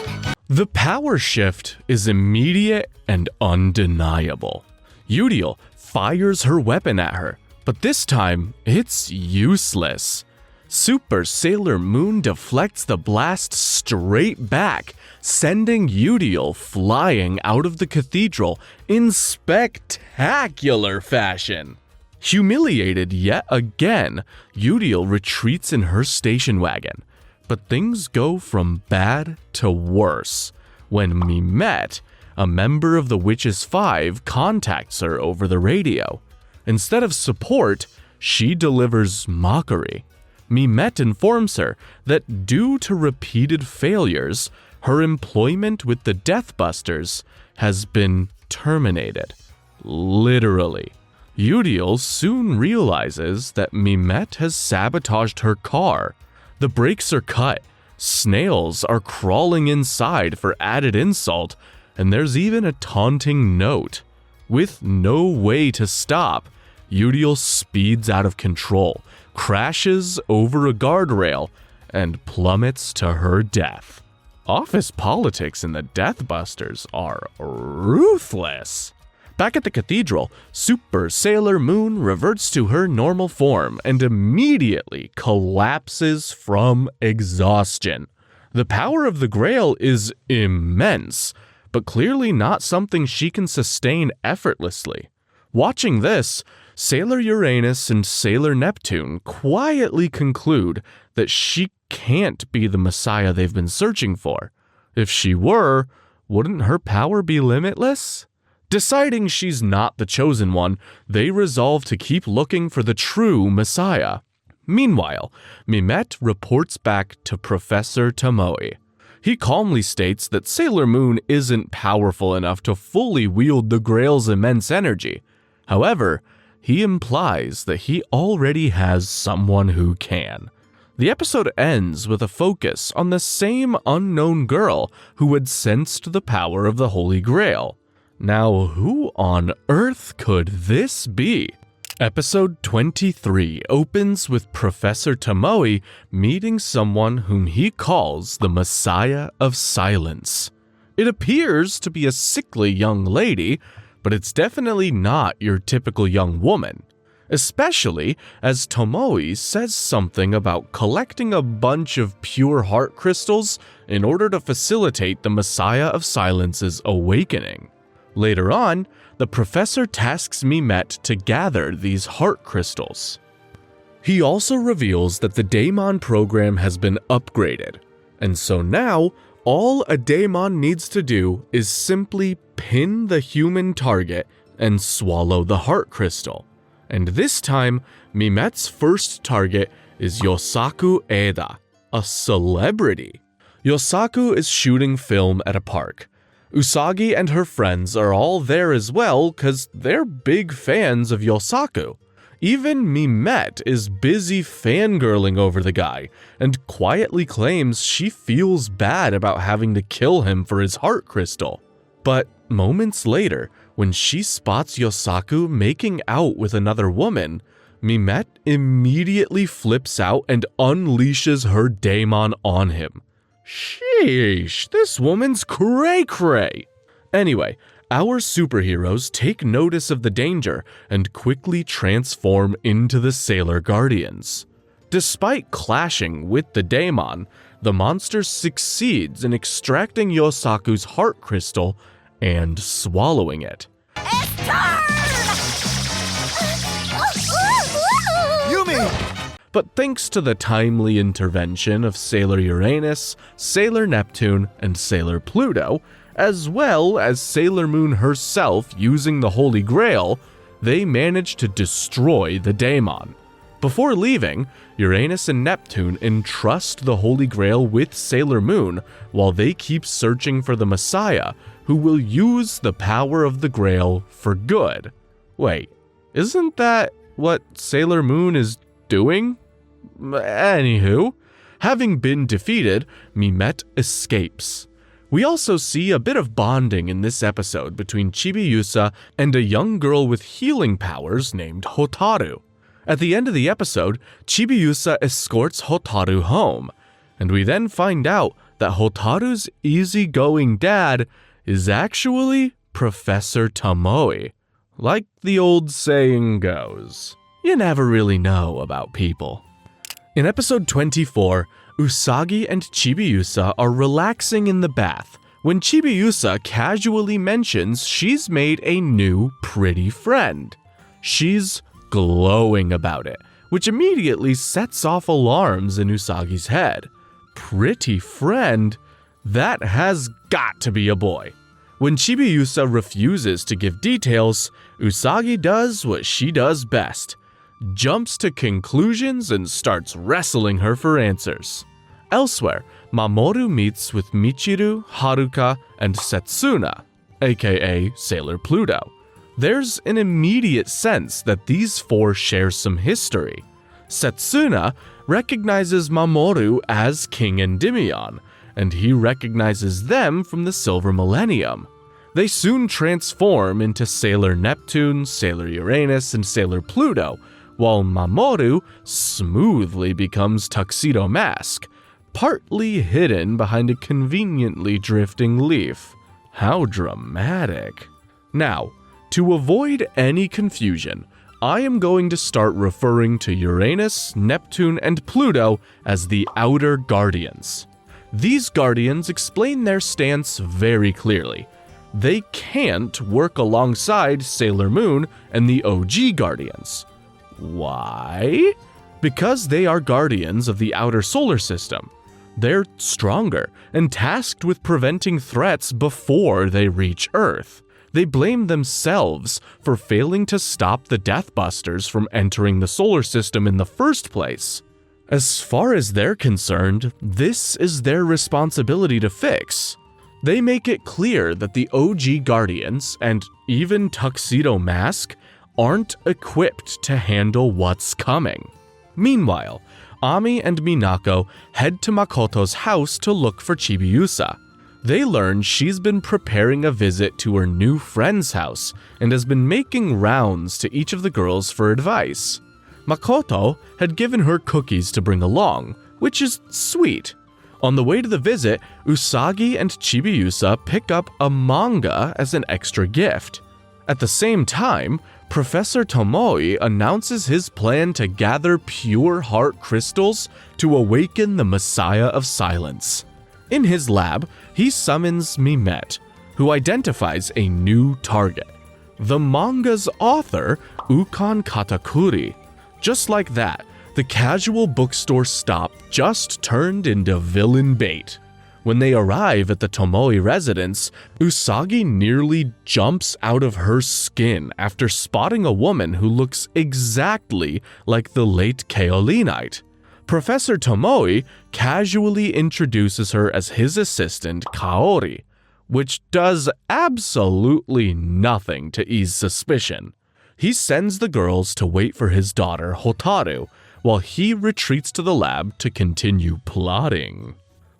S1: The power shift is immediate and undeniable. Udiel fires her weapon at her, but this time it's useless. Super Sailor Moon deflects the blast straight back, sending Udiel flying out of the cathedral in spectacular fashion. Humiliated yet again, Udiel retreats in her station wagon. But things go from bad to worse when Mimette, a member of the Witches 5, contacts her over the radio. Instead of support, she delivers mockery. Mimette informs her that due to repeated failures, her employment with the Deathbusters has been terminated. Literally. Udiel soon realizes that Mimette has sabotaged her car. The brakes are cut, snails are crawling inside for added insult, and there's even a taunting note. With no way to stop, Udiel speeds out of control, crashes over a guardrail, and plummets to her death. Office politics in the Deathbusters are ruthless. Back at the cathedral, Super Sailor Moon reverts to her normal form and immediately collapses from exhaustion. The power of the Grail is immense, but clearly not something she can sustain effortlessly. Watching this, Sailor Uranus and Sailor Neptune quietly conclude that she can't be the Messiah they've been searching for. If she were, wouldn't her power be limitless? Deciding she's not the chosen one, they resolve to keep looking for the true Messiah. Meanwhile, Mimette reports back to Professor Tomoe. He calmly states that Sailor Moon isn't powerful enough to fully wield the Grail's immense energy. However, he implies that he already has someone who can. The episode ends with a focus on the same unknown girl who had sensed the power of the Holy Grail. Now, who on earth could this be? Episode 23 opens with Professor Tomoe meeting someone whom he calls the Messiah of Silence. It appears to be a sickly young lady, but it's definitely not your typical young woman. Especially as Tomoe says something about collecting a bunch of pure heart crystals in order to facilitate the Messiah of Silence's awakening. Later on, the professor tasks Mimette to gather these heart crystals. He also reveals that the Daemon program has been upgraded, and so now all a Daemon needs to do is simply pin the human target and swallow the heart crystal. And this time, Mimette's first target is Yosaku Eda, a celebrity. Yosaku is shooting film at a park. Usagi and her friends are all there as well because they're big fans of Yosaku. Even Mimette is busy fangirling over the guy and quietly claims she feels bad about having to kill him for his heart crystal. But moments later, when she spots Yosaku making out with another woman, Mimette immediately flips out and unleashes her daemon on him. Sheesh, this woman's cray-cray. Anyway, our superheroes take notice of the danger and quickly transform into the Sailor Guardians. Despite clashing with the daemon, the monster succeeds in extracting Yosaku's heart crystal and swallowing it.
S3: Yumi!
S1: But thanks to the timely intervention of Sailor Uranus, Sailor Neptune, and Sailor Pluto, as well as Sailor Moon herself using the Holy Grail, they manage to destroy the daemon. Before leaving, Uranus and Neptune entrust the Holy Grail with Sailor Moon while they keep searching for the Messiah, who will use the power of the Grail for good. Wait, isn't that what Sailor Moon is doing? Anywho, having been defeated, Mimette escapes. We also see a bit of bonding in this episode between Chibiusa and a young girl with healing powers named Hotaru. At the end of the episode, Chibiusa escorts Hotaru home, and we then find out that Hotaru's easygoing dad is actually Professor Tomoe. Like the old saying goes, you never really know about people. In episode 24, Usagi and Chibiusa are relaxing in the bath when Chibiusa casually mentions she's made a new pretty friend. She's glowing about it, which immediately sets off alarms in Usagi's head. Pretty friend? That has got to be a boy. When Chibiusa refuses to give details, Usagi does what she does best. Jumps to conclusions and starts wrestling her for answers. Elsewhere, Mamoru meets with Michiru, Haruka, and Setsuna, aka Sailor Pluto. There's an immediate sense that these four share some history. Setsuna recognizes Mamoru as King Endymion, and he recognizes them from the Silver Millennium. They soon transform into Sailor Neptune, Sailor Uranus, and Sailor Pluto, while Mamoru smoothly becomes Tuxedo Mask, partly hidden behind a conveniently drifting leaf. How dramatic. Now, to avoid any confusion, I am going to start referring to Uranus, Neptune, and Pluto as the Outer Guardians. These Guardians explain their stance very clearly. They can't work alongside Sailor Moon and the OG Guardians. Why? Because they are guardians of the outer solar system. They're stronger and tasked with preventing threats before they reach Earth. They blame themselves for failing to stop the Deathbusters from entering the solar system in the first place. As far as they're concerned, this is their responsibility to fix. They make it clear that the OG Guardians, and even Tuxedo Mask, aren't equipped to handle what's coming. Meanwhile, Ami and Minako head to Makoto's house to look for Chibiusa. They learn she's been preparing a visit to her new friend's house and has been making rounds to each of the girls for advice. Makoto had given her cookies to bring along, which is sweet. On the way to the visit, Usagi and Chibiusa pick up a manga as an extra gift. At the same time, Professor Tomoe announces his plan to gather pure heart crystals to awaken the Messiah of Silence. In his lab, he summons Mimet, who identifies a new target, the manga's author, Ukon Katakuri. Just like that, the casual bookstore stop just turned into villain bait. When they arrive at the Tomoe residence, Usagi nearly jumps out of her skin after spotting a woman who looks exactly like the late Kaolinite. Professor Tomoe casually introduces her as his assistant, Kaori, which does absolutely nothing to ease suspicion. He sends the girls to wait for his daughter, Hotaru, while he retreats to the lab to continue plotting.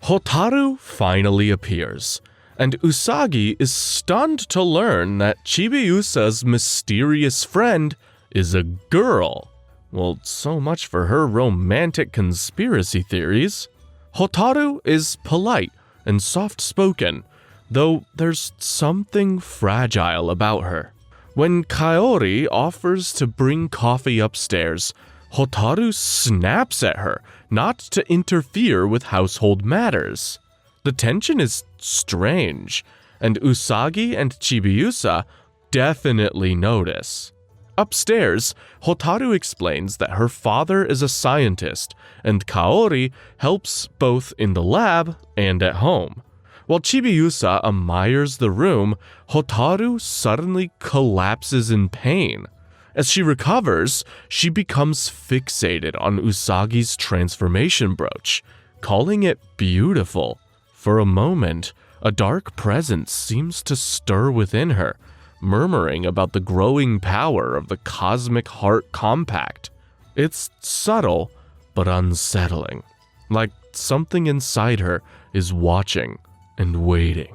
S1: Hotaru finally appears, and Usagi is stunned to learn that Chibiusa's mysterious friend is a girl. Well, so much for her romantic conspiracy theories. Hotaru is polite and soft-spoken, though there's something fragile about her. When Kaori offers to bring coffee upstairs, Hotaru snaps at her not to interfere with household matters. The tension is strange, and Usagi and Chibiusa definitely notice. Upstairs, Hotaru explains that her father is a scientist, and Kaori helps both in the lab and at home. While Chibiusa admires the room, Hotaru suddenly collapses in pain. As she recovers, she becomes fixated on Usagi's transformation brooch, calling it beautiful. For a moment, a dark presence seems to stir within her, murmuring about the growing power of the Cosmic Heart Compact. It's subtle, but unsettling, like something inside her is watching and waiting.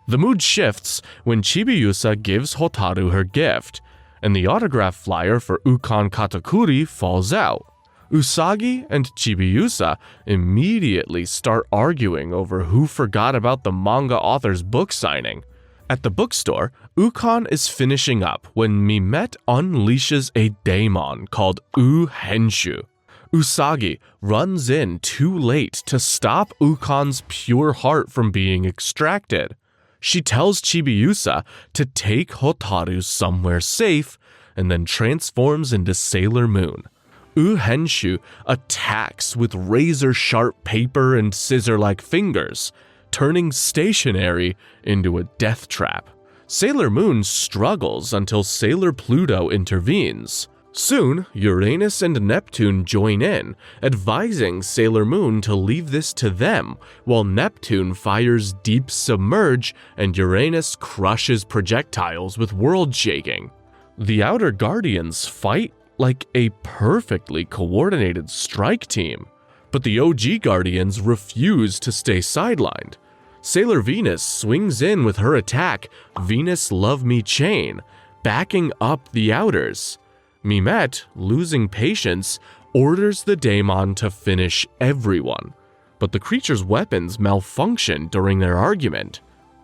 S1: The mood shifts when Chibiusa gives Hotaru her gift, and the autograph flyer for Ukon Katakuri falls out. Usagi and Chibiusa immediately start arguing over who forgot about the manga author's book signing. At the bookstore, Ukon is finishing up when Mimet unleashes a daemon called Henshu. Usagi runs in too late to stop Ukon's pure heart from being extracted. She tells Chibiusa to take Hotaru somewhere safe and then transforms into Sailor Moon. Henshu attacks with razor-sharp paper and scissor-like fingers, turning stationery into a death trap. Sailor Moon struggles until Sailor Pluto intervenes. Soon, Uranus and Neptune join in, advising Sailor Moon to leave this to them, while Neptune fires Deep Submerge and Uranus crushes projectiles with world shaking. The Outer Guardians fight like a perfectly coordinated strike team, but the OG Guardians refuse to stay sidelined. Sailor Venus swings in with her attack, Venus Love Me Chain, backing up the Outers. Mimet, losing patience, orders the daemon to finish everyone, but the creature's weapons malfunction during their argument.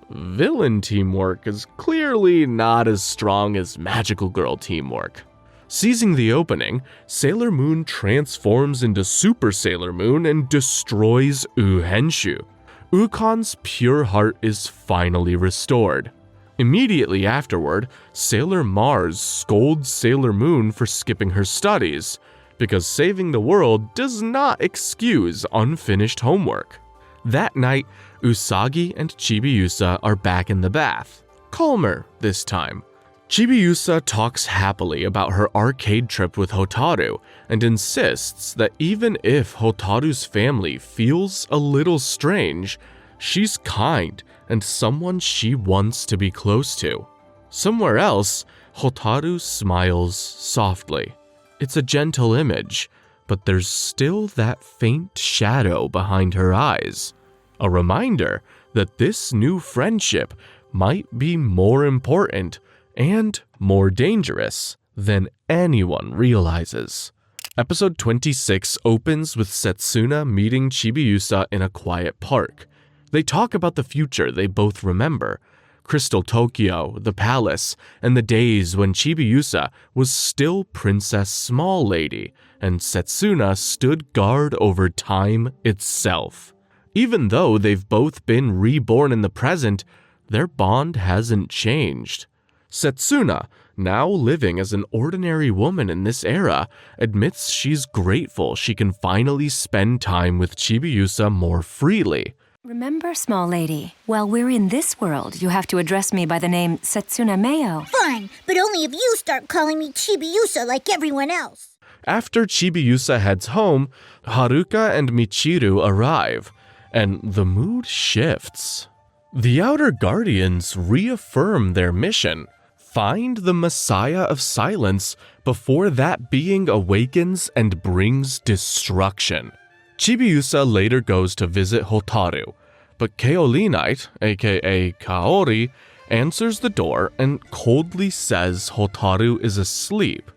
S1: Villain teamwork is clearly not as strong as magical girl teamwork. Seizing the opening, Sailor Moon transforms into Super Sailor Moon and destroys Henshu. Ukon's pure heart is finally restored. Immediately afterward, Sailor Mars scolds Sailor Moon for skipping her studies, because saving the world does not excuse unfinished homework. That night, Usagi and Chibiusa are back in the bath, calmer this time. Chibiusa talks happily about her arcade trip with Hotaru and insists that even if Hotaru's family feels a little strange, she's kind and someone she wants to be close to. Somewhere else, Hotaru smiles softly. It's a gentle image, but there's still that faint shadow behind her eyes. A reminder that this new friendship might be more important and more dangerous than anyone realizes. Episode 26 opens with Setsuna meeting Chibiusa in a quiet park. They talk about the future they both remember: Crystal Tokyo, the palace, and the days when Chibiusa was still Princess Small Lady, and Setsuna stood guard over time itself. Even though they've both been reborn in the present, their bond hasn't changed. Setsuna, now living as an ordinary woman in this era, admits she's grateful she can finally spend time with Chibiusa more freely.
S10: Remember, small lady, while we're in this world, you have to address me by the name Setsuna Mayo.
S3: Fine, but only if you start calling me Chibiusa like everyone else.
S1: After Chibiusa heads home, Haruka and Michiru arrive, and the mood shifts. The Outer Guardians reaffirm their mission: find the Messiah of Silence before that being awakens and brings destruction. Chibiusa later goes to visit Hotaru, but Kaolinite, aka Kaori, answers the door and coldly says Hotaru is asleep.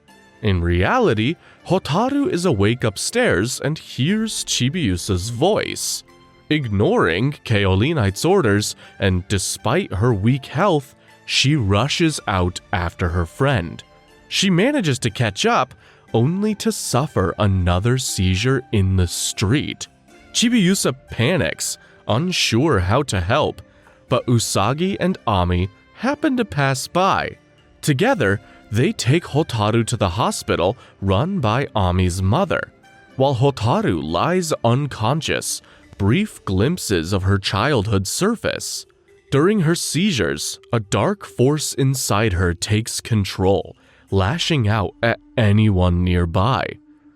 S1: In reality, Hotaru is awake upstairs and hears Chibiusa's voice. Ignoring Kaolinite's orders, and despite her weak health, she rushes out after her friend. She manages to catch up, only to suffer another seizure in the street. Chibiusa panics, unsure how to help, but Usagi and Ami happen to pass by. Together, they take Hotaru to the hospital run by Ami's mother. While Hotaru lies unconscious, brief glimpses of her childhood surface. During her seizures, a dark force inside her takes control, lashing out at anyone nearby.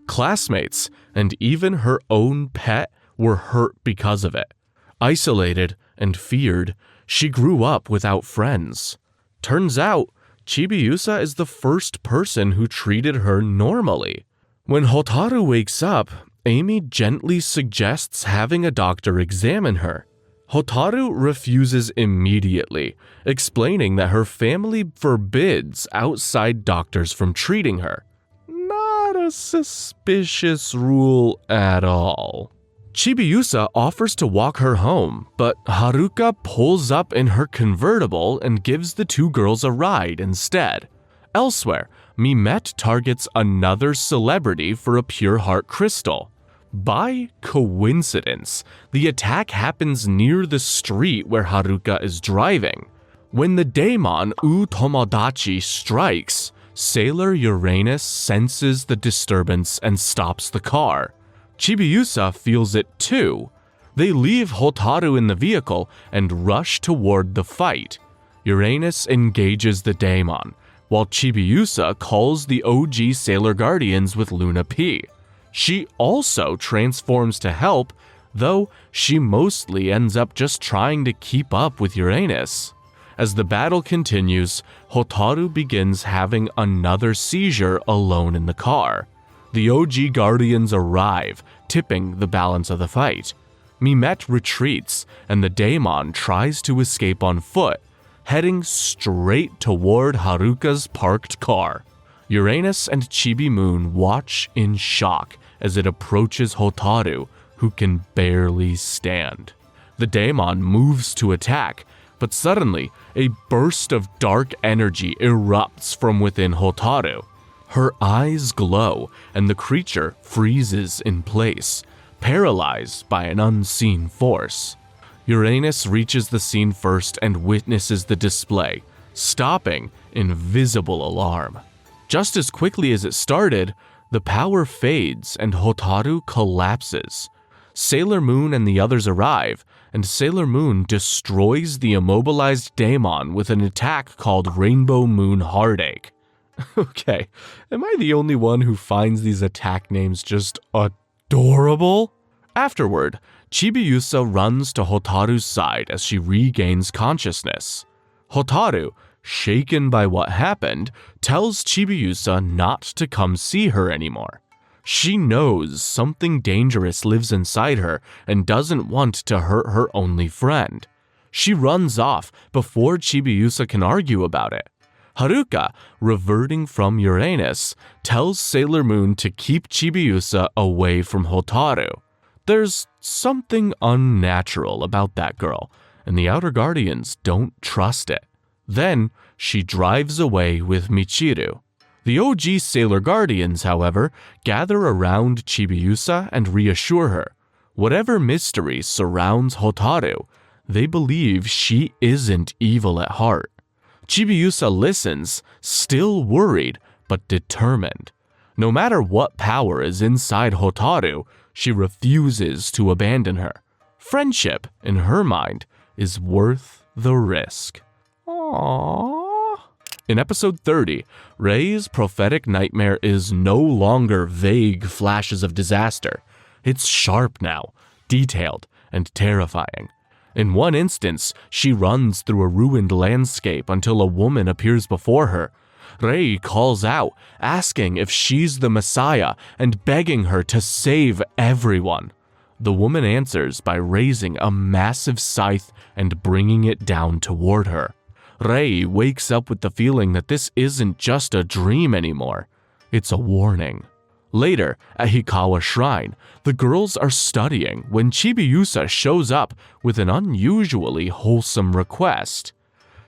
S1: Classmates and even her own pet were hurt because of it. Isolated and feared, she grew up without friends. Turns out, Chibiusa is the first person who treated her normally. When Hotaru wakes up, Amy gently suggests having a doctor examine her. Hotaru refuses immediately, explaining that her family forbids outside doctors from treating her. Not a suspicious rule at all. Chibiusa offers to walk her home, but Haruka pulls up in her convertible and gives the two girls a ride instead. Elsewhere, Mimette targets another celebrity for a pure heart crystal. By coincidence, the attack happens near the street where Haruka is driving. When the daemon Tomodachi strikes, Sailor Uranus senses the disturbance and stops the car. Chibiusa feels it too. They leave Hotaru in the vehicle and rush toward the fight. Uranus engages the daemon, while Chibiusa calls the OG Sailor Guardians with Luna P. She also transforms to help, though she mostly ends up just trying to keep up with Uranus. As the battle continues, Hotaru begins having another seizure alone in the car. The OG Guardians arrive, tipping the balance of the fight. Mimette retreats, and the daemon tries to escape on foot, heading straight toward Haruka's parked car. Uranus and Chibi Moon watch in shock as it approaches Hotaru, who can barely stand. The daemon moves to attack, but suddenly, a burst of dark energy erupts from within Hotaru. Her eyes glow, and the creature freezes in place, paralyzed by an unseen force. Uranus reaches the scene first and witnesses the display, stopping in visible alarm. Just as quickly as it started, the power fades and Hotaru collapses. Sailor Moon and the others arrive, and Sailor Moon destroys the immobilized daemon with an attack called Rainbow Moon Heartache. Okay, am I the only one who finds these attack names just adorable? Afterward, Chibiusa runs to Hotaru's side as she regains consciousness. Hotaru, shaken by what happened, tells Chibiusa not to come see her anymore. She knows something dangerous lives inside her and doesn't want to hurt her only friend. She runs off before Chibiusa can argue about it. Haruka, reverting from Uranus, tells Sailor Moon to keep Chibiusa away from Hotaru. There's something unnatural about that girl, and the Outer Guardians don't trust it. Then, she drives away with Michiru. The OG Sailor Guardians, however, gather around Chibiusa and reassure her. Whatever mystery surrounds Hotaru, they believe she isn't evil at heart. Chibiusa listens, still worried but determined. No matter what power is inside Hotaru, she refuses to abandon her. Friendship, in her mind, is worth the risk. Aww. In episode 30, Rei's prophetic nightmare is no longer vague flashes of disaster. It's sharp now, detailed, and terrifying. In one instance, she runs through a ruined landscape until a woman appears before her. Rei calls out, asking if she's the Messiah and begging her to save everyone. The woman answers by raising a massive scythe and bringing it down toward her. Rei wakes up with the feeling that this isn't just a dream anymore. It's a warning. Later, at Hikawa Shrine, the girls are studying when Chibiusa shows up with an unusually wholesome request.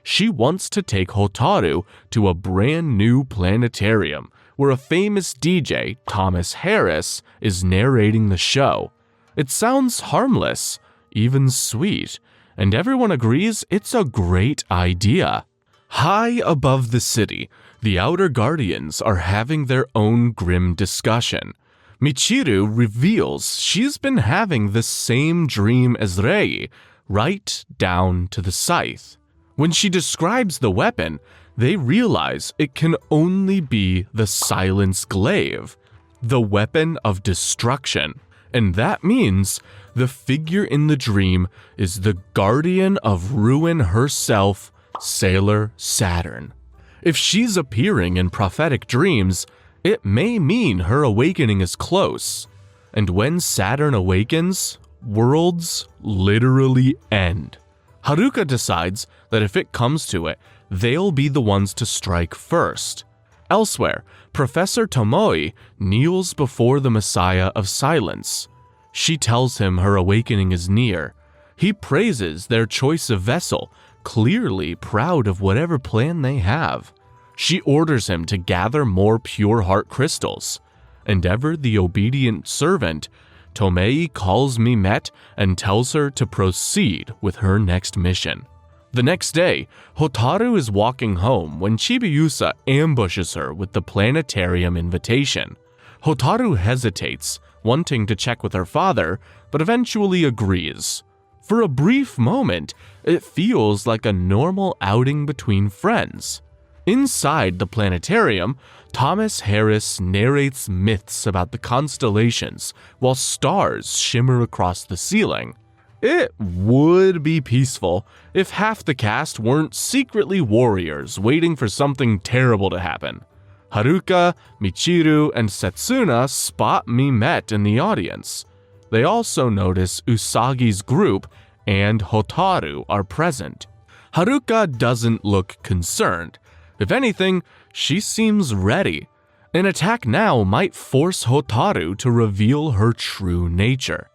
S1: She wants to take Hotaru to a brand new planetarium where a famous DJ, Thomas Harris, is narrating the show. It sounds harmless, even sweet, and everyone agrees it's a great idea. High above the city, the Outer Guardians are having their own grim discussion. Michiru reveals she's been having the same dream as Rei, right down to the scythe. When she describes the weapon, they realize it can only be the Silence Glaive, the weapon of destruction. And that means the figure in the dream is the guardian of ruin herself, Sailor Saturn. If she's appearing in prophetic dreams, it may mean her awakening is close. And when Saturn awakens, worlds literally end. Haruka decides that if it comes to it, they'll be the ones to strike first. Elsewhere, Professor Tomoe kneels before the Messiah of Silence. She tells him her awakening is near. He praises their choice of vessel, clearly proud of whatever plan they have. She orders him to gather more pure heart crystals. And ever the obedient servant, Tomoe calls Mimet and tells her to proceed with her next mission. The next day, Hotaru is walking home when Chibiusa ambushes her with the planetarium invitation. Hotaru hesitates, wanting to check with her father, but eventually agrees. For a brief moment, it feels like a normal outing between friends. Inside the planetarium, Thomas Harris narrates myths about the constellations while stars shimmer across the ceiling. It would be peaceful if half the cast weren't secretly warriors waiting for something terrible to happen. Haruka, Michiru, and Setsuna spot Mimet in the audience. They also notice Usagi's group and Hotaru are present. Haruka doesn't look concerned. If anything, she seems ready. An attack now might force Hotaru to reveal her true nature.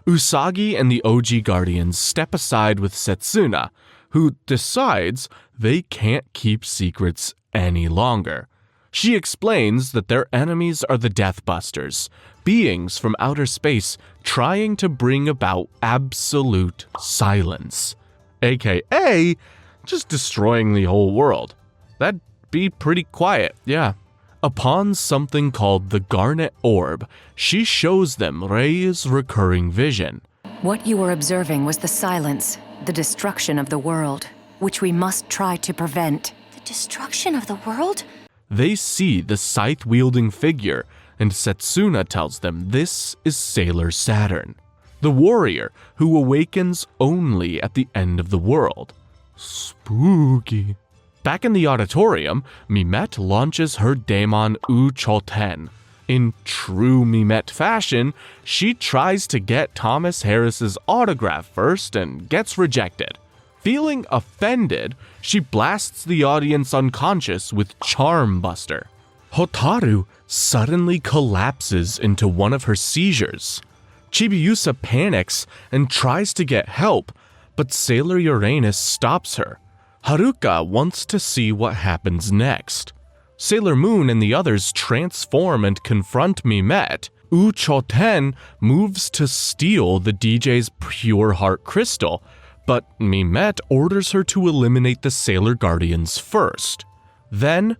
S1: Usagi and the OG Guardians step aside with Setsuna, who decides they can't keep secrets any longer. She explains that their enemies are the Deathbusters, beings from outer space trying to bring about absolute silence, aka just destroying the whole world. That'd be pretty quiet, yeah. Upon something called the Garnet Orb, she shows them Rei's recurring vision.
S10: What you were observing was the silence, the destruction of the world, which we must try to prevent.
S3: The destruction of the world?
S1: They see the scythe-wielding figure, and Setsuna tells them this is Sailor Saturn, the warrior who awakens only at the end of the world. Spooky. Back in the auditorium, Mimet launches her daemon U Choten. In true Mimette fashion, she tries to get Thomas Harris's autograph first and gets rejected. Feeling offended, she blasts the audience unconscious with Charm Buster. Hotaru suddenly collapses into one of her seizures. Chibiusa panics and tries to get help, but Sailor Uranus stops her. Haruka wants to see what happens next. Sailor Moon and the others transform and confront Mimette. Uchoten moves to steal the DJ's pure heart crystal, but Mimette orders her to eliminate the Sailor Guardians first. Then,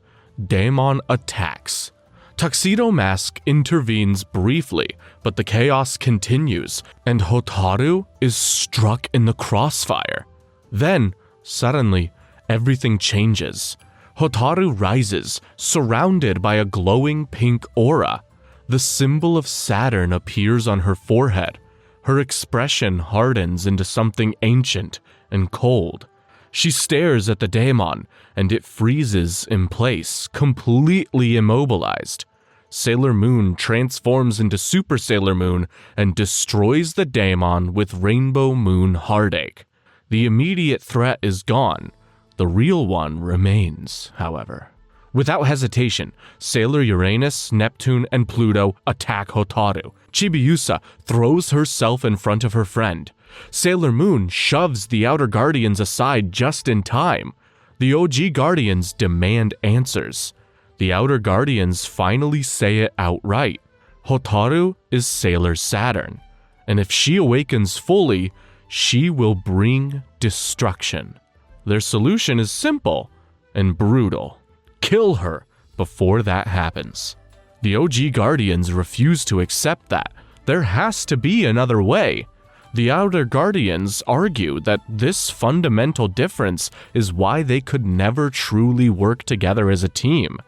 S1: Daemon attacks. Tuxedo Mask intervenes briefly, but the chaos continues, and Hotaru is struck in the crossfire. Then, suddenly, everything changes. Hotaru rises, surrounded by a glowing pink aura. The symbol of Saturn appears on her forehead. Her expression hardens into something ancient and cold. She stares at the daemon, and it freezes in place, completely immobilized. Sailor Moon transforms into Super Sailor Moon and destroys the daemon with Rainbow Moon Heartache. The immediate threat is gone. The real one remains, however. Without hesitation, Sailor Uranus, Neptune, and Pluto attack Hotaru. Chibiusa throws herself in front of her friend. Sailor Moon shoves the Outer Guardians aside just in time. The OG Guardians demand answers. The Outer Guardians finally say it outright. Hotaru is Sailor Saturn, and if she awakens fully, she will bring destruction. Their solution is simple and brutal. Kill her before that happens. The OG Guardians refuse to accept that. There has to be another way. The Outer Guardians argue that this fundamental difference is why they could never truly work together as a team.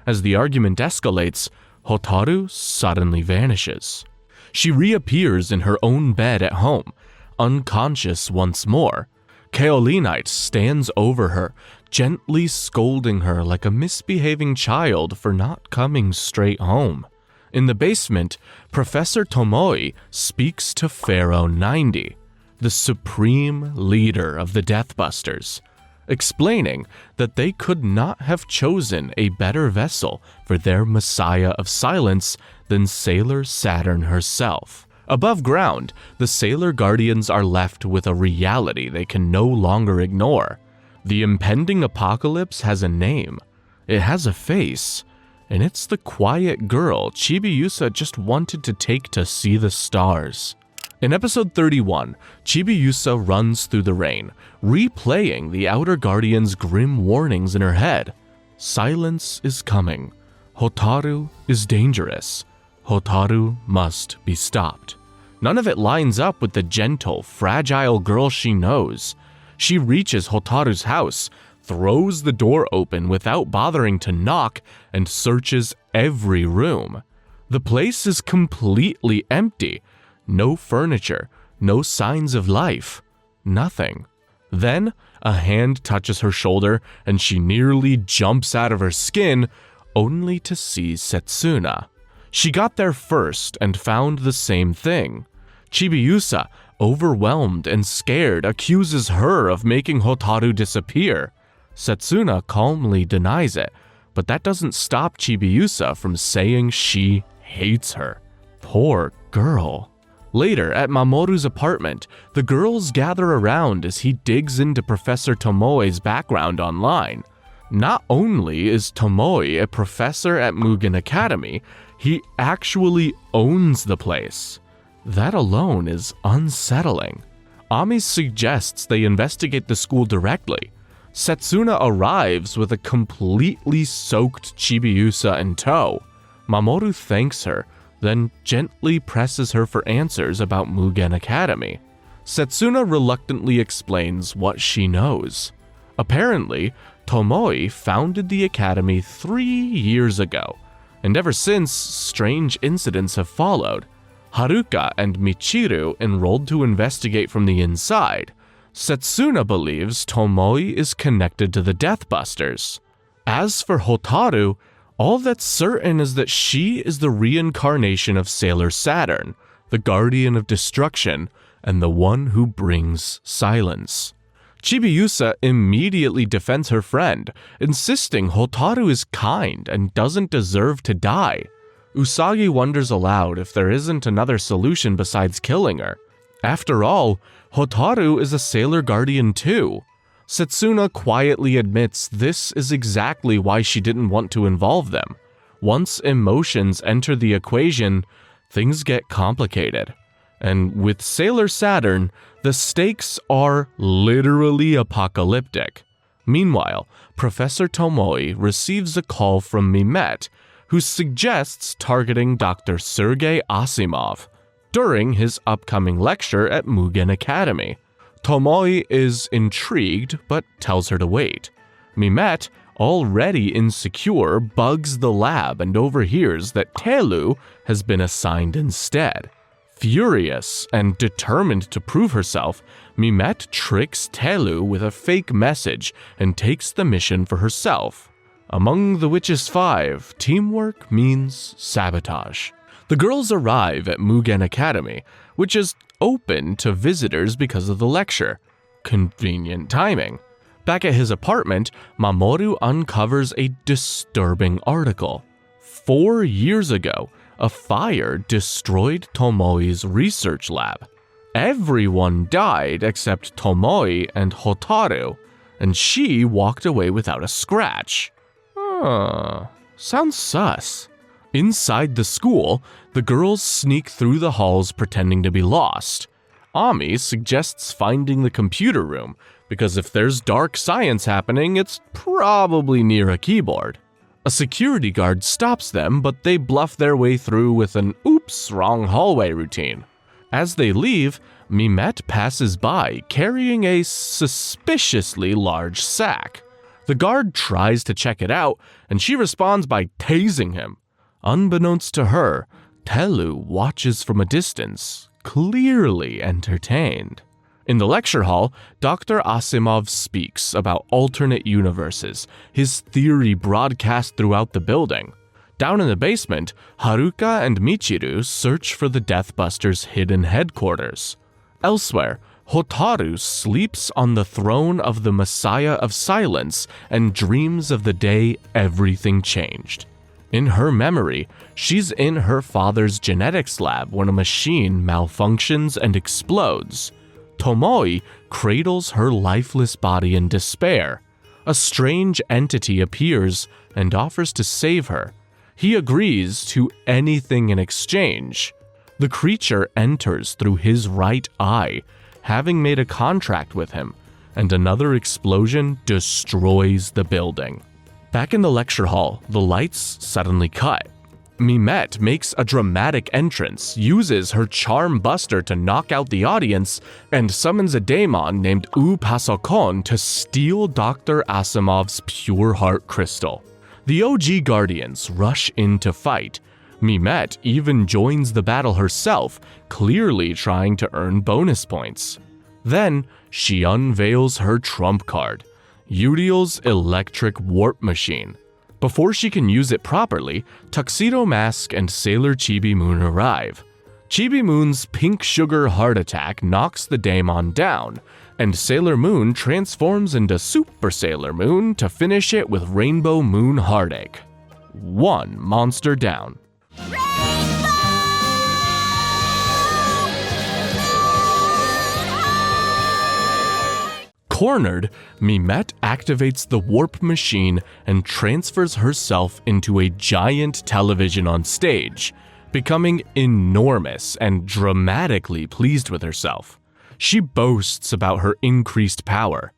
S1: As the argument escalates, Hotaru suddenly vanishes. She reappears in her own bed at home, unconscious once more. Kaolinite stands over her, gently scolding her like a misbehaving child for not coming straight home. In the basement, Professor Tomoe speaks to Pharaoh 90, the supreme leader of the Deathbusters, explaining that they could not have chosen a better vessel for their Messiah of Silence than Sailor Saturn herself. Above ground, the Sailor Guardians are left with a reality they can no longer ignore. The impending apocalypse has a name, it has a face, and it's the quiet girl Chibiusa just wanted to take to see the stars. In episode 31, Chibiusa runs through the rain, replaying the Outer Guardians' grim warnings in her head. Silence is coming. Hotaru is dangerous. Hotaru must be stopped. None of it lines up with the gentle, fragile girl she knows. She reaches Hotaru's house, throws the door open without bothering to knock, and searches every room. The place is completely empty. No furniture, no signs of life, nothing. Then, a hand touches her shoulder and she nearly jumps out of her skin, only to see Setsuna. She got there first and found the same thing. Chibiusa, overwhelmed and scared, accuses her of making Hotaru disappear. Setsuna calmly denies it, but that doesn't stop Chibiusa from saying she hates her. Poor girl. Later, at Mamoru's apartment, the girls gather around as he digs into Professor Tomoe's background online. Not only is Tomoe a professor at Mugen Academy, he actually owns the place. That alone is unsettling. Ami suggests they investigate the school directly. Setsuna arrives with a completely soaked Chibiusa in tow. Mamoru thanks her, then gently presses her for answers about Mugen Academy. Setsuna reluctantly explains what she knows. Apparently, Tomoe founded the academy 3 years ago, and ever since, strange incidents have followed. Haruka and Michiru enrolled to investigate from the inside. Setsuna believes Tomoe is connected to the Deathbusters. As for Hotaru, All that's certain is that she is the reincarnation of Sailor Saturn, the guardian of destruction, and the one who brings silence. Chibiusa immediately defends her friend, insisting Hotaru is kind and doesn't deserve to die. Usagi wonders aloud if there isn't another solution besides killing her. After all, Hotaru is a Sailor Guardian too. Setsuna quietly admits this is exactly why she didn't want to involve them. Once emotions enter the equation, things get complicated. And with Sailor Saturn, the stakes are literally apocalyptic. Meanwhile, Professor Tomoe receives a call from Mimette, who suggests targeting Dr. Sergei Asimov during his upcoming lecture at Mugen Academy. Tomoe is intrigued, but tells her to wait. Mimette, already insecure, bugs the lab and overhears that Telu has been assigned instead. Furious and determined to prove herself, Mimette tricks Telu with a fake message and takes the mission for herself. Among the Witches 5, teamwork means sabotage. The girls arrive at Mugen Academy, which is open to visitors because of the lecture. Convenient timing. Back at his apartment, Mamoru uncovers a disturbing article. 4 years ago, a fire destroyed Tomoe's research lab. Everyone died except Tomoe and Hotaru, and she walked away without a scratch. Sounds sus. Inside the school, the girls sneak through the halls pretending to be lost. Ami suggests finding the computer room, because if there's dark science happening, it's probably near a keyboard. A security guard stops them, but they bluff their way through with an oops, wrong hallway routine. As they leave, Mimette passes by carrying a suspiciously large sack. The guard tries to check it out, and she responds by tasing him. Unbeknownst to her, Telu watches from a distance, clearly entertained. In the lecture hall, Dr. Asimov speaks about alternate universes, his theory broadcast throughout the building. Down in the basement, Haruka and Michiru search for the Deathbusters' hidden headquarters. Elsewhere, Hotaru sleeps on the throne of the Messiah of Silence and dreams of the day everything changed. In her memory, she's in her father's genetics lab when a machine malfunctions and explodes. Tomoe cradles her lifeless body in despair. A strange entity appears and offers to save her. He agrees to anything in exchange. The creature enters through his right eye, having made a contract with him, and another explosion destroys the building. Back in the lecture hall, the lights suddenly cut. Mimette makes a dramatic entrance, uses her charm buster to knock out the audience, and summons a daemon named U Pasokon to steal Dr. Asimov's pure heart crystal. The OG Guardians rush in to fight. Mimette even joins the battle herself, clearly trying to earn bonus points. Then, she unveils her trump card, Uriel's electric warp machine. Before she can use it properly, Tuxedo Mask and Sailor Chibi Moon arrive. Chibi Moon's pink sugar heart attack knocks the daemon down, and Sailor Moon transforms into Super Sailor Moon to finish it with Rainbow Moon Heartache. One monster down. Cornered, Mimette activates the warp machine and transfers herself into a giant television on stage, becoming enormous and dramatically pleased with herself. She boasts about her increased power.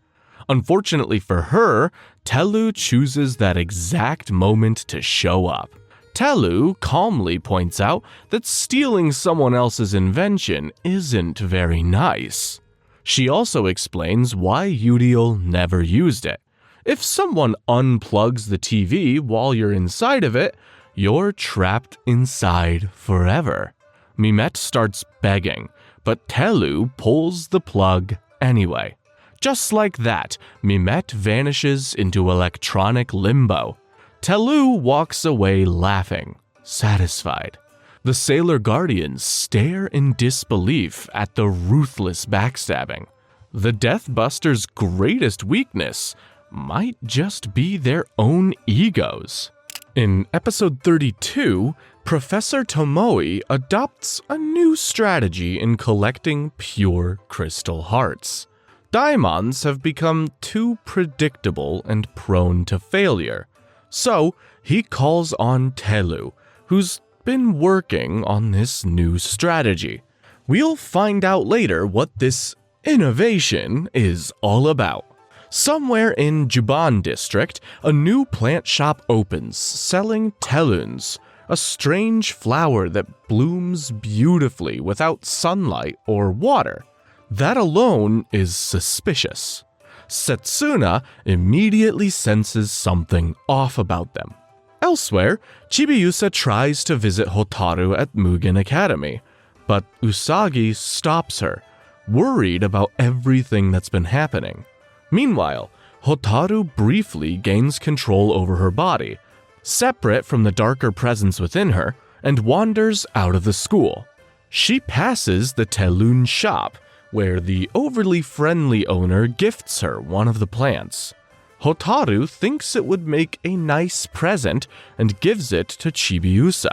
S1: Unfortunately for her, Telu chooses that exact moment to show up. Telu calmly points out that stealing someone else's invention isn't very nice. She also explains why Uriel never used it. If someone unplugs the TV while you're inside of it, you're trapped inside forever. Mimette starts begging, but Telu pulls the plug anyway. Just like that, Mimette vanishes into electronic limbo. Tellu walks away laughing, satisfied. The Sailor Guardians stare in disbelief at the ruthless backstabbing. The Deathbusters' greatest weakness might just be their own egos. In episode 32, Professor Tomoe adopts a new strategy in collecting pure crystal hearts. Daimons have become too predictable and prone to failure, so he calls on Tellu, who's been working on this new strategy. We'll find out later what this innovation is all about. Somewhere in Juban district, a new plant shop opens selling teluns, a strange flower that blooms beautifully without sunlight or water. That alone is suspicious. Setsuna immediately senses something off about them. Elsewhere, Chibiusa tries to visit Hotaru at Mugen Academy, but Usagi stops her, worried about everything that's been happening. Meanwhile, Hotaru briefly gains control over her body, separate from the darker presence within her, and wanders out of the school. She passes the Telun shop, where the overly friendly owner gifts her one of the plants. Hotaru thinks it would make a nice present and gives it to Chibiusa.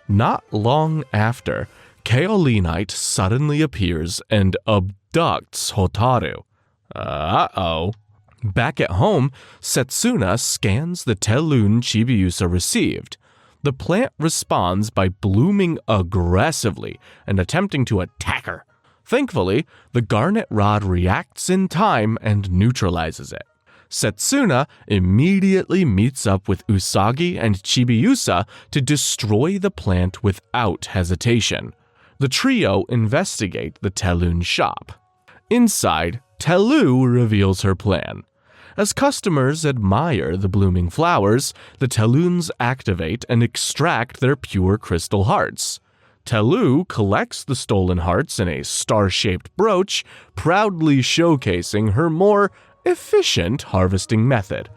S1: Not long after, Kaolinite suddenly appears and abducts Hotaru. Uh-oh. Back at home, Setsuna scans the Telun Chibiusa received. The plant responds by blooming aggressively and attempting to attack her. Thankfully, the garnet rod reacts in time and neutralizes it. Setsuna immediately meets up with Usagi and Chibiusa to destroy the plant without hesitation. The trio investigate the Telun shop. Inside, Tellu reveals her plan. As customers admire the blooming flowers, the Teluns activate and extract their pure crystal hearts. Tellu collects the stolen hearts in a star-shaped brooch, proudly showcasing her more efficient harvesting method.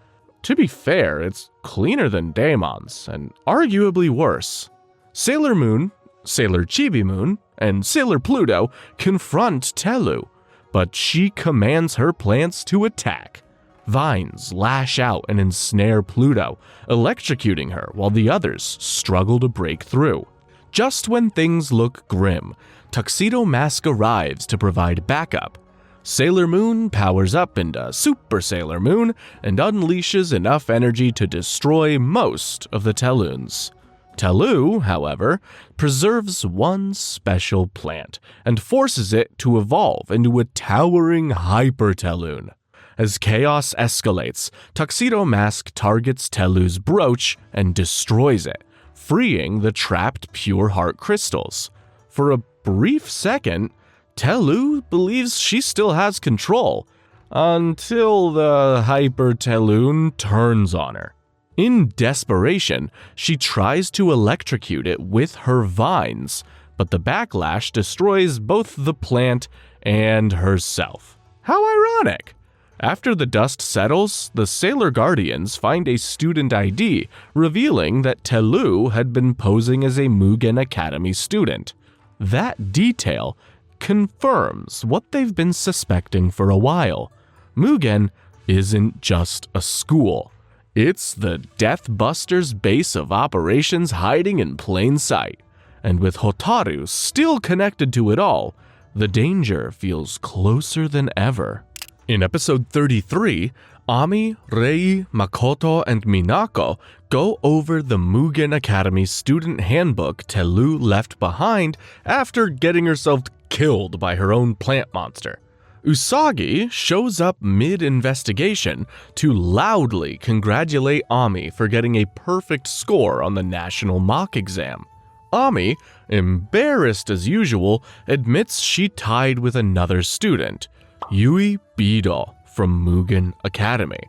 S1: To be fair, it's cleaner than Daemon's, and arguably worse. Sailor Moon, Sailor Chibi Moon, and Sailor Pluto confront Tellu, but she commands her plants to attack. Vines lash out and ensnare Pluto, electrocuting her while the others struggle to break through. Just when things look grim, Tuxedo Mask arrives to provide backup. Sailor Moon powers up into Super Sailor Moon and unleashes enough energy to destroy most of the Teluns. Tellu, however, preserves one special plant and forces it to evolve into a towering Hyper Telun. As chaos escalates, Tuxedo Mask targets Tellu's brooch and destroys it, freeing the trapped pure heart crystals. For a brief second, Tellu believes she still has control, until the Hyper Telun turns on her. In desperation, she tries to electrocute it with her vines, but the backlash destroys both the plant and herself. How ironic! After the dust settles, the Sailor Guardians find a student ID revealing that Tellu had been posing as a Mugen Academy student. That detail confirms what they've been suspecting for a while. Mugen isn't just a school. It's the Deathbusters' base of operations hiding in plain sight. And with Hotaru still connected to it all, the danger feels closer than ever. In episode 33, Ami, Rei, Makoto, and Minako go over the Mugen Academy student handbook Tellu left behind after getting herself killed by her own plant monster. Usagi shows up mid-investigation to loudly congratulate Ami for getting a perfect score on the national mock exam. Ami, embarrassed as usual, admits she tied with another student, Yui Bido from Mugen Academy.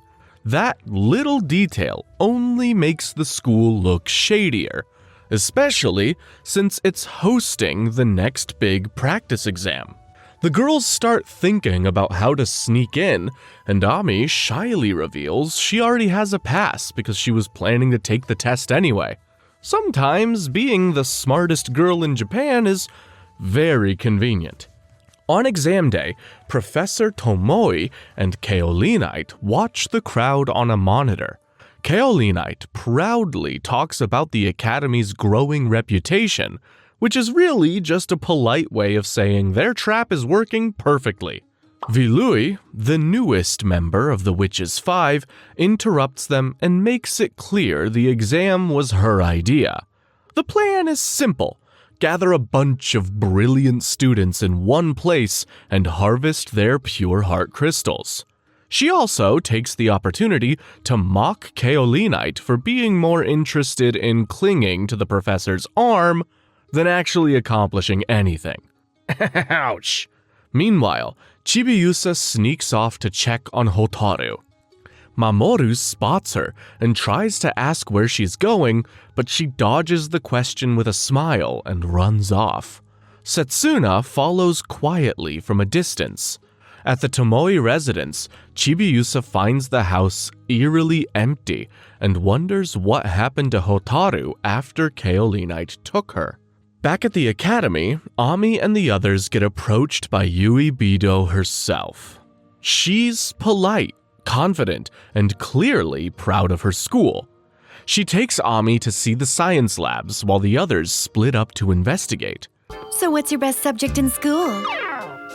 S1: That little detail only makes the school look shadier, especially since it's hosting the next big practice exam. The girls start thinking about how to sneak in, and Ami shyly reveals she already has a pass because she was planning to take the test anyway. Sometimes being the smartest girl in Japan is very convenient. On exam day, Professor Tomoe and Kaolinite watch the crowd on a monitor. Kaolinite proudly talks about the Academy's growing reputation, which is really just a polite way of saying their trap is working perfectly. Vilui, the newest member of the Witches 5, interrupts them and makes it clear the exam was her idea. The plan is simple. Gather a bunch of brilliant students in one place and harvest their pure heart crystals. She also takes the opportunity to mock Kaolinite for being more interested in clinging to the professor's arm than actually accomplishing anything. Ouch! Meanwhile, Chibiusa sneaks off to check on Hotaru. Mamoru spots her and tries to ask where she's going, but she dodges the question with a smile and runs off. Setsuna follows quietly from a distance. At the Tomoe residence, Chibiusa finds the house eerily empty and wonders what happened to Hotaru after Kaolinite took her. Back at the academy, Ami and the others get approached by Yui Bido herself. She's polite, confident, and clearly proud of her school. She takes Ami to see the science labs while the others split up to investigate.
S3: So what's your best subject in school?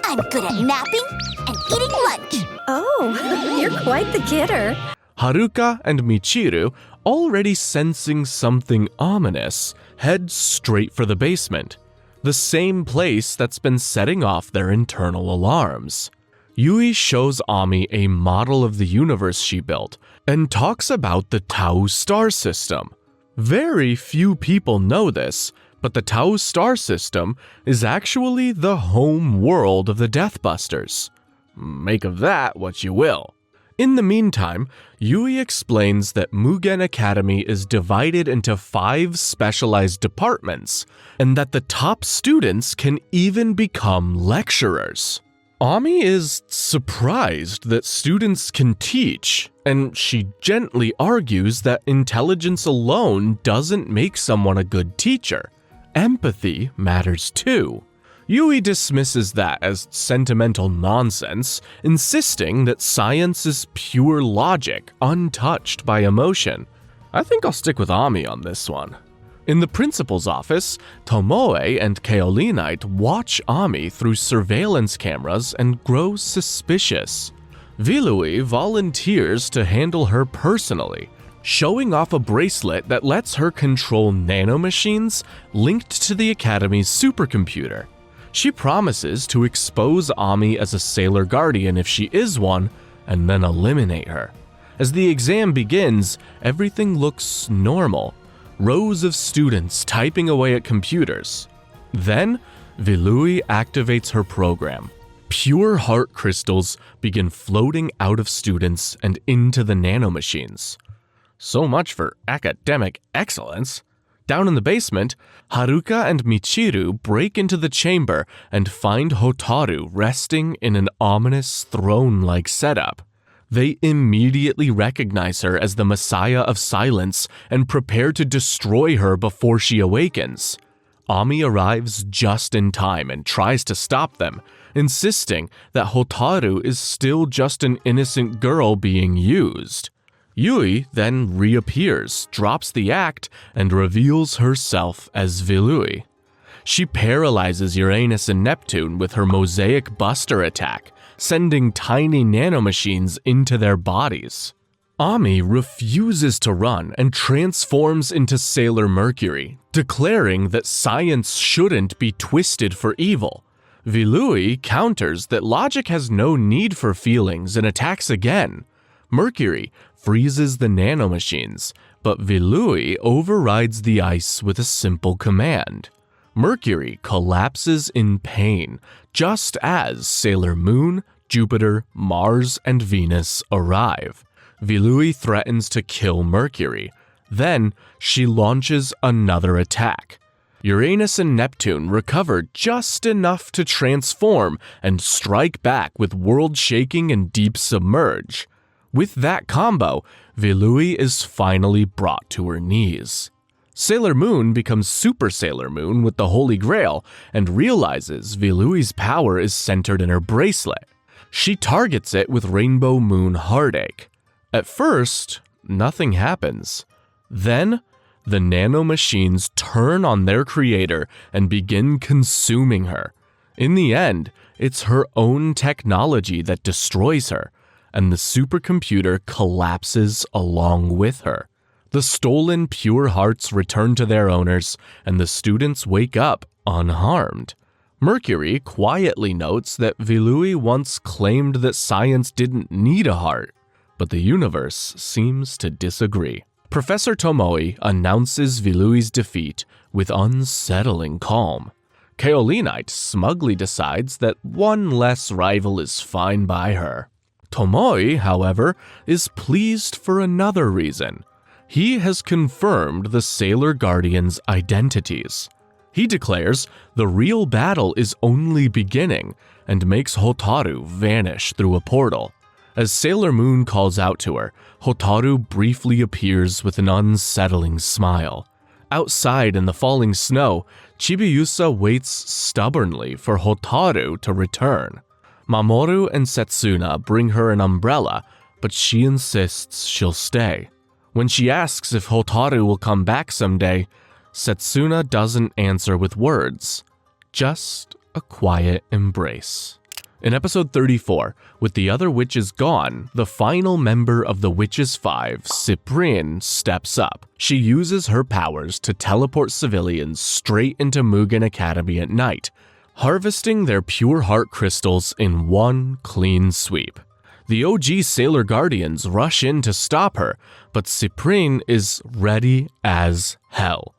S3: I'm good at napping and eating lunch. Oh, you're quite the kidder.
S1: Haruka and Michiru, already sensing something ominous, head straight for the basement, the same place that's been setting off their internal alarms. Yui shows Ami a model of the universe she built and talks about the Tau star system. Very few people know this, but the Tau star system is actually the home world of the Deathbusters. Make of that what you will. In the meantime, Yui explains that Mugen Academy is divided into 5 specialized departments, and that the top students can even become lecturers. Ami is surprised that students can teach, and she gently argues that intelligence alone doesn't make someone a good teacher. Empathy matters too. Yui dismisses that as sentimental nonsense, insisting that science is pure logic, untouched by emotion. I think I'll stick with Ami on this one. In the principal's office, Tomoe and Kaolinite watch Ami through surveillance cameras and grow suspicious. Vilui volunteers to handle her personally, showing off a bracelet that lets her control nanomachines linked to the Academy's supercomputer. She promises to expose Ami as a Sailor Guardian if she is one, and then eliminate her. As the exam begins, everything looks normal. Rows of students typing away at computers. Then, Vilui activates her program. Pure heart crystals begin floating out of students and into the nanomachines. So much for academic excellence. Down in the basement, Haruka and Michiru break into the chamber and find Hotaru resting in an ominous throne-like setup. They immediately recognize her as the Messiah of Silence and prepare to destroy her before she awakens. Ami arrives just in time and tries to stop them, insisting that Hotaru is still just an innocent girl being used. Yui then reappears, drops the act, and reveals herself as Vilui. She paralyzes Uranus and Neptune with her Mosaic Buster attack, sending tiny nanomachines into their bodies. Ami refuses to run and transforms into Sailor Mercury, declaring that science shouldn't be twisted for evil. Vilui counters that logic has no need for feelings and attacks again. Mercury freezes the nanomachines, but Vilui overrides the ice with a simple command. Mercury collapses in pain, just as Sailor Moon, Jupiter, Mars, and Venus arrive. Vilui threatens to kill Mercury. Then she launches another attack. Uranus and Neptune recover just enough to transform and strike back with world-shaking and deep submerge. With that combo, Vilui is finally brought to her knees. Sailor Moon becomes Super Sailor Moon with the Holy Grail and realizes Vilui's power is centered in her bracelet. She targets it with Rainbow Moon Heartache. At first, nothing happens. Then, the nanomachines turn on their creator and begin consuming her. In the end, it's her own technology that destroys her, and the supercomputer collapses along with her. The stolen pure hearts return to their owners, and the students wake up unharmed. Mercury quietly notes that Vilui once claimed that science didn't need a heart, but the universe seems to disagree. Professor Tomoe announces Vilui's defeat with unsettling calm. Kaolinite smugly decides that one less rival is fine by her. Tomoe, however, is pleased for another reason. He has confirmed the Sailor Guardians' identities. He declares the real battle is only beginning and makes Hotaru vanish through a portal. As Sailor Moon calls out to her, Hotaru briefly appears with an unsettling smile. Outside in the falling snow, Chibiusa waits stubbornly for Hotaru to return. Mamoru and Setsuna bring her an umbrella, but she insists she'll stay. When she asks if Hotaru will come back someday, Setsuna doesn't answer with words, just a quiet embrace. In episode 34, with the other witches gone, the final member of the Witches 5, Cyprien, steps up. She uses her powers to teleport civilians straight into Mugen Academy at night, harvesting their pure heart crystals in one clean sweep. The OG Sailor Guardians rush in to stop her, but Cyprien is ready as hell.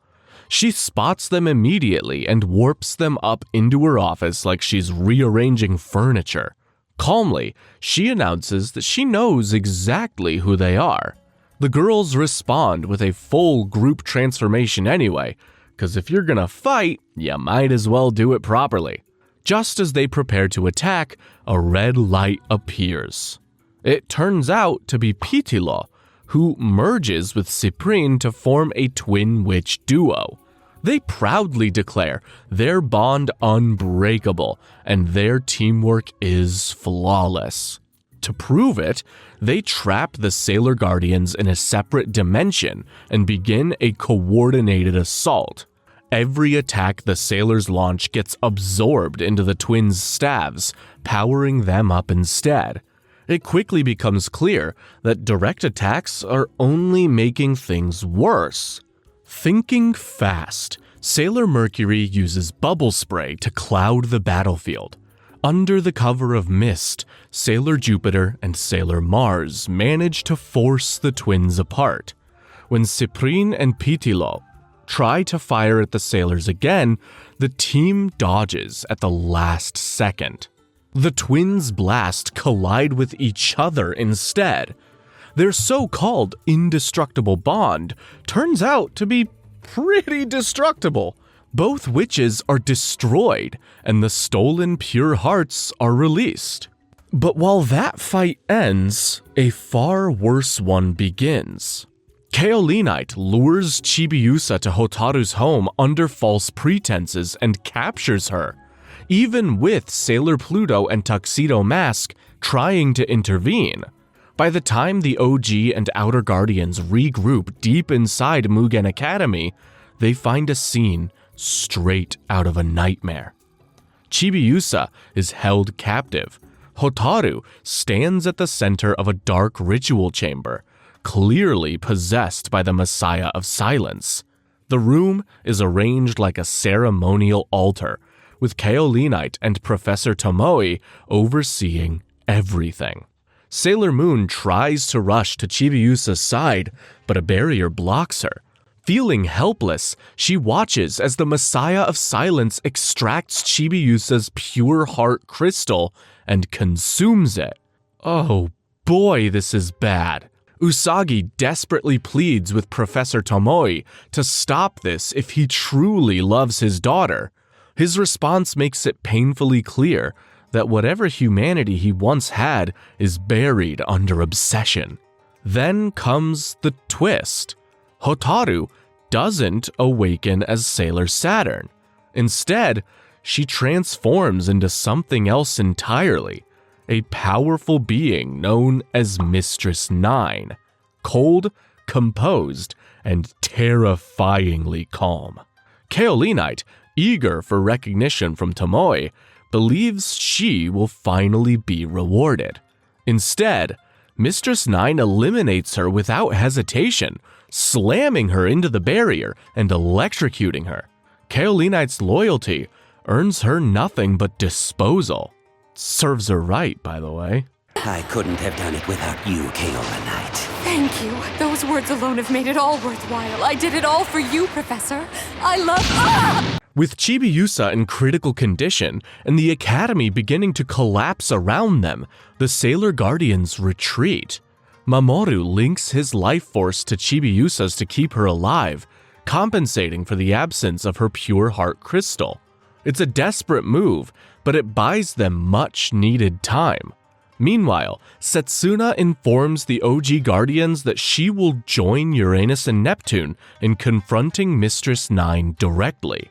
S1: She spots them immediately and warps them up into her office like she's rearranging furniture. Calmly, she announces that she knows exactly who they are. The girls respond with a full group transformation anyway, because if you're gonna fight, you might as well do it properly. Just as they prepare to attack, a red light appears. It turns out to be Pitilo, who merges with Cyprien to form a twin witch duo. They proudly declare their bond unbreakable and their teamwork is flawless. To prove it, they trap the Sailor Guardians in a separate dimension and begin a coordinated assault. Every attack the Sailors launch gets absorbed into the twins' staves, powering them up instead. It quickly becomes clear that direct attacks are only making things worse. Thinking fast, Sailor Mercury uses bubble spray to cloud the battlefield. Under the cover of mist, Sailor Jupiter and Sailor Mars manage to force the twins apart. When Cyprien and Pitilo try to fire at the sailors again, the team dodges at the last second. The twins' blast collide with each other instead. Their so-called indestructible bond turns out to be pretty destructible. Both witches are destroyed, and the stolen pure hearts are released. But while that fight ends, a far worse one begins. Kaolinite lures Chibiusa to Hotaru's home under false pretenses and captures her, even with Sailor Pluto and Tuxedo Mask trying to intervene. By the time the OG and Outer Guardians regroup deep inside Mugen Academy, they find a scene straight out of a nightmare. Chibiusa is held captive. Hotaru stands at the center of a dark ritual chamber, clearly possessed by the Messiah of Silence. The room is arranged like a ceremonial altar, with Kaolinite and Professor Tomoe overseeing everything. Sailor Moon tries to rush to Chibiusa's side, but a barrier blocks her. Feeling helpless, she watches as the Messiah of Silence extracts Chibiusa's pure heart crystal and consumes it. Oh boy, this is bad. Usagi desperately pleads with Professor Tomoe to stop this if he truly loves his daughter. His response makes it painfully clear that whatever humanity he once had is buried under obsession. Then comes the twist. Hotaru doesn't awaken as Sailor Saturn. Instead, she transforms into something else entirely, a powerful being known as Mistress Nine, cold, composed, and terrifyingly calm. Kaolinite, eager for recognition from Tomoe, believes she will finally be rewarded. Instead, Mistress Nine eliminates her without hesitation, slamming her into the barrier and electrocuting her. Kaolinite's loyalty earns her nothing but disposal. Serves her right, by the way.
S13: I couldn't have done it without you, Kaolinite.
S14: Thank you. Those words alone have made it all worthwhile. I did it all for you, Professor. I love...
S1: With Chibiusa in critical condition and the Academy beginning to collapse around them, the Sailor Guardians retreat. Mamoru links his life force to Chibiusa's to keep her alive, compensating for the absence of her pure heart crystal. It's a desperate move, but it buys them much needed time. Meanwhile, Setsuna informs the OG Guardians that she will join Uranus and Neptune in confronting Mistress Nine directly.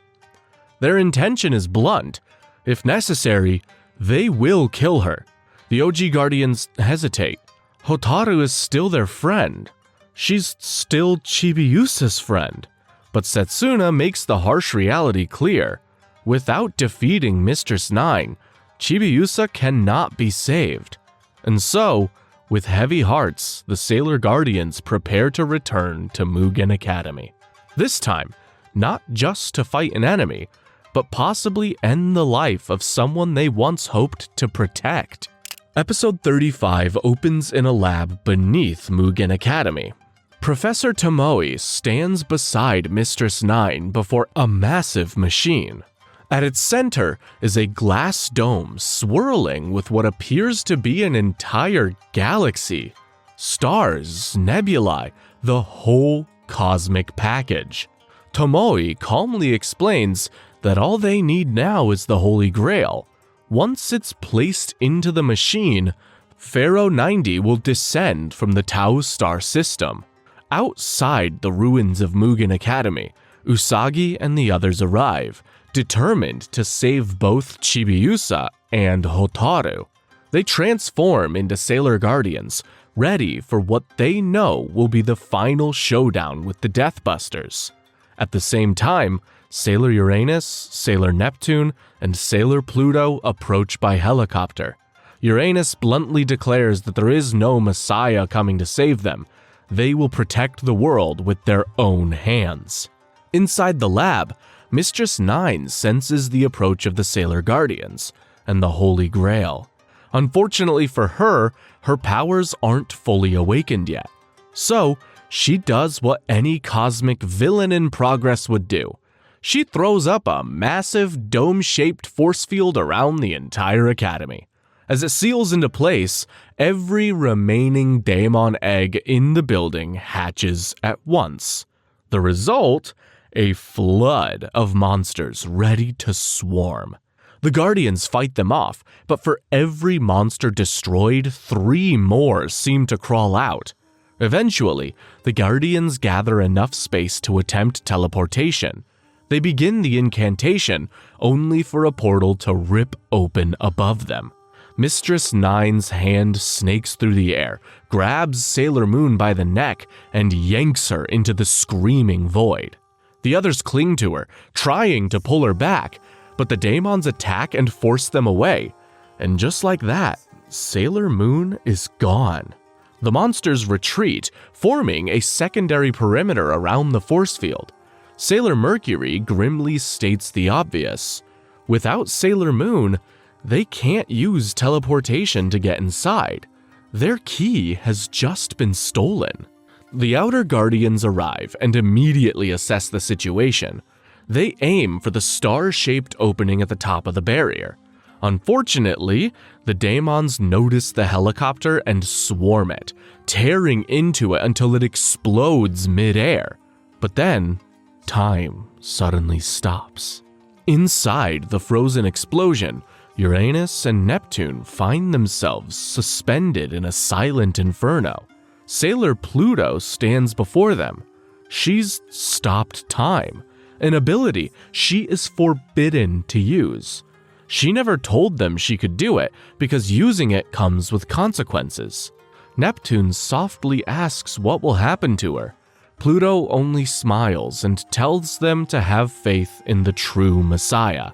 S1: Their intention is blunt. If necessary, they will kill her. The OG Guardians hesitate. Hotaru is still their friend. She's still Chibiusa's friend. But Setsuna makes the harsh reality clear. Without defeating Mistress Nine, Chibiusa cannot be saved. And so, with heavy hearts, the Sailor Guardians prepare to return to Mugen Academy. This time, not just to fight an enemy, but possibly end the life of someone they once hoped to protect. Episode 35 opens in a lab beneath Mugen Academy. Professor Tomoe stands beside Mistress Nine before a massive machine. At its center is a glass dome swirling with what appears to be an entire galaxy. Stars, nebulae, the whole cosmic package. Tomoe calmly explains that all they need now is the Holy Grail. Once it's placed into the machine, Pharaoh 90 will descend from the Tau star system. Outside the ruins of Mugen Academy, Usagi and the others arrive, determined to save both Chibiusa and Hotaru. They transform into Sailor Guardians, ready for what they know will be the final showdown with the Deathbusters. At the same time, Sailor Uranus, Sailor Neptune, and Sailor Pluto approach by helicopter. Uranus bluntly declares that there is no Messiah coming to save them. They will protect the world with their own hands. Inside the lab, Mistress Nine senses the approach of the Sailor Guardians and the Holy Grail. Unfortunately for her, her powers aren't fully awakened yet. So, she does what any cosmic villain in progress would do. She throws up a massive dome-shaped force field around the entire academy. As it seals into place, every remaining daemon egg in the building hatches at once. The result? A flood of monsters ready to swarm. The Guardians fight them off, but for every monster destroyed, 3 more seem to crawl out. Eventually, the Guardians gather enough space to attempt teleportation. They begin the incantation, only for a portal to rip open above them. Mistress Nine's hand snakes through the air, grabs Sailor Moon by the neck, and yanks her into the screaming void. The others cling to her, trying to pull her back, but the daemons attack and force them away. And just like that, Sailor Moon is gone. The monsters retreat, forming a secondary perimeter around the force field. Sailor Mercury grimly states the obvious. Without Sailor Moon, they can't use teleportation to get inside. Their key has just been stolen. The Outer Guardians arrive and immediately assess the situation. They aim for the star-shaped opening at the top of the barrier. Unfortunately, the daemons notice the helicopter and swarm it, tearing into it until it explodes mid-air. But then, time suddenly stops. Inside the frozen explosion, Uranus and Neptune find themselves suspended in a silent inferno. Sailor Pluto stands before them. She's stopped time, an ability she is forbidden to use. She never told them she could do it because using it comes with consequences. Neptune softly asks what will happen to her. Pluto only smiles and tells them to have faith in the true Messiah.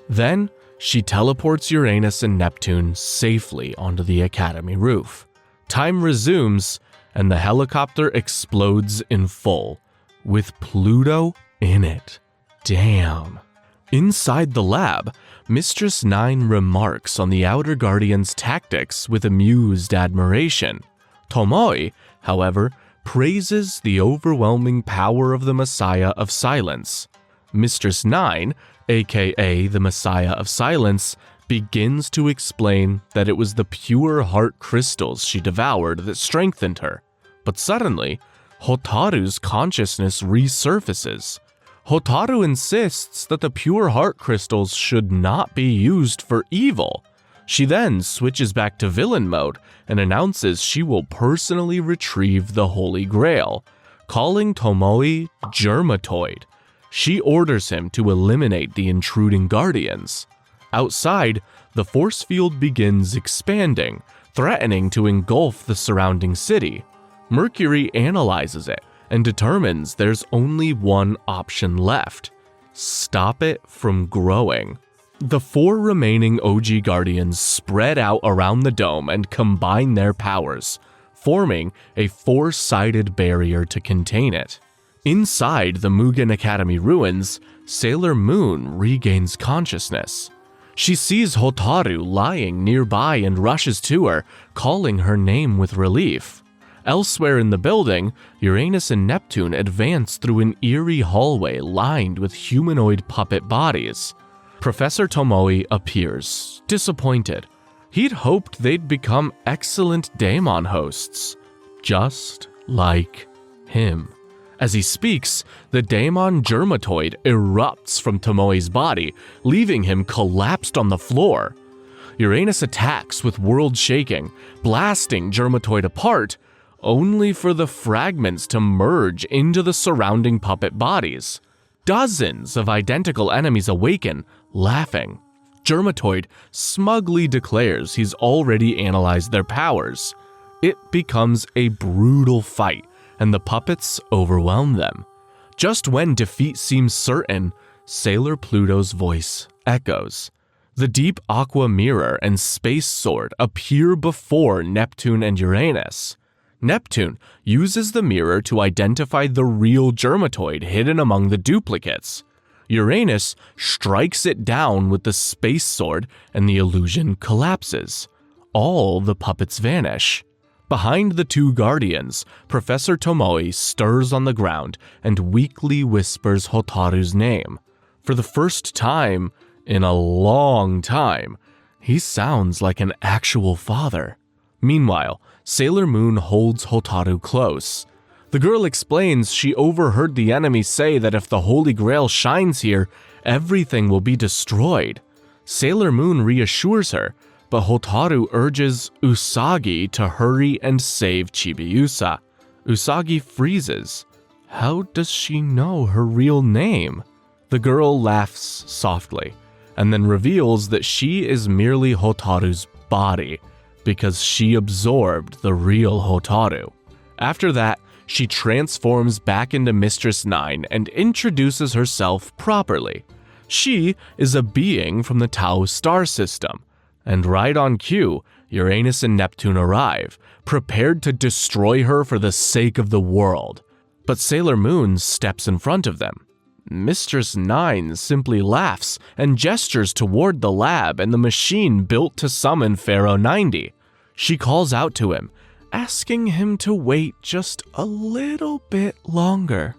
S1: Then, she teleports Uranus and Neptune safely onto the Academy roof. Time resumes, and the helicopter explodes in full, with Pluto in it. Damn. Inside the lab, Mistress Nine remarks on the Outer Guardian's tactics with amused admiration. Tomoe, however, praises the overwhelming power of the Messiah of Silence. Mistress Nine, aka the Messiah of Silence, begins to explain that it was the pure heart crystals she devoured that strengthened her. But suddenly, Hotaru's consciousness resurfaces. Hotaru insists that the pure heart crystals should not be used for evil. She then switches back to villain mode and announces she will personally retrieve the Holy Grail, calling Tomoe Germatoid. She orders him to eliminate the intruding guardians. Outside, the force field begins expanding, threatening to engulf the surrounding city. Mercury analyzes it and determines there's only one option left: stop it from growing. The 4 remaining OG Guardians spread out around the dome and combine their powers, forming a 4-sided barrier to contain it. Inside the Mugen Academy ruins, Sailor Moon regains consciousness. She sees Hotaru lying nearby and rushes to her, calling her name with relief. Elsewhere in the building, Uranus and Neptune advance through an eerie hallway lined with humanoid puppet bodies. Professor Tomoe appears, disappointed. He'd hoped they'd become excellent daemon hosts, just like him. As he speaks, the daemon Germatoid erupts from Tomoe's body, leaving him collapsed on the floor. Uranus attacks with world shaking, blasting Germatoid apart, only for the fragments to merge into the surrounding puppet bodies. Dozens of identical enemies awaken, laughing. Germatoid smugly declares he's already analyzed their powers. It becomes a brutal fight, and the puppets overwhelm them. Just when defeat seems certain, Sailor Pluto's voice echoes. The deep aqua mirror and space sword appear before Neptune and Uranus. Neptune uses the mirror to identify the real Germatoid hidden among the duplicates. Uranus strikes it down with the space sword and the illusion collapses. All the puppets vanish. Behind the 2 guardians, Professor Tomoe stirs on the ground and weakly whispers Hotaru's name. For the first time in a long time, he sounds like an actual father. Meanwhile, Sailor Moon holds Hotaru close. The girl explains she overheard the enemy say that if the Holy Grail shines here, everything will be destroyed. Sailor Moon reassures her, but Hotaru urges Usagi to hurry and save Chibiusa. Usagi freezes. How does she know her real name? The girl laughs softly, and then reveals that she is merely Hotaru's body, because she absorbed the real Hotaru. After that, she transforms back into Mistress Nine and introduces herself properly. She is a being from the Tau star system. And right on cue, Uranus and Neptune arrive, prepared to destroy her for the sake of the world. But Sailor Moon steps in front of them. Mistress Nine simply laughs and gestures toward the lab and the machine built to summon Pharaoh 90. She calls out to him, asking him to wait just a little bit longer.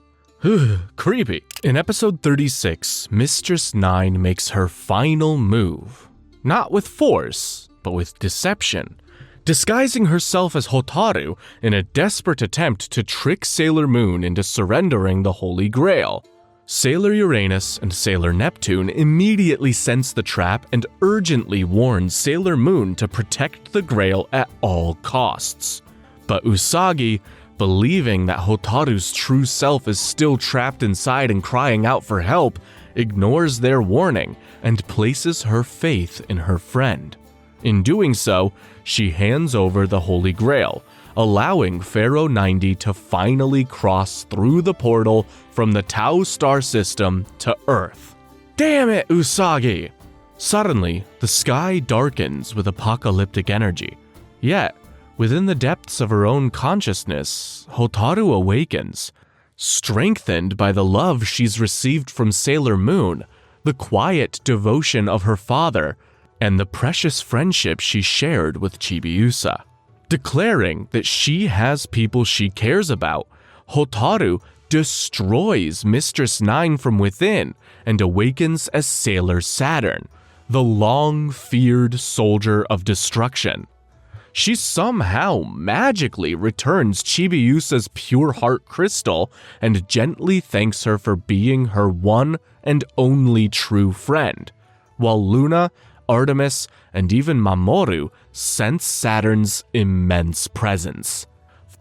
S1: Creepy. In episode 36, Mistress Nine makes her final move. not with force, but with deception, disguising herself as Hotaru in a desperate attempt to trick Sailor Moon into surrendering the Holy Grail. Sailor Uranus and Sailor Neptune immediately sense the trap and urgently warn Sailor Moon to protect the Grail at all costs. But Usagi, believing that Hotaru's true self is still trapped inside and crying out for help, ignores their warning and places her faith in her friend. In doing so, she hands over the Holy Grail, allowing Pharaoh 90 to finally cross through the portal from the Tau star system to Earth. Damn it, Usagi! Suddenly, the sky darkens with apocalyptic energy. Yet, within the depths of her own consciousness, Hotaru awakens, strengthened by the love she's received from Sailor Moon, the quiet devotion of her father, and the precious friendship she shared with Chibiusa. Declaring that she has people she cares about, Hotaru destroys Mistress 9 from within and awakens as Sailor Saturn, the long-feared soldier of destruction. She somehow magically returns Chibiusa's pure heart crystal and gently thanks her for being her one and only true friend, while Luna, Artemis, and even Mamoru sense Saturn's immense presence.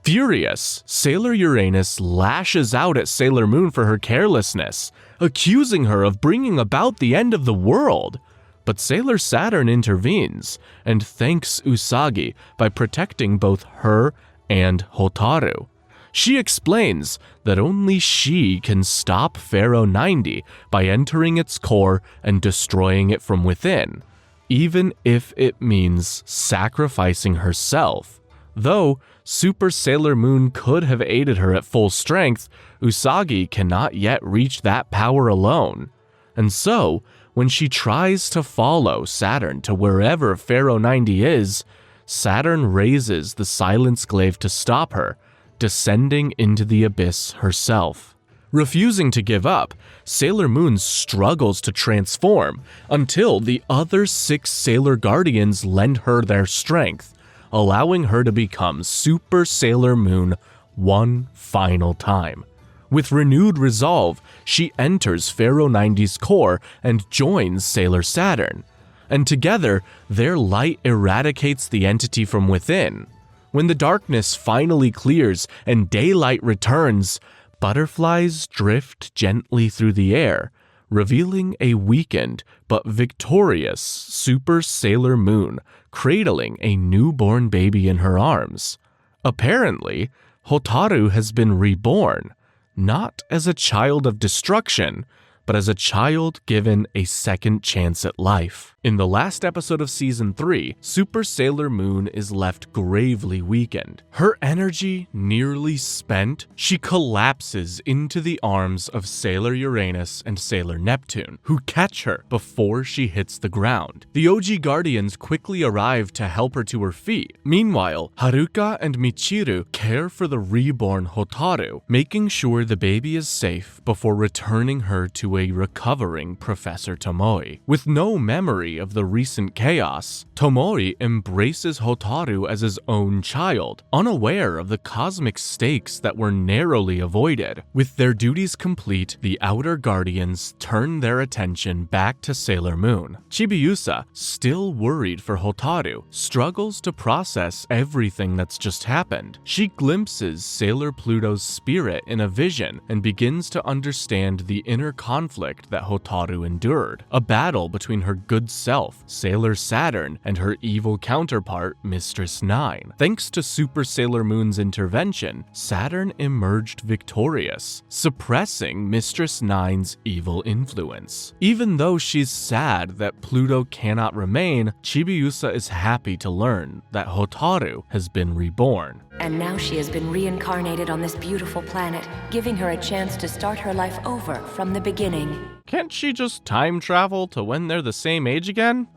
S1: Furious, Sailor Uranus lashes out at Sailor Moon for her carelessness, accusing her of bringing about the end of the world. But Sailor Saturn intervenes and thanks Usagi by protecting both her and Hotaru. She explains that only she can stop Pharaoh 90 by entering its core and destroying it from within, even if it means sacrificing herself. Though Super Sailor Moon could have aided her at full strength, Usagi cannot yet reach that power alone. And so, when she tries to follow Saturn to wherever Pharaoh 90 is, Saturn raises the Silence Glaive to stop her, descending into the abyss herself. Refusing to give up, Sailor Moon struggles to transform until the other 6 Sailor Guardians lend her their strength, allowing her to become Super Sailor Moon one final time. With renewed resolve, she enters Pharaoh 90's core and joins Sailor Saturn, and together, their light eradicates the entity from within. When the darkness finally clears and daylight returns, butterflies drift gently through the air, revealing a weakened but victorious Super Sailor Moon cradling a newborn baby in her arms. Apparently, Hotaru has been reborn, not as a child of destruction, but as a child given a second chance at life. In the last episode of Season 3, Super Sailor Moon is left gravely weakened. Her energy nearly spent, she collapses into the arms of Sailor Uranus and Sailor Neptune, who catch her before she hits the ground. The OG Guardians quickly arrive to help her to her feet. Meanwhile, Haruka and Michiru care for the reborn Hotaru, making sure the baby is safe before returning her to a recovering Professor Tomoe. With no memory of the recent chaos, Tomoe embraces Hotaru as his own child, unaware of the cosmic stakes that were narrowly avoided. With their duties complete, the Outer Guardians turn their attention back to Sailor Moon. Chibiusa, still worried for Hotaru, struggles to process everything that's just happened. She glimpses Sailor Pluto's spirit in a vision and begins to understand the inner conflict that Hotaru endured, a battle between her good self, Sailor Saturn, and her evil counterpart, Mistress 9. Thanks to Super Sailor Moon's intervention, Saturn emerged victorious, suppressing Mistress 9's evil influence. Even though she's sad that Pluto cannot remain, Chibiusa is happy to learn that Hotaru has been reborn.
S10: And now she has been reincarnated on this beautiful planet, giving her a chance to start her life over from the beginning.
S1: Can't she just time travel to when they're the same age again?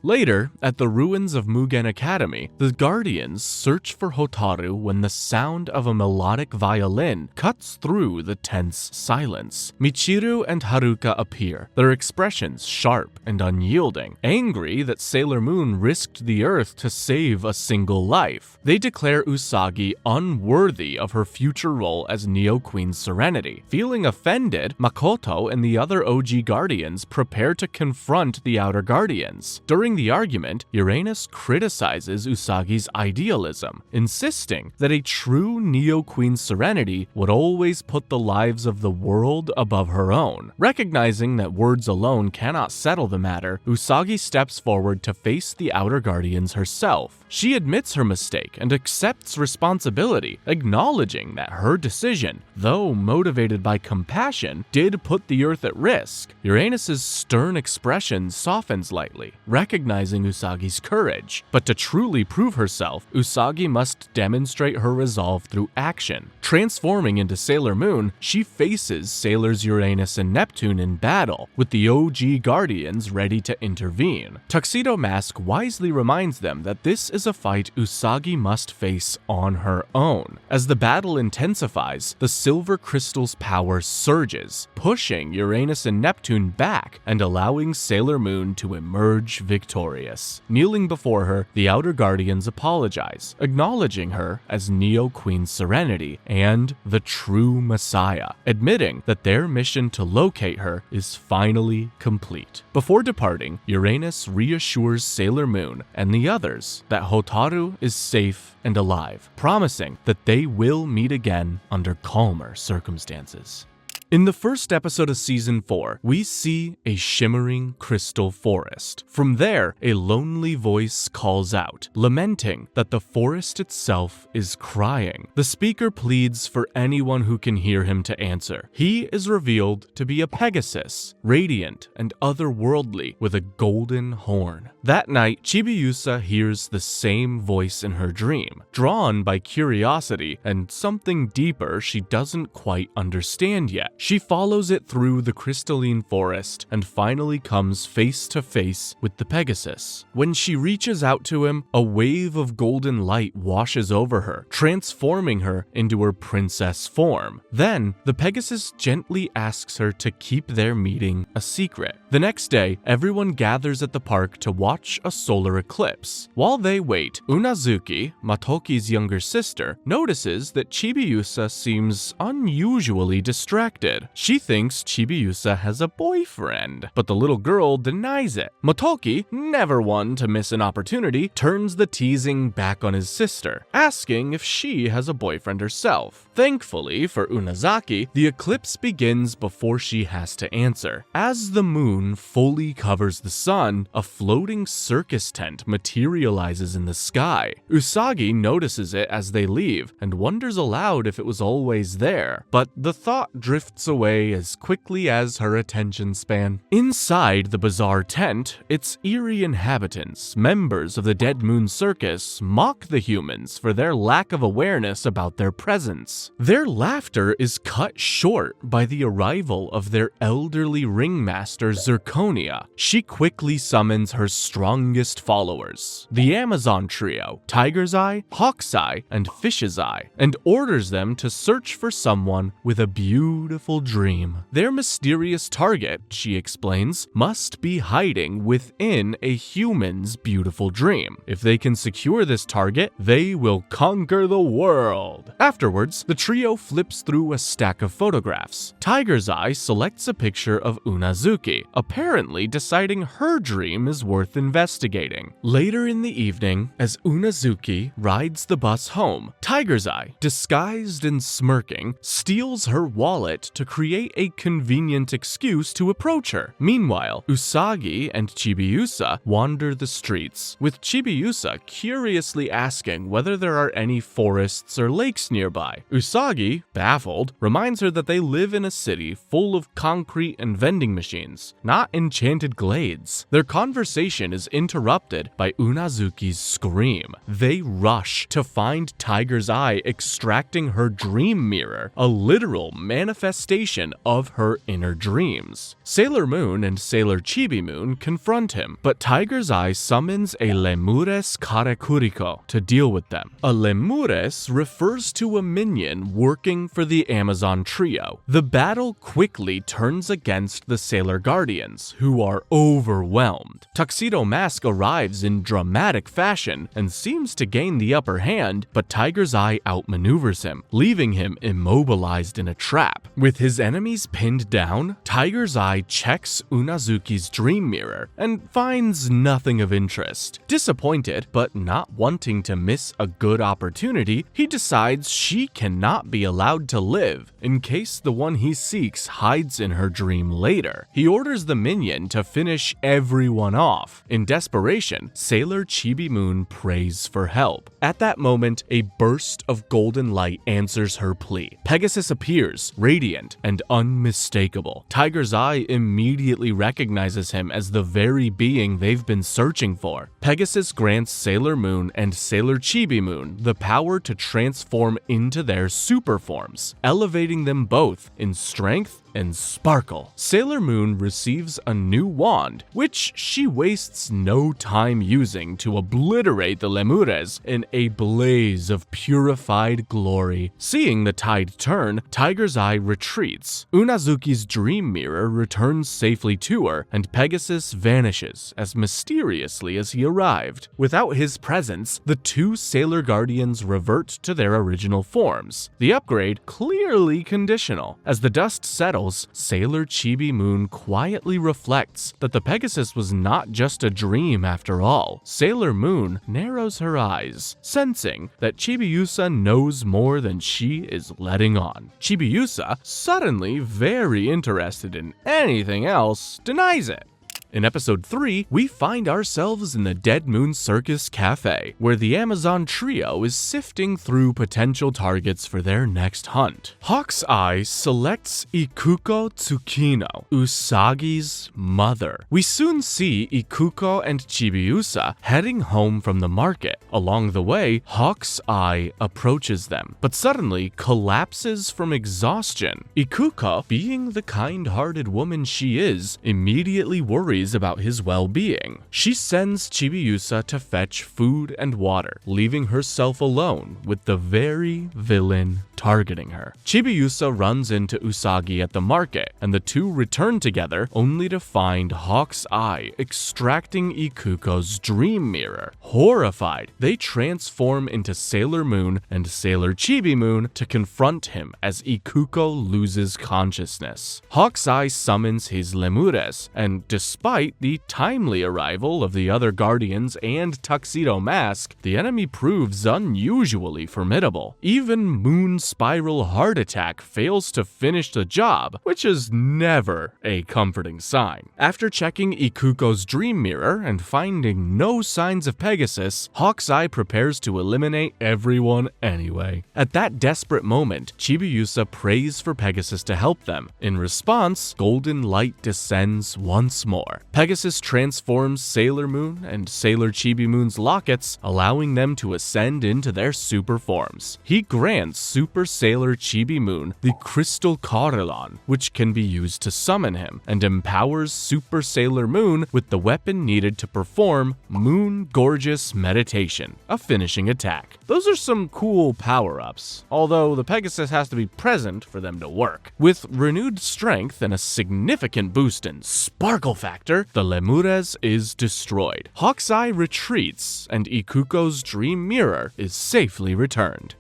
S1: Later, at the ruins of Mugen Academy, the Guardians search for Hotaru when the sound of a melodic violin cuts through the tense silence. Michiru and Haruka appear, their expressions sharp and unyielding, angry that Sailor Moon risked the Earth to save a single life. They declare Usagi unworthy of her future role as Neo Queen Serenity. Feeling offended, Makoto and the other OG Guardians prepare to confront the Outer Guardians. During the argument, Uranus criticizes Usagi's idealism, insisting that a true Neo Queen Serenity would always put the lives of the world above her own. Recognizing that words alone cannot settle the matter, Usagi steps forward to face the Outer Guardians herself. She admits her mistake and accepts responsibility, acknowledging that her decision, though motivated by compassion, did put the Earth at risk. Uranus's stern expression softens lightly, recognizing Usagi's courage. But to truly prove herself, Usagi must demonstrate her resolve through action. Transforming into Sailor Moon, she faces Sailors Uranus and Neptune in battle, with the OG Guardians ready to intervene. Tuxedo Mask wisely reminds them that this is a fight Usagi must face on her own. As the battle intensifies, the silver crystal's power surges, pushing Uranus and Neptune back and allowing Sailor Moon to emerge victorious. Kneeling before her, the Outer Guardians apologize, acknowledging her as Neo Queen Serenity and the true Messiah, admitting that their mission to locate her is finally complete. Before departing, Uranus reassures Sailor Moon and the others that Hotaru is safe and alive, promising that they will meet again under calmer circumstances. In the first episode of Season 4, we see a shimmering crystal forest. From there, a lonely voice calls out, lamenting that the forest itself is crying. The speaker pleads for anyone who can hear him to answer. He is revealed to be a Pegasus, radiant and otherworldly, with a golden horn. That night, Chibiusa hears the same voice in her dream, drawn by curiosity and something deeper she doesn't quite understand yet. She follows it through the crystalline forest and finally comes face to face with the Pegasus. When she reaches out to him, a wave of golden light washes over her, transforming her into her princess form. Then, the Pegasus gently asks her to keep their meeting a secret. The next day, everyone gathers at the park to watch a solar eclipse. While they wait, Unazuki, Matoki's younger sister, notices that Chibiusa seems unusually distracted. She thinks Chibiusa has a boyfriend, but the little girl denies it. Motoki, never one to miss an opportunity, turns the teasing back on his sister, asking if she has a boyfriend herself. Thankfully for Unazaki, the eclipse begins before she has to answer. As the moon fully covers the sun, a floating circus tent materializes in the sky. Usagi notices it as they leave and wonders aloud if it was always there, but the thought drifts away as quickly as her attention span. Inside the bizarre tent, its eerie inhabitants, members of the Dead Moon Circus, mock the humans for their lack of awareness about their presence. Their laughter is cut short by the arrival of their elderly ringmaster Zirconia. She quickly summons her strongest followers, the Amazon trio, Tiger's Eye, Hawk's Eye, and Fish's Eye, and orders them to search for someone with a beautiful dream. Their mysterious target, she explains, must be hiding within a human's beautiful dream. If they can secure this target, they will conquer the world. Afterwards, the trio flips through a stack of photographs. Tiger's Eye selects a picture of Unazuki, apparently deciding her dream is worth investigating. Later in the evening, as Unazuki rides the bus home, Tiger's Eye, disguised and smirking, steals her wallet to create a convenient excuse to approach her. Meanwhile, Usagi and Chibiusa wander the streets, with Chibiusa curiously asking whether there are any forests or lakes nearby. Usagi, baffled, reminds her that they live in a city full of concrete and vending machines, not enchanted glades. Their conversation is interrupted by Unazuki's scream. They rush to find Tiger's Eye extracting her dream mirror, a literal manifestation manifestation of her inner dreams. Sailor Moon and Sailor Chibi Moon confront him, but Tiger's Eye summons a Lemures Karekuriko to deal with them. A Lemures refers to a minion working for the Amazon trio. The battle quickly turns against the Sailor Guardians, who are overwhelmed. Tuxedo Mask arrives in dramatic fashion and seems to gain the upper hand, but Tiger's Eye outmaneuvers him, leaving him immobilized in a trap. With his enemies pinned down, Tiger's Eye checks Unazuki's dream mirror and finds nothing of interest. Disappointed, but not wanting to miss a good opportunity, he decides she cannot be allowed to live in case the one he seeks hides in her dream later. He orders the minion to finish everyone off. In desperation, Sailor Chibi Moon prays for help. At that moment, a burst of golden light answers her plea. Pegasus appears, radiant and unmistakable. Tiger's Eye immediately recognizes him as the very being they've been searching for. Pegasus grants Sailor Moon and Sailor Chibi Moon the power to transform into their super forms, elevating them both in strength and sparkle. Sailor Moon receives a new wand, which she wastes no time using to obliterate the Lemures in a blaze of purified glory. Seeing the tide turn, Tiger's Eye retreats. Unazuki's dream mirror returns safely to her, and Pegasus vanishes as mysteriously as he arrived. Without his presence, the two Sailor Guardians revert to their original forms. The upgrade clearly conditional. As the dust settles, Sailor Chibi Moon quietly reflects that the Pegasus was not just a dream after all. Sailor Moon narrows her eyes, sensing that Chibiusa knows more than she is letting on. Chibiusa, suddenly very interested in anything else, denies it. In episode 3, we find ourselves in the Dead Moon Circus Cafe, where the Amazon trio is sifting through potential targets for their next hunt. Hawk's Eye selects Ikuko Tsukino, Usagi's mother. We soon see Ikuko and Chibiusa heading home from the market. Along the way, Hawk's Eye approaches them, but suddenly collapses from exhaustion. Ikuko, being the kind-hearted woman she is, immediately worries about his well-being. She sends Chibiusa to fetch food and water, leaving herself alone with the very villain targeting her. Chibiusa runs into Usagi at the market, and the two return together only to find Hawk's Eye extracting Ikuko's dream mirror. Horrified, they transform into Sailor Moon and Sailor Chibi Moon to confront him as Ikuko loses consciousness. Hawk's Eye summons his Lemures, and despite the timely arrival of the other Guardians and Tuxedo Mask, the enemy proves unusually formidable. Even Moon Spiral Heart Attack fails to finish the job, which is never a comforting sign. After checking Ikuko's dream mirror and finding no signs of Pegasus, Hawk's Eye prepares to eliminate everyone anyway. At that desperate moment, Chibiusa prays for Pegasus to help them. In response, golden light descends once more. Pegasus transforms Sailor Moon and Sailor Chibi Moon's lockets, allowing them to ascend into their super forms. He grants Super Sailor Chibi Moon the Crystal Carillon, which can be used to summon him, and empowers Super Sailor Moon with the weapon needed to perform Moon Gorgeous Meditation, a finishing attack. Those are some cool power-ups, although the Pegasus has to be present for them to work. With renewed strength and a significant boost in sparkle factor, the Lemures is destroyed. Hawk's Eye retreats, and Ikuko's dream mirror is safely returned.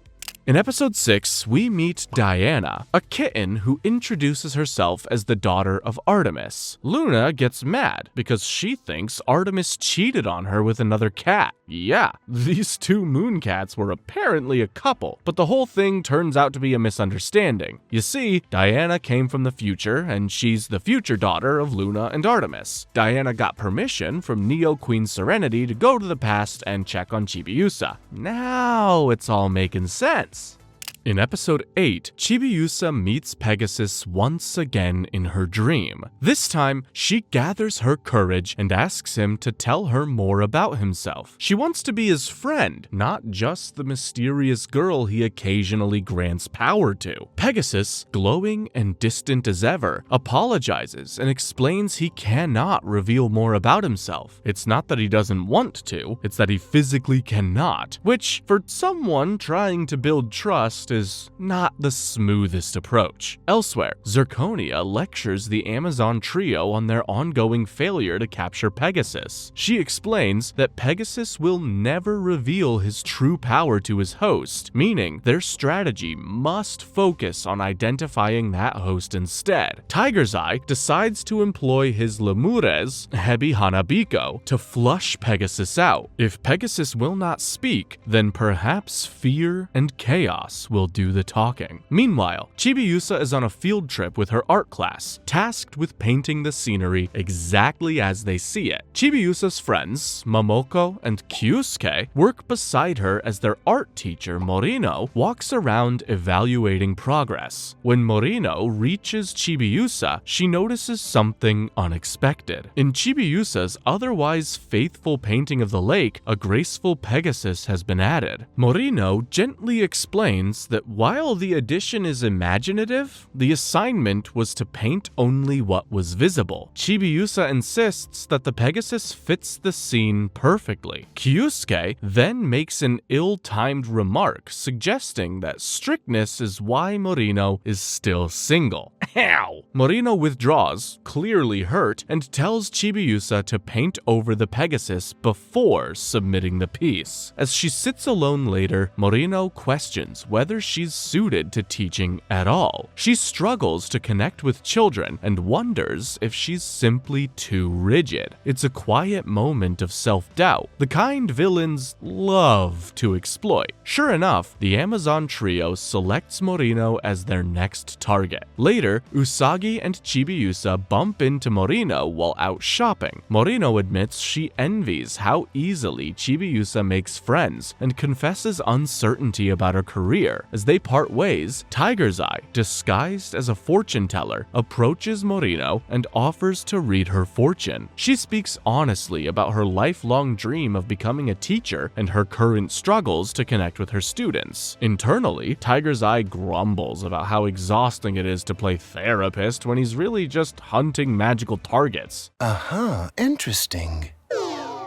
S1: In episode 6, we meet Diana, a kitten who introduces herself as the daughter of Artemis. Luna gets mad because she thinks Artemis cheated on her with another cat. Yeah, these two moon cats were apparently a couple, but the whole thing turns out to be a misunderstanding. You see, Diana came from the future, and she's the future daughter of Luna and Artemis. Diana got permission from Neo Queen Serenity to go to the past and check on Chibiusa. Now it's all making sense. In episode 8, Chibiusa meets Pegasus once again in her dream. This time, she gathers her courage and asks him to tell her more about himself. She wants to be his friend, not just the mysterious girl he occasionally grants power to. Pegasus, glowing and distant as ever, apologizes and explains he cannot reveal more about himself. It's not that he doesn't want to, it's that he physically cannot, which, for someone trying to build trust, is not the smoothest approach. Elsewhere, Zirconia lectures the Amazon trio on their ongoing failure to capture Pegasus. She explains that Pegasus will never reveal his true power to his host, meaning their strategy must focus on identifying that host instead. Tiger's Eye decides to employ his lemures, Hebi Hanabiko, to flush Pegasus out. If Pegasus will not speak, then perhaps fear and chaos will do the talking. Meanwhile, Chibiusa is on a field trip with her art class, tasked with painting the scenery exactly as they see it. Chibiusa's friends, Momoko and Kyusuke, work beside her as their art teacher, Morino, walks around evaluating progress. When Morino reaches Chibiusa, she notices something unexpected. In Chibiusa's otherwise faithful painting of the lake, a graceful Pegasus has been added. Morino gently explains that while the addition is imaginative, the assignment was to paint only what was visible. Chibiusa insists that the Pegasus fits the scene perfectly. Kyusuke then makes an ill-timed remark suggesting that strictness is why Morino is still single. Ow! Morino withdraws, clearly hurt, and tells Chibiusa to paint over the Pegasus before submitting the piece. As she sits alone later, Morino questions whether she's suited to teaching at all. She struggles to connect with children and wonders if she's simply too rigid. It's a quiet moment of self-doubt, the kind villains love to exploit. Sure enough, the Amazon trio selects Morino as their next target. Later, Usagi and Chibiusa bump into Morino while out shopping. Morino admits she envies how easily Chibiusa makes friends and confesses uncertainty about her career. As they part ways, Tiger's Eye, disguised as a fortune teller, approaches Morino and offers to read her fortune. She speaks honestly about her lifelong dream of becoming a teacher and her current struggles to connect with her students. Internally, Tiger's Eye grumbles about how exhausting it is to play therapist when he's really just hunting magical targets.
S15: Interesting.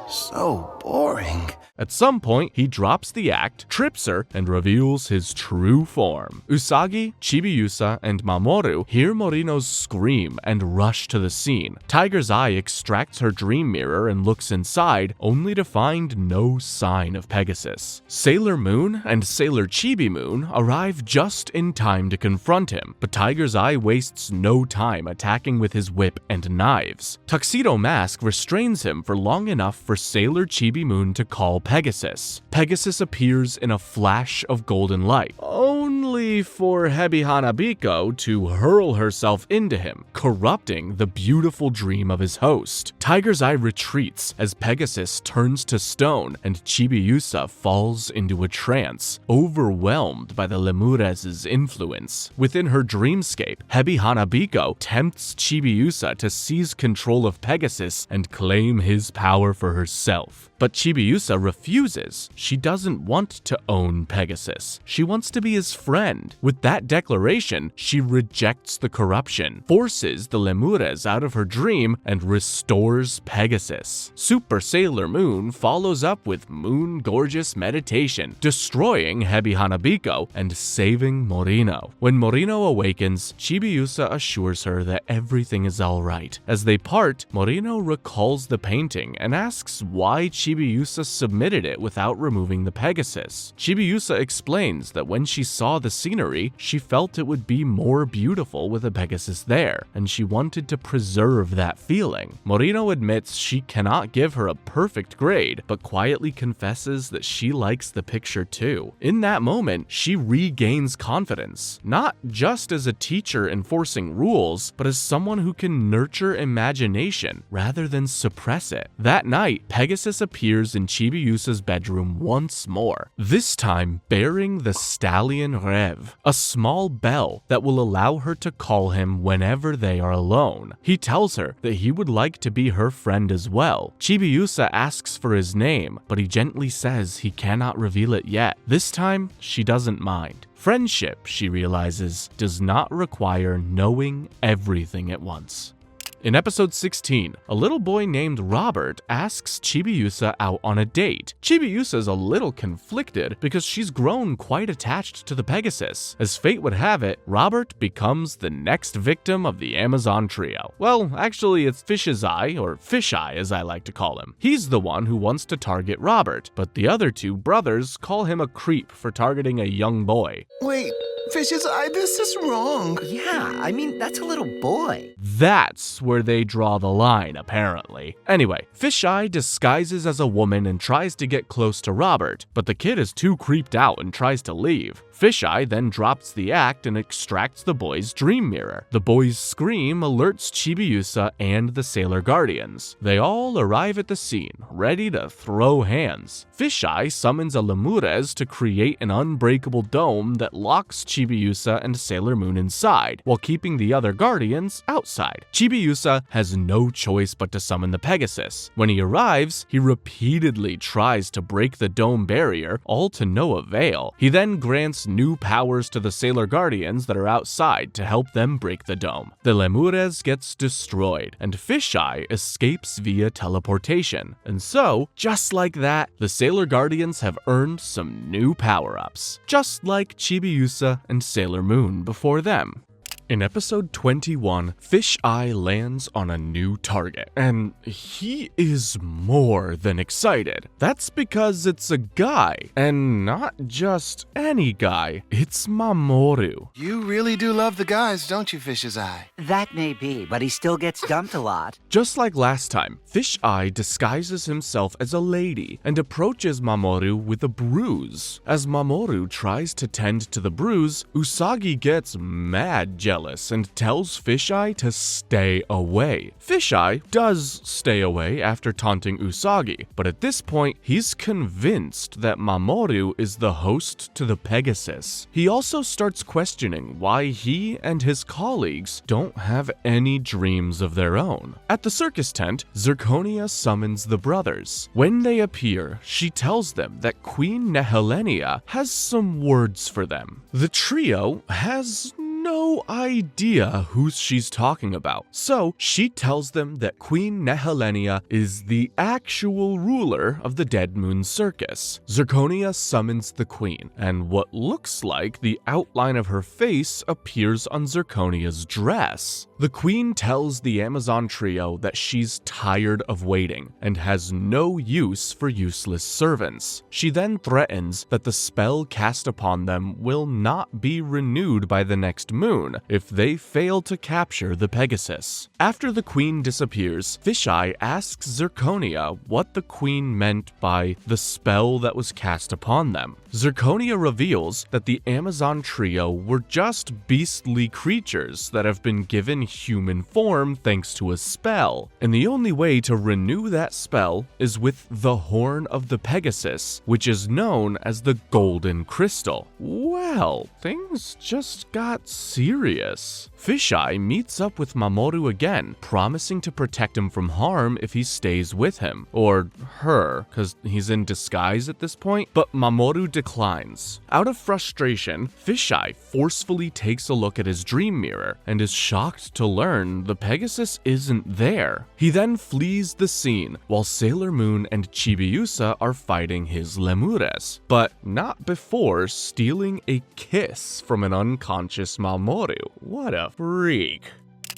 S15: So boring.
S1: At some point, he drops the act, trips her, and reveals his true form. Usagi, Chibiusa, and Mamoru hear Morino's scream and rush to the scene. Tiger's Eye extracts her dream mirror and looks inside, only to find no sign of Pegasus. Sailor Moon and Sailor Chibi Moon arrive just in time to confront him, but Tiger's Eye wastes no time attacking with his whip and knives. Tuxedo Mask restrains him for long enough for Sailor Chibi Moon to call Pegasus. Pegasus appears in a flash of golden light, only for Hebi Hanabiko to hurl herself into him, corrupting the beautiful dream of his host. Tiger's Eye retreats as Pegasus turns to stone and Chibiusa falls into a trance, overwhelmed by the lemures' influence. Within her dreamscape, Hebi Hanabiko tempts Chibiusa to seize control of Pegasus and claim his power for herself. But Chibiusa refuses. She doesn't want to own Pegasus. She wants to be his friend. With that declaration, she rejects the corruption, forces the lemures out of her dream, and restores Pegasus. Super Sailor Moon follows up with Moon Gorgeous Meditation, destroying Hebi Hanabiko and saving Morino. When Morino awakens, Chibiusa assures her that everything is alright. As they part, Morino recalls the painting and asks why Chibiusa submitted it without removing the Pegasus. Chibiusa explains that when she saw the scenery, she felt it would be more beautiful with a Pegasus there, and she wanted to preserve that feeling. Morino Tsukino admits she cannot give her a perfect grade, but quietly confesses that she likes the picture too. In that moment, she regains confidence, not just as a teacher enforcing rules, but as someone who can nurture imagination rather than suppress it. That night, Pegasus appears in Chibiusa's bedroom once more, this time bearing the stallion Rev, a small bell that will allow her to call him whenever they are alone. He tells her that he would like to be her friend as well. Chibiusa asks for his name, but he gently says he cannot reveal it yet. This time, she doesn't mind. Friendship, she realizes, does not require knowing everything at once. In episode 16, a little boy named Robert asks Chibiusa out on a date. Chibiusa is a little conflicted because she's grown quite attached to the Pegasus. As fate would have it, Robert becomes the next victim of the Amazon trio. Well, actually it's Fish's Eye, or Fish Eye as I like to call him. He's the one who wants to target Robert, but the other two brothers call him a creep for targeting a young boy.
S15: Wait, Fish's Eye, this is wrong.
S13: Yeah, I mean, that's a little boy.
S1: That's where they draw the line, apparently. Anyway, Fisheye disguises as a woman and tries to get close to Robert, but the kid is too creeped out and tries to leave. Fisheye then drops the act and extracts the boy's dream mirror. The boy's scream alerts Chibiusa and the Sailor Guardians. They all arrive at the scene, ready to throw hands. Fisheye summons a Lemures to create an unbreakable dome that locks Chibiusa and Sailor Moon inside, while keeping the other Guardians outside. Chibiusa has no choice but to summon the Pegasus. When he arrives, he repeatedly tries to break the dome barrier, all to no avail. He then grants new powers to the Sailor Guardians that are outside to help them break the dome. The Lemures gets destroyed, and Fisheye escapes via teleportation. And so, just like that, the Sailor Guardians have earned some new power-ups, just like Chibiusa and Sailor Moon before them. In episode 21, Fisheye lands on a new target, and he is more than excited. That's because it's a guy, and not just any guy. It's Mamoru.
S15: You really do love the guys, don't you, Fish's Eye?
S13: That may be, but he still gets dumped a lot.
S1: Just like last time, Fisheye disguises himself as a lady and approaches Mamoru with a bruise. As Mamoru tries to tend to the bruise, Usagi gets mad jealous and tells Fisheye to stay away. Fisheye does stay away after taunting Usagi, but at this point, he's convinced that Mamoru is the host to the Pegasus. He also starts questioning why he and his colleagues don't have any dreams of their own. At the circus tent, Zirconia summons the brothers. When they appear, she tells them that Queen Nehelenia has some words for them. The trio has no idea who she's talking about, so she tells them that Queen Nehelenia is the actual ruler of the Dead Moon Circus. Zirconia summons the queen, and what looks like the outline of her face appears on Zirconia's dress. The queen tells the Amazon trio that she's tired of waiting and has no use for useless servants. She then threatens that the spell cast upon them will not be renewed by the next moon if they fail to capture the Pegasus. After the queen disappears, Fisheye asks Zirconia what the queen meant by the spell that was cast upon them. Zirconia reveals that the Amazon trio were just beastly creatures that have been given human form thanks to a spell, and the only way to renew that spell is with the horn of the Pegasus, which is known as the Golden Crystal. Well, things just got serious. Fisheye meets up with Mamoru again, promising to protect him from harm if he stays with him, or her, because he's in disguise at this point, but Mamoru declines. Out of frustration, Fisheye forcefully takes a look at his dream mirror and is shocked to learn the Pegasus isn't there. He then flees the scene while Sailor Moon and Chibiusa are fighting his Lemures, but not before stealing a kiss from an unconscious Mamoru. What a freak.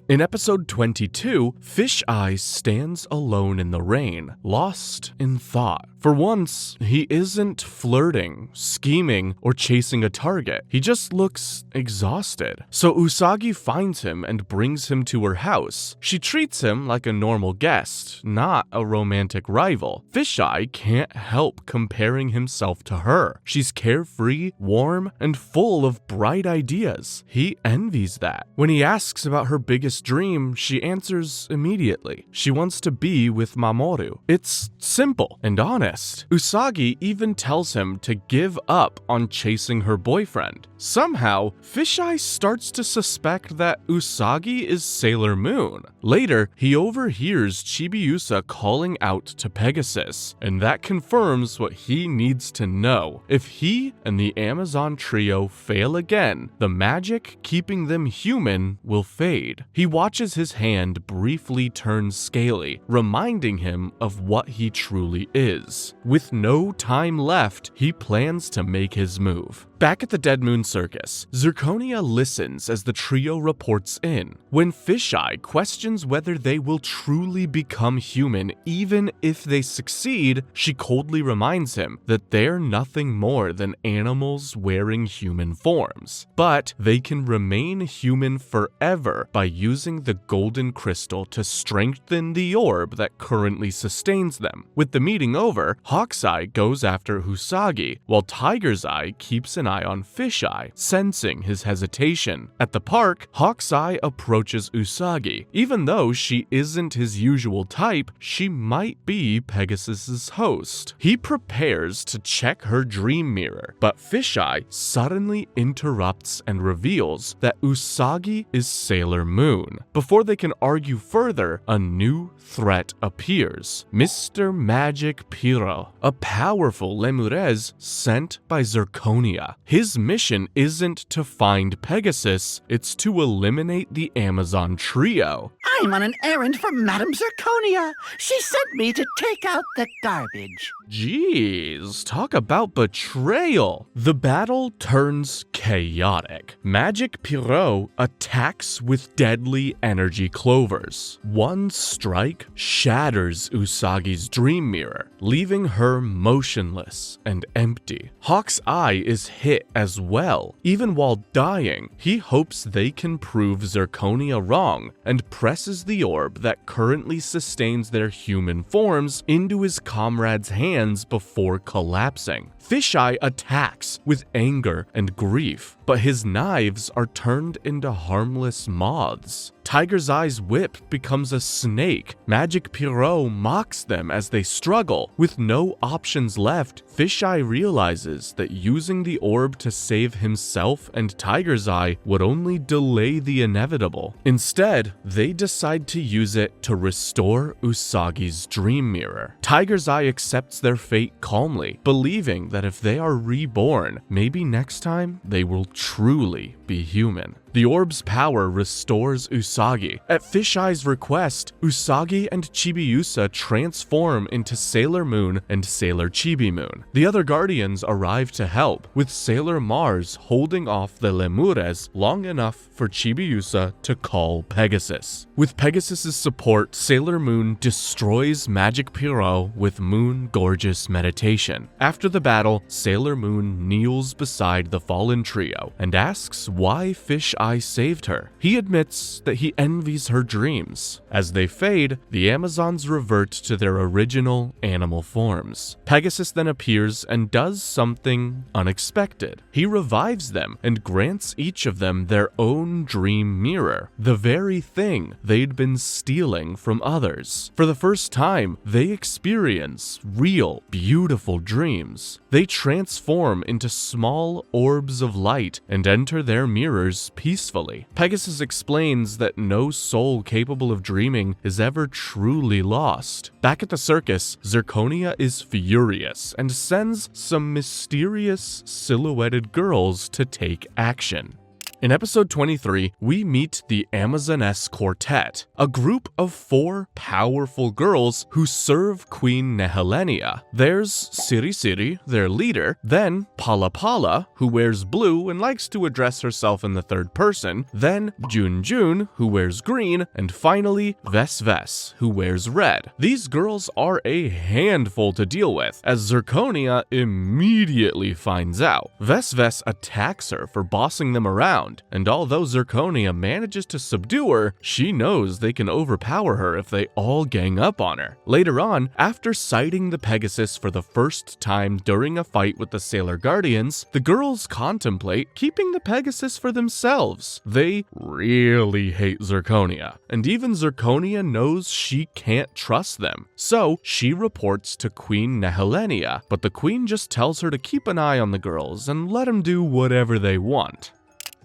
S1: In episode 22, Fisheye stands alone in the rain, lost in thought. For For once, he isn't flirting, scheming, or chasing a target. He just looks exhausted. So Usagi finds him and brings him to her house. She treats him like a normal guest, not a romantic rival. Fisheye can't help comparing himself to her. She's carefree, warm, and full of bright ideas. He envies that. When he asks about her biggest dream, she answers immediately. She wants to be with Mamoru. It's simple and honest. Usagi even tells him to give up on chasing her boyfriend. Somehow, Fisheye starts to suspect that Usagi is Sailor Moon. Later, he overhears Chibiusa calling out to Pegasus, and that confirms what he needs to know. If he and the Amazon trio fail again, the magic keeping them human will fade. He watches his hand briefly turn scaly, reminding him of what he truly is. With no time left, he plans to make his move. Back at the Dead Moon Circus, Zirconia listens as the trio reports in. When Fisheye questions whether they will truly become human even if they succeed, she coldly reminds him that they're nothing more than animals wearing human forms. But they can remain human forever by using the golden crystal to strengthen the orb that currently sustains them. With the meeting over, Hawk's-Eye goes after Usagi, while Tiger's Eye keeps an eye on Fisheye, sensing his hesitation. At the park, Hawk's-Eye approaches Usagi. Even though she isn't his usual type, she might be Pegasus's host. He prepares to check her dream mirror, but Fisheye suddenly interrupts and reveals that Usagi is Sailor Moon. Before they can argue further, a new threat appears. Mr. Magic Piro, a powerful Lemurez sent by Zirconia. His mission isn't to find Pegasus, it's to eliminate the Amazon trio.
S16: I'm on an errand for Madame Zirconia. She sent me to take out the garbage.
S1: Jeez, talk about betrayal. The battle turns chaotic. Magic Piro attacks with deadly energy clovers. One strike shatters Usagi's dream mirror, leaving her motionless and empty. Hawk's Eye is hit as well. Even while dying, he hopes they can prove Zirconia wrong and presses the orb that currently sustains their human forms into his comrade's hands before collapsing. Fisheye attacks with anger and grief, but his knives are turned into harmless moths. Tiger's Eye's whip becomes a snake. Magic Piro mocks them as they struggle. With no options left, Fisheye realizes that using the orb to save himself and Tiger's Eye would only delay the inevitable. Instead, they decide to use it to restore Usagi's dream mirror. Tiger's Eye accepts their fate calmly, believing that if they are reborn, maybe next time they will truly be human. The orb's power restores Usagi. At Fisheye's request, Usagi and Chibiusa transform into Sailor Moon and Sailor Chibi Moon. The other Guardians arrive to help, with Sailor Mars holding off the Lemures long enough for Chibiusa to call Pegasus. With Pegasus's support, Sailor Moon destroys Magic Piro with Moon Gorgeous Meditation. After the battle, Sailor Moon kneels beside the fallen trio and asks why Fisheye saved her. He admits that he envies her dreams. As they fade, the Amazons revert to their original animal forms. Pegasus then appears and does something unexpected. He revives them and grants each of them their own dream mirror, the very thing they'd been stealing from others. For the first time, they experience real, beautiful dreams. They transform into small orbs of light and enter their mirrors peacefully. Pegasus explains that no soul capable of dreaming is ever truly lost. Back at the circus, Zirconia is furious and sends some mysterious silhouetted girls to take action. In episode 23, we meet the Amazoness Quartet, a group of 4 powerful girls who serve Queen Nehelenia. There's Siri Siri, their leader, then Pala Pala, who wears blue and likes to address herself in the third person, then Jun Jun, who wears green, and finally Ves Ves, who wears red. These girls are a handful to deal with, as Zirconia immediately finds out. Ves Ves attacks her for bossing them around, and although Zirconia manages to subdue her, she knows they can overpower her if they all gang up on her. Later on, after sighting the Pegasus for the first time during a fight with the Sailor Guardians, the girls contemplate keeping the Pegasus for themselves. They really hate Zirconia, and even Zirconia knows she can't trust them. So she reports to Queen Nehelenia, but the queen just tells her to keep an eye on the girls and let them do whatever they want.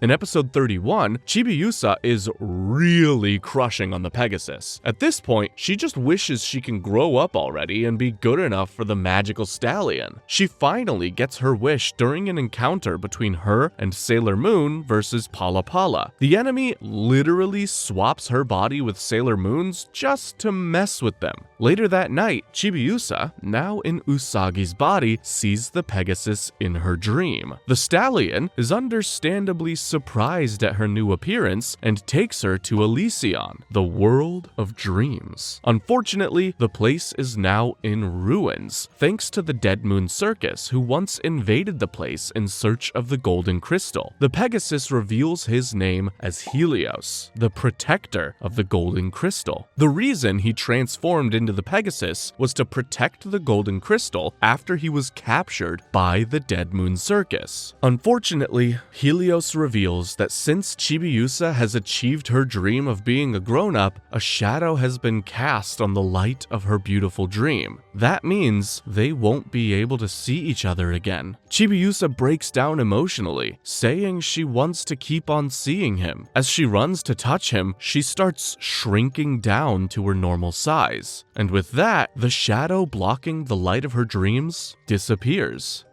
S1: In episode 31, Chibiusa is really crushing on the Pegasus. At this point, she just wishes she can grow up already and be good enough for the magical stallion. She finally gets her wish during an encounter between her and Sailor Moon versus Pala Pala. The enemy literally swaps her body with Sailor Moon's just to mess with them. Later that night, Chibiusa, now in Usagi's body, sees the Pegasus in her dream. The stallion is understandably surprised at her new appearance and takes her to Elysion, the world of dreams. Unfortunately, the place is now in ruins, thanks to the Dead Moon Circus, who once invaded the place in search of the golden crystal. The Pegasus reveals his name as Helios, the protector of the golden crystal. The reason he transformed into the Pegasus was to protect the golden crystal after he was captured by the Dead Moon Circus. Unfortunately, Helios reveals that since Chibiusa has achieved her dream of being a grown-up, a shadow has been cast on the light of her beautiful dream. That means they won't be able to see each other again. Chibiusa breaks down emotionally, saying she wants to keep on seeing him. As she runs to touch him, she starts shrinking down to her normal size. And with that, the shadow blocking the light of her dreams disappears.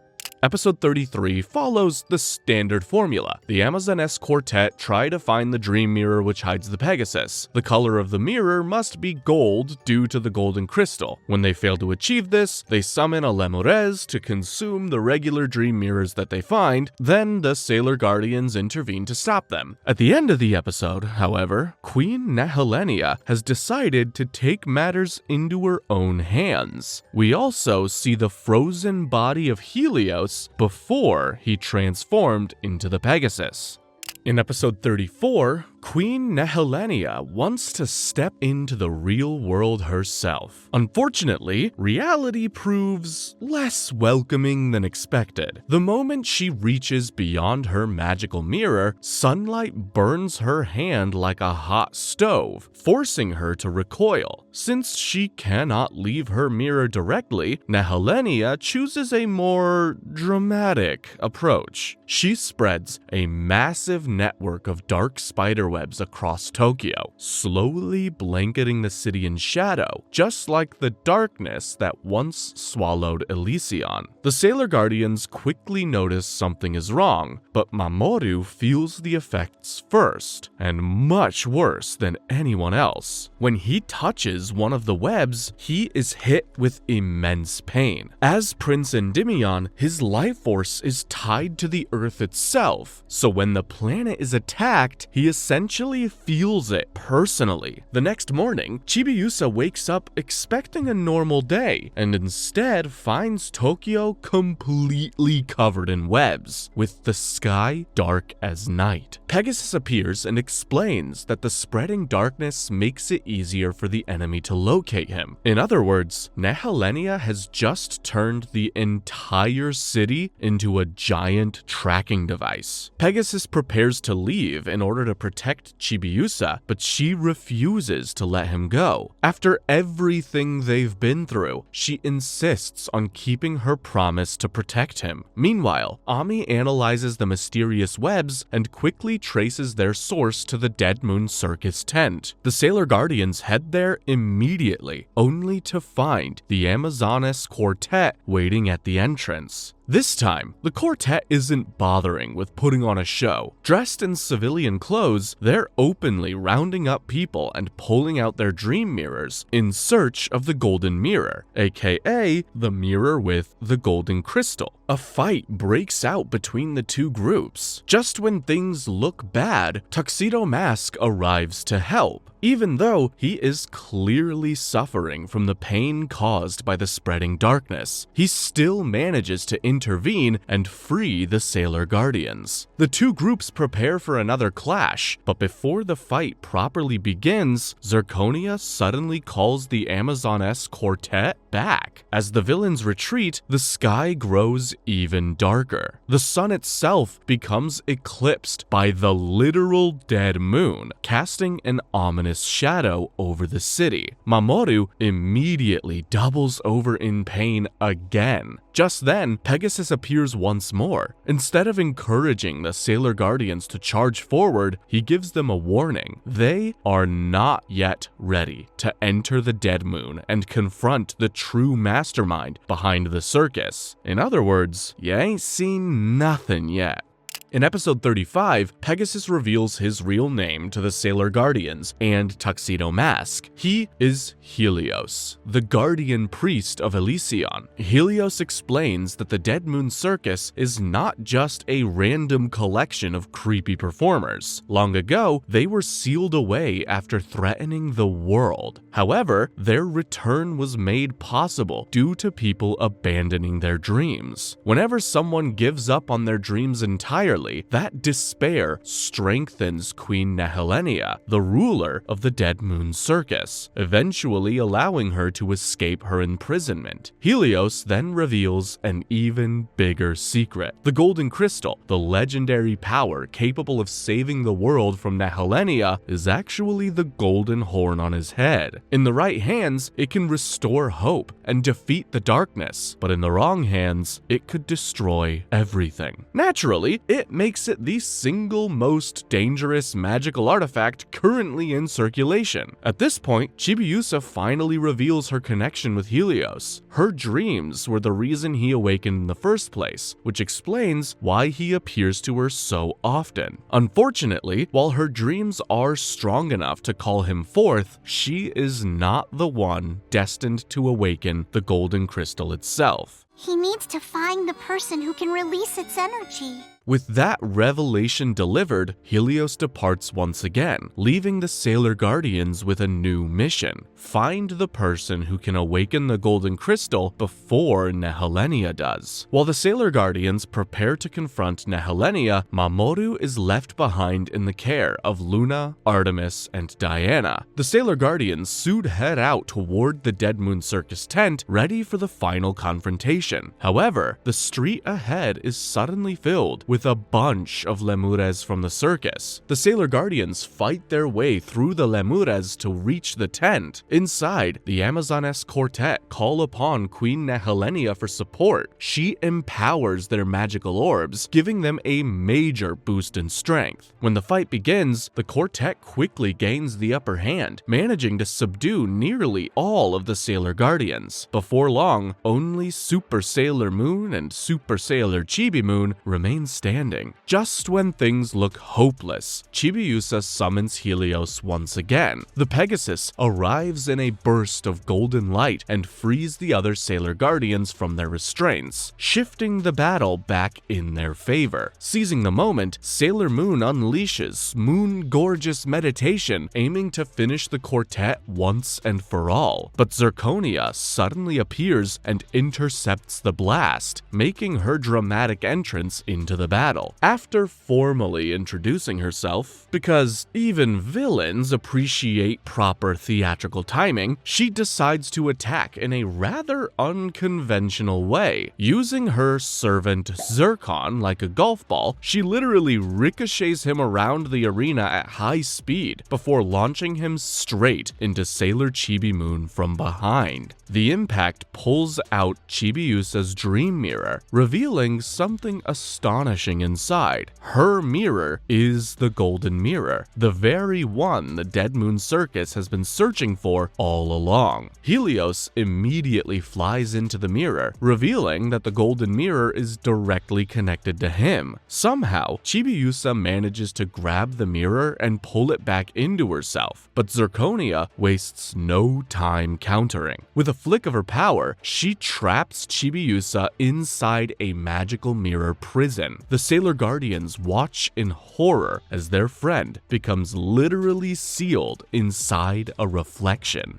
S1: Episode 33 follows the standard formula. The Amazoness Quartet try to find the dream mirror which hides the Pegasus. The color of the mirror must be gold due to the golden crystal. When they fail to achieve this, they summon a Lemures to consume the regular dream mirrors that they find. Then the Sailor Guardians intervene to stop them. At the end of the episode, however, Queen Nehelenia has decided to take matters into her own hands. We also see the frozen body of Helios before he transformed into the Pegasus. In episode 34, Queen Nehelenia wants to step into the real world herself. Unfortunately, reality proves less welcoming than expected. The moment she reaches beyond her magical mirror, sunlight burns her hand like a hot stove, forcing her to recoil. Since she cannot leave her mirror directly, Nehelenia chooses a more dramatic approach. She spreads a massive network of dark spider webs across Tokyo, slowly blanketing the city in shadow, just like the darkness that once swallowed Elysion. The Sailor Guardians quickly notice something is wrong, but Mamoru feels the effects first, and much worse than anyone else. When he touches one of the webs, he is hit with immense pain. As Prince Endymion, his life force is tied to the Earth itself, so when the planet is attacked, he essentially feels it personally. The next morning, Chibiusa wakes up expecting a normal day, and instead finds Tokyo completely covered in webs, with the sky dark as night. Pegasus appears and explains that the spreading darkness makes it easier for the enemy to locate him. In other words, Nehelenia has just turned the entire city into a giant tracking device. Pegasus prepares to leave in order to protect Chibiusa, but she refuses to let him go. After everything they've been through, she insists on keeping her promise to protect him. Meanwhile, Ami analyzes the mysterious webs and quickly traces their source to the Dead Moon Circus tent. The Sailor Guardians head there immediately, only to find the Amazoness Quartet waiting at the entrance. This time, the quartet isn't bothering with putting on a show. Dressed in civilian clothes, they're openly rounding up people and pulling out their dream mirrors in search of the golden mirror, aka the mirror with the golden crystal. A fight breaks out between the two groups. Just when things look bad, Tuxedo Mask arrives to help. Even though he is clearly suffering from the pain caused by the spreading darkness, he still manages to intervene and free the Sailor Guardians. The two groups prepare for another clash, but before the fight properly begins, Zirconia suddenly calls the Amazoness quartet back. As the villains retreat, the sky grows even darker. The sun itself becomes eclipsed by the literal dead moon, casting an ominous shadow over the city. Mamoru immediately doubles over in pain again. Just then, Pegasus appears once more. Instead of encouraging the Sailor Guardians to charge forward, he gives them a warning. They are not yet ready to enter the dead moon and confront the true mastermind behind the circus. In other words, you ain't seen nothing yet. In episode 35, Pegasus reveals his real name to the Sailor Guardians and Tuxedo Mask. He is Helios, the guardian priest of Elysion. Helios explains that the Dead Moon Circus is not just a random collection of creepy performers. Long ago, they were sealed away after threatening the world. However, their return was made possible due to people abandoning their dreams. Whenever someone gives up on their dreams entirely, that despair strengthens Queen Nehelenia, the ruler of the Dead Moon Circus, eventually allowing her to escape her imprisonment. Helios then reveals an even bigger secret. The Golden Crystal, the legendary power capable of saving the world from Nehelenia, is actually the golden horn on his head. In the right hands, it can restore hope and defeat the darkness, but in the wrong hands, it could destroy everything. Naturally, it makes it the single most dangerous magical artifact currently in circulation. At this point, Chibiusa finally reveals her connection with Helios. Her dreams were the reason he awakened in the first place, which explains why he appears to her so often. Unfortunately, while her dreams are strong enough to call him forth, she is not the one destined to awaken the golden crystal itself.
S3: He needs to find the person who can release its energy.
S1: With that revelation delivered, Helios departs once again, leaving the Sailor Guardians with a new mission. Find the person who can awaken the Golden Crystal before Nehelenia does. While the Sailor Guardians prepare to confront Nehelenia, Mamoru is left behind in the care of Luna, Artemis, and Diana. The Sailor Guardians soon head out toward the Dead Moon Circus tent, ready for the final confrontation. However, the street ahead is suddenly filled with a bunch of lemures from the circus. The Sailor Guardians fight their way through the lemures to reach the tent. Inside, the Amazoness quartet call upon Queen Nehelenia for support. She empowers their magical orbs, giving them a major boost in strength. When the fight begins, the quartet quickly gains the upper hand, managing to subdue nearly all of the Sailor Guardians. Before long, only Super Sailor Moon and Super Sailor Chibi Moon remain standing. Just when things look hopeless, Chibiusa summons Helios once again. The Pegasus arrives in a burst of golden light and frees the other Sailor Guardians from their restraints, shifting the battle back in their favor. Seizing the moment, Sailor Moon unleashes Moon Gorgeous Meditation, aiming to finish the quartet once and for all. But Zirconia suddenly appears and intercepts the blast, making her dramatic entrance into the battle. After formally introducing herself, because even villains appreciate proper theatrical timing, she decides to attack in a rather unconventional way. Using her servant Zircon like a golf ball, she literally ricochets him around the arena at high speed before launching him straight into Sailor Chibi Moon from behind. The impact pulls out Chibiusa Chibiusa's dream mirror, revealing something astonishing inside. Her mirror is the golden mirror, the very one the Dead Moon Circus has been searching for all along. Helios immediately flies into the mirror, revealing that the golden mirror is directly connected to him. Somehow, Chibiusa manages to grab the mirror and pull it back into herself, but Zirconia wastes no time countering. With a flick of her power, she traps Chibiusa inside a magical mirror prison. The Sailor Guardians watch in horror as their friend becomes literally sealed inside a reflection.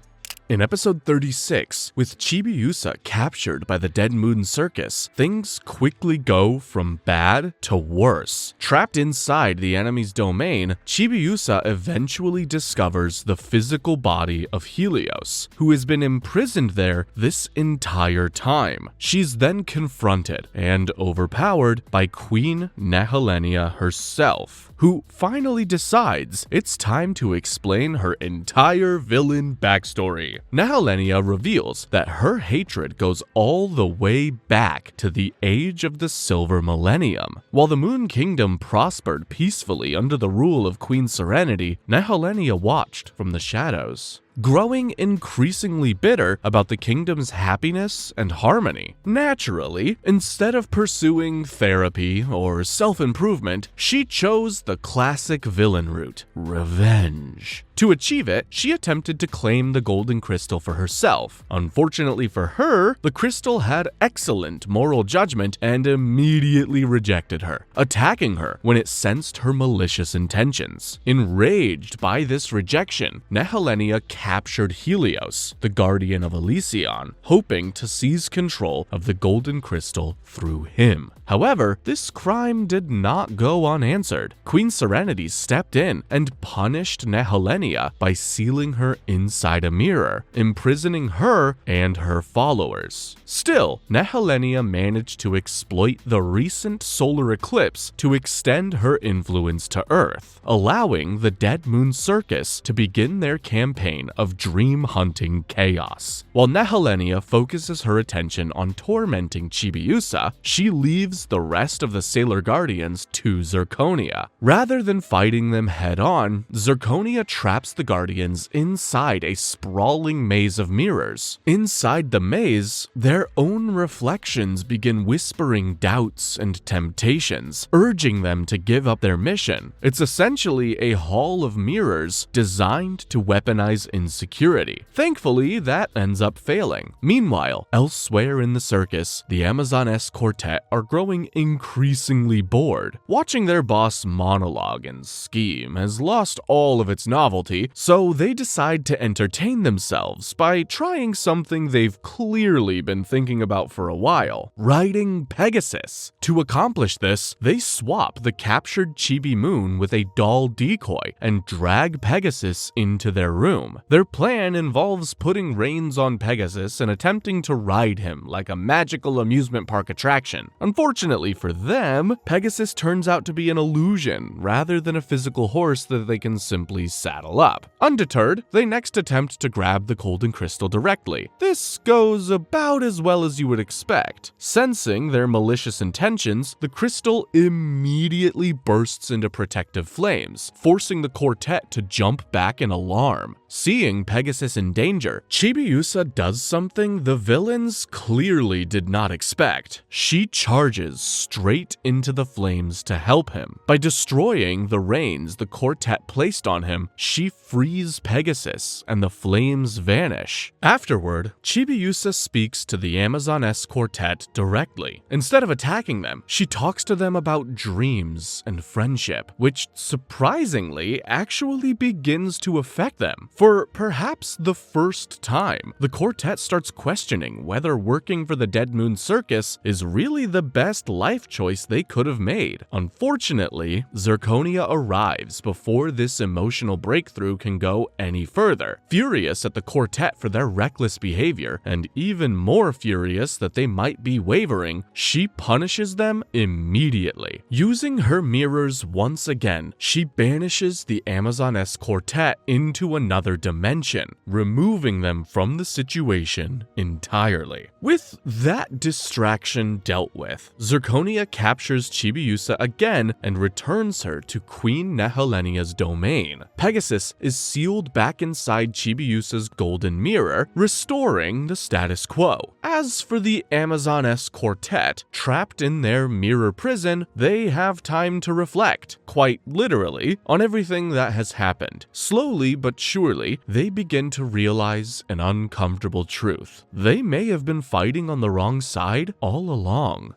S1: In episode 36, with Chibiusa captured by the Dead Moon Circus, things quickly go from bad to worse. Trapped inside the enemy's domain, Chibiusa eventually discovers the physical body of Helios, who has been imprisoned there this entire time. She's then confronted and overpowered by Queen Nehelenia herself, who finally decides it's time to explain her entire villain backstory. Nehelenia reveals that her hatred goes all the way back to the age of the Silver Millennium. While the Moon Kingdom prospered peacefully under the rule of Queen Serenity, Nehelenia watched from the shadows, growing increasingly bitter about the kingdom's happiness and harmony. Naturally, instead of pursuing therapy or self-improvement, she chose the classic villain route: revenge. To achieve it, she attempted to claim the golden crystal for herself. Unfortunately for her, the crystal had excellent moral judgment and immediately rejected her, attacking her when it sensed her malicious intentions. Enraged by this rejection, Nehelenia captured Helios, the guardian of Elysion, hoping to seize control of the golden crystal through him. However, this crime did not go unanswered. Queen Serenity stepped in and punished Nehelenia by sealing her inside a mirror, imprisoning her and her followers. Still, Nehelenia managed to exploit the recent solar eclipse to extend her influence to Earth, allowing the Dead Moon Circus to begin their campaign of dream-hunting chaos. While Nehelenia focuses her attention on tormenting Chibiusa, she leaves the rest of the Sailor Guardians to Zirconia. Rather than fighting them head-on, Zirconia traps the Guardians inside a sprawling maze of mirrors. Inside the maze, their own reflections begin whispering doubts and temptations, urging them to give up their mission. It's essentially a hall of mirrors designed to weaponize insecurity. Thankfully, that ends up failing. Meanwhile, elsewhere in the circus, the Amazoness quartet are growing increasingly bored. Watching their boss monologue and scheme has lost all of its novelty, so they decide to entertain themselves by trying something they've clearly been thinking about for a while: riding Pegasus. To accomplish this, they swap the captured Chibi Moon with a doll decoy and drag Pegasus into their room. Their plan involves putting reins on Pegasus and attempting to ride him like a magical amusement park attraction. Unfortunately for them, Pegasus turns out to be an illusion rather than a physical horse that they can simply saddle up. Undeterred, they next attempt to grab the golden crystal directly. This goes about as well as you would expect. Sensing their malicious intentions, the crystal immediately bursts into protective flames, forcing the quartet to jump back in alarm. Seeing Pegasus in danger, Chibiusa does something the villains clearly did not expect. She charges straight into the flames to help him. By destroying the reins the quartet placed on him, she frees Pegasus and the flames vanish. Afterward, Chibiusa speaks to the Amazoness quartet directly. Instead of attacking them, she talks to them about dreams and friendship, which surprisingly actually begins to affect them. For perhaps the first time, the quartet starts questioning whether working for the Dead Moon Circus is really the best life choice they could have made. Unfortunately, Zirconia arrives before this emotional breakthrough breakthrough can go any further. Furious at the quartet for their reckless behavior, and even more furious that they might be wavering, she punishes them immediately. Using her mirrors once again, she banishes the Amazoness quartet into another dimension, removing them from the situation entirely. With that distraction dealt with, Zirconia captures Chibiusa again and returns her to Queen Nehelenia's domain. Pegasus is sealed back inside Chibiusa's golden mirror, restoring the status quo. As for the Amazoness quartet, trapped in their mirror prison, they have time to reflect, quite literally, on everything that has happened. Slowly but surely, they begin to realize an uncomfortable truth. They may have been fighting on the wrong side all along.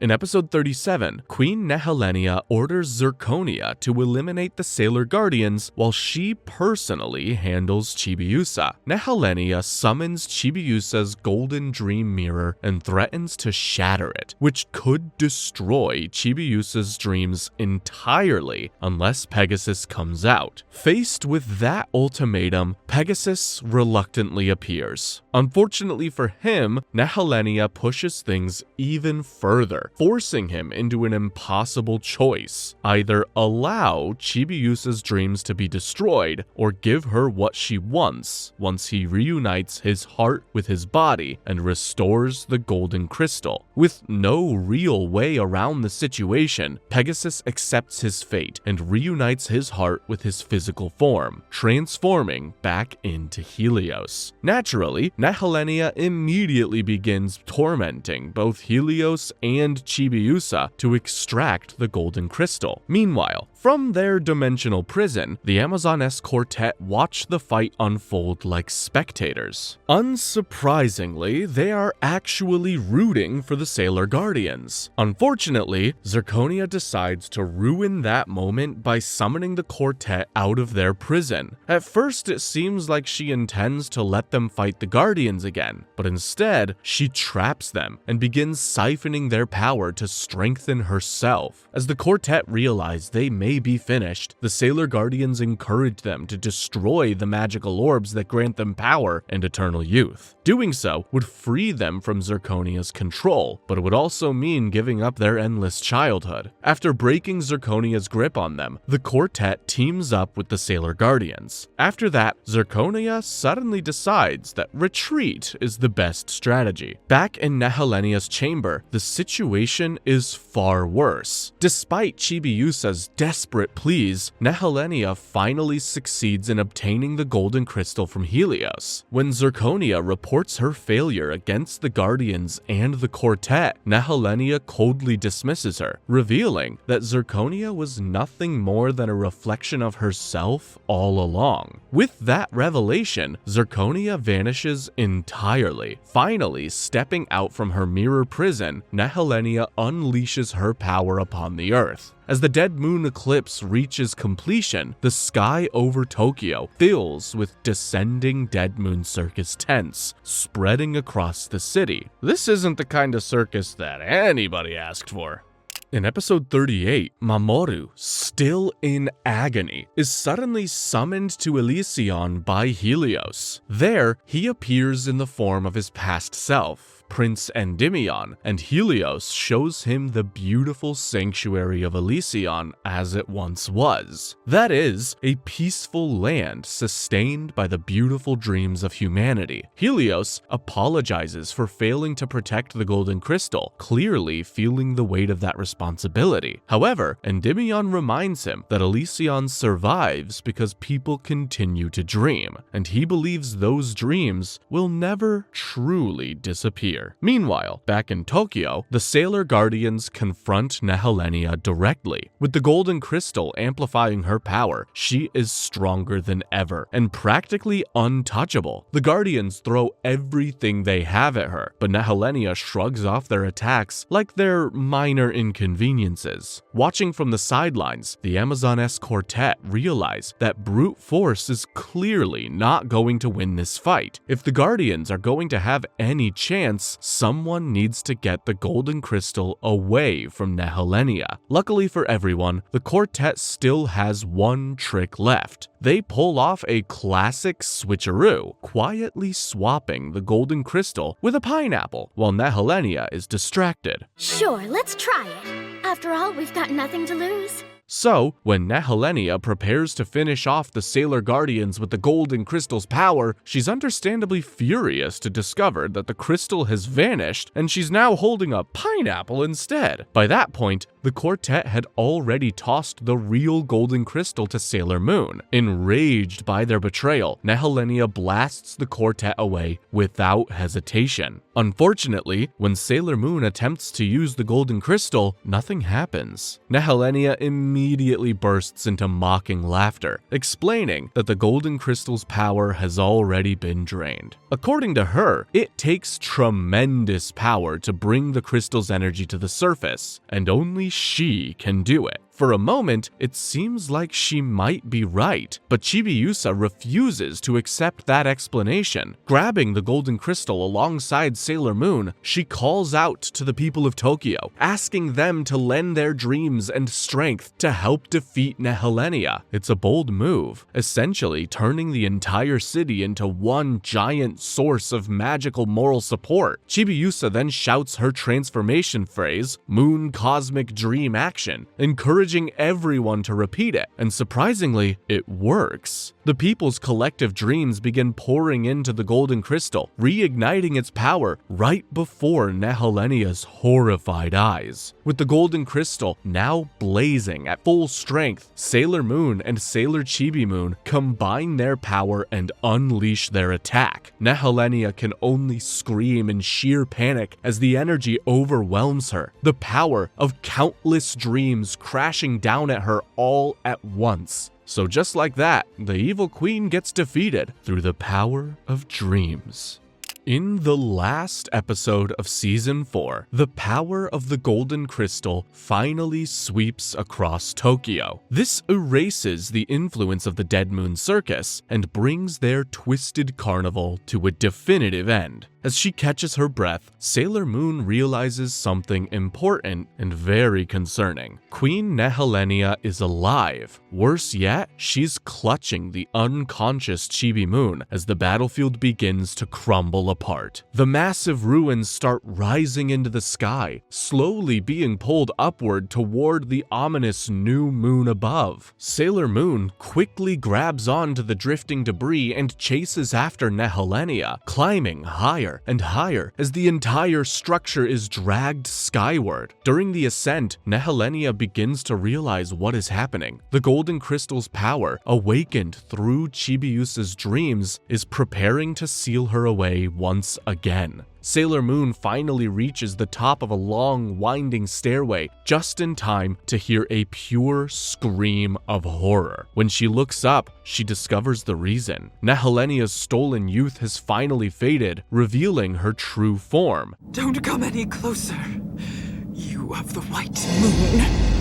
S1: In episode 37, Queen Nehelenia orders Zirconia to eliminate the Sailor Guardians while she personally handles Chibiusa. Nehelenia summons Chibiusa's golden dream mirror and threatens to shatter it, which could destroy Chibiusa's dreams entirely unless Pegasus comes out. Faced with that ultimatum, Pegasus reluctantly appears. Unfortunately for him, Nehelenia pushes things even further, forcing him into an impossible choice. Either allow Chibiusa's dreams to be destroyed, or give her what she wants once he reunites his heart with his body and restores the golden crystal. With no real way around the situation, Pegasus accepts his fate and reunites his heart with his physical form, transforming back into Helios. Naturally, Nehelenia immediately begins tormenting both Helios and Chibiusa to extract the golden crystal. Meanwhile, from their dimensional prison, the Amazoness quartet watch the fight unfold like spectators. Unsurprisingly, they are actually rooting for the Sailor Guardians. Unfortunately, Zirconia decides to ruin that moment by summoning the quartet out of their prison. At first, it seems like she intends to let them fight the Guardians again, but instead, she traps them and begins siphoning their power to strengthen herself. As the quartet realize they may be finished, the Sailor Guardians encourage them to destroy the magical orbs that grant them power and eternal youth. Doing so would free them from Zirconia's control, but it would also mean giving up their endless childhood. After breaking Zirconia's grip on them, the quartet teams up with the Sailor Guardians. After that, Zirconia suddenly decides that retreat is the best strategy. Back in Nehelenia's chamber, the situation is far worse. Despite Chibiusa's desperate pleas, Nehelenia finally succeeds in obtaining the golden crystal from Helios. When Zirconia reports her failure against the Guardians and the quartet, Nehelenia coldly dismisses her, revealing that Zirconia was nothing more than a reflection of herself all along. With that revelation, Zirconia vanishes entirely. Finally, stepping out from her mirror prison, Nehelenia unleashes her power upon the earth. As the dead moon eclipse reaches completion, the sky over Tokyo fills with descending dead moon circus tents, spreading across the city. This isn't the kind of circus that anybody asked for. In episode 38, Mamoru, still in agony, is suddenly summoned to Elysion by Helios. There, he appears in the form of his past self, Prince Endymion, and Helios shows him the beautiful sanctuary of Elysion as it once was. That is, a peaceful land sustained by the beautiful dreams of humanity. Helios apologizes for failing to protect the golden crystal, clearly feeling the weight of that responsibility. However, Endymion reminds him that Elysion survives because people continue to dream, and he believes those dreams will never truly disappear. Meanwhile, back in Tokyo, the Sailor Guardians confront Nehelenia directly. With the golden crystal amplifying her power, she is stronger than ever and practically untouchable. The Guardians throw everything they have at her, but Nehelenia shrugs off their attacks like they're minor inconveniences. Watching from the sidelines, the Amazoness quartet realize that brute force is clearly not going to win this fight. If the Guardians are going to have any chance, means someone needs to get the golden crystal away from Nehelenia. Luckily for everyone, the quartet still has one trick left. They pull off a classic switcheroo, quietly swapping the golden crystal with a pineapple while Nehelenia is distracted.
S3: Sure, let's try it. After all, we've got nothing to lose.
S1: So, when Nehelenia prepares to finish off the Sailor Guardians with the golden crystal's power, she's understandably furious to discover that the crystal has vanished and she's now holding a pineapple instead. By that point, the quartet had already tossed the real golden crystal to Sailor Moon. Enraged by their betrayal, Nehelenia blasts the quartet away without hesitation. Unfortunately, when Sailor Moon attempts to use the golden crystal, nothing happens. Nehelenia immediately bursts into mocking laughter, explaining that the golden crystal's power has already been drained. According to her, it takes tremendous power to bring the crystal's energy to the surface, and only she can do it. For a moment, it seems like she might be right, but Chibiusa refuses to accept that explanation. Grabbing the golden crystal alongside Sailor Moon, she calls out to the people of Tokyo, asking them to lend their dreams and strength to help defeat Nehelenia. It's a bold move, essentially turning the entire city into one giant source of magical moral support. Chibiusa then shouts her transformation phrase, Moon Cosmic Dream Action, encouraging everyone to repeat it, and surprisingly, it works. The people's collective dreams begin pouring into the golden crystal, reigniting its power right before Nehelenia's horrified eyes. With the golden crystal now blazing at full strength, Sailor Moon and Sailor Chibi Moon combine their power and unleash their attack. Nehelenia can only scream in sheer panic as the energy overwhelms her, the power of countless dreams crashing down at her all at once. So just like that, the evil queen gets defeated through the power of dreams. In the last episode of Season 4, the power of the golden crystal finally sweeps across Tokyo. This erases the influence of the Dead Moon Circus and brings their twisted carnival to a definitive end. As she catches her breath, Sailor Moon realizes something important and very concerning. Queen Nehelenia is alive. Worse yet, she's clutching the unconscious Chibi Moon as the battlefield begins to crumble apart. The massive ruins start rising into the sky, slowly being pulled upward toward the ominous new moon above. Sailor Moon quickly grabs onto the drifting debris and chases after Nehelenia, climbing higher and higher as the entire structure is dragged skyward. During the ascent, Nehelenia begins to realize what is happening. The golden crystal's power, awakened through Chibiusa's dreams, is preparing to seal her away once again. Sailor Moon finally reaches the top of a long, winding stairway just in time to hear a pure scream of horror. When she looks up, she discovers the reason. Nehelenia's stolen youth has finally faded, revealing her true form.
S17: Don't come any closer. You of the white moon.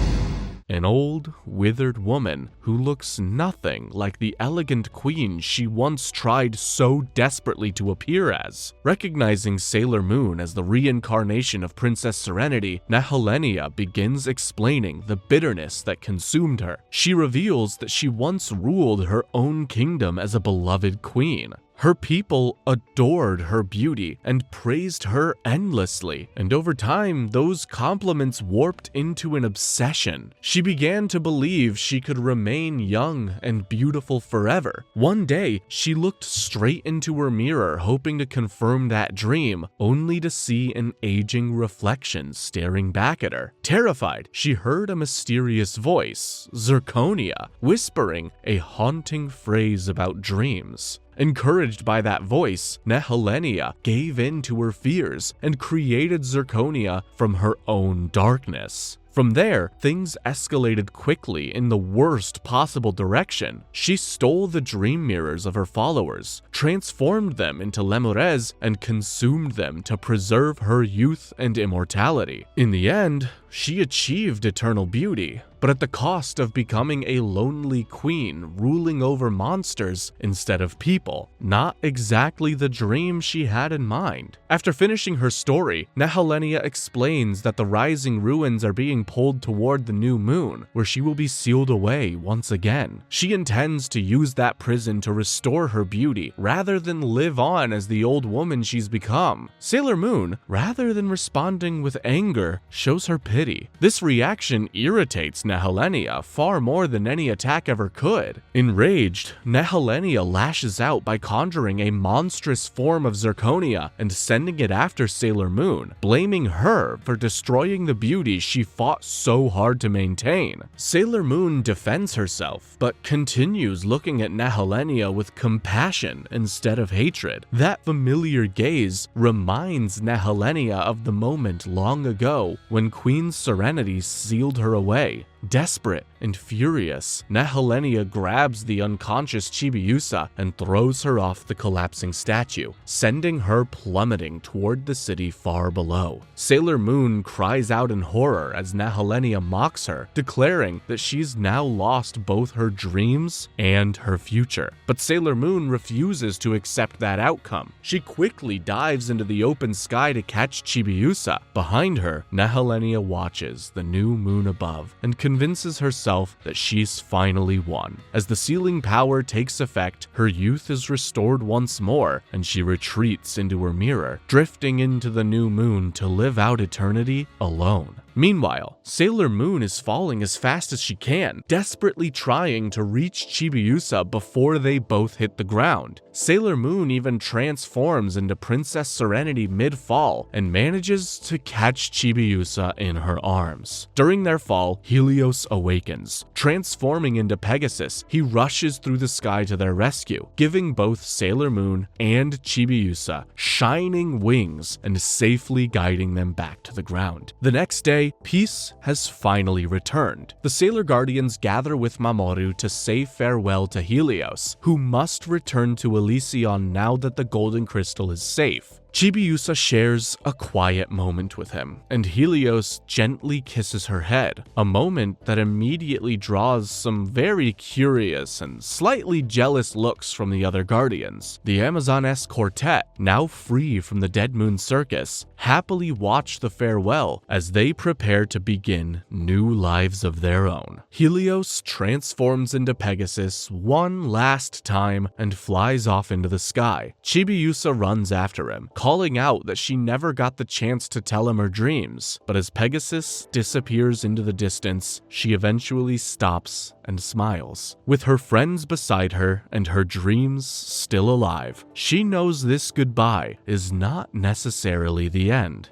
S1: An old, withered woman who looks nothing like the elegant queen she once tried so desperately to appear as. Recognizing Sailor Moon as the reincarnation of Princess Serenity, Nehelenia begins explaining the bitterness that consumed her. She reveals that she once ruled her own kingdom as a beloved queen. Her people adored her beauty and praised her endlessly, and over time, those compliments warped into an obsession. She began to believe she could remain young and beautiful forever. One day, she looked straight into her mirror, hoping to confirm that dream, only to see an aging reflection staring back at her. Terrified, she heard a mysterious voice, Zirconia, whispering a haunting phrase about dreams. Encouraged by that voice, Nehelenia gave in to her fears and created Zirconia from her own darkness. From there, things escalated quickly in the worst possible direction. She stole the dream mirrors of her followers, transformed them into lemures, and consumed them to preserve her youth and immortality. In the end, she achieved eternal beauty, but at the cost of becoming a lonely queen ruling over monsters instead of people. Not exactly the dream she had in mind. After finishing her story, Nehelenia explains that the rising ruins are being pulled toward the new moon, where she will be sealed away once again. She intends to use that prison to restore her beauty, rather than live on as the old woman she's become. Sailor Moon, rather than responding with anger, shows her pity. This reaction irritates Nehelenia far more than any attack ever could. Enraged, Nehelenia lashes out by conjuring a monstrous form of zirconia and sending it after Sailor Moon, blaming her for destroying the beauty she fought so hard to maintain. Sailor Moon defends herself, but continues looking at Nehelenia with compassion instead of hatred. That familiar gaze reminds Nehelenia of the moment long ago when Queen Serenity sealed her away. Desperate and furious, Nehelenia grabs the unconscious Chibiusa and throws her off the collapsing statue, sending her plummeting toward the city far below. Sailor Moon cries out in horror as Nehelenia mocks her, declaring that she's now lost both her dreams and her future. But Sailor Moon refuses to accept that outcome. She quickly dives into the open sky to catch Chibiusa. Behind her, Nehelenia watches the new moon above and convinces herself that she's finally won. As the sealing power takes effect, her youth is restored once more, and she retreats into her mirror, drifting into the new moon to live out eternity alone. Meanwhile, Sailor Moon is falling as fast as she can, desperately trying to reach Chibiusa before they both hit the ground. Sailor Moon even transforms into Princess Serenity mid-fall and manages to catch Chibiusa in her arms. During their fall, Helios awakens. Transforming into Pegasus, he rushes through the sky to their rescue, giving both Sailor Moon and Chibiusa shining wings and safely guiding them back to the ground. The next day, peace has finally returned. The Sailor Guardians gather with Mamoru to say farewell to Helios, who must return to Elysion now that the Golden Crystal is safe. Chibiusa shares a quiet moment with him, and Helios gently kisses her head, a moment that immediately draws some very curious and slightly jealous looks from the other Guardians. The Amazones quartet, now free from the Dead Moon Circus, happily watch the farewell as they prepare to begin new lives of their own. Helios transforms into Pegasus one last time and flies off into the sky. Chibiusa runs after him, calling out that she never got the chance to tell him her dreams, but as Pegasus disappears into the distance, she eventually stops and smiles. With her friends beside her and her dreams still alive, she knows this goodbye is not necessarily the end.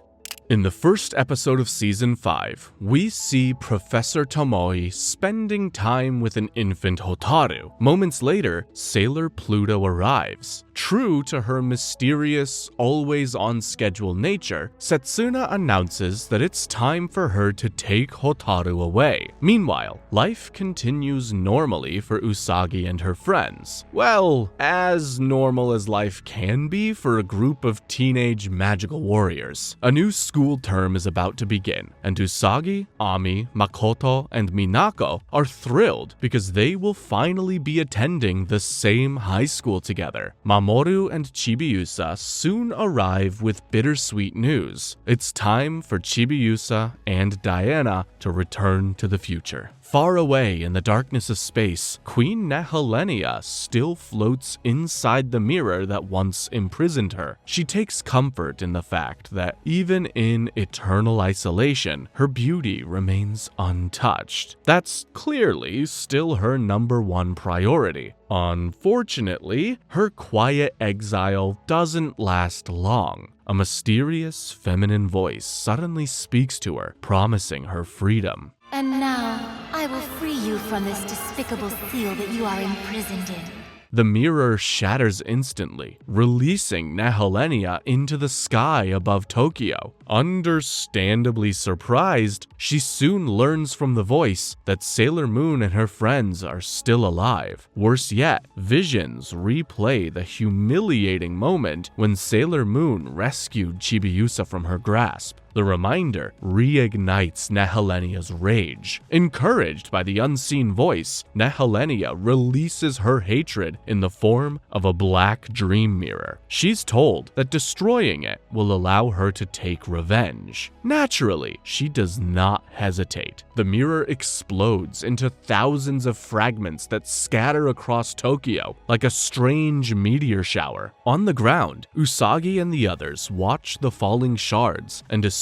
S1: In the first episode of Season 5, we see Professor Tomoe spending time with an infant Hotaru. Moments later, Sailor Pluto arrives. True to her mysterious, always on schedule nature, Setsuna announces that it's time for her to take Hotaru away. Meanwhile, life continues normally for Usagi and her friends. Well, as normal as life can be for a group of teenage magical warriors. A new school term is about to begin, and Usagi, Ami, Makoto, and Minako are thrilled because they will finally be attending the same high school together. Mamoru and Chibiusa soon arrive with bittersweet news. It's time for Chibiusa and Diana to return to the future. Far away in the darkness of space, Queen Nehelenia still floats inside the mirror that once imprisoned her. She takes comfort in the fact that even in eternal isolation, her beauty remains untouched. That's clearly still her #1 priority. Unfortunately, her quiet exile doesn't last long. A mysterious feminine voice suddenly speaks to her, promising her freedom.
S3: And now, I will free you from this despicable seal that you are imprisoned in.
S1: The mirror shatters instantly, releasing Nehelenia into the sky above Tokyo. Understandably surprised, she soon learns from the voice that Sailor Moon and her friends are still alive. Worse yet, visions replay the humiliating moment when Sailor Moon rescued Chibiusa from her grasp. The reminder reignites Nehelenia's rage. Encouraged by the unseen voice, Nehelenia releases her hatred in the form of a black dream mirror. She's told that destroying it will allow her to take revenge. Naturally, she does not hesitate. The mirror explodes into thousands of fragments that scatter across Tokyo like a strange meteor shower. On the ground, Usagi and the others watch the falling shards and assume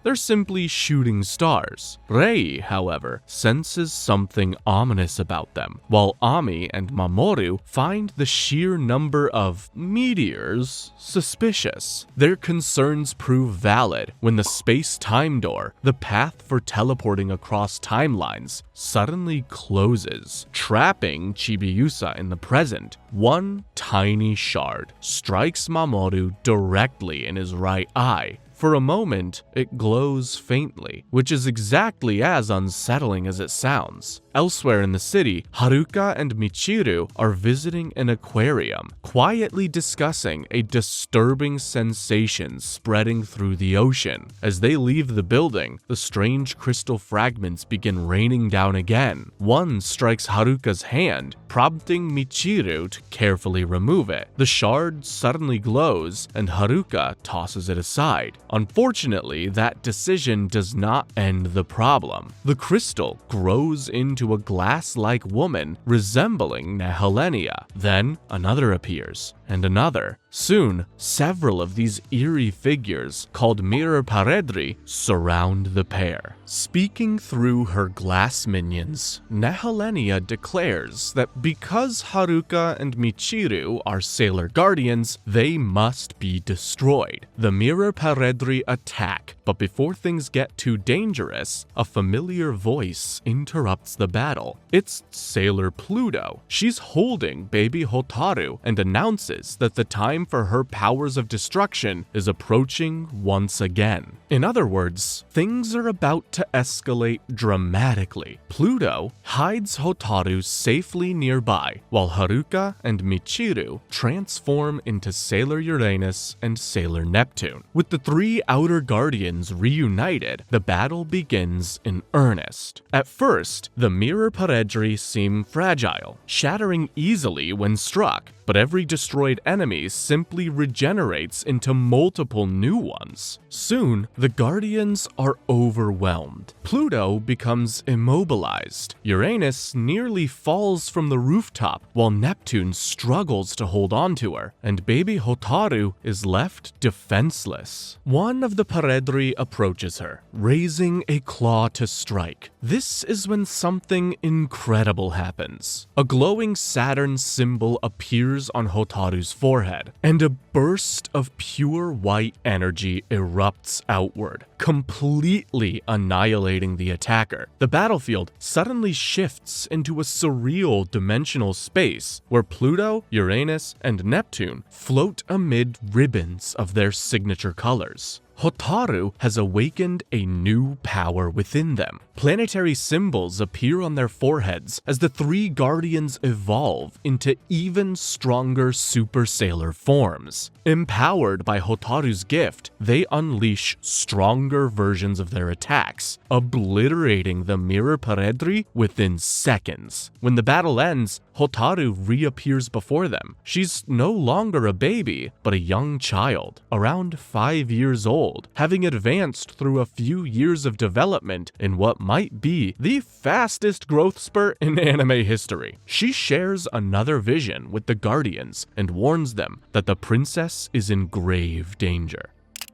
S1: they're simply shooting stars. Rei, however, senses something ominous about them, while Ami and Mamoru find the sheer number of meteors suspicious. Their concerns prove valid when the space-time door, the path for teleporting across timelines, suddenly closes, trapping Chibiusa in the present. One tiny shard strikes Mamoru directly in his right eye. For a moment, it glows faintly, which is exactly as unsettling as it sounds. Elsewhere in the city, Haruka and Michiru are visiting an aquarium, quietly discussing a disturbing sensation spreading through the ocean. As they leave the building, the strange crystal fragments begin raining down again. One strikes Haruka's hand, prompting Michiru to carefully remove it. The shard suddenly glows, and Haruka tosses it aside. Unfortunately, that decision does not end the problem. The crystal grows into a glass-like woman resembling Nehelenia. Then another appears, and another. Soon, several of these eerie figures, called mirror paredri, surround the pair. Speaking through her glass minions, Nehelenia declares that because Haruka and Michiru are Sailor Guardians, they must be destroyed. The mirror paredri attack, but before things get too dangerous, a familiar voice interrupts the battle. It's Sailor Pluto. She's holding baby Hotaru and announces that the time for her powers of destruction is approaching once again. In other words, things are about to escalate dramatically. Pluto hides Hotaru safely nearby, while Haruka and Michiru transform into Sailor Uranus and Sailor Neptune. With the three outer guardians reunited, the battle begins in earnest. At first, the mirror paredri seem fragile, shattering easily when struck, but every destroyed enemy simply regenerates into multiple new ones. Soon, the Guardians are overwhelmed. Pluto becomes immobilized. Uranus nearly falls from the rooftop, while Neptune struggles to hold on to her, and baby Hotaru is left defenseless. One of the paredri approaches her, raising a claw to strike. This is when something incredible happens. A glowing Saturn symbol appears on Hotaru's forehead, and a burst of pure white energy erupts outward, completely annihilating the attacker. The battlefield suddenly shifts into a surreal dimensional space where Pluto, Uranus, and Neptune float amid ribbons of their signature colors. Hotaru has awakened a new power within them. Planetary symbols appear on their foreheads as the three guardians evolve into even stronger Super Sailor forms. Empowered by Hotaru's gift, they unleash stronger versions of their attacks, obliterating the mirror paredri within seconds. When the battle ends, Hotaru reappears before them. She's no longer a baby, but a young child, around 5 years old, having advanced through a few years of development in what might be the fastest growth spurt in anime history. She shares another vision with the Guardians and warns them that the princess is in grave danger.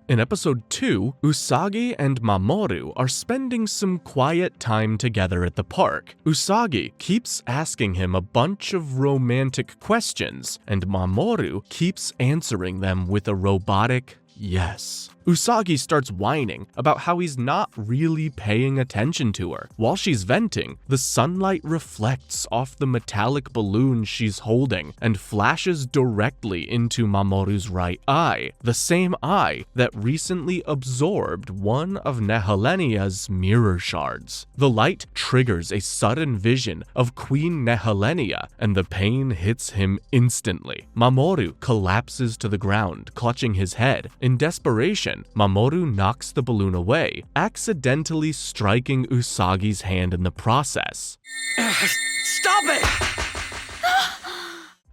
S1: In episode 2, Usagi and Mamoru are spending some quiet time together at the park. Usagi keeps asking him a bunch of romantic questions, and Mamoru keeps answering them with a robotic yes. Usagi starts whining about how he's not really paying attention to her. While she's venting, the sunlight reflects off the metallic balloon she's holding and flashes directly into Mamoru's right eye, the same eye that recently absorbed one of Nehelenia's mirror shards. The light triggers a sudden vision of Queen Nehelenia, and the pain hits him instantly. Mamoru collapses to the ground, clutching his head. In desperation, Mamoru knocks the balloon away, accidentally striking Usagi's hand in the process.
S12: Stop it!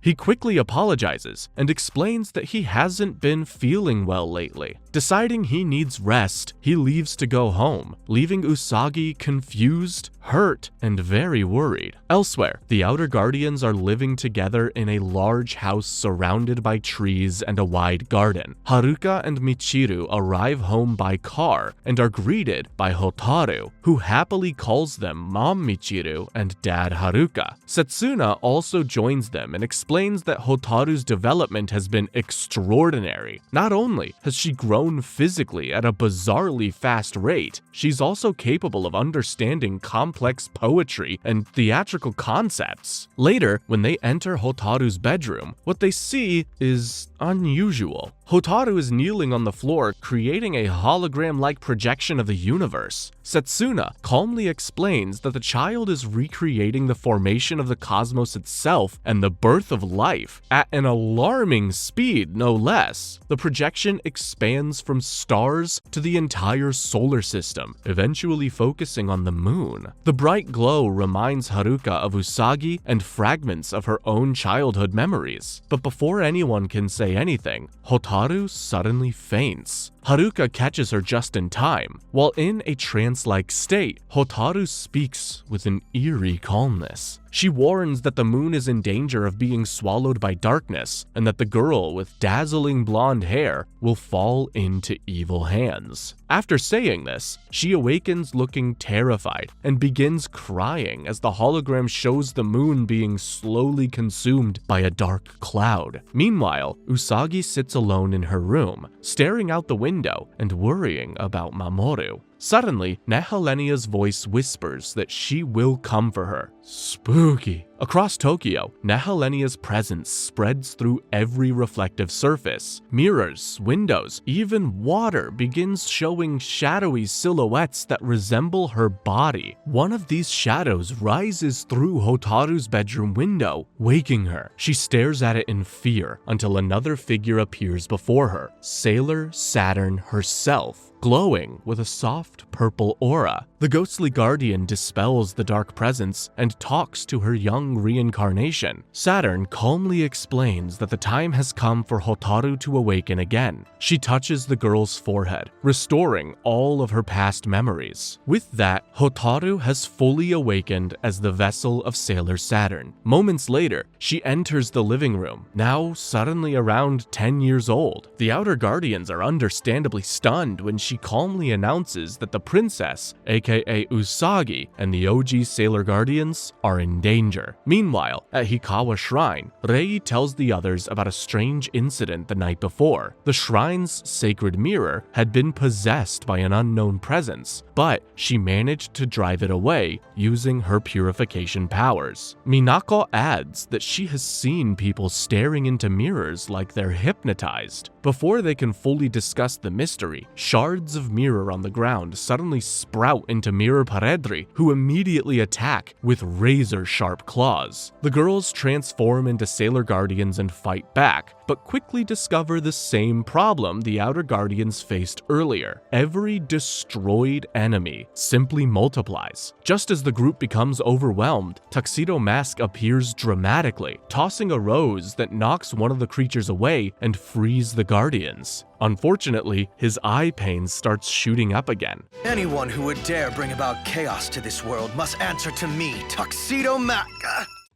S1: He quickly apologizes and explains that he hasn't been feeling well lately. Deciding he needs rest, he leaves to go home, leaving Usagi confused, hurt, and very worried. Elsewhere, the Outer Guardians are living together in a large house surrounded by trees and a wide garden. Haruka and Michiru arrive home by car and are greeted by Hotaru, who happily calls them Mom Michiru and Dad Haruka. Setsuna also joins them and explains that Hotaru's development has been extraordinary. Not only has she grown physically at a bizarrely fast rate, she's also capable of understanding complex poetry and theatrical concepts. Later, when they enter Hotaru's bedroom, what they see is unusual. Hotaru is kneeling on the floor, creating a hologram-like projection of the universe. Setsuna calmly explains that the child is recreating the formation of the cosmos itself and the birth of life at an alarming speed, no less. The projection expands from stars to the entire solar system, eventually focusing on the moon. The bright glow reminds Haruka of Usagi and fragments of her own childhood memories. But before anyone can say anything, Hotaru suddenly faints. Haruka catches her just in time. While in a trance-like state, Hotaru speaks with an eerie calmness. She warns that the moon is in danger of being swallowed by darkness, and that the girl with dazzling blonde hair will fall into evil hands. After saying this, she awakens looking terrified and begins crying as the hologram shows the moon being slowly consumed by a dark cloud. Meanwhile, Usagi sits alone in her room, staring out the window and worrying about Mamoru. Suddenly, Nehelenia's voice whispers that she will come for her. Spooky. Across Tokyo, Nehelenia's presence spreads through every reflective surface. Mirrors, windows, even water begins showing shadowy silhouettes that resemble her body. One of these shadows rises through Hotaru's bedroom window, waking her. She stares at it in fear until another figure appears before her, Sailor Saturn herself, glowing with a soft purple aura. The ghostly guardian dispels the dark presence and talks to her young reincarnation. Saturn calmly explains that the time has come for Hotaru to awaken again. She touches the girl's forehead, restoring all of her past memories. With that, Hotaru has fully awakened as the vessel of Sailor Saturn. Moments later, she enters the living room, now suddenly around 10 years old. The Outer Guardians are understandably stunned when she calmly announces that the princess, aka Usagi, and the OG Sailor Guardians are in danger. Meanwhile, at Hikawa Shrine, Rei tells the others about a strange incident the night before. The shrine's sacred mirror had been possessed by an unknown presence, but she managed to drive it away using her purification powers. Minako adds that she has seen people staring into mirrors like they're hypnotized. Before they can fully discuss the mystery, shards of mirror on the ground suddenly sprout into Mirror Paredri, who immediately attack with razor-sharp claws. The girls transform into Sailor Guardians and fight back, but quickly discover the same problem the Outer Guardians faced earlier. Every destroyed enemy simply multiplies. Just as the group becomes overwhelmed, Tuxedo Mask appears dramatically, tossing a rose that knocks one of the creatures away and frees the Guardians. Unfortunately, his eye pain starts shooting up again.
S12: Anyone who would dare bring about chaos to this world must answer to me, Tuxedo Mask.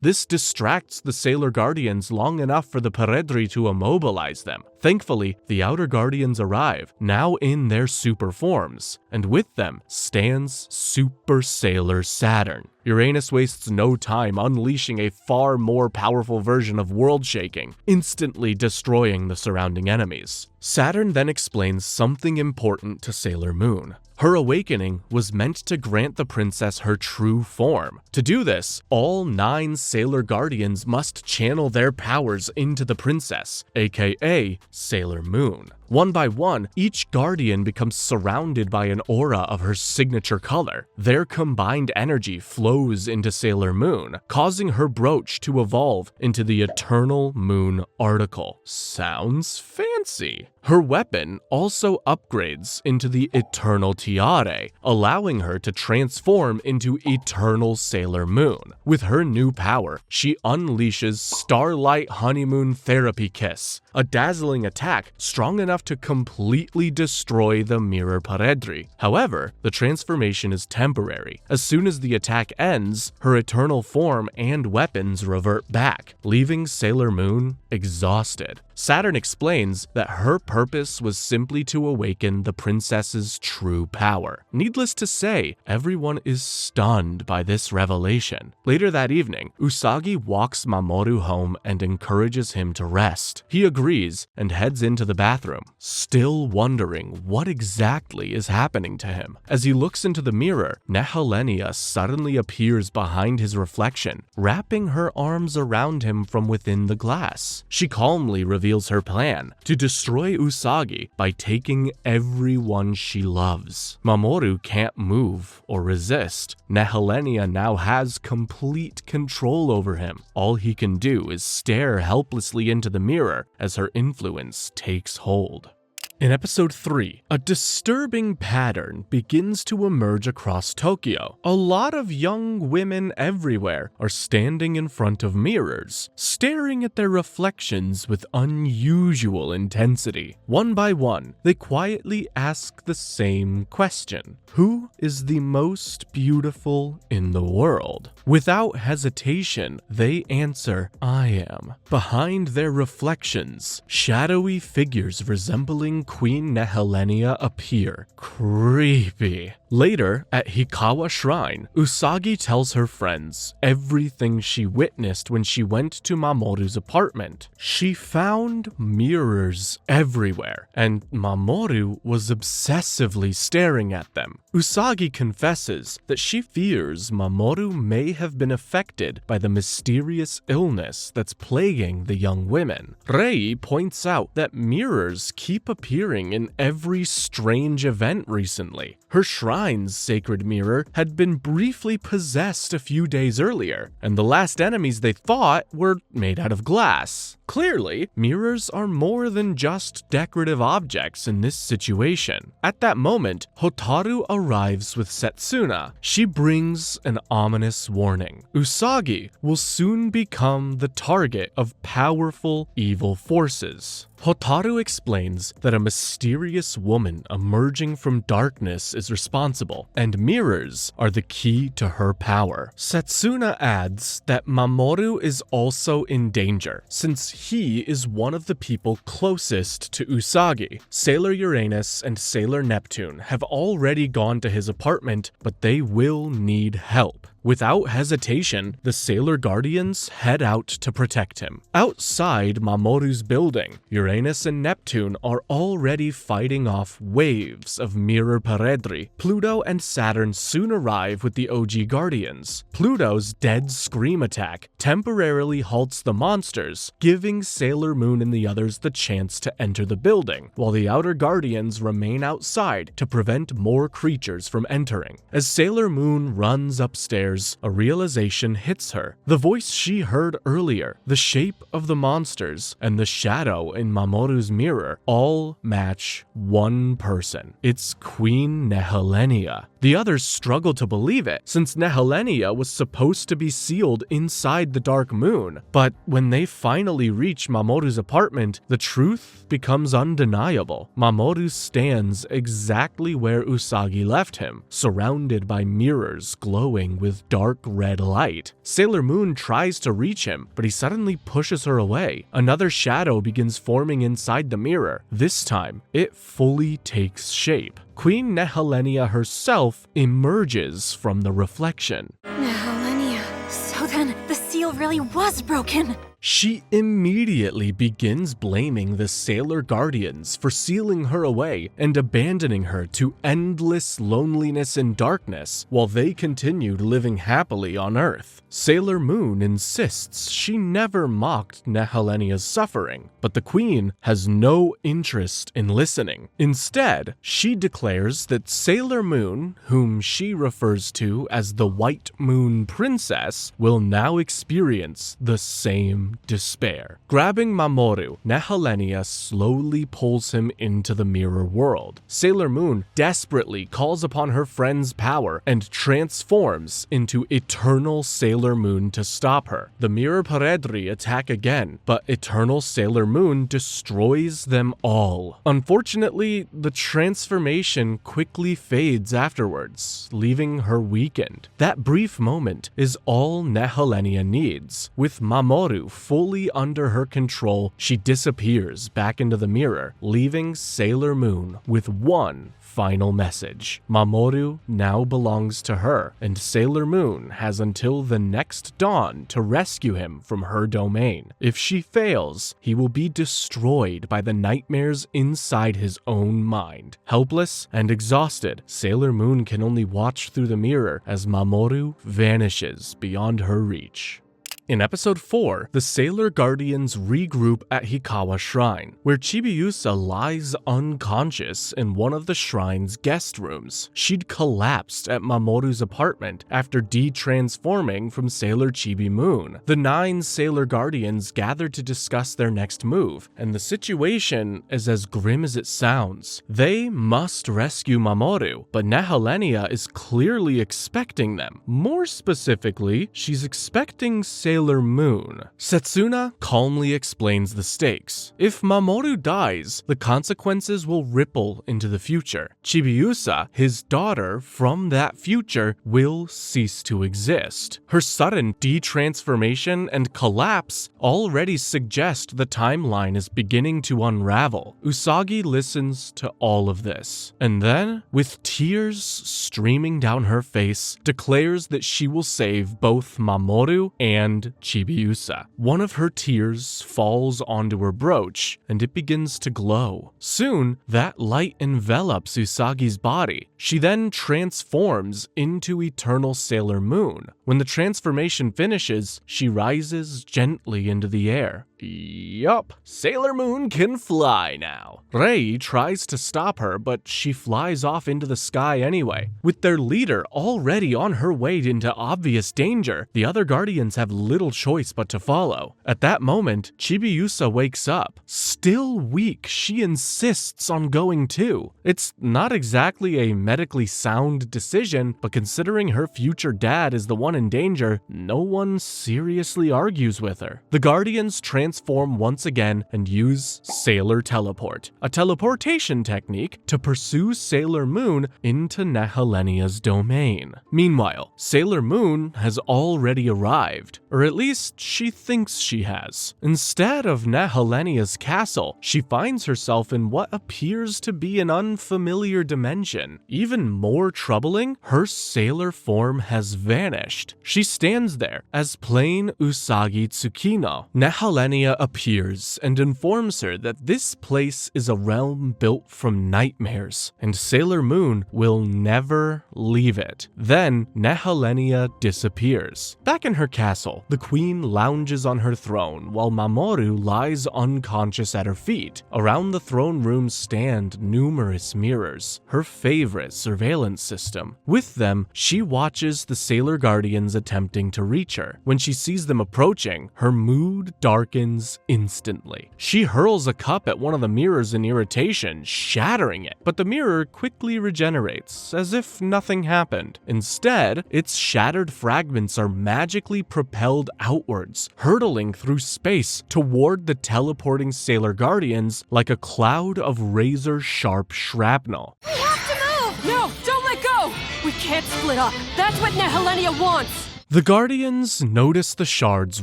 S1: This distracts the Sailor Guardians long enough for the Paredri to immobilize them. Thankfully, the Outer Guardians arrive, now in their super forms, and with them stands Super Sailor Saturn. Uranus wastes no time unleashing a far more powerful version of world shaking, instantly destroying the surrounding enemies. Saturn then explains something important to Sailor Moon. Her awakening was meant to grant the princess her true form. To do this, all 9 Sailor Guardians must channel their powers into the princess, aka Sailor Moon. One by one, each Guardian becomes surrounded by an aura of her signature color. Their combined energy flows into Sailor Moon, causing her brooch to evolve into the Eternal Moon Article. Sounds fancy. Her weapon also upgrades into the Eternal Tiare, allowing her to transform into Eternal Sailor Moon. With her new power, she unleashes Starlight Honeymoon Therapy Kiss, a dazzling attack strong enough to completely destroy the Mirror Paredri. However, the transformation is temporary. As soon as the attack ends, her eternal form and weapons revert back, leaving Sailor Moon exhausted. Saturn explains that her purpose was simply to awaken the princess's true power. Needless to say, everyone is stunned by this revelation. Later that evening, Usagi walks Mamoru home and encourages him to rest. He agrees and heads into the bathroom, still wondering what exactly is happening to him. As he looks into the mirror, Nehelenia suddenly appears behind his reflection, wrapping her arms around him from within the glass. She calmly reveals her plan to destroy Usagi by taking everyone she loves. Mamoru can't move or resist. Nehelenia now has complete control over him. All he can do is stare helplessly into the mirror as her influence takes hold. In episode 3, a disturbing pattern begins to emerge across Tokyo. A lot of young women everywhere are standing in front of mirrors, staring at their reflections with unusual intensity. One by one, they quietly ask the same question: who is the most beautiful in the world? Without hesitation, they answer, "I am." Behind their reflections, shadowy figures resembling Queen Nehelenia appear. Creepy. Later, at Hikawa Shrine, Usagi tells her friends everything she witnessed when she went to Mamoru's apartment. She found mirrors everywhere, and Mamoru was obsessively staring at them. Usagi confesses that she fears Mamoru may have been affected by the mysterious illness that's plaguing the young women. Rei points out that mirrors keep appearing in every strange event recently. Her shrine's sacred mirror had been briefly possessed a few days earlier, and the last enemies they fought were made out of glass. Clearly, mirrors are more than just decorative objects in this situation. At that moment, Hotaru arrives with Setsuna. She brings an ominous warning. Usagi will soon become the target of powerful evil forces. Hotaru explains that a mysterious woman emerging from darkness is responsible, and mirrors are the key to her power. Setsuna adds that Mamoru is also in danger, since he is one of the people closest to Usagi. Sailor Uranus and Sailor Neptune have already gone to his apartment, but they will need help. Without hesitation, the Sailor Guardians head out to protect him. Outside Mamoru's building, Uranus and Neptune are already fighting off waves of Mirror Paredri. Pluto and Saturn soon arrive with the OG Guardians. Pluto's dead scream attack temporarily halts the monsters, giving Sailor Moon and the others the chance to enter the building, while the Outer Guardians remain outside to prevent more creatures from entering. As Sailor Moon runs upstairs, a realization hits her. The voice she heard earlier, the shape of the monsters, and the shadow in Mamoru's mirror all match one person. It's Queen Nehelenia. The others struggle to believe it, since Nehelenia was supposed to be sealed inside the Dark Moon. But when they finally reach Mamoru's apartment, the truth becomes undeniable. Mamoru stands exactly where Usagi left him, surrounded by mirrors glowing with dark red light. Sailor Moon tries to reach him, but he suddenly pushes her away. Another shadow begins forming inside the mirror. This time, it fully takes shape. Queen Nehelenia herself emerges from the reflection.
S14: Nehelenia. So then, the seal really was broken.
S1: She immediately begins blaming the Sailor Guardians for sealing her away and abandoning her to endless loneliness and darkness while they continued living happily on Earth. Sailor Moon insists she never mocked Nehelenia's suffering, but the Queen has no interest in listening. Instead, she declares that Sailor Moon, whom she refers to as the White Moon Princess, will now experience the same despair. Grabbing Mamoru, Nehelenia slowly pulls him into the mirror world. Sailor Moon desperately calls upon her friend's power and transforms into Eternal Sailor Moon to stop her. The Mirror Paredri attack again, but Eternal Sailor Moon destroys them all. Unfortunately, the transformation quickly fades afterwards, leaving her weakened. That brief moment is all Nehelenia needs. With Mamoru fully under her control, she disappears back into the mirror, leaving Sailor Moon with one final message. Mamoru now belongs to her, and Sailor Moon has until the next dawn to rescue him from her domain. If she fails, he will be destroyed by the nightmares inside his own mind. Helpless and exhausted, Sailor Moon can only watch through the mirror as Mamoru vanishes beyond her reach. In episode 4, the Sailor Guardians regroup at Hikawa Shrine, where Chibiusa lies unconscious in one of the shrine's guest rooms. She'd collapsed at Mamoru's apartment after de-transforming from Sailor Chibi Moon. The 9 Sailor Guardians gather to discuss their next move, and the situation is as grim as it sounds. They must rescue Mamoru, but Nehelenia is clearly expecting them. More specifically, she's expecting Sailor Moon. Setsuna calmly explains the stakes. If Mamoru dies, the consequences will ripple into the future. Chibiusa, his daughter from that future, will cease to exist. Her sudden de-transformation and collapse already suggest the timeline is beginning to unravel. Usagi listens to all of this, and then, with tears streaming down her face, declares that she will save both Mamoru and Chibiusa. One of her tears falls onto her brooch, and it begins to glow. Soon, that light envelops Usagi's body. She then transforms into Eternal Sailor Moon. When the transformation finishes, she rises gently into the air. Yup, Sailor Moon can fly now. Rei tries to stop her, but she flies off into the sky anyway. With their leader already on her way into obvious danger, the other Guardians have little choice but to follow. At that moment, Chibiusa wakes up. Still weak, she insists on going too. It's not exactly a medically sound decision, but considering her future dad is the one in danger, no one seriously argues with her. The Guardians transform once again and use Sailor Teleport, a teleportation technique to pursue Sailor Moon into Nehelenia's domain. Meanwhile, Sailor Moon has already arrived, or at least she thinks she has. Instead of Nehelenia's castle, she finds herself in what appears to be an unfamiliar dimension. Even more troubling, her sailor form has vanished. She stands there as plain Usagi Tsukino. Nehelenia appears and informs her that this place is a realm built from nightmares, and Sailor Moon will never leave it. Then, Nehelenia disappears. Back in her castle, the queen lounges on her throne while Mamoru lies unconscious at her feet. Around the throne room stand numerous mirrors, her favorite surveillance system. With them, she watches the Sailor Guardians attempting to reach her. When she sees them approaching, her mood darkens instantly. She hurls a cup at one of the mirrors in irritation, shattering it, but the mirror quickly regenerates, as if nothing happened. Instead, its shattered fragments are magically propelled outwards, hurtling through space toward the teleporting Sailor Guardians like a cloud of razor-sharp shrapnel.
S14: We have to move! No, don't let go! We can't split up. That's what Nehelenia wants.
S1: The Guardians notice the shards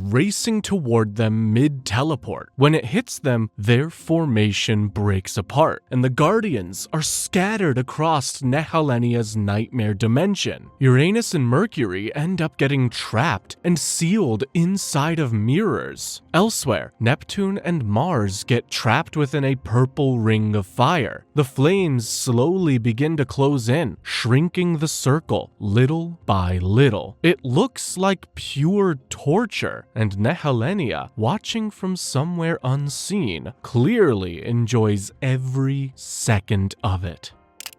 S1: racing toward them mid-teleport. When it hits them, their formation breaks apart, and the Guardians are scattered across Nehelenia's nightmare dimension. Uranus and Mercury end up getting trapped and sealed inside of mirrors. Elsewhere, Neptune and Mars get trapped within a purple ring of fire. The flames slowly begin to close in, shrinking the circle little by little. It looks like pure torture, and Nehelenia, watching from somewhere unseen, clearly enjoys every second of it.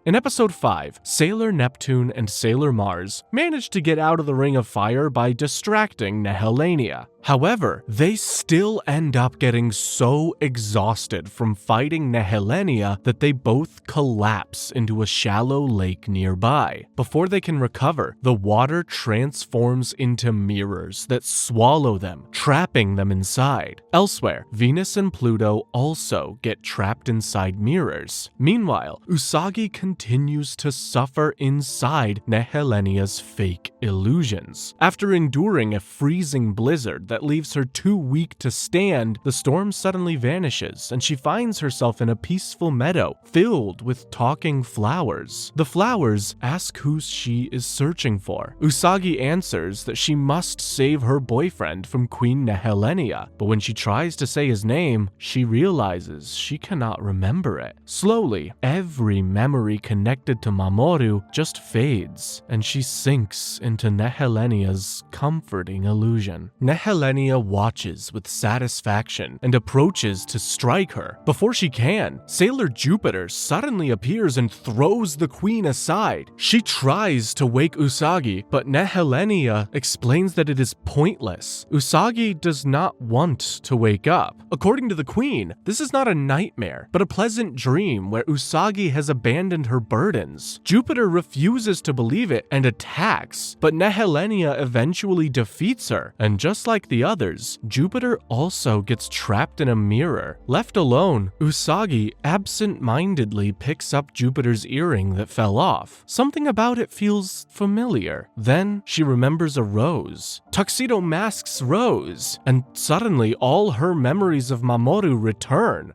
S1: In episode 5, Sailor Neptune and Sailor Mars manage to get out of the Ring of Fire by distracting Nehelenia. However, they still end up getting so exhausted from fighting Nehelenia that they both collapse into a shallow lake nearby. Before they can recover, the water transforms into mirrors that swallow them, trapping them inside. Elsewhere, Venus and Pluto also get trapped inside mirrors. Meanwhile, Usagi continues to suffer inside Nehelenia's fake illusions. After enduring a freezing blizzard that leaves her too weak to stand, the storm suddenly vanishes and she finds herself in a peaceful meadow filled with talking flowers. The flowers ask who she is searching for. Usagi answers that she must save her boyfriend from Queen Nehelenia, but when she tries to say his name, she realizes she cannot remember it. Slowly, every memory connected to Mamoru just fades, and she sinks into Nehelenia's comforting illusion. Nehelenia watches with satisfaction and approaches to strike her. Before she can, Sailor Jupiter suddenly appears and throws the queen aside. She tries to wake Usagi, but Nehelenia explains that it is pointless. Usagi does not want to wake up. According to the queen, this is not a nightmare, but a pleasant dream where Usagi has abandoned her burdens. Jupiter refuses to believe it and attacks, but Nehelenia eventually defeats her, and just like the others, Jupiter also gets trapped in a mirror. Left alone, Usagi absent-mindedly picks up Jupiter's earring that fell off. Something about it feels familiar. Then she remembers a rose. Tuxedo Mask's rose, and suddenly all her memories of Mamoru return.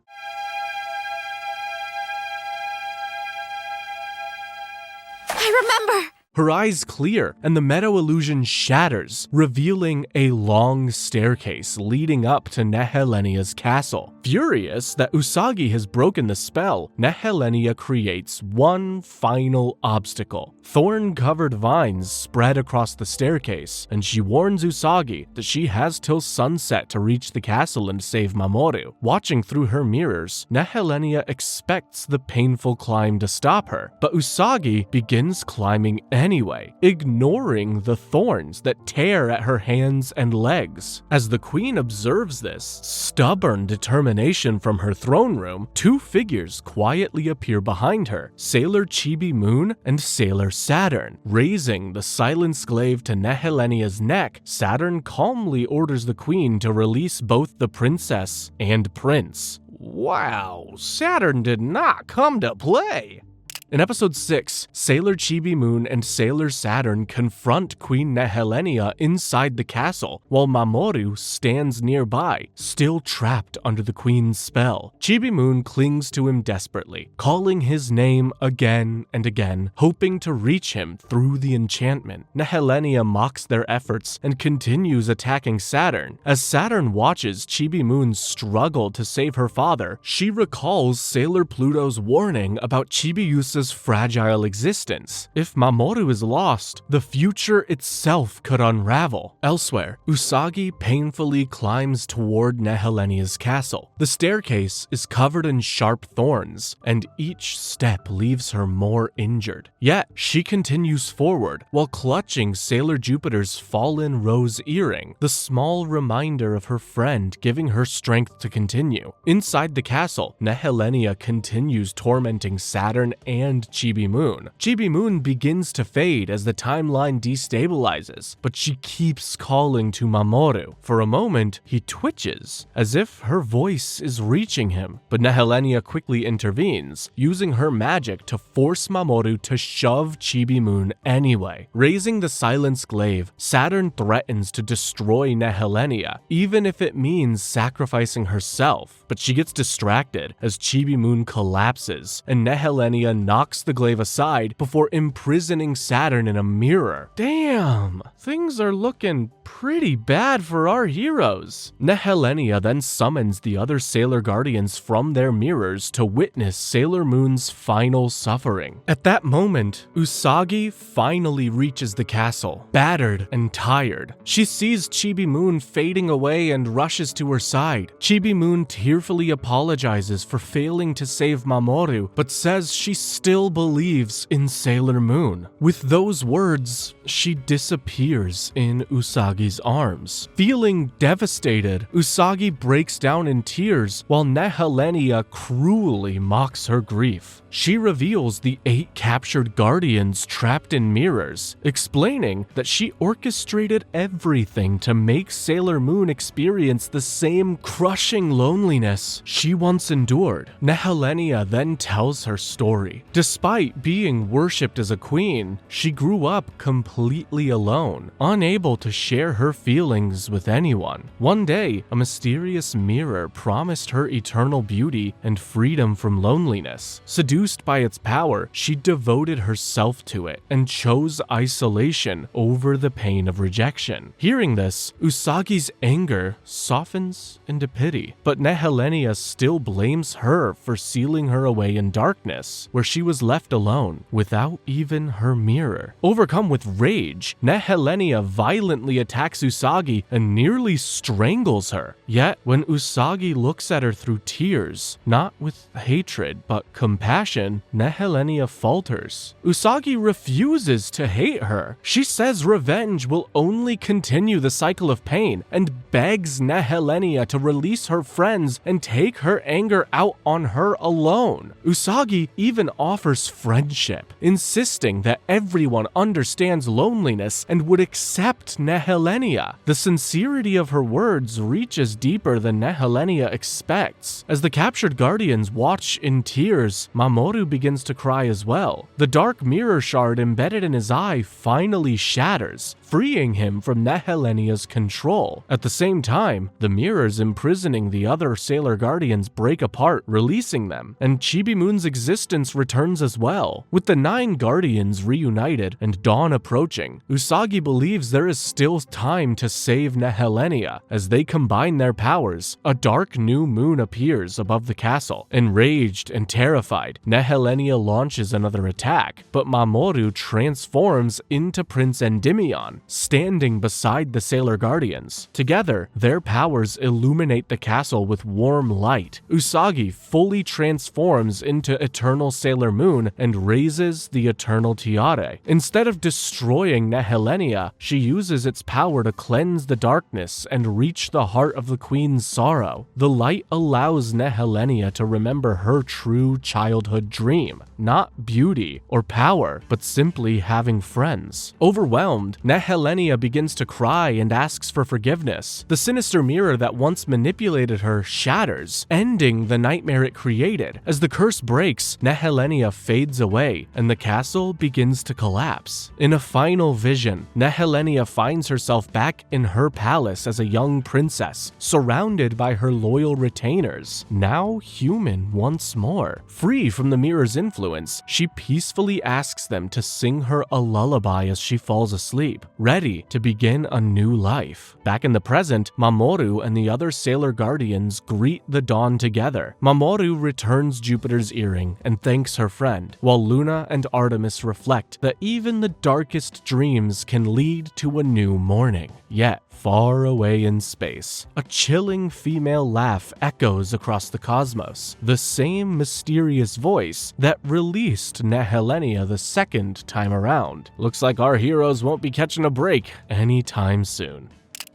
S14: I remember!
S1: Her eyes clear, and the meadow illusion shatters, revealing a long staircase leading up to Nehelenia's castle. Furious that Usagi has broken the spell, Nehelenia creates one final obstacle. Thorn-covered vines spread across the staircase, and she warns Usagi that she has till sunset to reach the castle and save Mamoru. Watching through her mirrors, Nehelenia expects the painful climb to stop her, but Usagi begins climbing anyway, ignoring the thorns that tear at her hands and legs. As the queen observes this stubborn determination from her throne room, two figures quietly appear behind her, Sailor Chibi Moon and Sailor Saturn. Raising the silenced glaive to Nehelenia's neck, Saturn calmly orders the queen to release both the princess and prince. Wow, Saturn did not come to play! In episode 6, Sailor Chibi Moon and Sailor Saturn confront Queen Nehelenia inside the castle, while Mamoru stands nearby, still trapped under the queen's spell. Chibi Moon clings to him desperately, calling his name again and again, hoping to reach him through the enchantment. Nehelenia mocks their efforts and continues attacking Saturn. As Saturn watches Chibi Moon struggle to save her father, she recalls Sailor Pluto's warning about Chibiusa's fragile existence. If Mamoru is lost, the future itself could unravel. Elsewhere, Usagi painfully climbs toward Nehelenia's castle. The staircase is covered in sharp thorns, and each step leaves her more injured. Yet, she continues forward while clutching Sailor Jupiter's fallen rose earring, the small reminder of her friend giving her strength to continue. Inside the castle, Nehelenia continues tormenting Saturn and and Chibi Moon. Chibi Moon begins to fade as the timeline destabilizes, but she keeps calling to Mamoru. For a moment, he twitches, as if her voice is reaching him, but Nehelenia quickly intervenes, using her magic to force Mamoru to shove Chibi Moon anyway. Raising the Silence Glaive, Saturn threatens to destroy Nehelenia, even if it means sacrificing herself, but she gets distracted as Chibi Moon collapses, and Nehelenia knocks the glaive aside before imprisoning Saturn in a mirror. Damn, things are looking pretty bad for our heroes. Nehelenia then summons the other Sailor Guardians from their mirrors to witness Sailor Moon's final suffering. At that moment, Usagi finally reaches the castle, battered and tired. She sees Chibi Moon fading away and rushes to her side. Chibi Moon tearfully apologizes for failing to save Mamoru, but says she still believes in Sailor Moon. With those words, she disappears in Usagi's arms. Feeling devastated, Usagi breaks down in tears while Nehelenia cruelly mocks her grief. She reveals the 8 captured guardians trapped in mirrors, explaining that she orchestrated everything to make Sailor Moon experience the same crushing loneliness she once endured. Nehelenia then tells her story. Despite being worshipped as a queen, she grew up completely alone, unable to share her feelings with anyone. One day, a mysterious mirror promised her eternal beauty and freedom from loneliness. Seduced by its power, she devoted herself to it and chose isolation over the pain of rejection. Hearing this, Usagi's anger softens into pity, but Nehelenia still blames her for sealing her away in darkness, where she was left alone without even her mirror. Overcome with rage, Nehelenia violently attacks Usagi and nearly strangles her. Yet, when Usagi looks at her through tears, not with hatred but compassion, Nehelenia falters. Usagi refuses to hate her. She says revenge will only continue the cycle of pain and begs Nehelenia to release her friends and take her anger out on her alone. Usagi even offers friendship, insisting that everyone understands loneliness and would accept Nehelenia. The sincerity of her words reaches deeper than Nehelenia expects. As the captured guardians watch in tears, Mamoru begins to cry as well. The dark mirror shard embedded in his eye finally shatters, freeing him from Nehelenia's control. At the same time, the mirrors imprisoning the other Sailor Guardians break apart, releasing them, and Chibi Moon's existence returns as well. With the 9 Guardians reunited and dawn approaching, Usagi believes there is still time to save Nehelenia. As they combine their powers, a dark new moon appears above the castle. Enraged and terrified, Nehelenia launches another attack, but Mamoru transforms into Prince Endymion, standing beside the Sailor Guardians. Together, their powers illuminate the castle with warm light. Usagi fully transforms into Eternal Sailor Moon and raises the Eternal Tiare. Instead of destroying Nehelenia, she uses its power to cleanse the darkness and reach the heart of the Queen's sorrow. The light allows Nehelenia to remember her true childhood dream, not beauty or power, but simply having friends. Overwhelmed, Nehelenia begins to cry and asks for forgiveness. The sinister mirror that once manipulated her shatters, ending the nightmare it created. As the curse breaks, Nehelenia fades away, and the castle begins to collapse. In a final vision, Nehelenia finds herself back in her palace as a young princess, surrounded by her loyal retainers, now human once more. Free from the mirror's influence, she peacefully asks them to sing her a lullaby as she falls asleep, ready to begin a new life. Back in the present, Mamoru and the other Sailor Guardians greet the dawn together. Mamoru returns Jupiter's earring and thanks her friend, while Luna and Artemis reflect that even the darkest dreams can lead to a new morning. Yet, far away in space, a chilling female laugh echoes across the cosmos, the same mysterious voice that released Nehelenia the second time around. Looks like our heroes won't be catching a break anytime soon.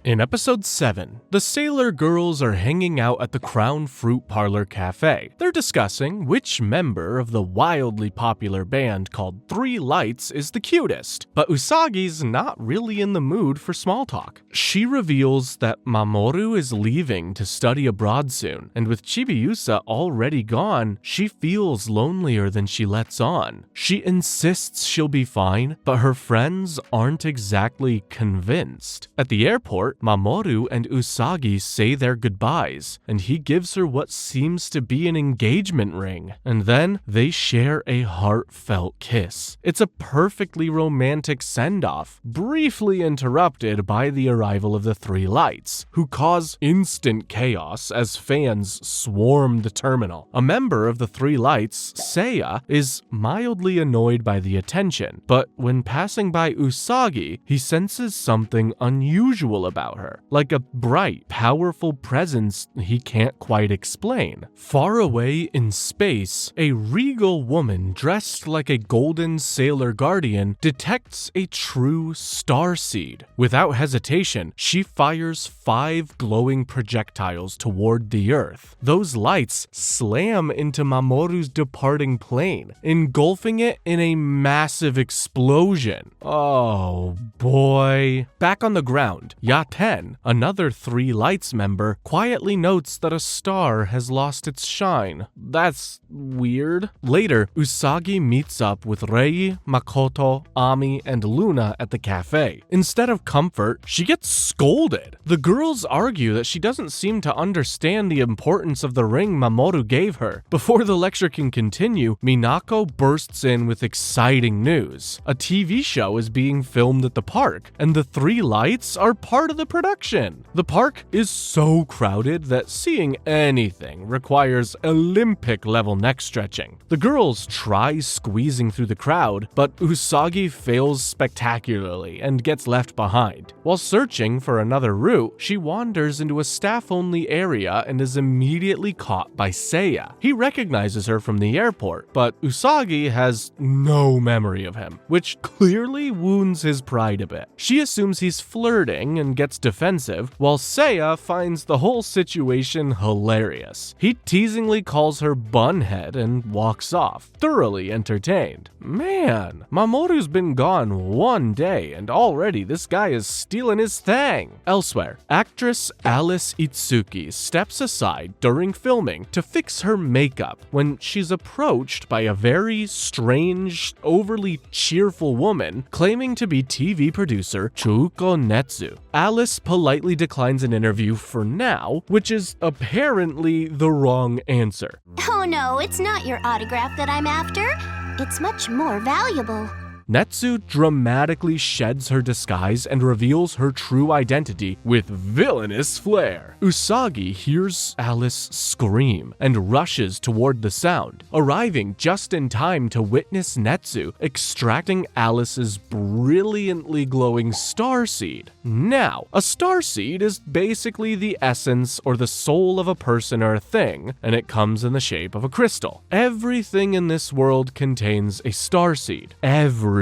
S1: In episode 7, the Sailor Girls are hanging out at the Crown Fruit Parlor Cafe. They're discussing which member of the wildly popular band called Three Lights is the cutest, but Usagi's not really in the mood for small talk. She reveals that Mamoru is leaving to study abroad soon, and with Chibiusa already gone, she feels lonelier than she lets on. She insists she'll be fine, but her friends aren't exactly convinced. At the airport, Mamoru and Usagi say their goodbyes, and he gives her what seems to be an engagement ring, and then they share a heartfelt kiss. It's a perfectly romantic send-off, briefly interrupted by the arrival of the Three Lights, who cause instant chaos as fans swarm the terminal. A member of the Three Lights, Seiya, is mildly annoyed by the attention, but when passing by Usagi, he senses something unusual about her, like a bright, powerful presence he can't quite explain. Far away in space, a regal woman dressed like a golden sailor guardian detects a true starseed. Without hesitation, she fires 5 glowing projectiles toward the Earth. Those lights slam into Mamoru's departing plane, engulfing it in a massive explosion. Oh boy. Back on the ground, Yaten, another Three Lights member, quietly notes that a star has lost its shine. That's weird. Later, Usagi meets up with Rei, Makoto, Ami, and Luna at the cafe. Instead of comfort, she gets scolded. The girls argue that she doesn't seem to understand the importance of the ring Mamoru gave her. Before the lecture can continue, Minako bursts in with exciting news. A TV show is being filmed at the park, and the Three Lights are part of the production. The park is so crowded that seeing anything requires Olympic-level neck stretching. The girls try squeezing through the crowd, but Usagi fails spectacularly and gets left behind. While searching for another route, she wanders into a staff-only area and is immediately caught by Seiya. He recognizes her from the airport, but Usagi has no memory of him, which clearly wounds his pride a bit. She assumes he's flirting and gets defensive, while Seiya finds the whole situation hilarious. He teasingly calls her bunhead and walks off, thoroughly entertained. Man, Mamoru's been gone 1 day and already this guy is stealing his thing. Elsewhere, actress Alice Itsuki steps aside during filming to fix her makeup when she's approached by a very strange, overly cheerful woman claiming to be TV producer Chuuko Netsu. Alice politely declines an interview for now, which is apparently the wrong answer.
S3: Oh no, it's not your autograph that I'm after. It's much more valuable.
S1: Netsu dramatically sheds her disguise and reveals her true identity with villainous flair. Usagi hears Alice scream and rushes toward the sound, arriving just in time to witness Netsu extracting Alice's brilliantly glowing starseed. Now, a starseed is basically the essence or the soul of a person or a thing, and it comes in the shape of a crystal. Everything in this world contains a starseed. Everything.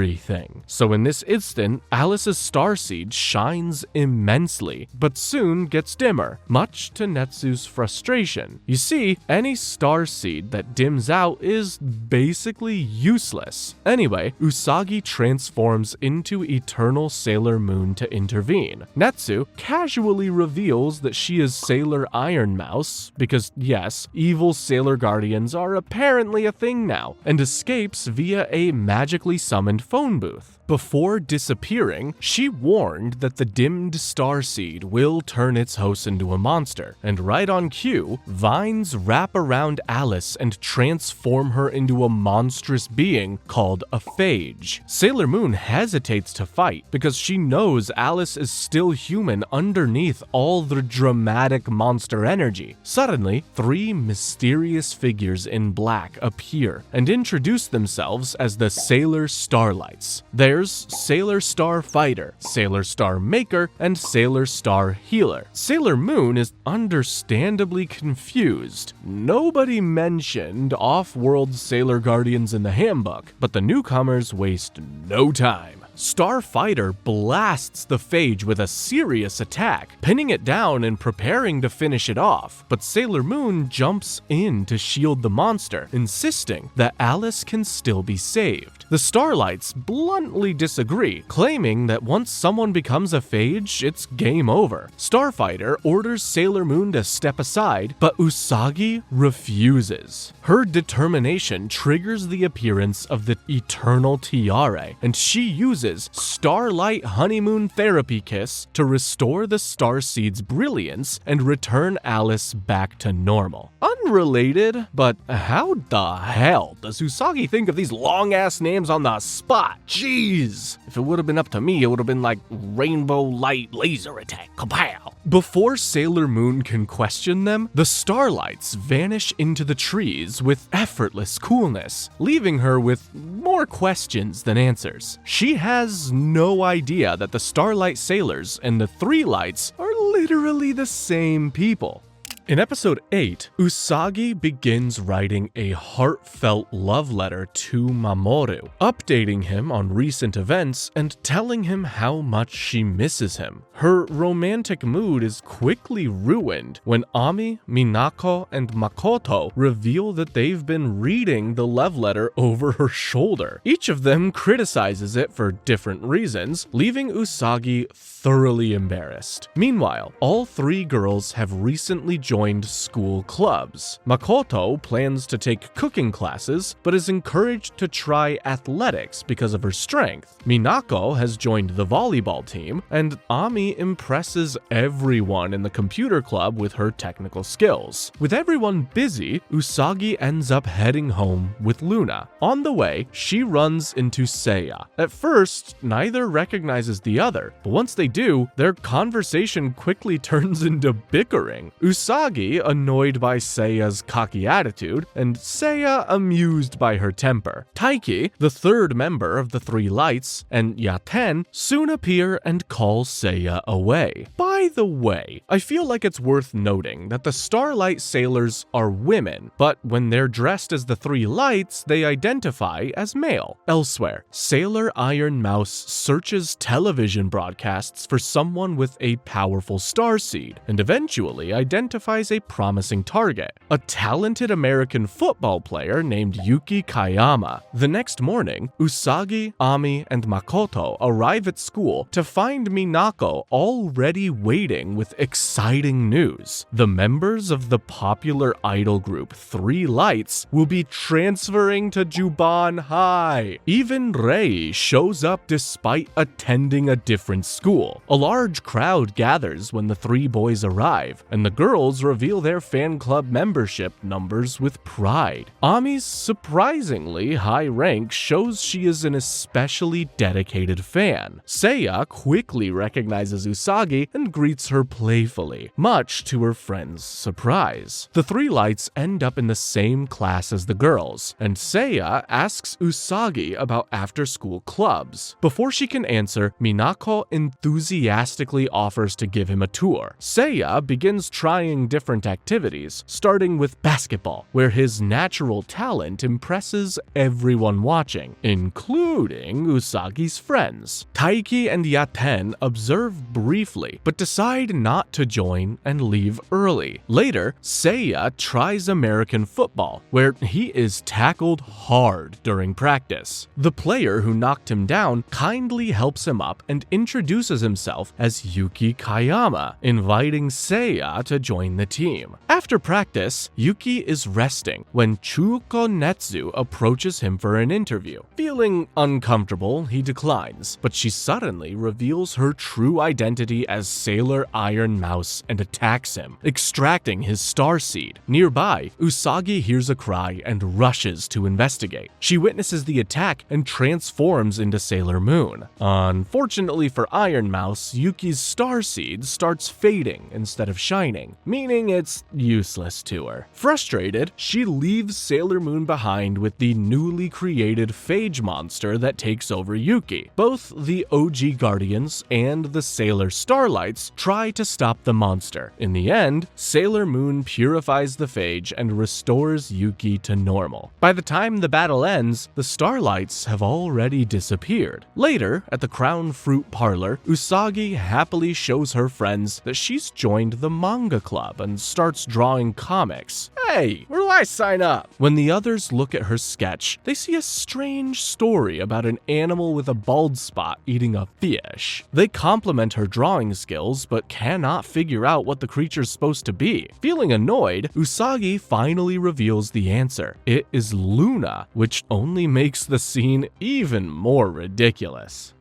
S1: So in this instant, Alice's starseed shines immensely, but soon gets dimmer, much to Netsu's frustration. You see, any starseed that dims out is basically useless. Anyway, Usagi transforms into Eternal Sailor Moon to intervene. Netsu casually reveals that she is Sailor Iron Mouse, because yes, evil Sailor Guardians are apparently a thing now, and escapes via a magically summoned phone booth. Before disappearing, she warned that the dimmed starseed will turn its host into a monster, and right on cue, vines wrap around Alice and transform her into a monstrous being called a phage. Sailor Moon hesitates to fight because she knows Alice is still human underneath all the dramatic monster energy. Suddenly, 3 mysterious figures in black appear and introduce themselves as the Sailor Starlights. There's Sailor Star Fighter, Sailor Star Maker, and Sailor Star Healer. Sailor Moon is understandably confused. Nobody mentioned off-world Sailor Guardians in the handbook, but the newcomers waste no time. Starfighter blasts the phage with a serious attack, pinning it down and preparing to finish it off, but Sailor Moon jumps in to shield the monster, insisting that Alice can still be saved. The Starlights bluntly disagree, claiming that once someone becomes a phage, it's game over. Starfighter orders Sailor Moon to step aside, but Usagi refuses. Her determination triggers the appearance of the Eternal Tiare, and she uses Starlight Honeymoon Therapy Kiss to restore the Starseed's brilliance and return Alice back to normal. Unrelated, but how the hell does Usagi think of these long-ass names on the spot? Jeez! If it would have been up to me, it would have been like Rainbow Light Laser Attack. Kapow! Before Sailor Moon can question them, the Starlights vanish into the trees with effortless coolness, leaving her with more questions than answers. She has no idea that the Starlight Sailors and the Three Lights are literally the same people. In episode 8, Usagi begins writing a heartfelt love letter to Mamoru, updating him on recent events and telling him how much she misses him. Her romantic mood is quickly ruined when Ami, Minako, and Makoto reveal that they've been reading the love letter over her shoulder. Each of them criticizes it for different reasons, leaving Usagi thoroughly embarrassed. Meanwhile, all three girls have recently joined school clubs. Makoto plans to take cooking classes, but is encouraged to try athletics because of her strength. Minako has joined the volleyball team, and Ami impresses everyone in the computer club with her technical skills. With everyone busy, Usagi ends up heading home with Luna. On the way, she runs into Seiya. At first, neither recognizes the other, but once they do, their conversation quickly turns into bickering. Usagi annoyed by Seiya's cocky attitude, and Seiya amused by her temper. Taiki, the third member of the Three Lights, and Yaten soon appear and call Seiya away. By the way, I feel like it's worth noting that the Starlight Sailors are women, but when they're dressed as the Three Lights, they identify as male. Elsewhere, Sailor Iron Mouse searches television broadcasts for someone with a powerful starseed, and eventually identifies a promising target, a talented American football player named Yuki Kayama. The next morning, Usagi, Ami, and Makoto arrive at school to find Minako already waiting with exciting news. The members of the popular idol group Three Lights will be transferring to Juban High. Even Rei shows up despite attending a different school. A large crowd gathers when the three boys arrive, and the girls reveal their fan club membership numbers with pride. Ami's surprisingly high rank shows she is an especially dedicated fan. Seiya quickly recognizes Usagi and greets her playfully, much to her friend's surprise. The Three Lights end up in the same class as the girls, and Seiya asks Usagi about after-school clubs. Before she can answer, Minako enthusiastically offers to give him a tour. Seiya begins trying different activities, starting with basketball, where his natural talent impresses everyone watching, including Usagi's friends. Taiki and Yaten observe briefly, but decide not to join and leave early. Later, Seiya tries American football, where he is tackled hard during practice. The player who knocked him down kindly helps him up and introduces himself as Yuki Kayama, inviting Seiya to join the team. After practice, Yuki is resting when Chuko Netsu approaches him for an interview. Feeling uncomfortable, he declines, but she suddenly reveals her true identity as Sailor Iron Mouse and attacks him, extracting his starseed. Nearby, Usagi hears a cry and rushes to investigate. She witnesses the attack and transforms into Sailor Moon. Unfortunately for Iron Mouse, Yuki's starseed starts fading instead of shining, meaning it's useless to her. Frustrated, she leaves Sailor Moon behind with the newly created phage monster that takes over Yuki. Both the OG Guardians and the Sailor Starlights Sailors try to stop the monster. In the end, Sailor Moon purifies the phage and restores Yuki to normal. By the time the battle ends, the Starlights have already disappeared. Later, at the Crown Fruit Parlor, Usagi happily shows her friends that she's joined the manga club and starts drawing comics. Hey, where do I sign up? When the others look at her sketch, they see a strange story about an animal with a bald spot eating a fish. They compliment her drawing skills, but cannot figure out what the creature's supposed to be. Feeling annoyed, Usagi finally reveals the answer. It is Luna, which only makes the scene even more ridiculous.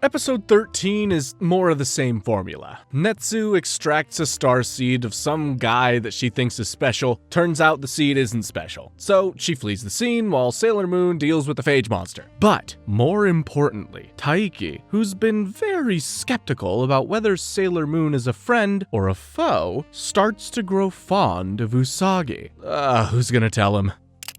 S1: Episode 13 is more of the same formula. Netsu extracts a star seed of some guy that she thinks is special. Turns out the seed isn't special. So she flees the scene while Sailor Moon deals with the phage monster. But more importantly, Taiki, who's been very skeptical about whether Sailor Moon is a friend or a foe, starts to grow fond of Usagi. Who's gonna tell him?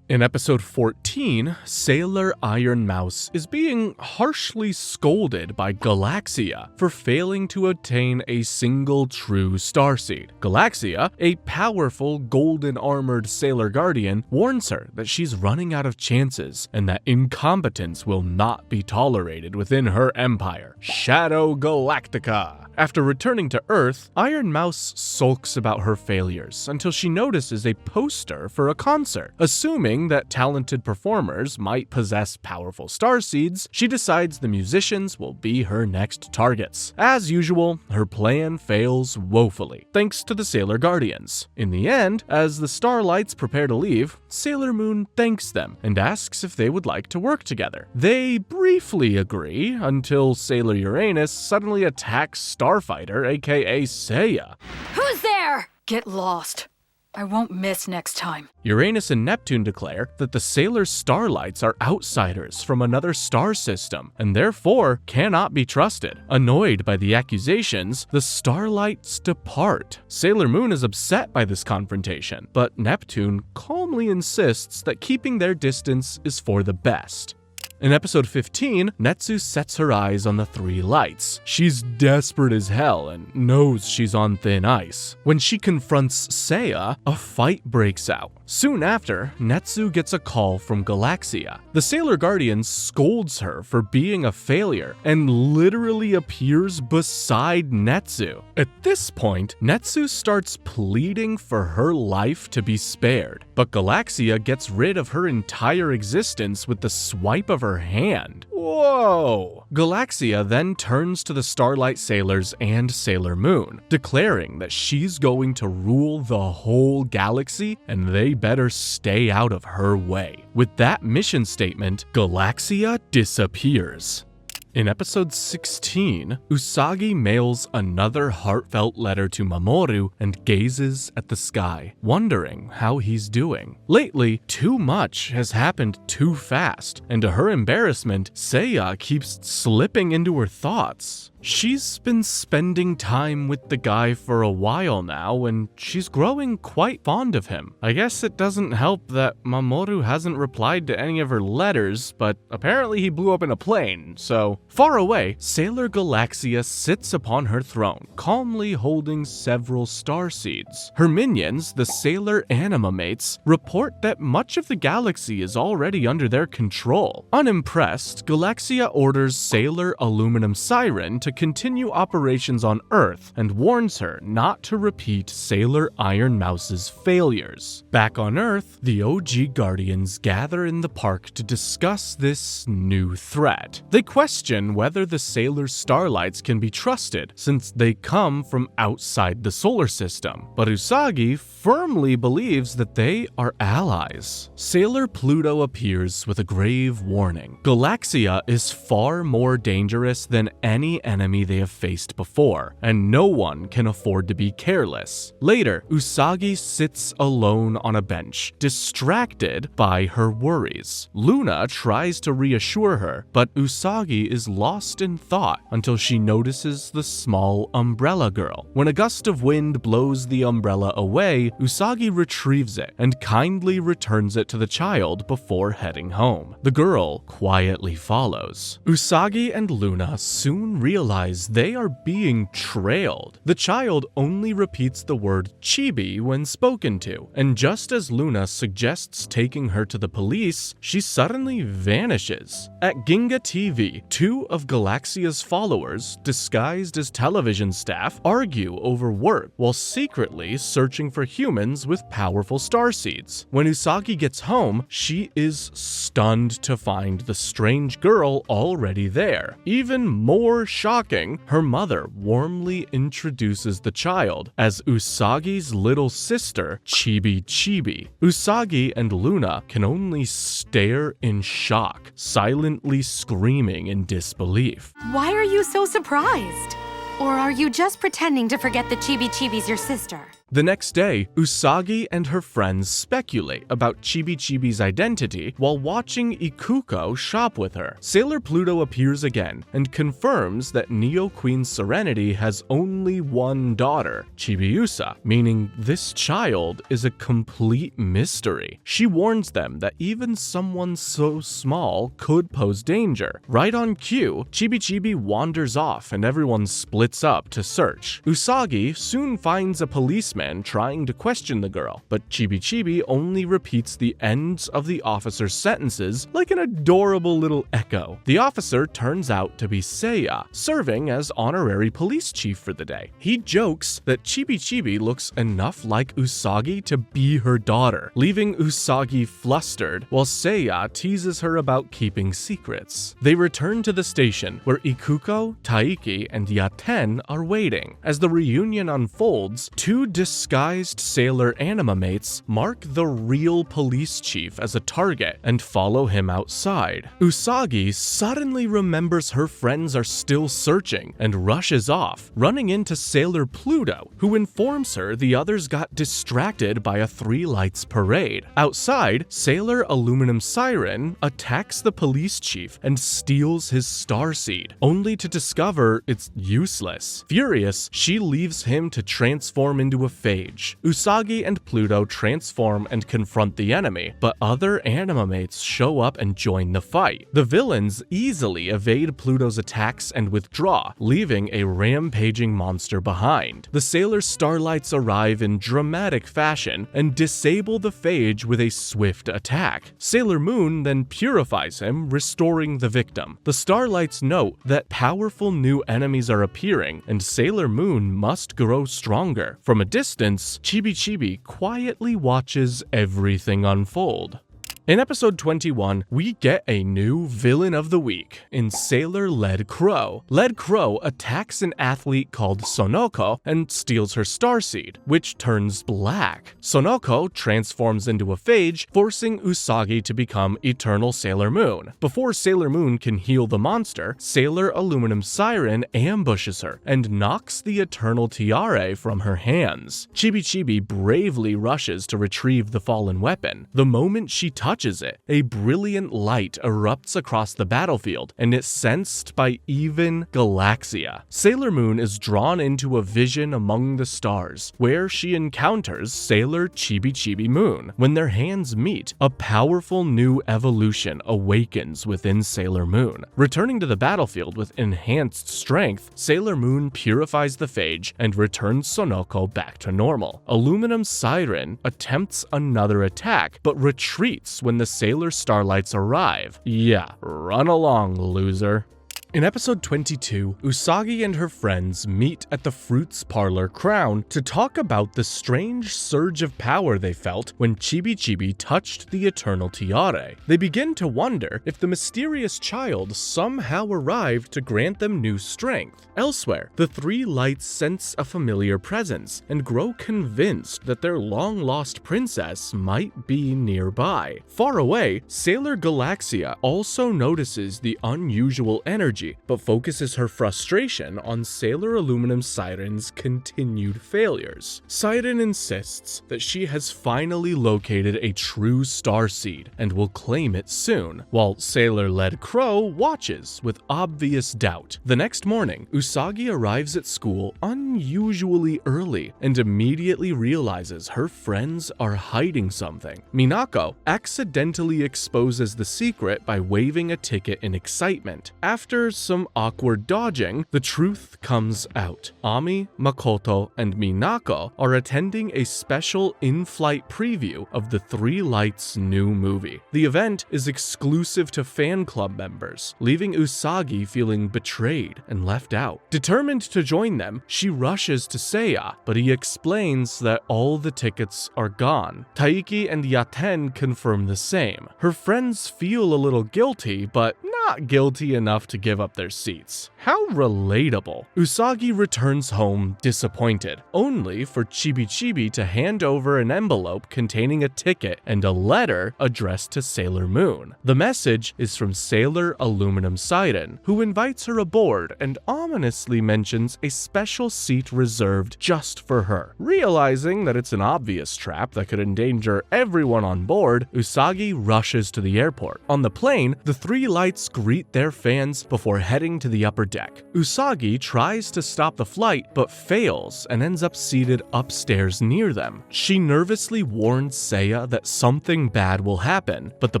S1: In episode 14, Sailor Iron Mouse is being harshly scolded by Galaxia for failing to obtain a single true starseed. Galaxia, a powerful golden-armored Sailor Guardian, warns her that she's running out of chances and that incompetence will not be tolerated within her empire, Shadow Galactica. After returning to Earth, Iron Mouse sulks about her failures until she notices a poster for a concert. Assuming that talented performers might possess powerful starseeds, she decides the musicians will be her next targets. As usual, her plan fails woefully, thanks to the Sailor Guardians. In the end, as the Starlights prepare to leave, Sailor Moon thanks them and asks if they would like to work together. They briefly agree until Sailor Uranus suddenly attacks Starfighter, aka Seiya.
S6: Who's there? Get lost. I won't miss next time.
S1: Uranus and Neptune declare that the Sailor Starlights are outsiders from another star system and therefore cannot be trusted. Annoyed by the accusations, the Starlights depart. Sailor Moon is upset by this confrontation, but Neptune calmly insists that keeping their distance is for the best. In episode 15, Netsu sets her eyes on the three lights. She's desperate as hell and knows she's on thin ice. When she confronts Seiya, a fight breaks out. Soon after, Netsu gets a call from Galaxia. The Sailor Guardian scolds her for being a failure and literally appears beside Netsu. At this point, Netsu starts pleading for her life to be spared, but Galaxia gets rid of her entire existence with the swipe of her hand. Whoa! Galaxia then turns to the Starlight Sailors and Sailor Moon, declaring that she's going to rule the whole galaxy and they better stay out of her way. With that mission statement, Galaxia disappears. In episode 16, Usagi mails another heartfelt letter to Mamoru and gazes at the sky, wondering how he's doing. Lately, too much has happened too fast, and to her embarrassment, Seiya keeps slipping into her thoughts. She's been spending time with the guy for a while now, and she's growing quite fond of him. I guess it doesn't help that Mamoru hasn't replied to any of her letters, but apparently he blew up in a plane, so... Far away, Sailor Galaxia sits upon her throne, calmly holding several starseeds. Her minions, the Sailor Animamates, report that much of the galaxy is already under their control. Unimpressed, Galaxia orders Sailor Aluminum Siren to continue operations on Earth and warns her not to repeat Sailor Iron Mouse's failures. Back on Earth, the OG Guardians gather in the park to discuss this new threat. They question whether the Sailor Starlights can be trusted since they come from outside the solar system, but Usagi firmly believes that they are allies. Sailor Pluto appears with a grave warning. Galaxia is far more dangerous than any enemy they have faced before, and no one can afford to be careless. Later, Usagi sits alone on a bench, distracted by her worries. Luna tries to reassure her, but Usagi is lost in thought until she notices the small umbrella girl. When a gust of wind blows the umbrella away, Usagi retrieves it and kindly returns it to the child before heading home. The girl quietly follows. Usagi and Luna soon realize realize they are being trailed. The child only repeats the word chibi when spoken to, and just as Luna suggests taking her to the police, she suddenly vanishes. At Ginga TV, two of Galaxia's followers, disguised as television staff, argue over work while secretly searching for humans with powerful starseeds. When Usagi gets home, she is stunned to find the strange girl already there. Even more shocking, her mother warmly introduces the child as Usagi's little sister, Chibi. Usagi and Luna can only stare in shock, silently screaming in disbelief.
S14: Why are you so surprised? Or are you just pretending to forget that Chibi's your sister?
S1: The next day, Usagi and her friends speculate about Chibi's identity while watching Ikuko shop with her. Sailor Pluto appears again and confirms that Neo Queen Serenity has only one daughter, Chibiusa, meaning this child is a complete mystery. She warns them that even someone so small could pose danger. Right on cue, Chibi wanders off and everyone splits up to search. Usagi soon finds a policeman trying to question the girl, but Chibi only repeats the ends of the officer's sentences like an adorable little echo. The officer turns out to be Seiya, serving as honorary police chief for the day. He jokes that Chibi looks enough like Usagi to be her daughter, leaving Usagi flustered, while Seiya teases her about keeping secrets. They return to the station, where Ikuko, Taiki, and Yaten are waiting. As the reunion unfolds, two disguised sailor animamates mark the real police chief as a target and follow him outside. Usagi suddenly remembers her friends are still searching and rushes off, running into Sailor Pluto, who informs her the others got distracted by a Three Lights parade. Outside, Sailor Aluminum Siren attacks the police chief and steals his starseed, only to discover it's useless. Furious, she leaves him to transform into a phage. Usagi and Pluto transform and confront the enemy, but other animamates show up and join the fight. The villains easily evade Pluto's attacks and withdraw, leaving a rampaging monster behind. The Sailor Starlights arrive in dramatic fashion and disable the phage with a swift attack. Sailor Moon then purifies him, restoring the victim. The Starlights note that powerful new enemies are appearing, and Sailor Moon must grow stronger. From a distance, Chibi quietly watches everything unfold. In episode 21, we get a new villain of the week in Sailor Lead Crow. Lead Crow attacks an athlete called Sonoko and steals her starseed, which turns black. Sonoko transforms into a phage, forcing Usagi to become Eternal Sailor Moon. Before Sailor Moon can heal the monster, Sailor Aluminum Siren ambushes her and knocks the Eternal Tiare from her hands. Chibi bravely rushes to retrieve the fallen weapon. The moment she touches it, a brilliant light erupts across the battlefield, and it's sensed by even Galaxia. Sailor Moon is drawn into a vision among the stars, where she encounters Sailor Chibi Moon. When their hands meet, a powerful new evolution awakens within Sailor Moon. Returning to the battlefield with enhanced strength, Sailor Moon purifies the phage and returns Sonoko back to normal. Aluminum Siren attempts another attack, but retreats when the Sailor Starlights arrive. Yeah, run along, loser. In episode 22, Usagi and her friends meet at the Fruits Parlor Crown to talk about the strange surge of power they felt when Chibi touched the Eternal Tiare. They begin to wonder if the mysterious child somehow arrived to grant them new strength. Elsewhere, the Three Lights sense a familiar presence and grow convinced that their long-lost princess might be nearby. Far away, Sailor Galaxia also notices the unusual energy, but focuses her frustration on Sailor Aluminum Siren's continued failures. Siren insists that she has finally located a true starseed and will claim it soon, while Sailor Lead Crow watches with obvious doubt. The next morning, Usagi arrives at school unusually early and immediately realizes her friends are hiding something. Minako accidentally exposes the secret by waving a ticket in excitement. After some awkward dodging, the truth comes out. Ami, Makoto, and Minako are attending a special in-flight preview of the Three Lights' new movie. The event is exclusive to fan club members, leaving Usagi feeling betrayed and left out. Determined to join them, she rushes to Seiya, but he explains that all the tickets are gone. Taiki and Yaten confirm the same. Her friends feel a little guilty, but not guilty enough to give up their seats. How relatable. Usagi returns home disappointed, only for Chibi to hand over an envelope containing a ticket and a letter addressed to Sailor Moon. The message is from Sailor Aluminum Siren, who invites her aboard and ominously mentions a special seat reserved just for her. Realizing that it's an obvious trap that could endanger everyone on board, Usagi rushes to the airport. On the plane, the Three Lights greet their fans before heading to the upper deck. Usagi tries to stop the flight but fails and ends up seated upstairs near them. She nervously warns Seiya that something bad will happen, but the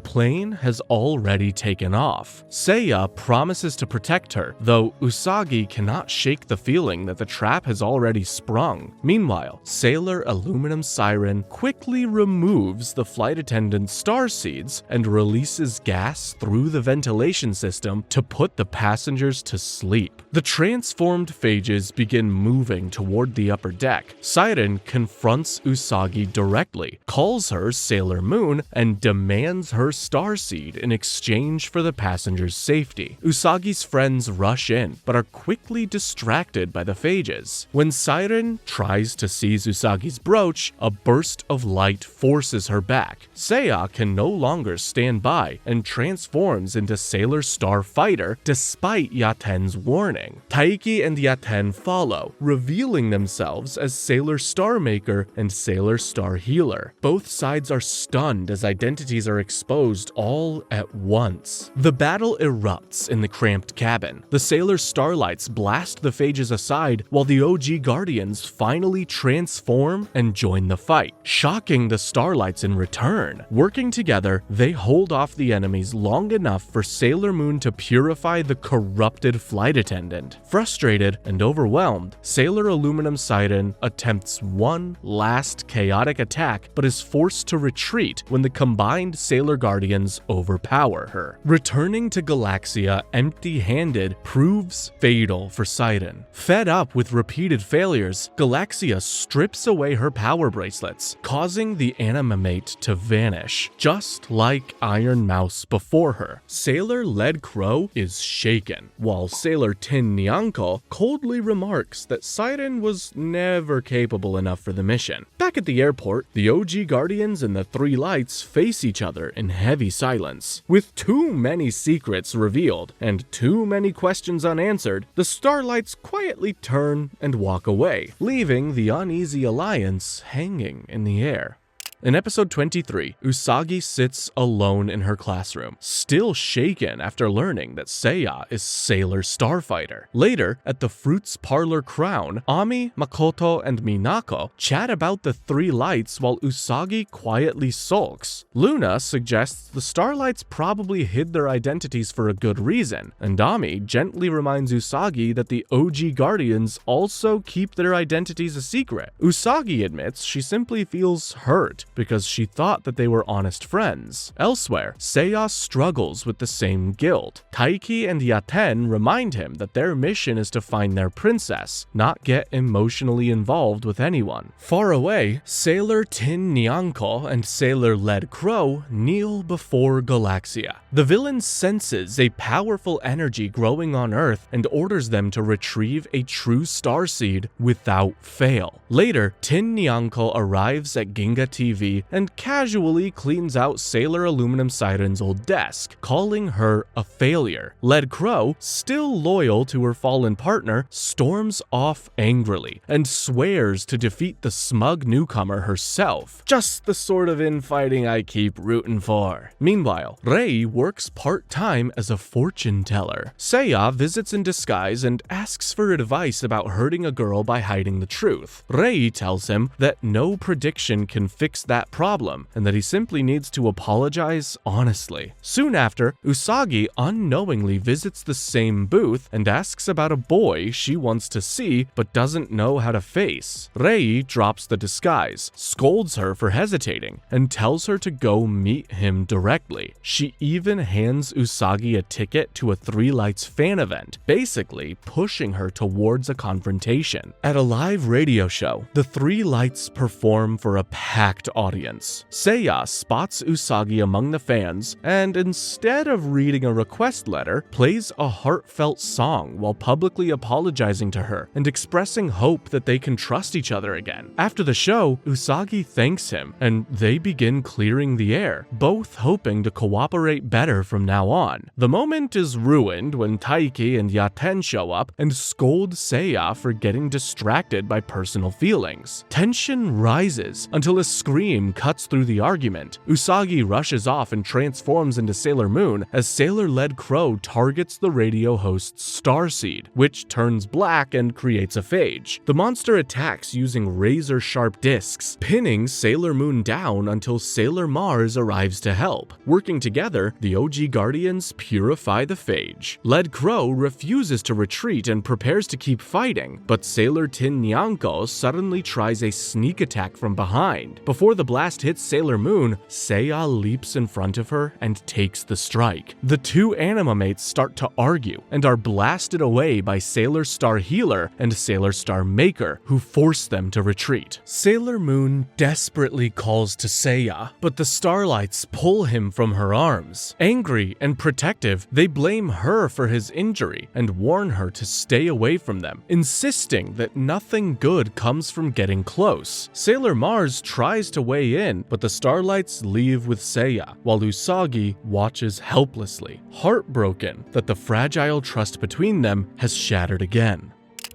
S1: plane has already taken off. Seiya promises to protect her, though Usagi cannot shake the feeling that the trap has already sprung. Meanwhile, Sailor Aluminum Siren quickly removes the flight attendant's starseeds and releases gas through the ventilation system to put the passengers to sleep. The transformed phages begin moving toward the upper deck. Siren confronts Usagi directly, calls her Sailor Moon, and demands her starseed in exchange for the passengers' safety. Usagi's friends rush in, but are quickly distracted by the phages. When Siren tries to seize Usagi's brooch, a burst of light forces her back. Seiya can no longer stand by and transforms into Sailor Starfighter despite Yaten's warning. Taiki and Yaten follow, revealing themselves as Sailor Starmaker and Sailor Star Healer. Both sides are stunned as identities are exposed all at once. The battle erupts in the cramped cabin. The Sailor Starlights blast the phages aside while the OG Guardians finally transform and join the fight, shocking the Starlights in return. Working together, they hold off the enemies long enough for Sailor Moon to purify the corrupted flight attendant. Frustrated and overwhelmed, Sailor Aluminum Siren attempts one last chaotic attack but is forced to retreat when the combined Sailor Guardians overpower her. Returning to Galaxia empty-handed proves fatal for Siren. Fed up with repeated failures, Galaxia strips away her power bracelets, causing the Animamate to vanish, just like Iron Mouse before her. Sailor Lead Crow is shaken, while Sailor Tin Nyanko coldly remarks that Siren was never capable enough for the mission. Back at the airport, the OG Guardians and the Three Lights face each other in heavy silence. With too many secrets revealed and too many questions unanswered, the Starlights quietly turn and walk away, leaving the uneasy alliance hanging in the air. In episode 23, Usagi sits alone in her classroom, still shaken after learning that Seiya is Sailor Starfighter. Later, at the Fruits Parlor Crown, Ami, Makoto, and Minako chat about the Three Lights while Usagi quietly sulks. Luna suggests the Starlights probably hid their identities for a good reason, and Ami gently reminds Usagi that the OG Guardians also keep their identities a secret. Usagi admits she simply feels hurt because she thought that they were honest friends. Elsewhere, Seiya struggles with the same guilt. Taiki and Yaten remind him that their mission is to find their princess, not get emotionally involved with anyone. Far away, Sailor Tin Nyanko and Sailor Lead Crow kneel before Galaxia. The villain senses a powerful energy growing on Earth and orders them to retrieve a true starseed without fail. Later, Tin Nyanko arrives at Ginga TV and casually cleans out Sailor Aluminum Siren's old desk, calling her a failure. Lead Crow, still loyal to her fallen partner, storms off angrily and swears to defeat the smug newcomer herself. Just the sort of infighting I keep rooting for. Meanwhile, Rei works works part-time as a fortune teller. Seiya visits in disguise and asks for advice about hurting a girl by hiding the truth. Rei tells him that no prediction can fix that problem and that he simply needs to apologize honestly. Soon after, Usagi unknowingly visits the same booth and asks about a boy she wants to see but doesn't know how to face. Rei drops the disguise, scolds her for hesitating, and tells her to go meet him directly. She even hands Usagi a ticket to a Three Lights fan event, basically pushing her towards a confrontation. At a live radio show, the Three Lights perform for a packed audience. Seiya spots Usagi among the fans and, instead of reading a request letter, plays a heartfelt song while publicly apologizing to her and expressing hope that they can trust each other again. After the show, Usagi thanks him and they begin clearing the air, both hoping to cooperate better from now on. The moment is ruined when Taiki and Yaten show up and scold Seiya for getting distracted by personal feelings. Tension rises until a scream cuts through the argument. Usagi rushes off and transforms into Sailor Moon as Sailor-led Crow targets the radio host's starseed, which turns black and creates a phage. The monster attacks using razor-sharp discs, pinning Sailor Moon down until Sailor Mars arrives to help. Working together, the OG Guardians purify the phage. Led Crow refuses to retreat and prepares to keep fighting, but Sailor Tin Nyanko suddenly tries a sneak attack from behind. Before the blast hits Sailor Moon, Seiya leaps in front of her and takes the strike. The two Animamates start to argue and are blasted away by Sailor Star Healer and Sailor Star Maker, who force them to retreat. Sailor Moon desperately calls to Seiya, but the Starlights pull him from her arms. Angry and protective, they blame her for his injury and warn her to stay away from them, insisting that nothing good comes from getting close. Sailor Mars tries to weigh in, but the Starlights leave with Seiya, while Usagi watches helplessly, heartbroken that the fragile trust between them has shattered again.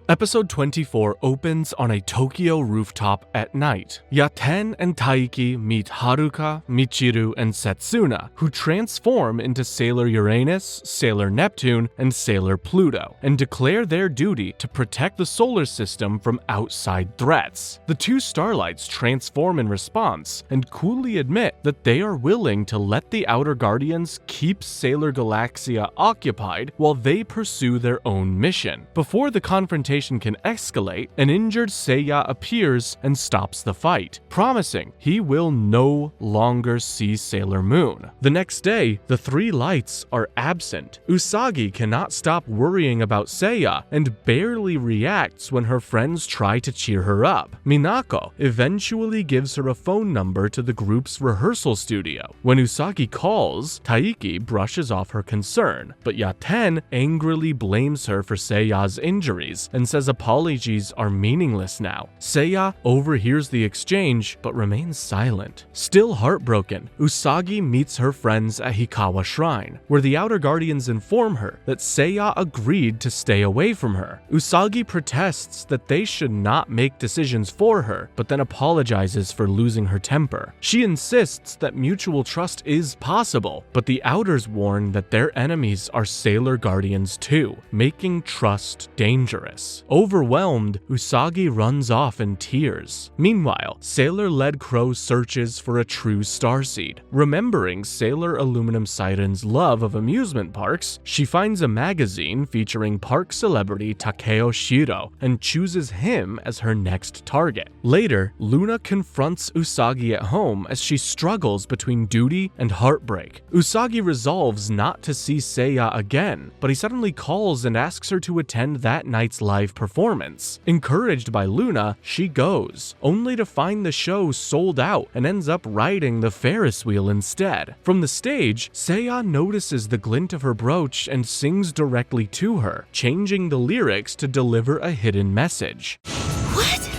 S1: Episode 24 opens on a Tokyo rooftop at night. Yaten and Taiki meet Haruka, Michiru, and Setsuna, who transform into Sailor Uranus, Sailor Neptune, and Sailor Pluto, and declare their duty to protect the solar system from outside threats. The two Starlights transform in response, and coolly admit that they are willing to let the Outer Guardians keep Sailor Galaxia occupied while they pursue their own mission. Before the confrontation can escalate, an injured Seiya appears and stops the fight, promising he will no longer see Sailor Moon. The next day, the Three Lights are absent. Usagi cannot stop worrying about Seiya and barely reacts when her friends try to cheer her up. Minako eventually gives her a phone number to the group's rehearsal studio. When Usagi calls, Taiki brushes off her concern, but Yaten angrily blames her for Seiya's injuries and says apologies are meaningless now. Seiya overhears the exchange but remains silent. Still heartbroken, Usagi meets her friends at Hikawa Shrine, where the Outer Guardians inform her that Seiya agreed to stay away from her. Usagi protests that they should not make decisions for her, but then apologizes for losing her temper. She insists that mutual trust is possible, but the Outers warn that their enemies are Sailor Guardians too, making trust dangerous. Overwhelmed, Usagi runs off in tears. Meanwhile, Sailor-led Crow searches for a true starseed. Remembering Sailor Aluminum Siren's love of amusement parks, she finds a magazine featuring park celebrity Takeo Shiro and chooses him as her next target. Later, Luna confronts Usagi at home as she struggles between duty and heartbreak. Usagi resolves not to see Seiya again, but he suddenly calls and asks her to attend that night's live performance. Encouraged by Luna, she goes, only to find the show sold out and ends up riding the Ferris wheel instead. From the stage, Seiya notices the glint of her brooch and sings directly to her, changing the lyrics to deliver a hidden message.
S18: What?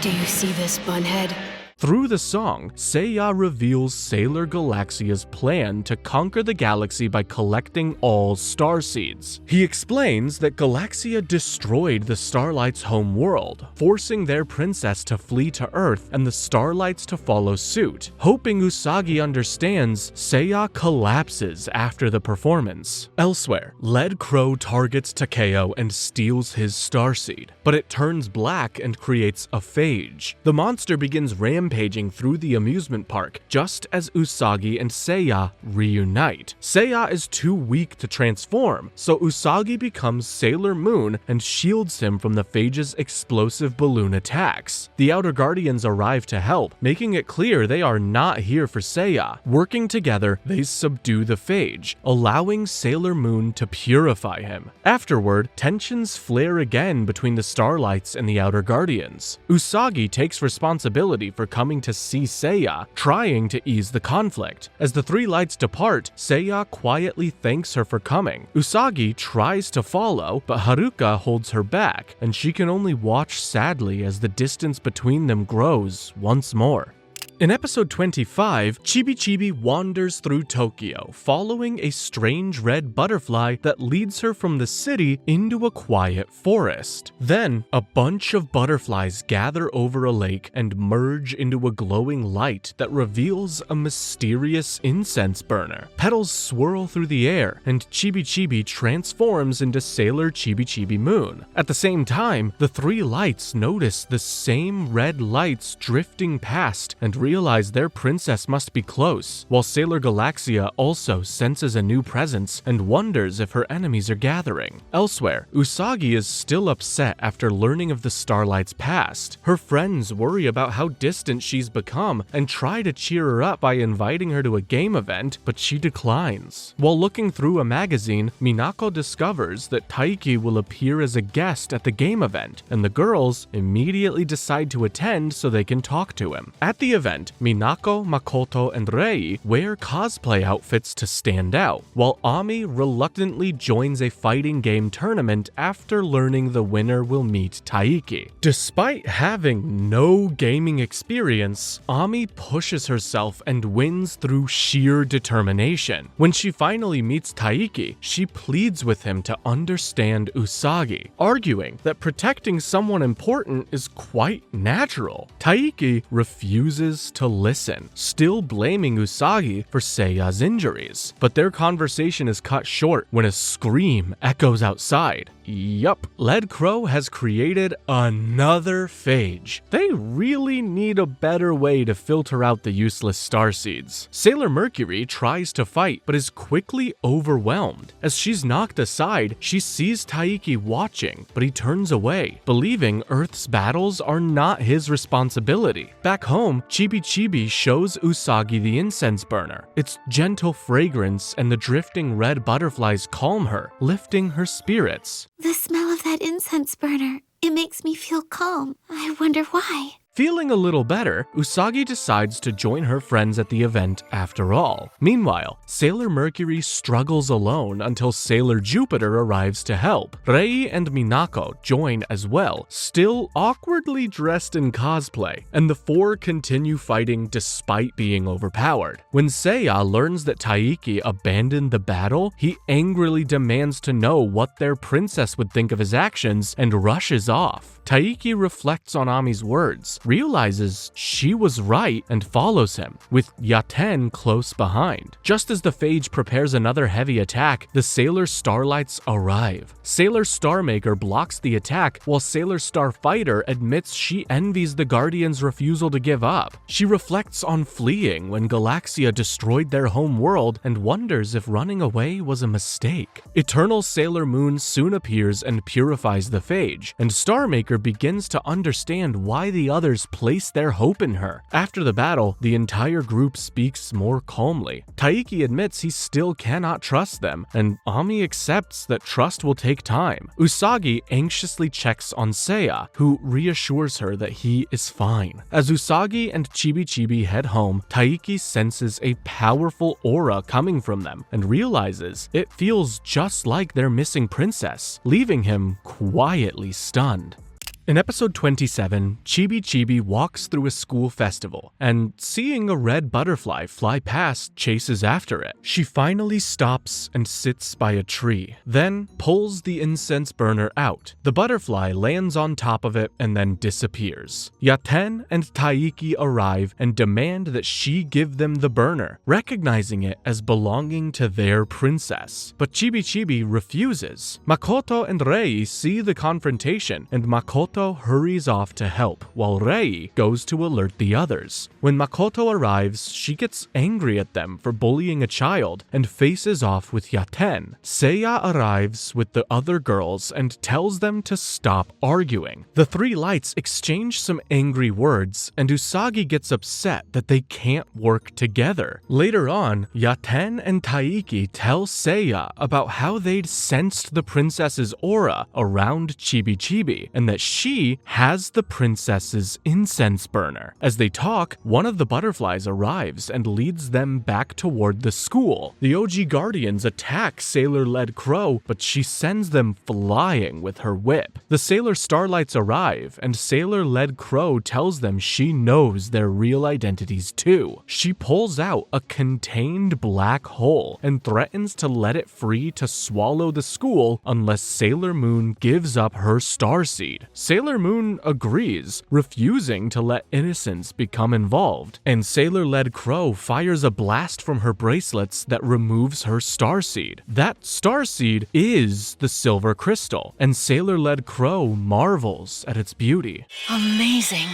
S18: Do you see this, Bunhead?
S1: Through the song, Seiya reveals Sailor Galaxia's plan to conquer the galaxy by collecting all starseeds. He explains that Galaxia destroyed the Starlights' home world, forcing their princess to flee to Earth and the Starlights to follow suit. Hoping Usagi understands, Seiya collapses after the performance. Elsewhere, Lead Crow targets Takeo and steals his starseed, but it turns black and creates a phage. The monster begins rampaging through the amusement park just as Usagi and Seiya reunite. Seiya is too weak to transform, so Usagi becomes Sailor Moon and shields him from the phage's explosive balloon attacks. The Outer Guardians arrive to help, making it clear they are not here for Seiya. Working together, they subdue the phage, allowing Sailor Moon to purify him. Afterward, tensions flare again between the Starlights and the Outer Guardians. Usagi takes responsibility for coming to see Seiya, trying to ease the conflict. As the three lights depart, Seiya quietly thanks her for coming. Usagi tries to follow, but Haruka holds her back, and she can only watch sadly as the distance between them grows once more. In episode 25, Chibi wanders through Tokyo, following a strange red butterfly that leads her from the city into a quiet forest. Then, a bunch of butterflies gather over a lake and merge into a glowing light that reveals a mysterious incense burner. Petals swirl through the air, and Chibi transforms into Sailor Chibi Moon. At the same time, the three lights notice the same red lights drifting past and realize their princess must be close, while Sailor Galaxia also senses a new presence and wonders if her enemies are gathering. Elsewhere, Usagi is still upset after learning of the Starlight's past. Her friends worry about how distant she's become and try to cheer her up by inviting her to a game event, but she declines. While looking through a magazine, Minako discovers that Taiki will appear as a guest at the game event, and the girls immediately decide to attend so they can talk to him. At the event, Minako, Makoto, and Rei wear cosplay outfits to stand out, while Ami reluctantly joins a fighting game tournament after learning the winner will meet Taiki. Despite having no gaming experience, Ami pushes herself and wins through sheer determination. When she finally meets Taiki, she pleads with him to understand Usagi, arguing that protecting someone important is quite natural. Taiki refuses to listen, still blaming Usagi for Seiya's injuries. But their conversation is cut short when a scream echoes outside. Yup, Lead Crow has created another phage. They really need a better way to filter out the useless starseeds. Sailor Mercury tries to fight, but is quickly overwhelmed. As she's knocked aside, she sees Taiki watching, but he turns away, believing Earth's battles are not his responsibility. Back home, Chibi shows Usagi the incense burner. Its gentle fragrance and the drifting red butterflies calm her, lifting her spirits.
S3: The smell of that incense burner, it makes me feel calm. I wonder why.
S1: Feeling a little better, Usagi decides to join her friends at the event after all. Meanwhile, Sailor Mercury struggles alone until Sailor Jupiter arrives to help. Rei and Minako join as well, still awkwardly dressed in cosplay, and the four continue fighting despite being overpowered. When Seiya learns that Taiki abandoned the battle, he angrily demands to know what their princess would think of his actions and rushes off. Taiki reflects on Ami's words, realizes she was right, and follows him, with Yaten close behind. Just as the phage prepares another heavy attack, the Sailor Starlights arrive. Sailor Starmaker blocks the attack, while Sailor Starfighter admits she envies the Guardians' refusal to give up. She reflects on fleeing when Galaxia destroyed their home world and wonders if running away was a mistake. Eternal Sailor Moon soon appears and purifies the phage, and Starmaker begins to understand why the others place their hope in her. After the battle, the entire group speaks more calmly. Taiki admits he still cannot trust them, and Ami accepts that trust will take time. Usagi anxiously checks on Seiya, who reassures her that he is fine. As Usagi and Chibi head home, Taiki senses a powerful aura coming from them and realizes it feels just like their missing princess, leaving him quietly stunned. In episode 27, Chibi walks through a school festival and, seeing a red butterfly fly past, chases after it. She finally stops and sits by a tree, then pulls the incense burner out. The butterfly lands on top of it and then disappears. Yaten and Taiki arrive and demand that she give them the burner, recognizing it as belonging to their princess. But Chibi refuses. Makoto and Rei see the confrontation, and Makoto hurries off to help, while Rei goes to alert the others. When Makoto arrives, she gets angry at them for bullying a child and faces off with Yaten. Seiya arrives with the other girls and tells them to stop arguing. The three lights exchange some angry words, and Usagi gets upset that they can't work together. Later on, Yaten and Taiki tell Seiya about how they'd sensed the princess's aura around Chibi, and that she has the princess's incense burner. As they talk, one of the butterflies arrives and leads them back toward the school. The OG Guardians attack Sailor-led Crow, but she sends them flying with her whip. The Sailor Starlights arrive, and Sailor-led Crow tells them she knows their real identities too. She pulls out a contained black hole and threatens to let it free to swallow the school unless Sailor Moon gives up her starseed. Sailor Moon agrees, refusing to let innocence become involved, and Sailor-led Crow fires a blast from her bracelets that removes her starseed. That starseed is the silver crystal, and Sailor-led Crow marvels at its beauty.
S14: Amazing.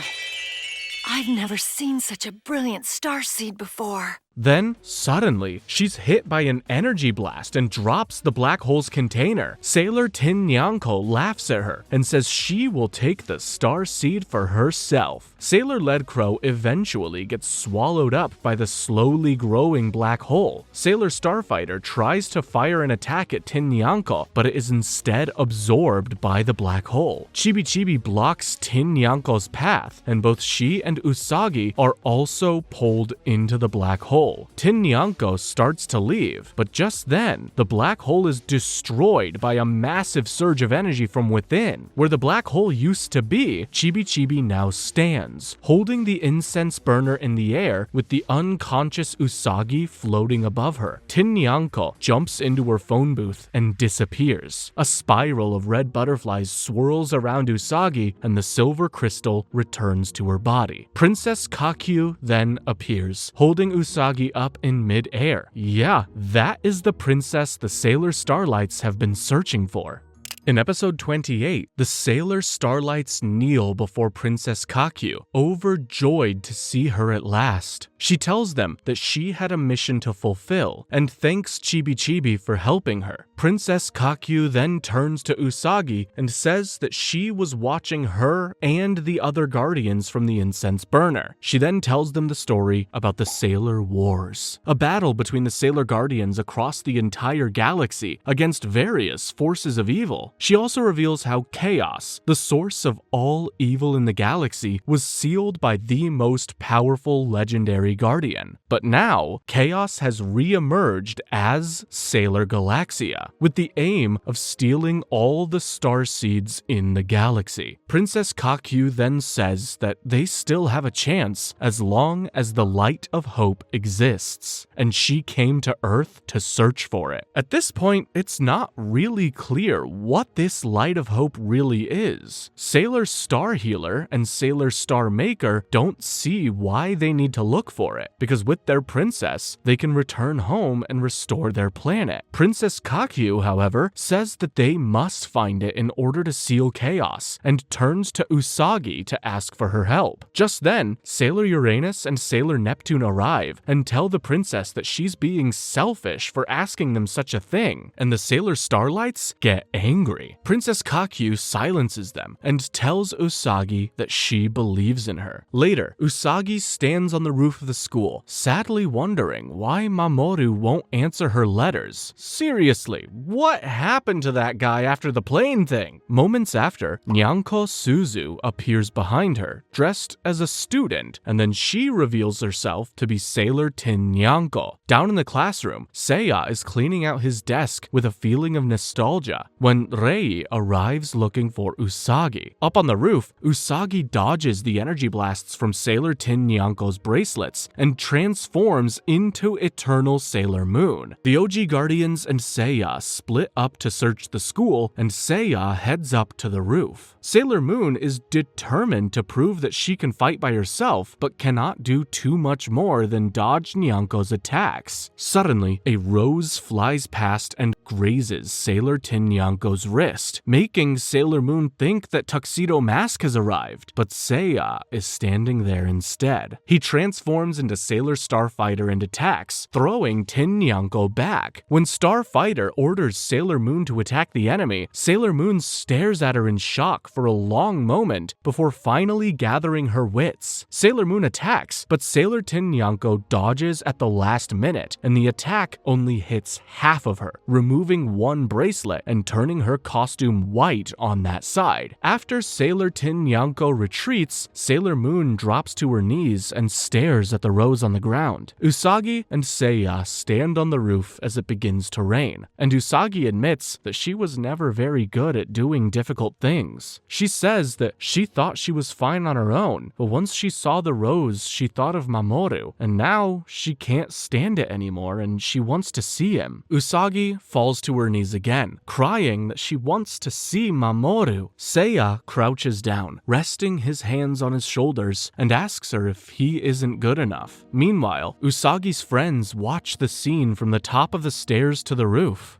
S14: I've never seen such a brilliant starseed before.
S1: Then, suddenly, she's hit by an energy blast and drops the black hole's container. Sailor Tin Nyanko laughs at her and says she will take the star seed for herself. Sailor-led Crow eventually gets swallowed up by the slowly growing black hole. Sailor Starfighter tries to fire an attack at Tin Nyanko, but it is instead absorbed by the black hole. Chibi blocks Tin Nyanko's path, and both she and Usagi are also pulled into the black hole. Tin Nyanko starts to leave, but just then, the black hole is destroyed by a massive surge of energy from within. Where the black hole used to be, Chibi now stands, holding the incense burner in the air with the unconscious Usagi floating above her. Tin Nyanko jumps into her phone booth and disappears. A spiral of red butterflies swirls around Usagi, and the silver crystal returns to her body. Princess Kakyu then appears, holding Usagi up in mid-air. Yeah, that is the princess the Sailor Starlights have been searching for. In episode 28, the Sailor Starlights kneel before Princess Kakyu, overjoyed to see her at last. She tells them that she had a mission to fulfill, and thanks Chibi for helping her. Princess Kakyu then turns to Usagi and says that she was watching her and the other guardians from the incense burner. She then tells them the story about the Sailor Wars, a battle between the Sailor Guardians across the entire galaxy against various forces of evil. She also reveals how chaos, the source of all evil in the galaxy, was sealed by the most powerful legendary guardian. But now, chaos has re-emerged as Sailor Galaxia, with the aim of stealing all the star seeds in the galaxy. Princess Kakyu then says that they still have a chance as long as the light of hope exists, and she came to Earth to search for it. At this point, it's not really clear what this light of hope really is. Sailor Star Healer and Sailor Star Maker don't see why they need to look for it, because with their princess, they can return home and restore their planet. Princess Kakyu, however, says that they must find it in order to seal chaos, and turns to Usagi to ask for her help. Just then, Sailor Uranus and Sailor Neptune arrive and tell the princess that she's being selfish for asking them such a thing, and the Sailor Starlights get angry. Princess Kakyu silences them and tells Usagi that she believes in her. Later, Usagi stands on the roof of the school, sadly wondering why Mamoru won't answer her letters. Seriously, What happened to that guy after the plane thing? Moments after, Nyanko Suzu appears behind her, dressed as a student, and then she reveals herself to be Sailor Tin Nyanko. Down in the classroom, Seiya is cleaning out his desk with a feeling of nostalgia when Rei arrives looking for Usagi. Up on the roof, Usagi dodges the energy blasts from Sailor Tin Nyanko's bracelets and transforms into Eternal Sailor Moon. The OG Guardians and Seiya split up to search the school, and Seiya heads up to the roof. Sailor Moon is determined to prove that she can fight by herself, but cannot do too much more than dodge Nyanko's attacks. Suddenly, a rose flies past and grazes Sailor Tin Nyanko's wrist, making Sailor Moon think that Tuxedo Mask has arrived, but Seiya is standing there instead. He transforms into Sailor Starfighter and attacks, throwing Tin Nyanko back. When Starfighter orders Sailor Moon to attack the enemy, Sailor Moon stares at her in shock for a long moment before finally gathering her wits. Sailor Moon attacks, but Sailor Tin Nyanko dodges at the last minute, and the attack only hits half of her, removing one bracelet and turning her costume white on that side. After Sailor Tin Nyanko retreats, Sailor Moon drops to her knees and stares at the rose on the ground. Usagi and Seiya stand on the roof as it begins to rain, and Usagi admits that she was never very good at doing difficult things. She says that she thought she was fine on her own, but once she saw the rose, she thought of Mamoru, and now she can't stand it anymore and she wants to see him. Usagi falls to her knees again, crying that she wants to see Mamoru. Seiya crouches down, resting his hands on his shoulders, and asks her if he isn't good enough. Meanwhile, Usagi's friends watch the scene from the top of the stairs to the roof.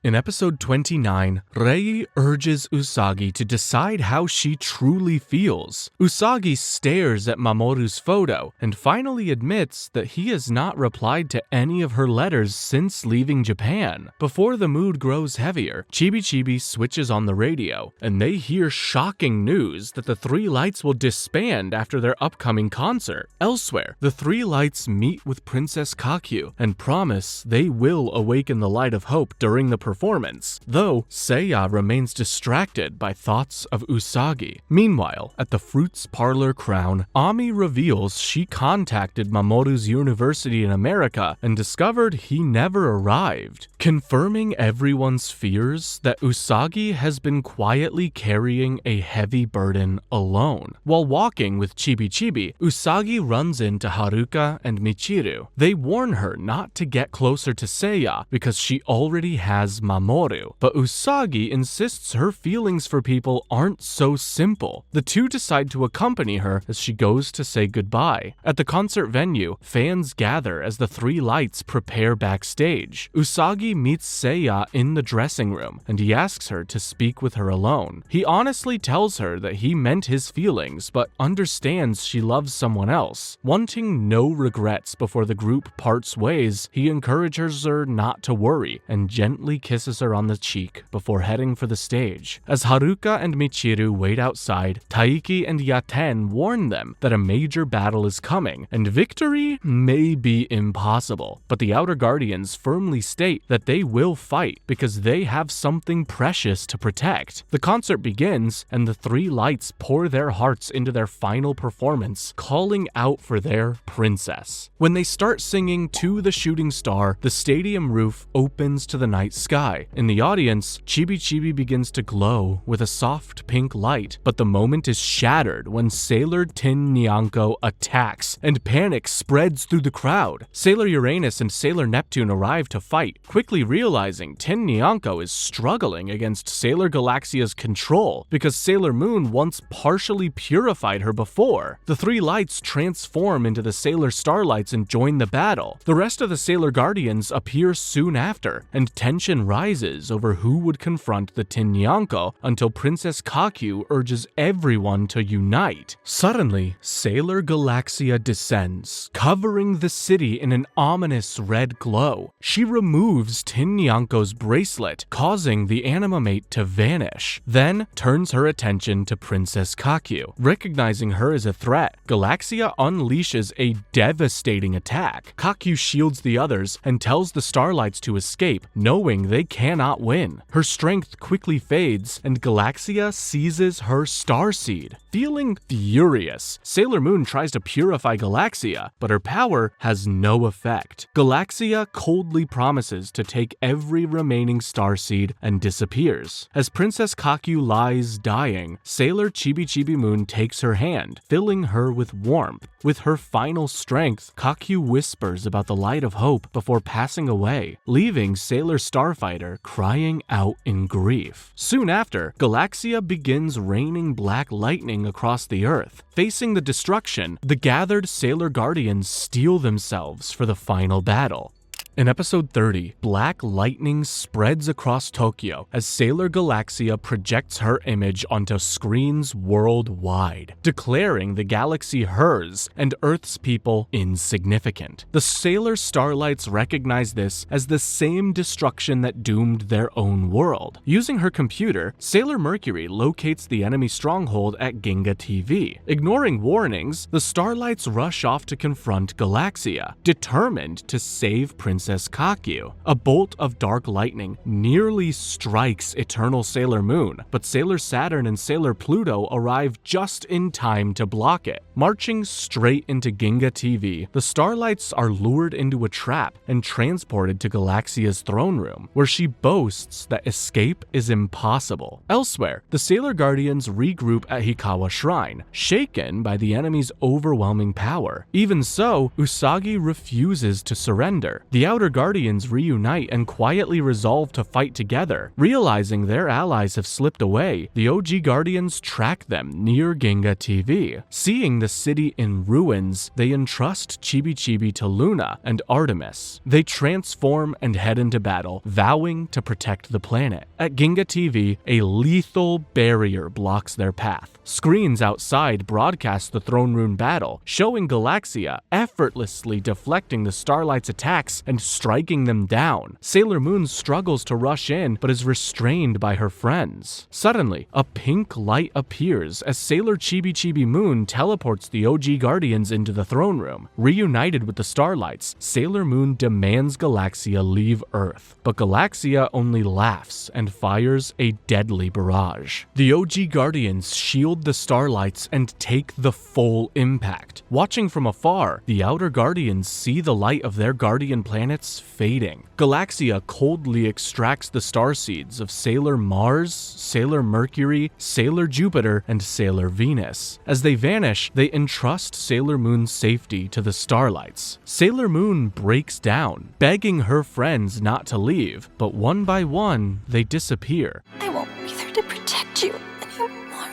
S1: In episode 29, Rei urges Usagi to decide how she truly feels. Usagi stares at Mamoru's photo and finally admits that he has not replied to any of her letters since leaving Japan. Before the mood grows heavier, Chibi switches on the radio, and they hear shocking news that the Three Lights will disband after their upcoming concert. Elsewhere, the Three Lights meet with Princess Kakyu and promise they will awaken the light of hope during the performance, though Seiya remains distracted by thoughts of Usagi. Meanwhile, at the Fruits Parlor Crown, Ami reveals she contacted Mamoru's university in America and discovered he never arrived, confirming everyone's fears that Usagi has been quietly carrying a heavy burden alone. While walking with Chibi, Usagi runs into Haruka and Michiru. They warn her not to get closer to Seiya because she already has Mamoru, but Usagi insists her feelings for people aren't so simple. The two decide to accompany her as she goes to say goodbye. At the concert venue, fans gather as the Three Lights prepare backstage. Usagi meets Seiya in the dressing room, and he asks her to speak with her alone. He honestly tells her that he meant his feelings, but understands she loves someone else. Wanting no regrets before the group parts ways, he encourages her not to worry and gently kisses her on the cheek before heading for the stage. As Haruka and Michiru wait outside, Taiki and Yaten warn them that a major battle is coming, and victory may be impossible. But the Outer Guardians firmly state that they will fight because they have something precious to protect. The concert begins, and the Three Lights pour their hearts into their final performance, calling out for their princess. When they start singing To the Shooting Star, the stadium roof opens to the night sky. In the audience, Chibi begins to glow with a soft pink light, but the moment is shattered when Sailor Tin Nyanko attacks, and panic spreads through the crowd. Sailor Uranus and Sailor Neptune arrive to fight, quickly realizing Tin Nyanko is struggling against Sailor Galaxia's control because Sailor Moon once partially purified her before. The Three Lights transform into the Sailor Starlights and join the battle. The rest of the Sailor Guardians appear soon after, and tension rises over who would confront the Tin Nyanko until Princess Kakyu urges everyone to unite. Suddenly, Sailor Galaxia descends, covering the city in an ominous red glow. She removes Tin Nyanko's bracelet, causing the Animamate to vanish, then turns her attention to Princess Kakyu. Recognizing her as a threat, Galaxia unleashes a devastating attack. Kakyu shields the others and tells the Starlights to escape, knowing they cannot win. Her strength quickly fades, and Galaxia seizes her starseed. Feeling furious, Sailor Moon tries to purify Galaxia, but her power has no effect. Galaxia coldly promises to take every remaining starseed and disappears. As Princess Kaku lies dying, Sailor Chibi Moon takes her hand, filling her with warmth. With her final strength, Kaku whispers about the light of hope before passing away, leaving Sailor Starfighter crying out in grief. Soon after, Galaxia begins raining black lightning across the Earth. Facing the destruction, the gathered Sailor Guardians steel themselves for the final battle. In episode 30, black lightning spreads across Tokyo as Sailor Galaxia projects her image onto screens worldwide, declaring the galaxy hers and Earth's people insignificant. The Sailor Starlights recognize this as the same destruction that doomed their own world. Using her computer, Sailor Mercury locates the enemy stronghold at Ginga TV. Ignoring warnings, the Starlights rush off to confront Galaxia, determined to save Princess Kaku. A bolt of dark lightning nearly strikes Eternal Sailor Moon, but Sailor Saturn and Sailor Pluto arrive just in time to block it. Marching straight into Ginga TV, the Starlights are lured into a trap and transported to Galaxia's throne room, where she boasts that escape is impossible. Elsewhere, the Sailor Guardians regroup at Hikawa Shrine, shaken by the enemy's overwhelming power. Even so, Usagi refuses to surrender. The Outer Guardians reunite and quietly resolve to fight together. Realizing their allies have slipped away, the OG Guardians track them near Ginga TV. Seeing the city in ruins, they entrust Chibi to Luna and Artemis. They transform and head into battle, vowing to protect the planet. At Ginga TV, a lethal barrier blocks their path. Screens outside broadcast the throne room battle, showing Galaxia effortlessly deflecting the Starlights' attacks and striking them down. Sailor Moon struggles to rush in, but is restrained by her friends. Suddenly, a pink light appears as Sailor Chibi Moon teleports the OG Guardians into the throne room. Reunited with the Starlights, Sailor Moon demands Galaxia leave Earth, but Galaxia only laughs and fires a deadly barrage. The OG Guardians shield the Starlights and take the full impact. Watching from afar, the Outer Guardians see the light of their guardian planets fading. Galaxia coldly extracts the starseeds of Sailor Mars, Sailor Mercury, Sailor Jupiter, and Sailor Venus. As they vanish, they entrust Sailor Moon's safety to the Starlights. Sailor Moon breaks down, begging her friends not to leave, but one by one, they disappear.
S14: I won't be there to protect you anymore.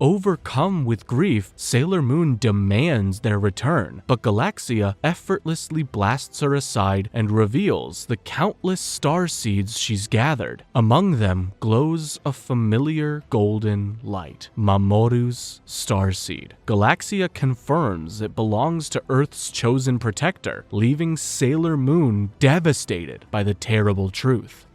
S1: Overcome with grief, Sailor Moon demands their return, but Galaxia effortlessly blasts her aside and reveals the countless star seeds she's gathered. Among them glows a familiar golden light, Mamoru's starseed. Galaxia confirms it belongs to Earth's chosen protector, leaving Sailor Moon devastated by the terrible truth.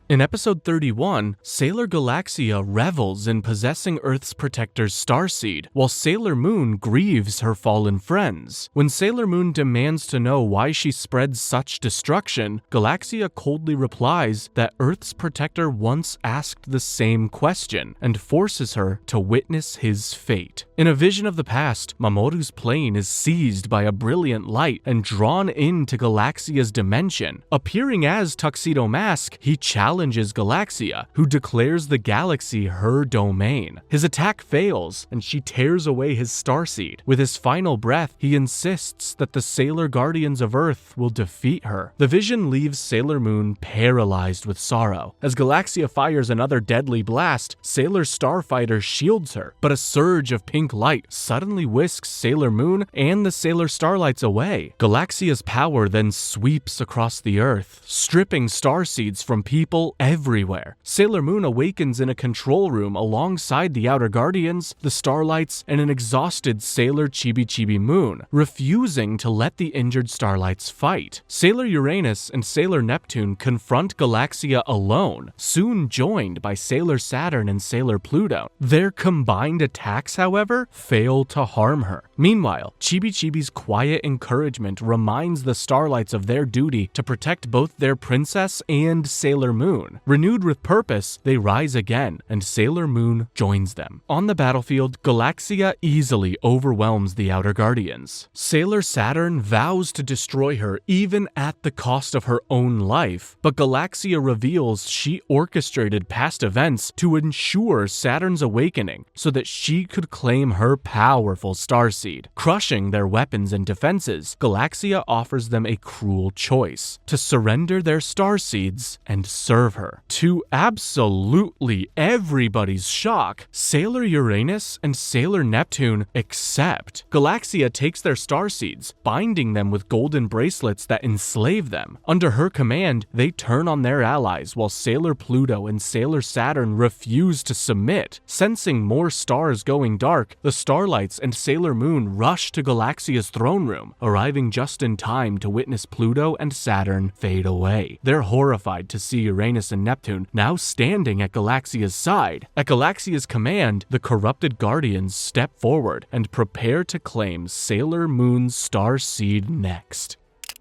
S1: In episode 31, Sailor Galaxia revels in possessing Earth's protector's starseed, while Sailor Moon grieves her fallen friends. When Sailor Moon demands to know why she spread such destruction, Galaxia coldly replies that Earth's protector once asked the same question, and forces her to witness his fate. In a vision of the past, Mamoru's plane is seized by a brilliant light and drawn into Galaxia's dimension. Appearing as Tuxedo Mask, he challenges Galaxia, who declares the galaxy her domain. His attack fails, and she tears away his starseed. With his final breath, he insists that the Sailor Guardians of Earth will defeat her. The vision leaves Sailor Moon paralyzed with sorrow. As Galaxia fires another deadly blast, Sailor Starfighter shields her, but a surge of pink light suddenly whisks Sailor Moon and the Sailor Starlights away. Galaxia's power then sweeps across the Earth, stripping starseeds from people people everywhere. Sailor Moon awakens in a control room alongside the Outer Guardians, the Starlights, and an exhausted Sailor Chibi Moon, refusing to let the injured Starlights fight. Sailor Uranus and Sailor Neptune confront Galaxia alone, soon joined by Sailor Saturn and Sailor Pluto. Their combined attacks, however, fail to harm her. Meanwhile, Chibi's quiet encouragement reminds the Starlights of their duty to protect both their princess and Sailor Moon. Renewed with purpose, they rise again, and Sailor Moon joins them. On the battlefield, Galaxia easily overwhelms the Outer Guardians. Sailor Saturn vows to destroy her even at the cost of her own life, but Galaxia reveals she orchestrated past events to ensure Saturn's awakening so that she could claim her powerful starseed. Crushing their weapons and defenses, Galaxia offers them a cruel choice: to surrender their starseeds and serve her. To absolutely everybody's shock, Sailor Uranus and Sailor Neptune accept. Galaxia takes their starseeds, binding them with golden bracelets that enslave them. Under her command, they turn on their allies while Sailor Pluto and Sailor Saturn refuse to submit. Sensing more stars going dark, the Starlights and Sailor Moon rush to Galaxia's throne room, arriving just in time to witness Pluto and Saturn fade away. They're horrified to see Uranus and Neptune now standing at Galaxia's side. At Galaxia's command, the corrupted Guardians step forward and prepare to claim Sailor Moon's starseed next.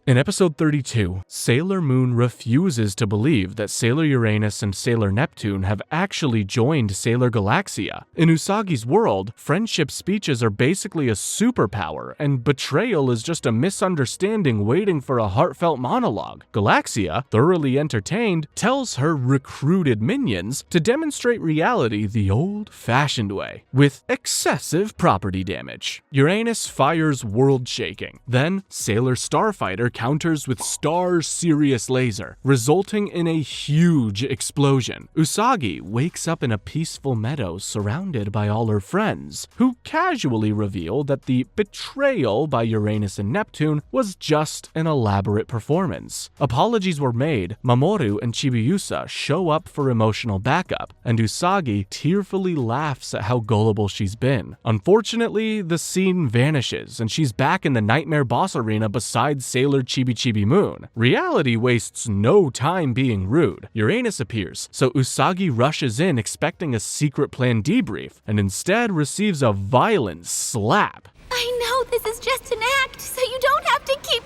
S1: In episode 32, Sailor Moon refuses to believe that Sailor Uranus and Sailor Neptune have actually joined Sailor Galaxia. In Usagi's world, friendship speeches are basically a superpower, and betrayal is just a misunderstanding waiting for a heartfelt monologue. Galaxia, thoroughly entertained, tells her recruited minions to demonstrate reality the old-fashioned way, with excessive property damage. Uranus fires world-shaking. Then, Sailor Starfighter counters with Star Sirius Laser, resulting in a huge explosion. Usagi wakes up in a peaceful meadow surrounded by all her friends, who casually reveal that the betrayal by Uranus and Neptune was just an elaborate performance. Apologies were made, Mamoru and Chibiusa show up for emotional backup, and Usagi tearfully laughs at how gullible she's been. Unfortunately, the scene vanishes, and she's back in the Nightmare Boss Arena beside Sailor Chibi Moon. Reality wastes no time being rude. Uranus appears, so Usagi rushes in expecting a secret plan debrief, and instead receives a violent slap.
S3: I know this is just an act, so you don't have to keep...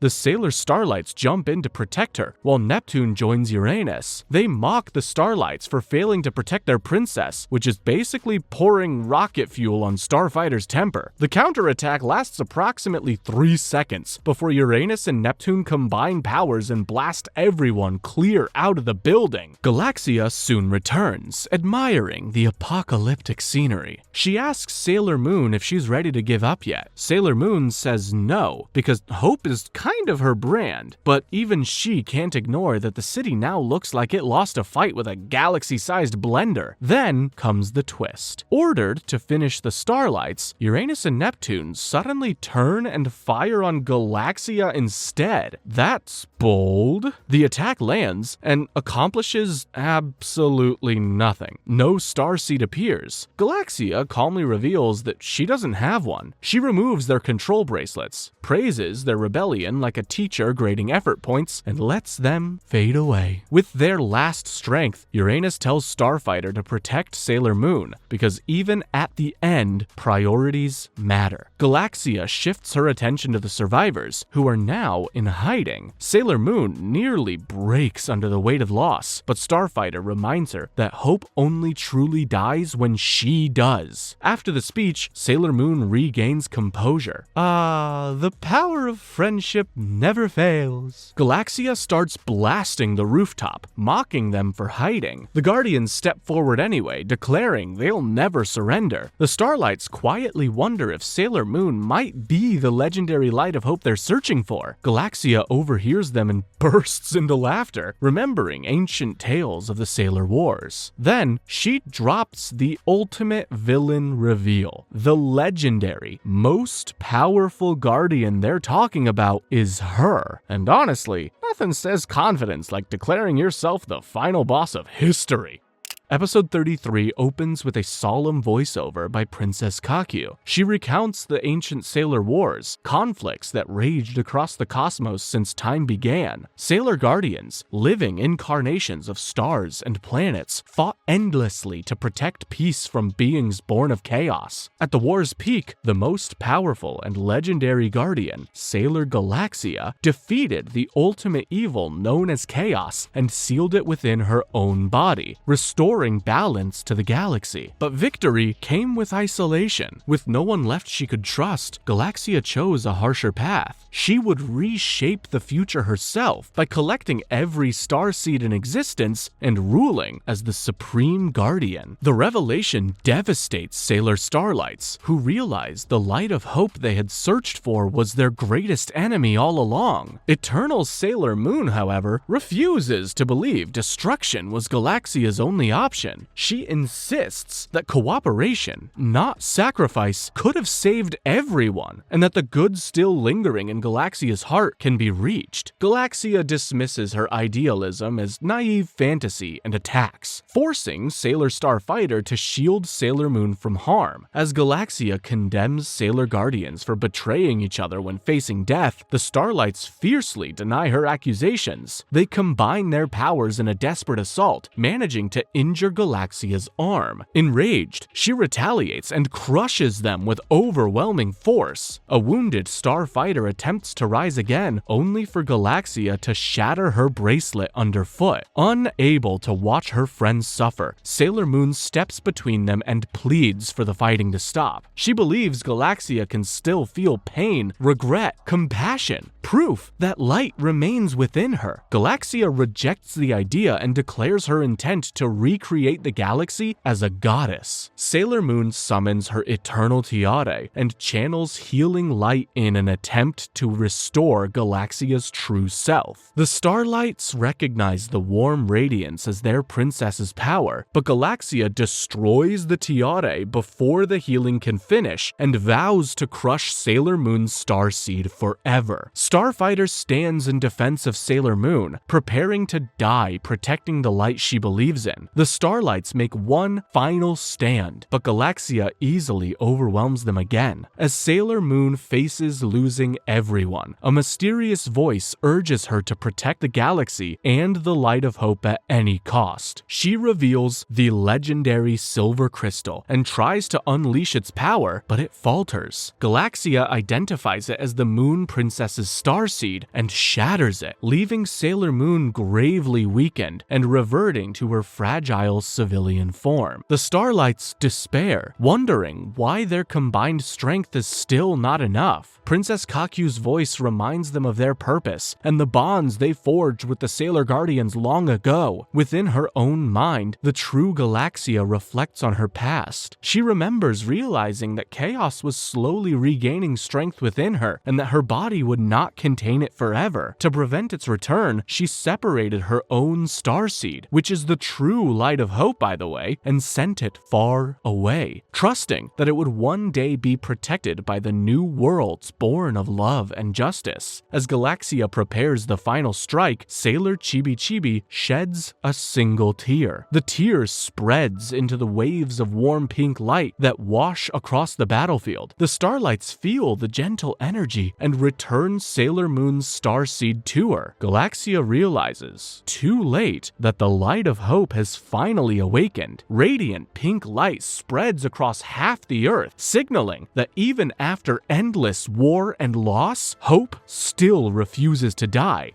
S1: The Sailor Starlights jump in to protect her, while Neptune joins Uranus. They mock the Starlights for failing to protect their princess, which is basically pouring rocket fuel on Starfighter's temper. The counterattack lasts approximately 3 seconds before Uranus and Neptune combine powers and blast everyone clear out of the building. Galaxia soon returns, admiring the apocalyptic scenery. She asks Sailor Moon if she's ready to give up yet. Sailor Moon says no, because hope is kind of her brand, but even she can't ignore that the city now looks like it lost a fight with a galaxy-sized blender. Then comes the twist. Ordered to finish the Starlights, Uranus and Neptune suddenly turn and fire on Galaxia instead. That's bold. The attack lands and accomplishes absolutely nothing. No starseed appears. Galaxia calmly reveals that she doesn't have one. She removes their control bracelets, praises their rebellion like a teacher grading effort points, and lets them fade away. With their last strength, Uranus tells Starfighter to protect Sailor Moon, because even at the end, priorities matter. Galaxia shifts her attention to the survivors, who are now in hiding. Sailor Moon nearly breaks under the weight of loss, but Starfighter reminds her that hope only truly dies when she does. After the speech, Sailor Moon regains composure. The power of friendship never fails. Galaxia starts blasting the rooftop, mocking them for hiding. The Guardians step forward anyway, declaring they'll never surrender. The Starlights quietly wonder if Sailor Moon might be the legendary light of hope they're searching for. Galaxia overhears them them and bursts into laughter, remembering ancient tales of the Sailor Wars. Then, she drops the ultimate villain reveal. The legendary, most powerful guardian they're talking about is her. And honestly, nothing says confidence like declaring yourself the final boss of history. Episode 33 opens with a solemn voiceover by Princess Kakyu. She recounts the ancient Sailor Wars, conflicts that raged across the cosmos since time began. Sailor Guardians, living incarnations of stars and planets, fought endlessly to protect peace from beings born of chaos. At the war's peak, the most powerful and legendary guardian, Sailor Galaxia, defeated the ultimate evil known as chaos and sealed it within her own body, restoring balance to the galaxy. But victory came with isolation. With no one left she could trust, Galaxia chose a harsher path. She would reshape the future herself by collecting every starseed in existence and ruling as the supreme guardian. The revelation devastates Sailor Starlights, who realize the light of hope they had searched for was their greatest enemy all along. Eternal Sailor Moon, however, refuses to believe destruction was Galaxia's only option. She insists that cooperation, not sacrifice, could have saved everyone, and that the good still lingering in Galaxia's heart can be reached. Galaxia dismisses her idealism as naive fantasy and attacks, forcing Sailor Starfighter to shield Sailor Moon from harm. As Galaxia condemns Sailor Guardians for betraying each other when facing death, the Starlights fiercely deny her accusations. They combine their powers in a desperate assault, managing to injure Galaxia's arm. Enraged, she retaliates and crushes them with overwhelming force. A wounded Starfighter attempts to rise again, only for Galaxia to shatter her bracelet underfoot. Unable to watch her friends suffer, Sailor Moon steps between them and pleads for the fighting to stop. She believes Galaxia can still feel pain, regret, compassion, proof that light remains within her. Galaxia rejects the idea and declares her intent to recreate the galaxy as a goddess. Sailor Moon summons her eternal tiare and channels healing light in an attempt to restore Galaxia's true self. The Starlights recognize the warm radiance as their princess's power, but Galaxia destroys the tiare before the healing can finish and vows to crush Sailor Moon's starseed forever. Starfighter stands in defense of Sailor Moon, preparing to die protecting the light she believes in. The Starlights make one final stand, but Galaxia easily overwhelms them again. As Sailor Moon faces losing everyone, a mysterious voice urges her to protect the galaxy and the light of hope at any cost. She reveals the legendary silver crystal and tries to unleash its power, but it falters. Galaxia identifies it as the Moon Princess's starseed and shatters it, leaving Sailor Moon gravely weakened and reverting to her fragile civilian form. The Starlights despair, wondering why their combined strength is still not enough. Princess Kakyu's voice reminds them of their purpose and the bonds they forged with the Sailor Guardians long ago. Within her own mind, the true Galaxia reflects on her past. She remembers realizing that chaos was slowly regaining strength within her and that her body would not contain it forever. To prevent its return, she separated her own starseed, which is the true light of hope, by the way, and sent it far away, trusting that it would one day be protected by the new worlds born of love and justice. As Galaxia prepares the final strike, Sailor Chibi sheds a single tear. The tear spreads into the waves of warm pink light that wash across the battlefield. The Starlights feel the gentle energy and return Sailor Moon's starseed to her. Galaxia realizes, too late, that the light of hope has finally awakened. Radiant pink light spreads across half the earth, signaling that even after endless war and loss, hope still refuses to die.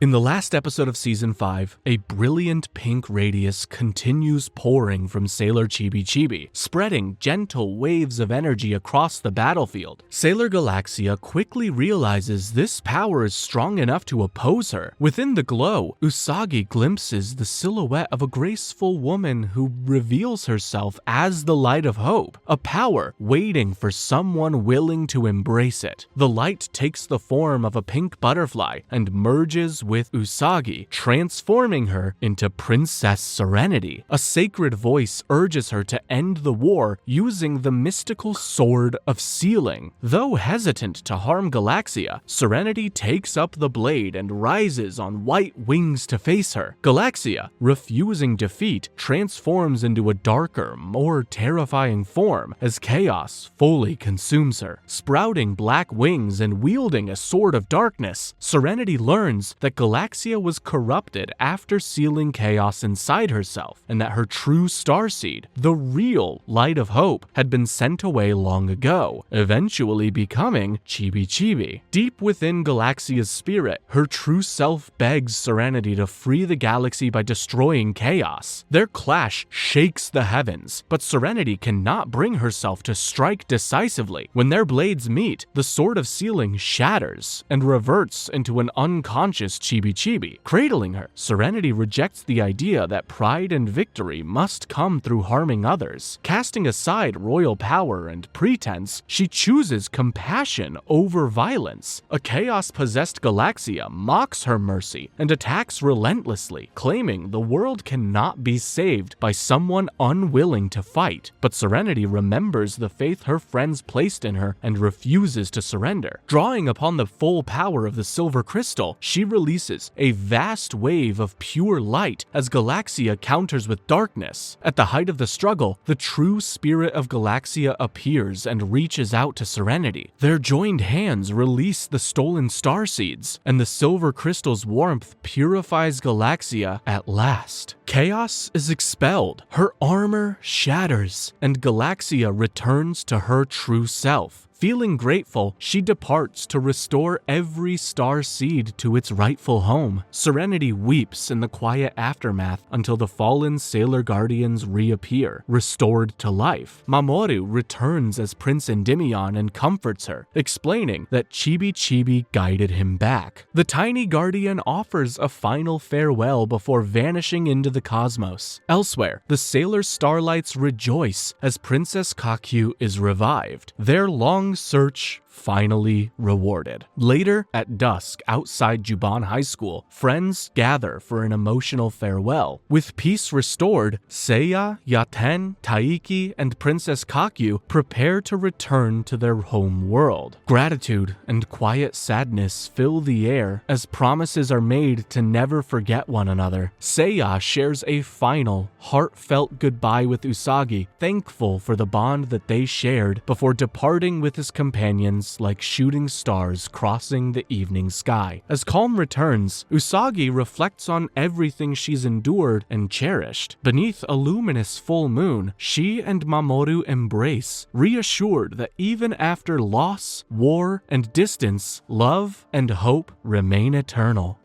S1: In the last episode of Season 5, a brilliant pink radius continues pouring from Sailor Chibi, spreading gentle waves of energy across the battlefield. Sailor Galaxia quickly realizes this power is strong enough to oppose her. Within the glow, Usagi glimpses the silhouette of a graceful woman who reveals herself as the light of hope, a power waiting for someone willing to embrace it. The light takes the form of a pink butterfly and merges with Usagi, transforming her into Princess Serenity. A sacred voice urges her to end the war using the mystical Sword of Sealing. Though hesitant to harm Galaxia, Serenity takes up the blade and rises on white wings to face her. Galaxia, refusing defeat, transforms into a darker, more terrifying form as chaos fully consumes her. Sprouting black wings and wielding a sword of darkness, Serenity learns that Galaxia was corrupted after sealing chaos inside herself, and that her true starseed, the real Light of Hope, had been sent away long ago, eventually becoming Chibi. Deep within Galaxia's spirit, her true self begs Serenity to free the galaxy by destroying chaos. Their clash shakes the heavens, but Serenity cannot bring herself to strike decisively. When their blades meet, the Sword of Sealing shatters and reverts into an unconscious Chibi. Cradling her, Serenity rejects the idea that pride and victory must come through harming others. Casting aside royal power and pretense, she chooses compassion over violence. A chaos-possessed Galaxia mocks her mercy and attacks relentlessly, claiming the world cannot be saved by someone unwilling to fight. But Serenity remembers the faith her friends placed in her and refuses to surrender. Drawing upon the full power of the Silver Crystal, she releases a vast wave of pure light as Galaxia counters with darkness. At the height of the struggle, the true spirit of Galaxia appears and reaches out to Serenity. Their joined hands release the stolen starseeds, and the Silver Crystal's warmth purifies Galaxia at last. Chaos is expelled, her armor shatters, and Galaxia returns to her true self. Feeling grateful, she departs to restore every star seed to its rightful home. Serenity weeps in the quiet aftermath until the fallen Sailor Guardians reappear, restored to life. Mamoru returns as Prince Endymion and comforts her, explaining that Chibi guided him back. The tiny guardian offers a final farewell before vanishing into the cosmos. Elsewhere, the Sailor Starlights rejoice as Princess Kakyu is revived. Their long search finally rewarded. Later, at dusk outside Juban High School, friends gather for an emotional farewell. With peace restored, Seiya, Yaten, Taiki, and Princess Kakyu prepare to return to their home world. Gratitude and quiet sadness fill the air as promises are made to never forget one another. Seiya shares a final, heartfelt goodbye with Usagi, thankful for the bond that they shared before departing with his companions like shooting stars crossing the evening sky. As calm returns, Usagi reflects on everything she's endured and cherished. Beneath a luminous full moon, she and Mamoru embrace, reassured that even after loss, war, and distance, love and hope remain eternal.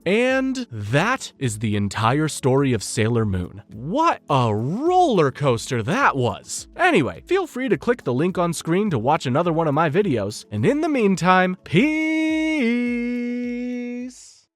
S1: And that is the entire story of Sailor Moon. What a roller coaster that was! Anyway, feel free to click the link on screen to watch another one of my videos, and in the meantime, peace!